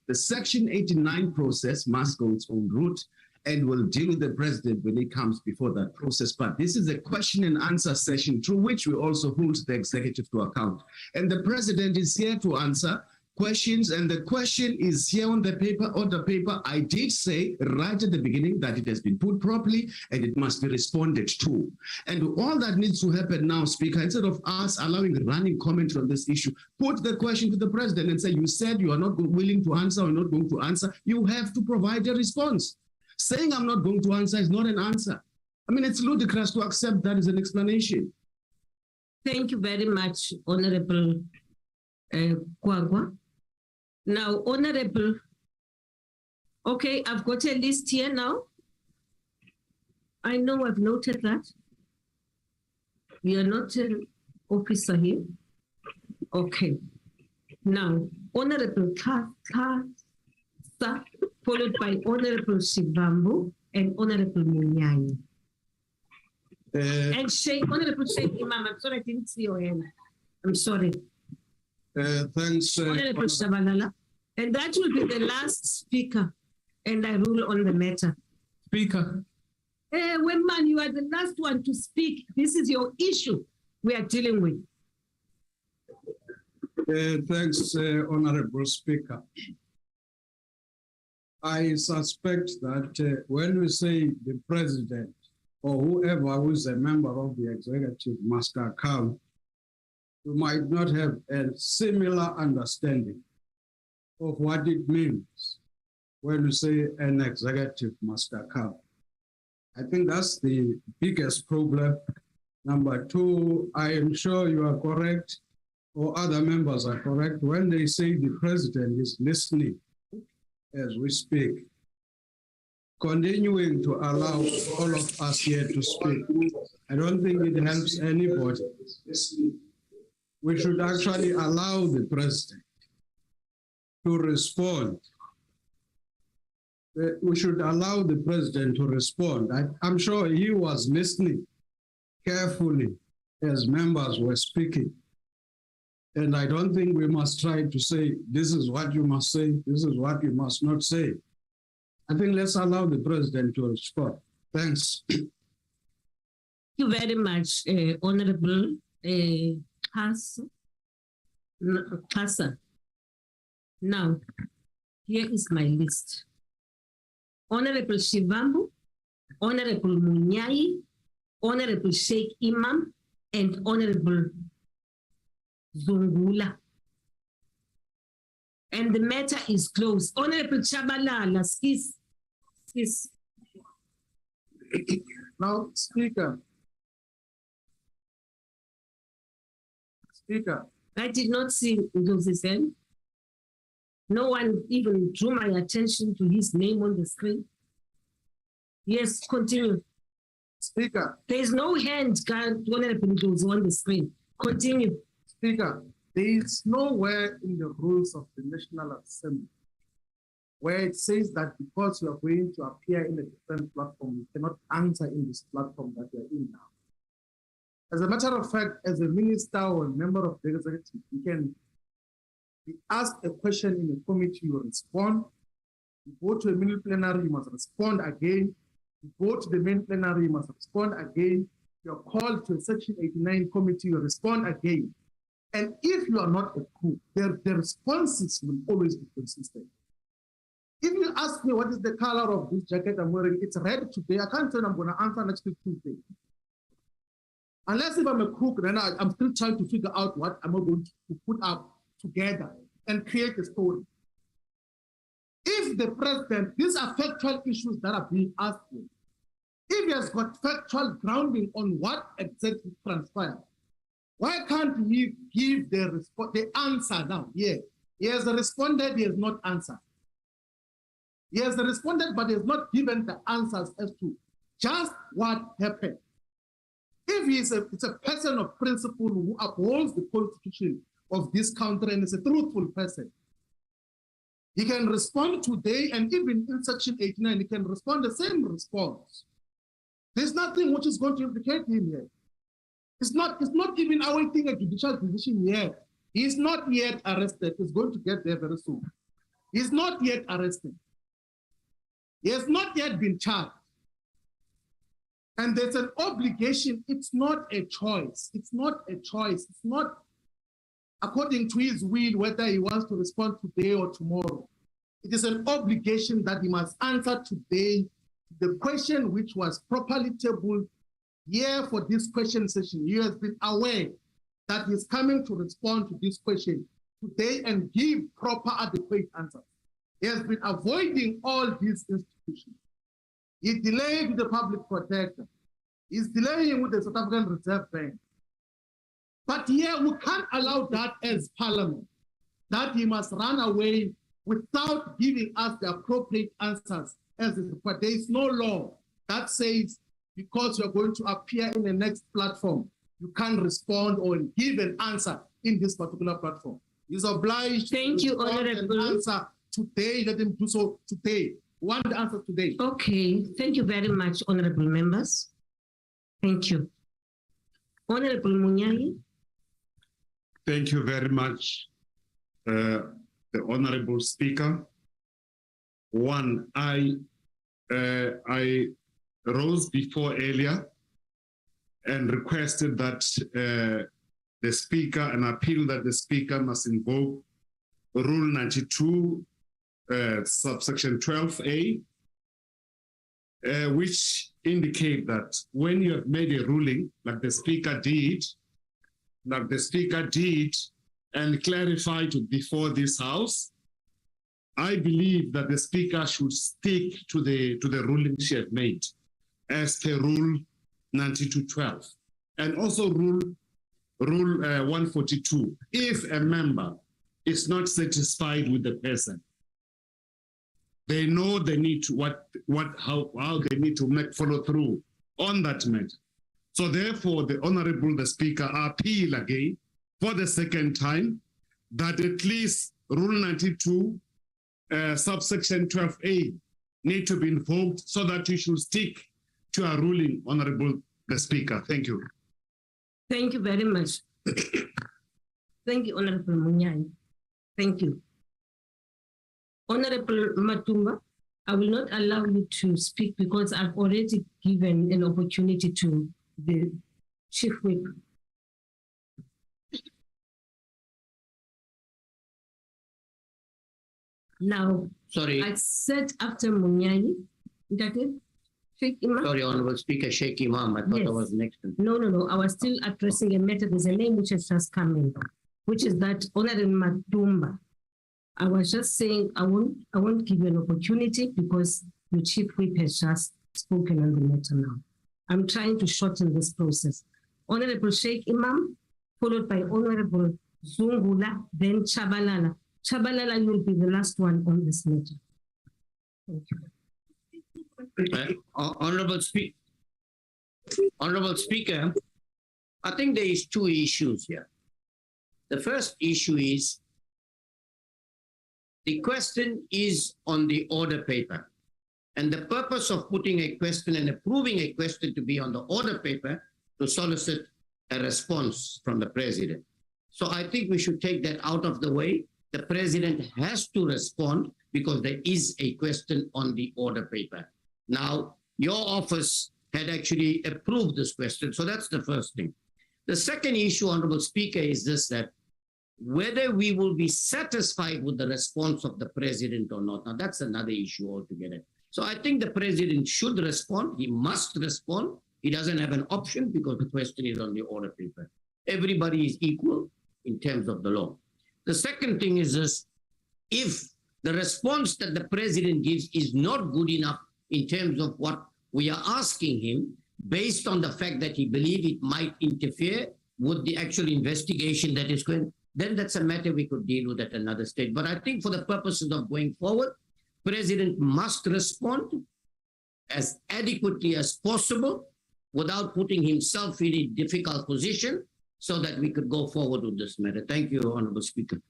The Section 89 process must go its own route and will deal with the president when it comes before that process. But this is a question and answer session through which we also hold the executive to account. And the president is here to answer questions, and the question is here on the paper. I did say right at the beginning that it has been put properly and it must be responded to. And all that needs to happen now, Speaker, instead of us allowing running commentary on this issue, put the question to the president and say, you said you are not willing to answer or not going to answer. You have to provide a response. Saying I'm not going to answer is not an answer. I mean, it's ludicrous to accept that as an explanation. Thank you very much, Honorable Kwagwa. Now, Honorable, okay, I've got a list here now. I know I've noted that. You are not an officer here. Okay. Now, Honorable Kasa, followed by Honorable Shivambu and Honorable Munyai. And Honorable Sheikh Imam, I'm sorry I didn't see your hand. I'm sorry. Thanks. Honorable Shabalala. And that will be the last speaker, and I rule on the matter. Speaker. Wenman, you are the last one to speak. This is your issue we are dealing with. Thanks, Honorable Speaker. I suspect that when we say the president or whoever who is a member of the executive must account, you might not have a similar understanding of what it means when you say an executive must account. I think that's the biggest problem. Number two, I am sure you are correct, or other members are correct, when they say the president is listening as we speak, continuing to allow all of us here to speak. I don't think it helps anybody. We should actually allow the president to respond. We should allow the president to respond. I'm sure he was listening carefully as members were speaking. And I don't think we must try to say, this is what you must say, this is what you must not say. I think let's allow the president to respond. Thanks. Thank you very much, Honorable Kasa. Now, here is my list. Honorable Shivambu, Honorable Munyai, Honorable Sheikh Imam, and Honorable Zungula. And the matter is closed. Honorable Chabalala, please. Now, Speaker. I did not see Ndozi's hand. No one even drew my attention to his name on the screen. Yes, continue. Speaker. There is no hand, Honorable Ndozi, on the screen. Continue. Speaker, there is nowhere in the rules of the National Assembly where it says that because you are going to appear in a different platform, you cannot answer in this platform that you are in now. As a matter of fact, as a minister or a member of the executive, you can be asked a question in a committee, you respond. You go to a mini plenary, you must respond again. You go to the main plenary, you must respond again. You're called to a Section 89 committee, you respond again. And if you are not a crook, the responses will always be consistent. If you ask me what is the color of this jacket I'm wearing, it's red today. I can't say I'm going to answer next week Tuesday. Unless if I'm a crook, then I'm still trying to figure out what I'm going to put up together and create a story. If the president, these are factual issues that are being asked for. If he has got factual grounding on what exactly transpired, why can't he give the answer now? Yeah, he has responded, he has not answered. He has responded, but he has not given the answers as to just what happened. If it's a person of principle who upholds the constitution of this country and is a truthful person, he can respond today, and even in Section 89, he can respond the same response. There's nothing which is going to implicate him here. It's not even awaiting a judicial decision yet. He's not yet arrested. He's going to get there very soon. He's not yet arrested. He has not yet been charged. And there's an obligation. It's not a choice. It's not a choice. It's not according to his will whether he wants to respond today or tomorrow. It is an obligation that he must answer today the question which was properly tabled here for this question session. He has been aware that he's coming to respond to this question today and give proper, adequate answers. He has been avoiding all these institutions. He delayed with the public protector. He's delaying with the South African Reserve Bank. But here we can't allow that as Parliament, that he must run away without giving us the appropriate answers. But there is no law that says because you're going to appear in the next platform, you can't respond or give an answer in this particular platform. He's obliged to respond and answer today. Let him do so today. Want the answer today. Okay, thank you very much, honorable members. Thank you. Honorable Munyai. Thank you very much, the Honorable Speaker. One, I rose before earlier and requested that the Speaker, an appeal that the Speaker must invoke Rule 92, subsection 12A, which indicate that when you have made a ruling, like the Speaker did, and clarified it before this House, I believe that the Speaker should stick to the ruling she had made as per Rule 92.12, and also Rule 142. If a member is not satisfied with the person, they know they need to how they need to follow through on that matter. So therefore, the Speaker appeal again for the second time that at least Rule 92, subsection 12A need to be invoked so that you should stick to our ruling, Honorable the Speaker. Thank you. Thank you very much. Thank you, Honorable Munyai. Thank you. Honorable Matumba, I will not allow you to speak because I've already given an opportunity to the Chief Whip. Now, sorry. I said after Munyai, is that it? Sheikh Imam? Sorry, Honorable Speaker, Sheikh Imam. I thought I was next. No. I was still addressing a matter. There's a name which has just come in, which is that Honorable Matumba. I was just saying I won't give you an opportunity because the Chief Whip has just spoken on the matter now. I'm trying to shorten this process. Honorable Sheikh Imam, followed by Honorable Zungula, then Chabalala. Chabalala, you will be the last one on this matter. Thank you. Honorable Speaker, I think there is two issues here. The first issue is the question is on the order paper. And the purpose of putting a question and approving a question to be on the order paper to solicit a response from the President. So I think we should take that out of the way. The President has to respond because there is a question on the order paper. Now, your office had actually approved this question. So that's the first thing. The second issue, Honorable Speaker, is this, that Whether we will be satisfied with the response of the president or not, now that's another issue altogether. So I think the president should respond. He must respond. He doesn't have an option because the question is on the order paper. Everybody is equal in terms of the law. The second thing is this: if the response that the president gives is not good enough in terms of what we are asking him, based on the fact that he believes it might interfere with the actual investigation that is going, then that's a matter we could deal with at another stage. But I think for the purposes of going forward, President must respond as adequately as possible without putting himself in a difficult position so that we could go forward with this matter. Thank you, Honorable Speaker.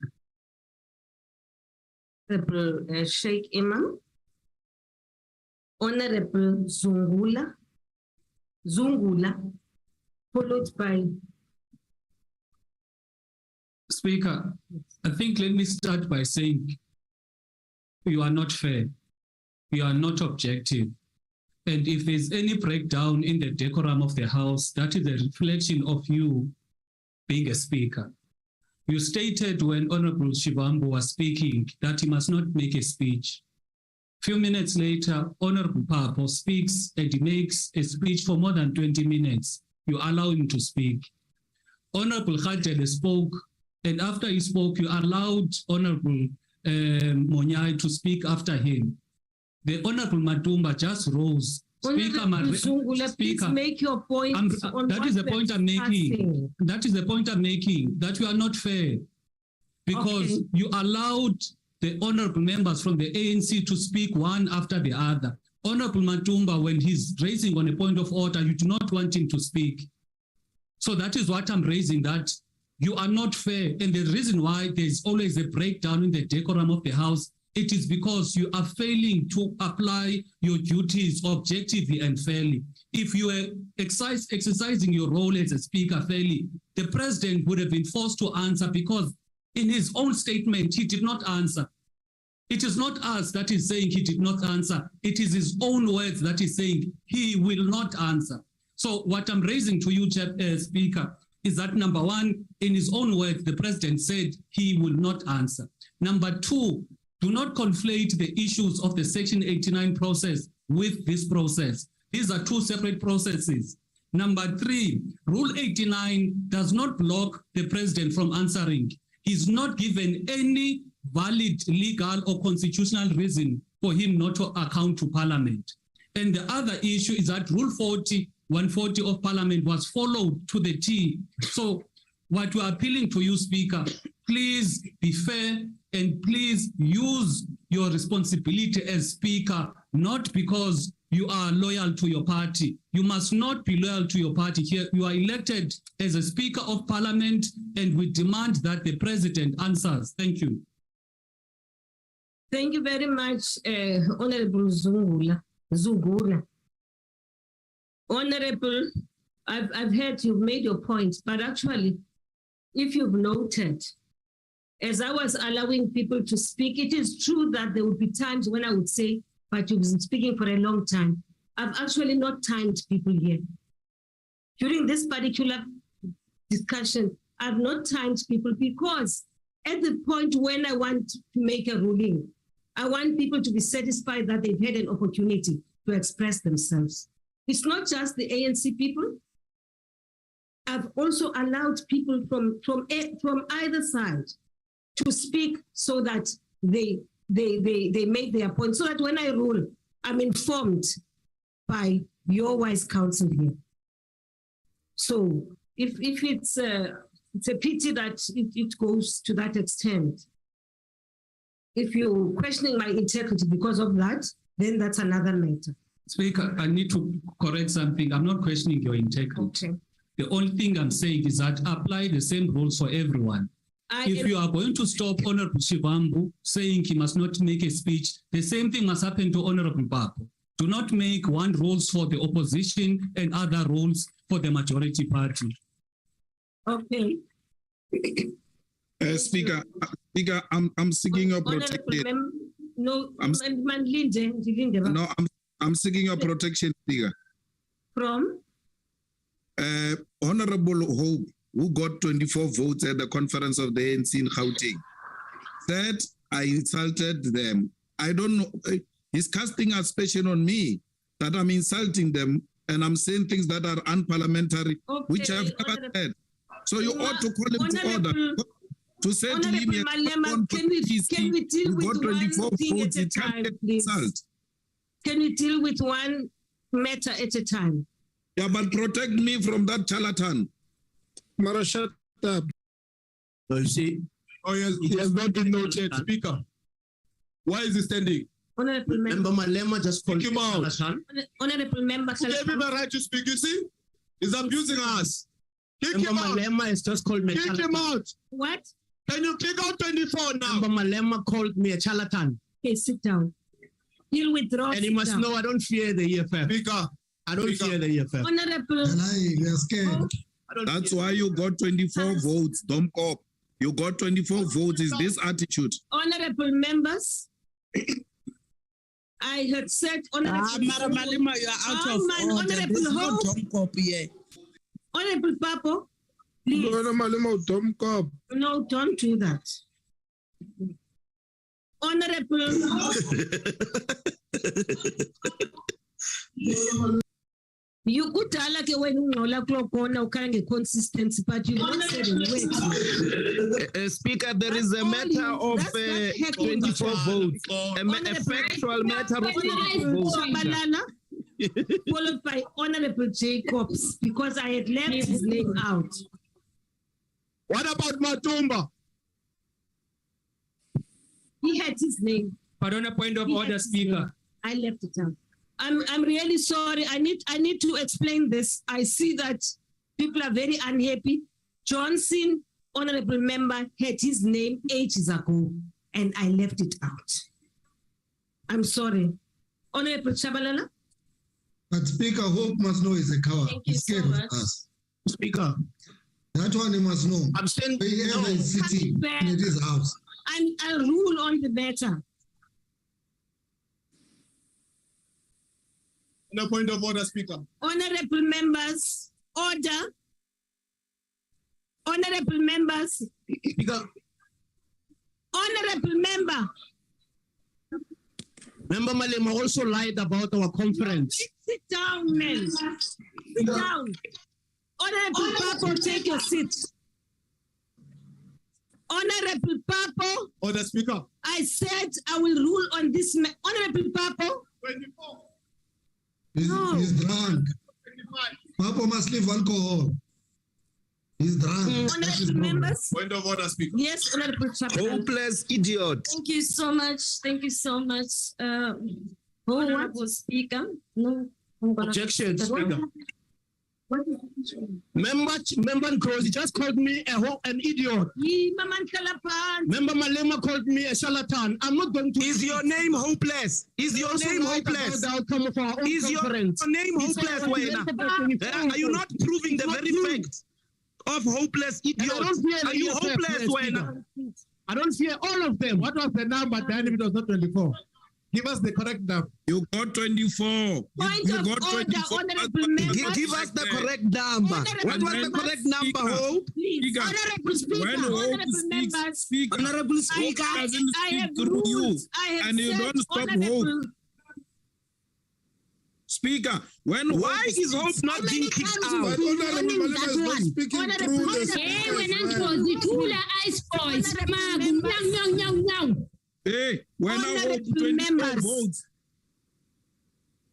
Honorable Sheikh Imam, Honorable Zungula, followed by Speaker. I think let me start by saying you are not fair, you are not objective. And if there's any breakdown in the decorum of the House, that is a reflection of you being a speaker. You stated when Honorable Shivambu was speaking that he must not make a speech. Few minutes later, Honorable Papo speaks and he makes a speech for more than 20 minutes. You allow him to speak. Honorable Khadele spoke, and after he spoke, you allowed Honorable Monyai to speak after him. The Honorable Matumba just rose. Speaker, make your point. That is the point I'm making. That is the point I'm making, that you are not fair. Because you allowed the honorable members from the ANC to speak one after the other. Honorable Matumba, when he's raising on a point of order, you do not want him to speak. So that is what I'm raising, that you are not fair. And the reason why there's always a breakdown in the decorum of the House, it is because you are failing to apply your duties objectively and fairly. If you were exercising your role as a speaker fairly, the president would have been forced to answer, because in his own statement, he did not answer. It is not us that is saying he did not answer. It is his own words that is saying he will not answer. So what I'm raising to you, Speaker, is that number one, in his own words, the president said he will not answer. Number two, do not conflate the issues of the Section 89 process with this process. These are two separate processes. Number three, Rule 89 does not block the president from answering. He's not given any valid legal or constitutional reason for him not to account to Parliament. And the other issue is that Rule 140 of Parliament was followed to the T. So what we are appealing to you, Speaker, please be fair and please use your responsibility as Speaker, not because you are loyal to your party. You must not be loyal to your party here. You are elected as a Speaker of Parliament, and we demand that the President answers. Thank you. Thank you very much, Honorable Zungula. Honorable, I've heard you've made your point, but actually, if you've noted, as I was allowing people to speak, it is true that there would be times when I would say, but you've been speaking for a long time. I've actually not timed people here. During this particular discussion, I've not timed people because at the point when I want to make a ruling, I want people to be satisfied that they've had an opportunity to express themselves. It's not just the ANC people. I've also allowed people from either side to speak so that they make their point, so that when I rule, I'm informed by your wise counsel here. So if it's a pity that it goes to that extent. If you're questioning my integrity because of that, then that's another matter. Speaker, I need to correct something. I'm not questioning your integrity. Okay. The only thing I'm saying is that apply the same rules for everyone. If you are going to stop Honorable Shivambu saying he must not make a speech, the same thing must happen to Honorable Papo. Do not make one rules for the opposition and other rules for the majority party. Okay. Speaker, I'm seeking your protection. I'm seeking your protection, Speaker. From? Honorable Hope who got 24 votes at the conference of the ANC in Gauteng, said I insulted them. I don't know. He's casting aspersion on me that I'm insulting them and I'm saying things that are unparliamentary, which I've never said. So you ought to call him to order. To say to him, Malema, can we deal with one thing at a time, please? Can we deal with one matter at a time? Yeah, but protect me from that charlatan. Mara, shut up. So you see, he has not been noted. Speaker, why is he standing? Honorable Member Malema just called him out. Honorable Member, who gave him a right to speak? You see, he's abusing us. Kick him out. Malema is just called me. Kick him out. What? Can you kick out 24 now? Member Malema called me a charlatan. Okay, sit down. He'll withdraw. And you must know I don't fear the EFF. Speaker, I don't fear the EFF. Honorable. We are scared. That's why you got 24 votes, Domkop. You got 24 votes. Is this attitude? Honorable members, I had said Honorable Malema, you are out of order. There's no Domkop here. Honorable Papo, please. No, don't do that. Honorable. You could tell like when you know like corner kind of consistency, but you don't say the word. Speaker, there is a matter of 24 votes, a factual matter of 24 votes. Followed by Honorable Jacobs, because I had left his name out. What about Matumba? He had his name. Pardon, a point of order, Speaker. I left it out. I'm really sorry. I need to explain this. I see that people are very unhappy. Johnson, honorable member, had his name ages ago, and I left it out. I'm sorry. Honorable Chabalala? But Speaker, Hope must know he's a coward. He's scared of us. Speaker. That one he must know. I'm saying wherever he's sitting in his house. And I'll rule on the matter. No point of order, Speaker. Honorable members, order. Honorable members. Speaker. Honorable member. Member Malema also lied about our conference. Sit down, man. Sit down. Honorable Papo, take your seat. Honorable Papo. Order, Speaker. I said I will rule on this. Honorable Papo. 24. He's drunk. Papa must leave alcohol. He's drunk. Honorable members. Point of order, Speaker. Yes, Honorable Chairman. Hopeless idiot. Thank you so much. Thank you so much, Honorable Speaker. No. Objection, Speaker. Member Nkrozi just called me an idiot. Member Malema called me a charlatan. I'm not going to. Is your name hopeless? Is your name hopeless? The outcome of our own Is your name hopeless, Wena? Are you not proving the very fact of hopeless idiots? Are you hopeless, Wena? I don't fear all of them. What was the number then if it was not 24? Give us the correct number. You got 24. Point you of got order, 24. honorable members. Give us the correct number. What was the correct number, Hope? Please, honorable speaker, honorable members. Honorable Speaker, I have rules. I have and you said don't stop honorable. Hope. Speaker, why is Hope not being kicked out? Hey, when members,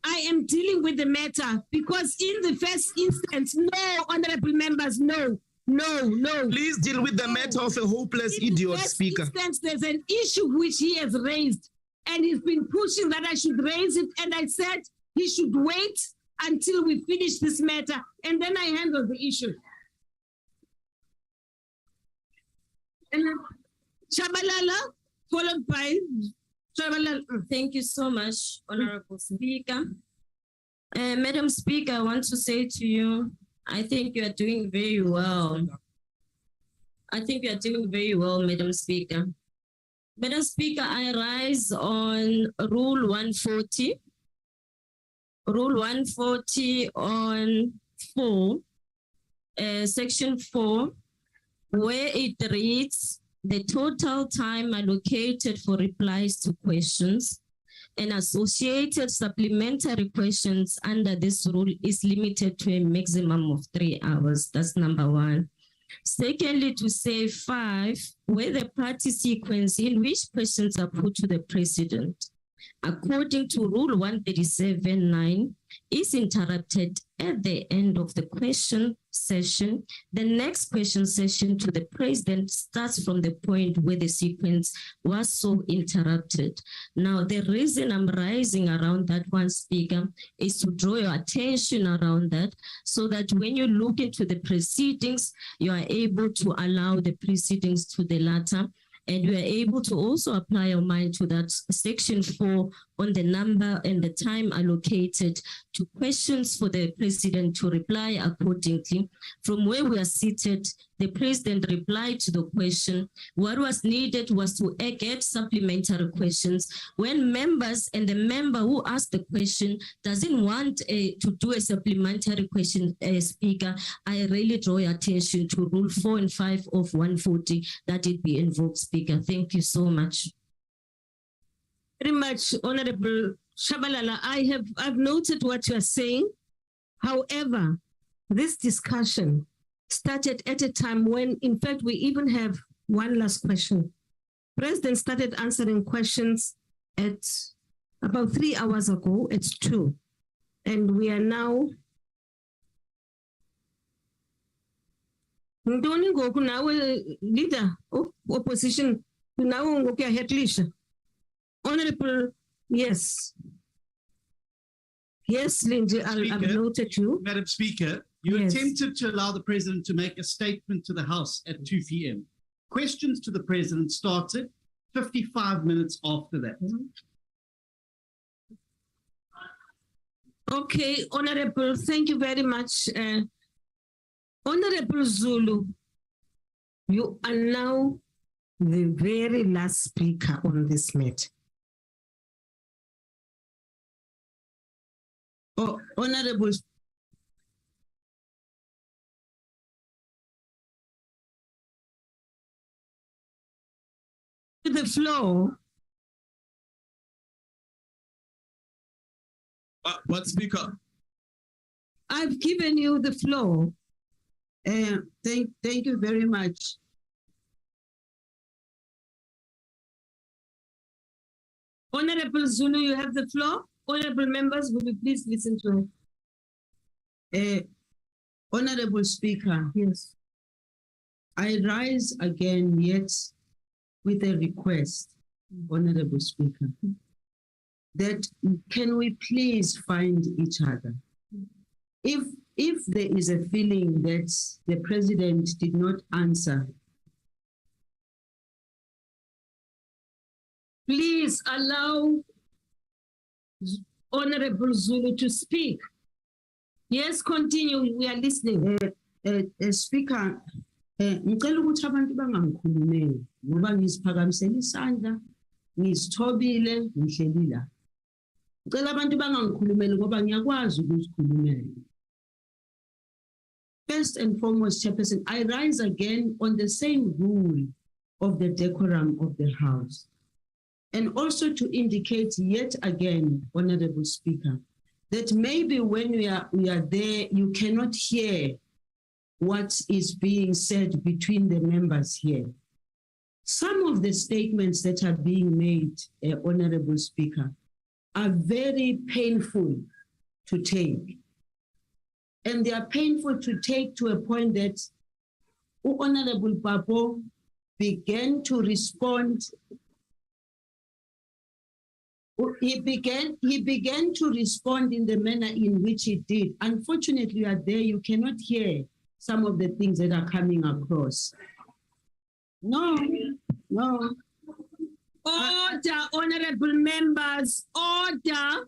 I am dealing with the matter because in the first instance, no, honorable members, no. Please deal with the matter of a hopeless idiot, Speaker. Instance, there's an issue which he has raised, and he's been pushing that I should raise it, and I said he should wait until we finish this matter, and then I handle the issue. And Chabalala, followed by Chabalala. Thank you so much, Honorable Speaker. Madam Speaker, I want to say to you, I think you are doing very well. I think you are doing very well, Madam Speaker. Madam Speaker, I rise on Rule 140. Rule 140 on 4. section 4, where it reads, the total time allocated for replies to questions and associated supplementary questions under this rule is limited to a maximum of 3 hours. That's number 1. Secondly, to say 5, where the party sequence in which questions are put to the president, according to Rule 137.9, is interrupted at the end of the question session. The next question session to the president starts from the point where the sequence was so interrupted. Now, the reason I'm rising around that one, Speaker, is to draw your attention around that so that when you look into the proceedings, you are able to allow the proceedings to the latter. And we are able to also apply our mind to that section 4 on the number and the time allocated to questions for the president to reply accordingly. From where we are seated, the president replied to the question. What was needed was to get supplementary questions. When members and the member who asked the question doesn't want to do a supplementary question, Speaker, I really draw your attention to Rule 4 and 5 of 140 that it be invoked, Speaker. Thank you so much. Very much, Honorable Shabalala. I've noted what you are saying. However, this discussion started at a time when, in fact, we even have one last question. President started answering questions at about 3 hours ago. It's 2. And we are now leader of opposition now Honorable, yes. Yes, Lindsay, I've noted you. Madam Speaker, you attempted to allow the President to make a statement to the House at 2 p.m. Questions to the President started 55 minutes after that. Okay, Honorable, thank you very much. Honorable Zulu, you are now the very last speaker on this matter. Oh, Honorable. The floor. What speaker? I've given you the floor. Thank you very much. Honorable Zulu, you have the floor. Honorable members, will you please listen to Honorable Speaker. Yes. I rise again yet with a request, Honorable Speaker, that can we please find each other? If there is a feeling that the President did not answer, please allow Honorable Zulu to speak. Yes, continue. We are listening. Speaker, ngicela ukuthi abantu bangangikhulumeli ngoba ngiziphakamisela isandla, ngizithobile, ngihleli la. Ngicela abantu bangangikhulumeli ngoba ngiyakwazi ukuzikhulumela. First and foremost, Chairperson, I rise again on the same rule of the decorum of the House. And also to indicate yet again, Honorable Speaker, that maybe when we are there, you cannot hear what is being said between the members here. Some of the statements that are being made, Honorable Speaker, are very painful to take. And they are painful to take to a point that Honorable Papo began to respond. He began to respond in the manner in which he did. Unfortunately, you are there, you cannot hear some of the things that are coming across. No. Order, honorable members, order.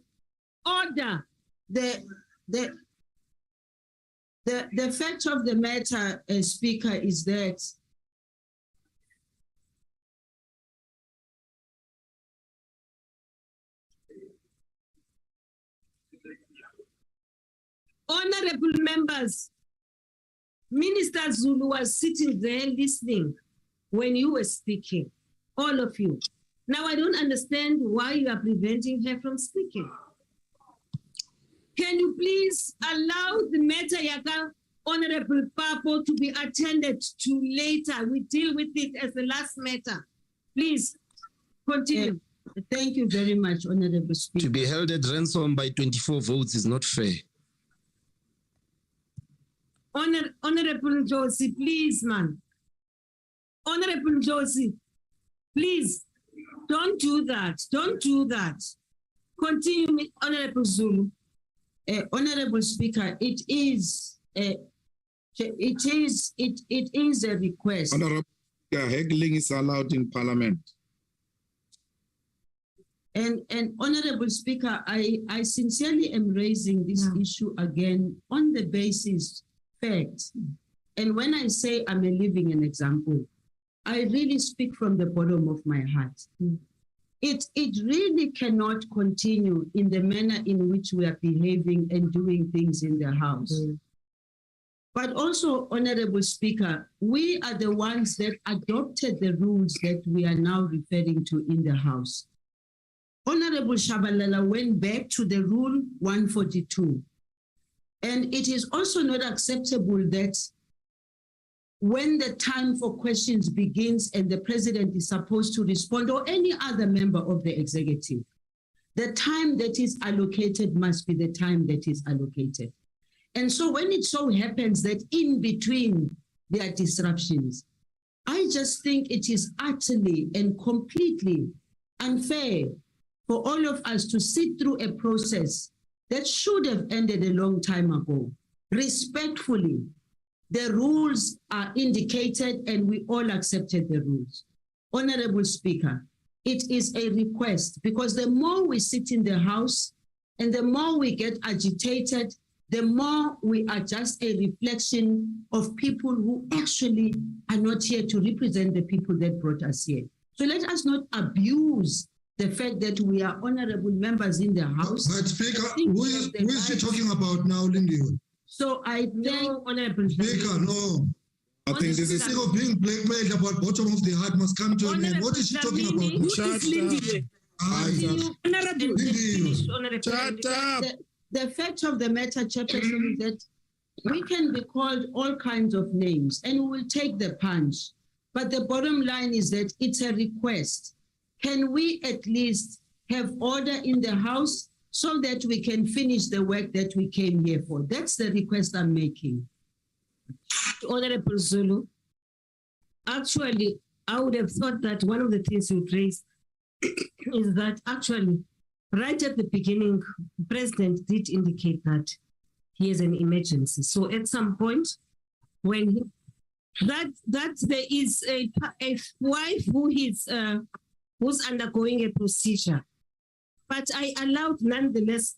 The fact of the matter, Speaker, is that honorable members, Minister Zulu was sitting there listening when you were speaking, all of you. Now I don't understand why you are preventing her from speaking. Can you please allow the matter, Yaka, Honorable Papo, to be attended to later? We deal with it as the last matter. Please continue. Thank you very much, Honorable Speaker. To be held at ransom by 24 votes is not fair. Honorable Josie, please, man. Honorable Josie, please, don't do that. Don't do that. Continue, Honorable Zulu. Honorable Speaker, it is a request. Honorable Speaker, haggling is allowed in Parliament. And Honorable Speaker, I sincerely am raising this issue again on the basis fact. And when I say I'm a living an example, I really speak from the bottom of my heart. It really cannot continue in the manner in which we are behaving and doing things in the House. But also, Honorable Speaker, we are the ones that adopted the rules that we are now referring to in the House. Honorable Shabalala went back to the rule 142. And it is also not acceptable that when the time for questions begins and the president is supposed to respond, or any other member of the executive, the time that is allocated must be the time that is allocated. And so when it so happens that in between there are disruptions, I just think it is utterly and completely unfair for all of us to sit through a process that should have ended a long time ago. Respectfully, the rules are indicated and we all accepted the rules. Honorable Speaker, it is a request because the more we sit in the House and the more we get agitated, the more we are just a reflection of people who actually are not here to represent the people that brought us here. So let us not abuse the fact that we are honorable members in the House. But Speaker, who is she talking about now, Lindy? So I thank Honorable Speaker, no. I think this is being blackmailed about bottom of the heart must come to an end. What is she talking about? Shut up. The fact of the matter, Chairperson, is that we can be called all kinds of names and we will take the punch. But the bottom line is that it's a request. Can we at least have order in the House so that we can finish the work that we came here for? That's the request I'm making. Honorable Zulu, actually, I would have thought that one of the things you raised is that actually, right at the beginning, the President did indicate that he has an emergency. So at some point, when there is a wife who is who's undergoing a procedure, but I allowed nonetheless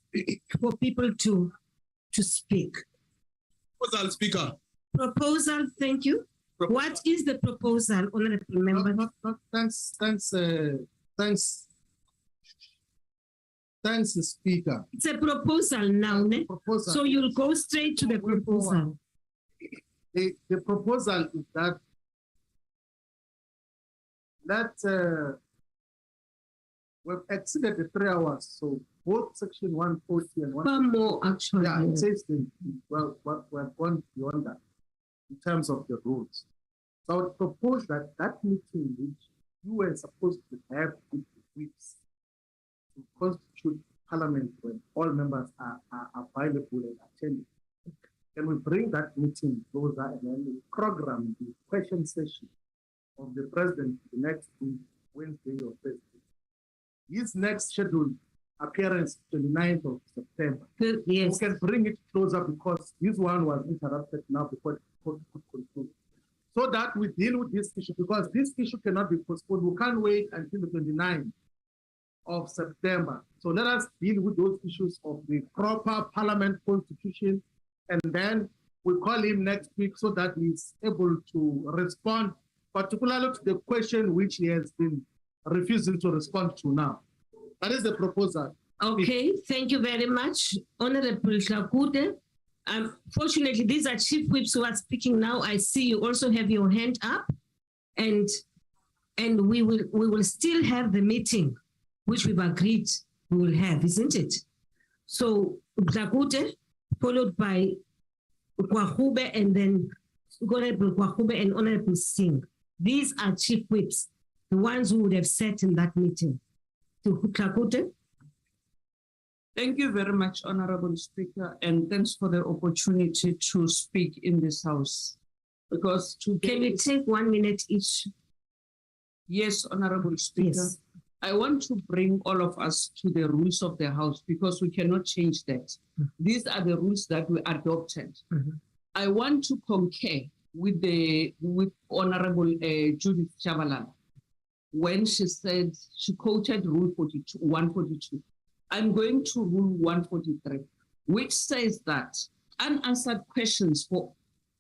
for people to speak. Proposal, Speaker. Proposal, thank you. What is the proposal, Honorable Member? Thanks, Speaker. It's a proposal now, ne? Proposal. So you'll go straight to the proposal. The proposal is that we've exceeded the 3 hours, so both section 140 and 140. More actually. Yeah, it says well, we have gone beyond that in terms of the rules. So I would propose that meeting which you were supposed to have with weeks to constitute Parliament when all members are available and attending. Can we bring that meeting closer and then we program the question session of the President the next week, Wednesday or Thursday? His next scheduled appearance, 29th of September. Yes. We can bring it closer because this one was interrupted now before it could conclude. So that we deal with this issue because this issue cannot be postponed. We can't wait until the 29th of September. So let us deal with those issues of the proper Parliament constitution and then we'll call him next week so that he's able to respond, particularly to the question which he has been refusing to respond to now. That is the proposal. Okay, thank you very much. Honorable Shakude, Fortunately, these are chief whips who are speaking now. I see you also have your hand up, and we will still have the meeting, which we've agreed we will have, isn't it? So Dlakute, followed by Kwahube, and then Honorable Kwahube and Honorable Singh. These are chief whips, the ones who would have sat in that meeting. To Dlakute. Thank you very much, Honorable Speaker, and thanks for the opportunity to speak in this House. Because today, can we take 1 minute each? Yes, Honorable Speaker. Yes. I want to bring all of us to the rules of the House because we cannot change that. These are the rules that we adopted. I want to concur with Honorable Judith Chabalala when she said, she quoted Rule 142. I'm going to Rule 143, which says that unanswered questions for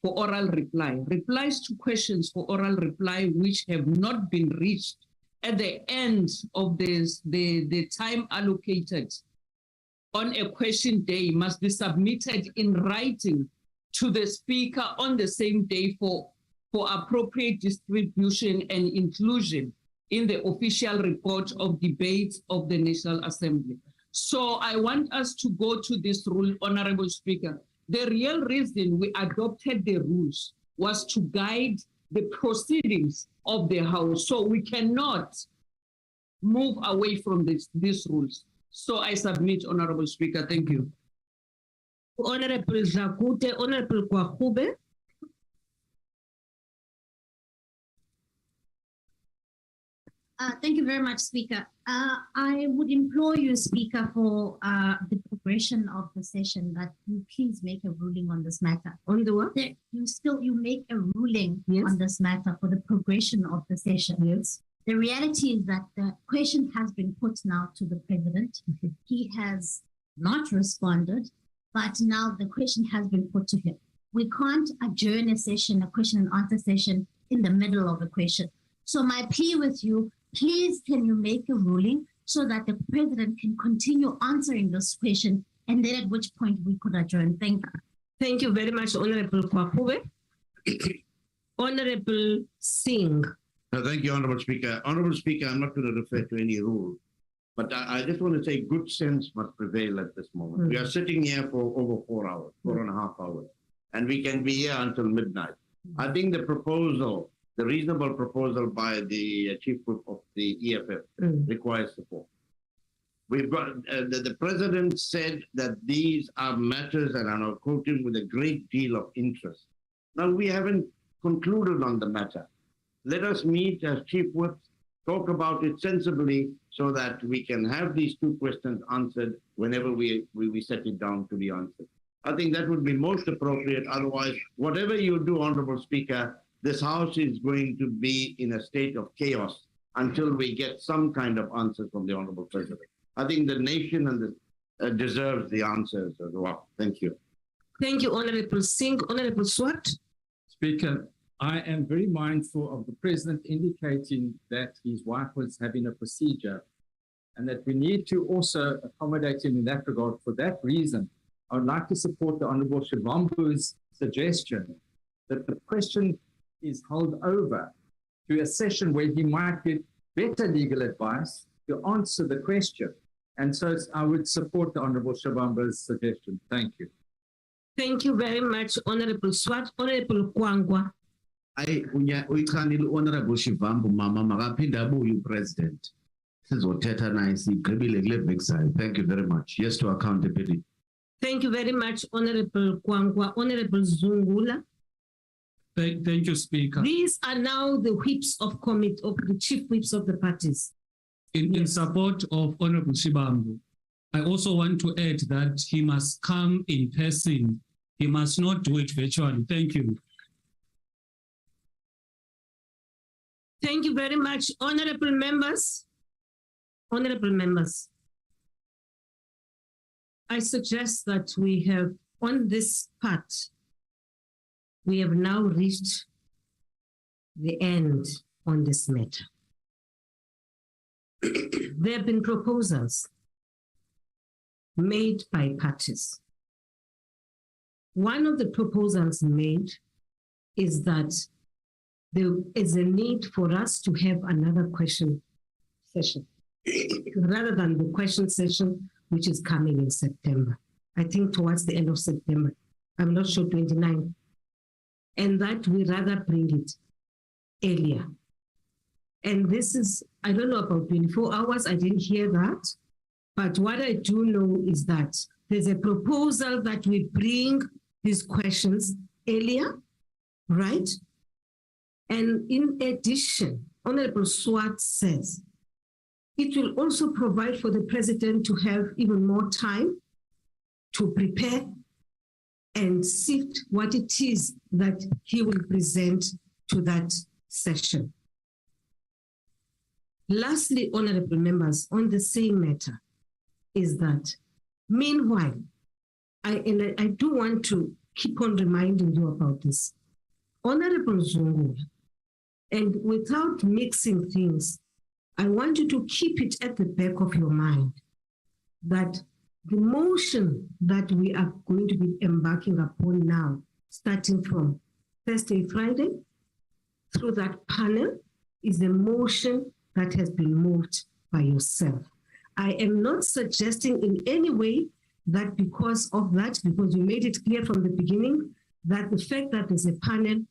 oral reply, replies to questions for oral reply which have not been reached at the end of the time allocated on a question day must be submitted in writing to the Speaker on the same day for appropriate distribution and inclusion in the official report of debates of the National Assembly. So I want us to go to this rule, Honorable Speaker. The real reason we adopted the rules was to guide the proceedings of the House. So we cannot move away from these rules. So I submit, Honorable Speaker. Thank you. Honorable Dlakute, Honorable Kwahube. Thank you very much, Speaker. I would implore you, Speaker, for the progression of the session that you please make a ruling on this matter. On the what? You make a ruling on this matter for the progression of the session. Yes. The reality is that the question has been put now to the President. He has not responded, but now the question has been put to him. We can't adjourn a session, a question and answer session in the middle of a question. So my plea with you, please can you make a ruling so that the President can continue answering this question, and then at which point we could adjourn. Thank you. Thank you very much, Honorable Kwahube. Honorable Singh. Thank you, Honorable Speaker. Honorable Speaker, I'm not going to refer to any rule, but I just want to say good sense must prevail at this moment. We are sitting here for over 4 hours, 4.5 hours, and we can be here until midnight. I think the proposal, the reasonable proposal by the Chief Whip of the EFF requires support. We've got, the President said that these are matters, and I'm quoting, with a great deal of interest. Now, we haven't concluded on the matter. Let us meet as Chief Whips, talk about it sensibly so that we can have these two questions answered whenever we set it down to be answered. I think that would be most appropriate. Otherwise, whatever you do, Honorable Speaker, this House is going to be in a state of chaos until we get some kind of answer from the Honorable President. I think the nation deserves the answers as well. Thank you. Thank you, Honorable Singh. Honorable Swart. Speaker, I am very mindful of the President indicating that his wife was having a procedure and that we need to also accommodate him in that regard. For that reason, I would like to support the Honorable Shivambu's suggestion that the question is held over to a session where he might get better legal advice to answer the question. And so I would support the Honorable Shivambu's suggestion. Thank you. Thank you very much, Honorable Swart. Honorable Kwangwa. Honorable Shivambu mama makaphinda abuye President. Sizothetha naye sigqibile kule vexile. Thank you very much. Yes to accountability. Thank you very much, Honorable Kwangwa. Honorable Zungula. Thank you, Speaker. These are now the whips of the chief whips of the parties. In support of Honorable Shivambu, I also want to add that he must come in person. He must not do it virtually. Thank you. Thank you very much, honorable members. Honorable members, I suggest that we have, on this part, we have now reached the end on this matter. There have been proposals made by parties. One of the proposals made is that there is a need for us to have another question session rather than the question session which is coming in September. I think towards the end of September. I'm not sure, 29. And that we rather bring it earlier. And this is, I don't know about 24 hours, I didn't hear that. But what I do know is that there's a proposal that we bring these questions earlier, right? And in addition, Honorable Swart says, it will also provide for the president to have even more time to prepare and sift what it is that he will present to that session. Lastly, honorable members, on the same matter, is that meanwhile, I do want to keep on reminding you about this. Honorable Zungu, and without mixing things, I want you to keep it at the back of your mind that the motion that we are going to be embarking upon now, starting from Thursday, Friday, through that panel, is a motion that has been moved by yourself. I am not suggesting in any way that because of that, because you made it clear from the beginning, that the fact that there's a panel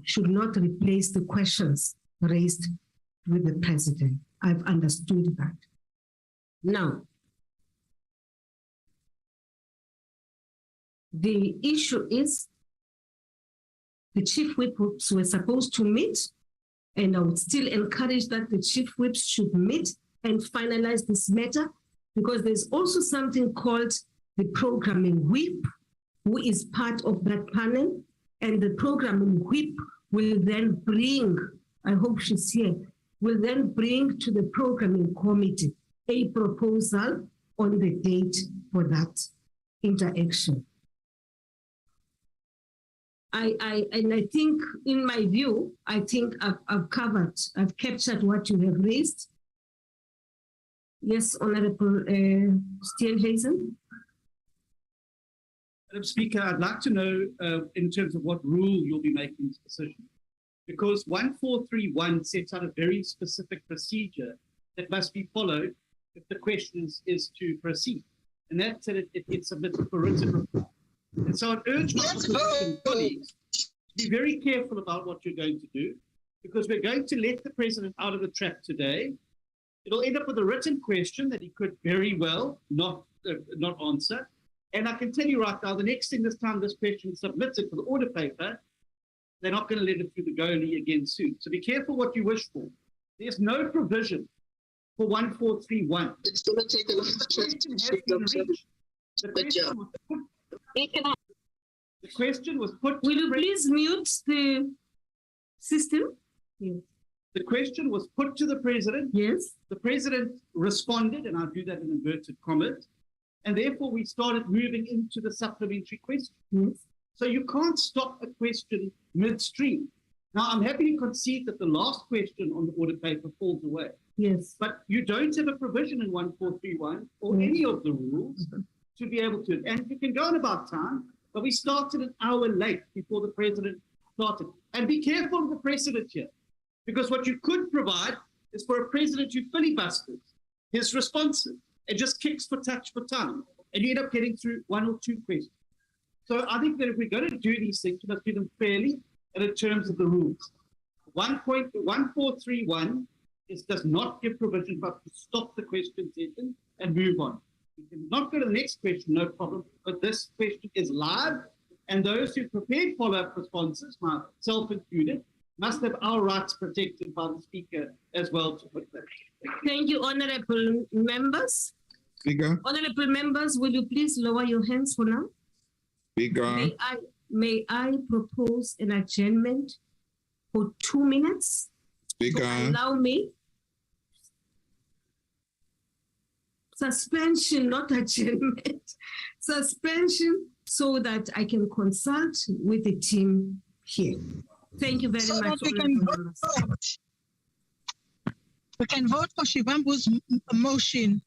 should not replace the questions raised with the president. I've understood that. Now, the issue is the chief whips were supposed to meet, and I would still encourage that the chief whips should meet and finalize this matter, because there's also something called the programming whip, who is part of that panel, and the programming whip will then bring, I hope she's here, will then bring to the programming committee a proposal on the date for that interaction. And I think, in my view, I think I've captured what you have raised. Yes, Honorable Steenhuisen. Madam Speaker, I'd like to know in terms of what rule you'll be making this decision, because 1431 sets out a very specific procedure that must be followed if the question is to proceed, and that's that it submits a written reply. And so I'd urge my opposition colleagues to be very careful about what you're going to do, because we're going to let the president out of the trap today. It'll end up with a written question that he could very well not answer. And I can tell you right now, the next thing this time this question is submitted for the order paper, they're not going to let it through the goalie again soon. So be careful what you wish for. There's no provision for 1431. It's going to take a lot of the question was put. Will you please mute the system? Yes. The question was put to the president. Yes. The president responded, and I'll do that in inverted commas. And therefore, we started moving into the supplementary question. Yes. So you can't stop a question midstream. Now, I'm happy to concede that the last question on the order paper falls away. Yes. But you don't have a provision in 1431 or any of the rules to be able to. And you can go on about time, but we started an hour late before the president started. And be careful of the precedent here, because what you could provide is for a president who filibusters his responses and just kicks for touch for time, and you end up getting through one or two questions. So I think that if we're going to do these things, we must do them fairly and in terms of the rules. 1431 does not give provision for us to stop the question session and move on. We can not go to the next question, no problem, but this question is live, and those who prepared follow-up responses, myself included, must have our rights protected by the Speaker as well to put that. Thank you, honorable members. Speaker. Honorable members, will you please lower your hands for now? Speaker. May I propose an adjournment for 2 minutes? Speaker. To allow me. Suspension, not adjournment. Suspension, so that I can consult with the team here. Thank you very much. We can vote for Shivambu's motion.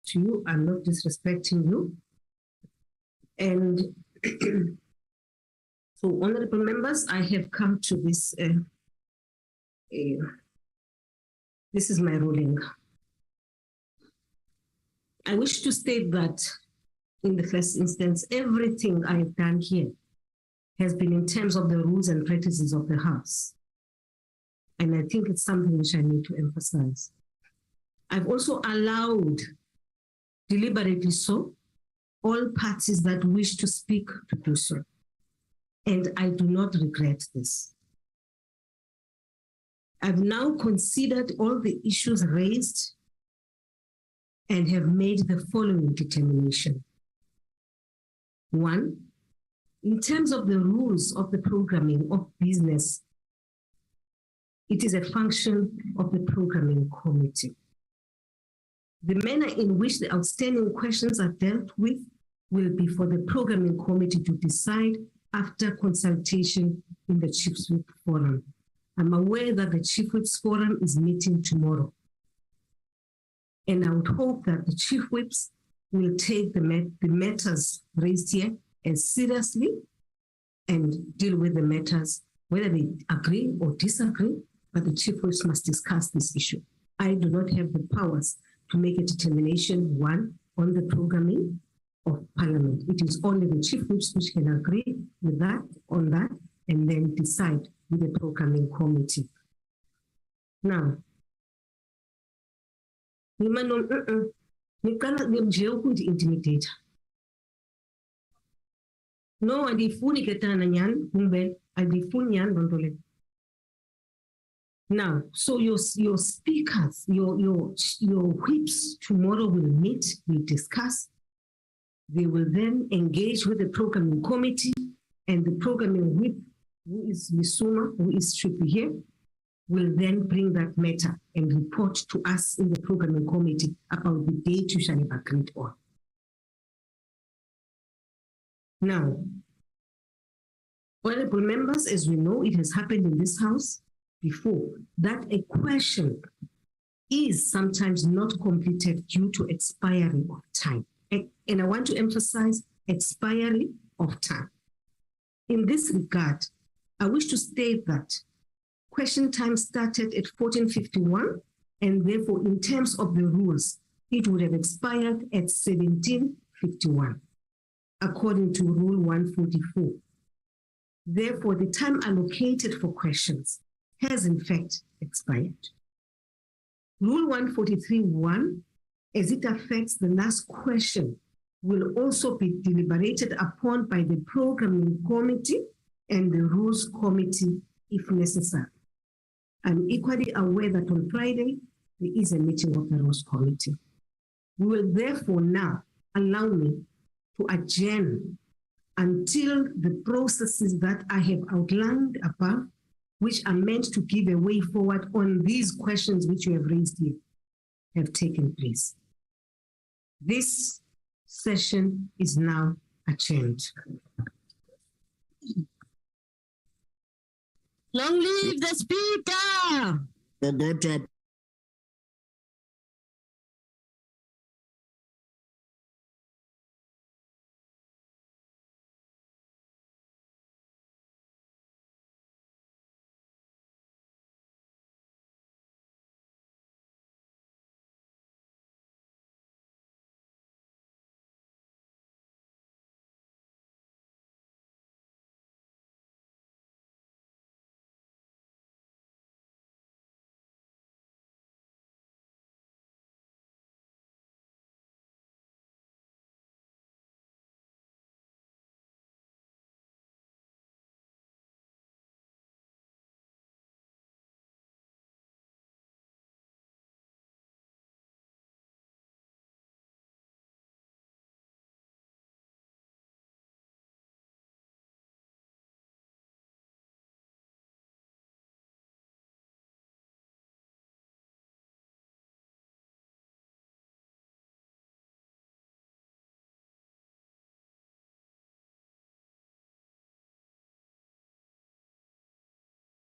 to you. I'm not disrespecting you. And so, honorable members, I have come to this. This is my ruling. I wish to state that in the first instance, everything I have done here has been in terms of the rules and practices of the House. And I think it's something which I need to emphasize. I've also allowed, deliberately so, all parties that wish to speak to do so. And I do not regret this. I've now considered all the issues raised and have made the following determination. 1, in terms of the rules of the programming of business, it is a function of the programming committee. The manner in which the outstanding questions are dealt with will be for the programming committee to decide after consultation in the Chiefs Whip Forum. I'm aware that the Chief Whips Forum is meeting tomorrow. And I would hope that the Chief Whips will take the matters raised here as seriously and deal with the matters, whether they agree or disagree, but the Chief Whips must discuss this issue. I do not have the powers to make a determination, 1, on the programming of Parliament. It is only the Chief Whips which can agree with that, on that, and then decide with the programming committee. Now, intimidate. No, andifuni ketana nyan, andifuni nyan dondole. Now, so your speakers, your whips tomorrow will meet, will discuss. They will then engage with the programming committee, and the programming whip, who is Misuma, who is Trippy here, will then bring that matter and report to us in the programming committee about the date you shall have agreed on. Now, honorable members, as we know, it has happened in this House before that a question is sometimes not completed due to expiry of time. And I want to emphasize expiry of time. In this regard, I wish to state that question time started at 14:51, and therefore, in terms of the rules, it would have expired at 17:51, according to Rule 144. Therefore, the time allocated for questions has in fact expired. Rule 143.1, as it affects the last question, will also be deliberated upon by the programming committee and the rules committee if necessary. I'm equally aware that on Friday, there is a meeting of the rules committee. We will therefore now allow me to adjourn until the processes that I have outlined above, which are meant to give a way forward on these questions which you have raised here, have taken place. This session is now adjourned. Long live the speaker! Forgot to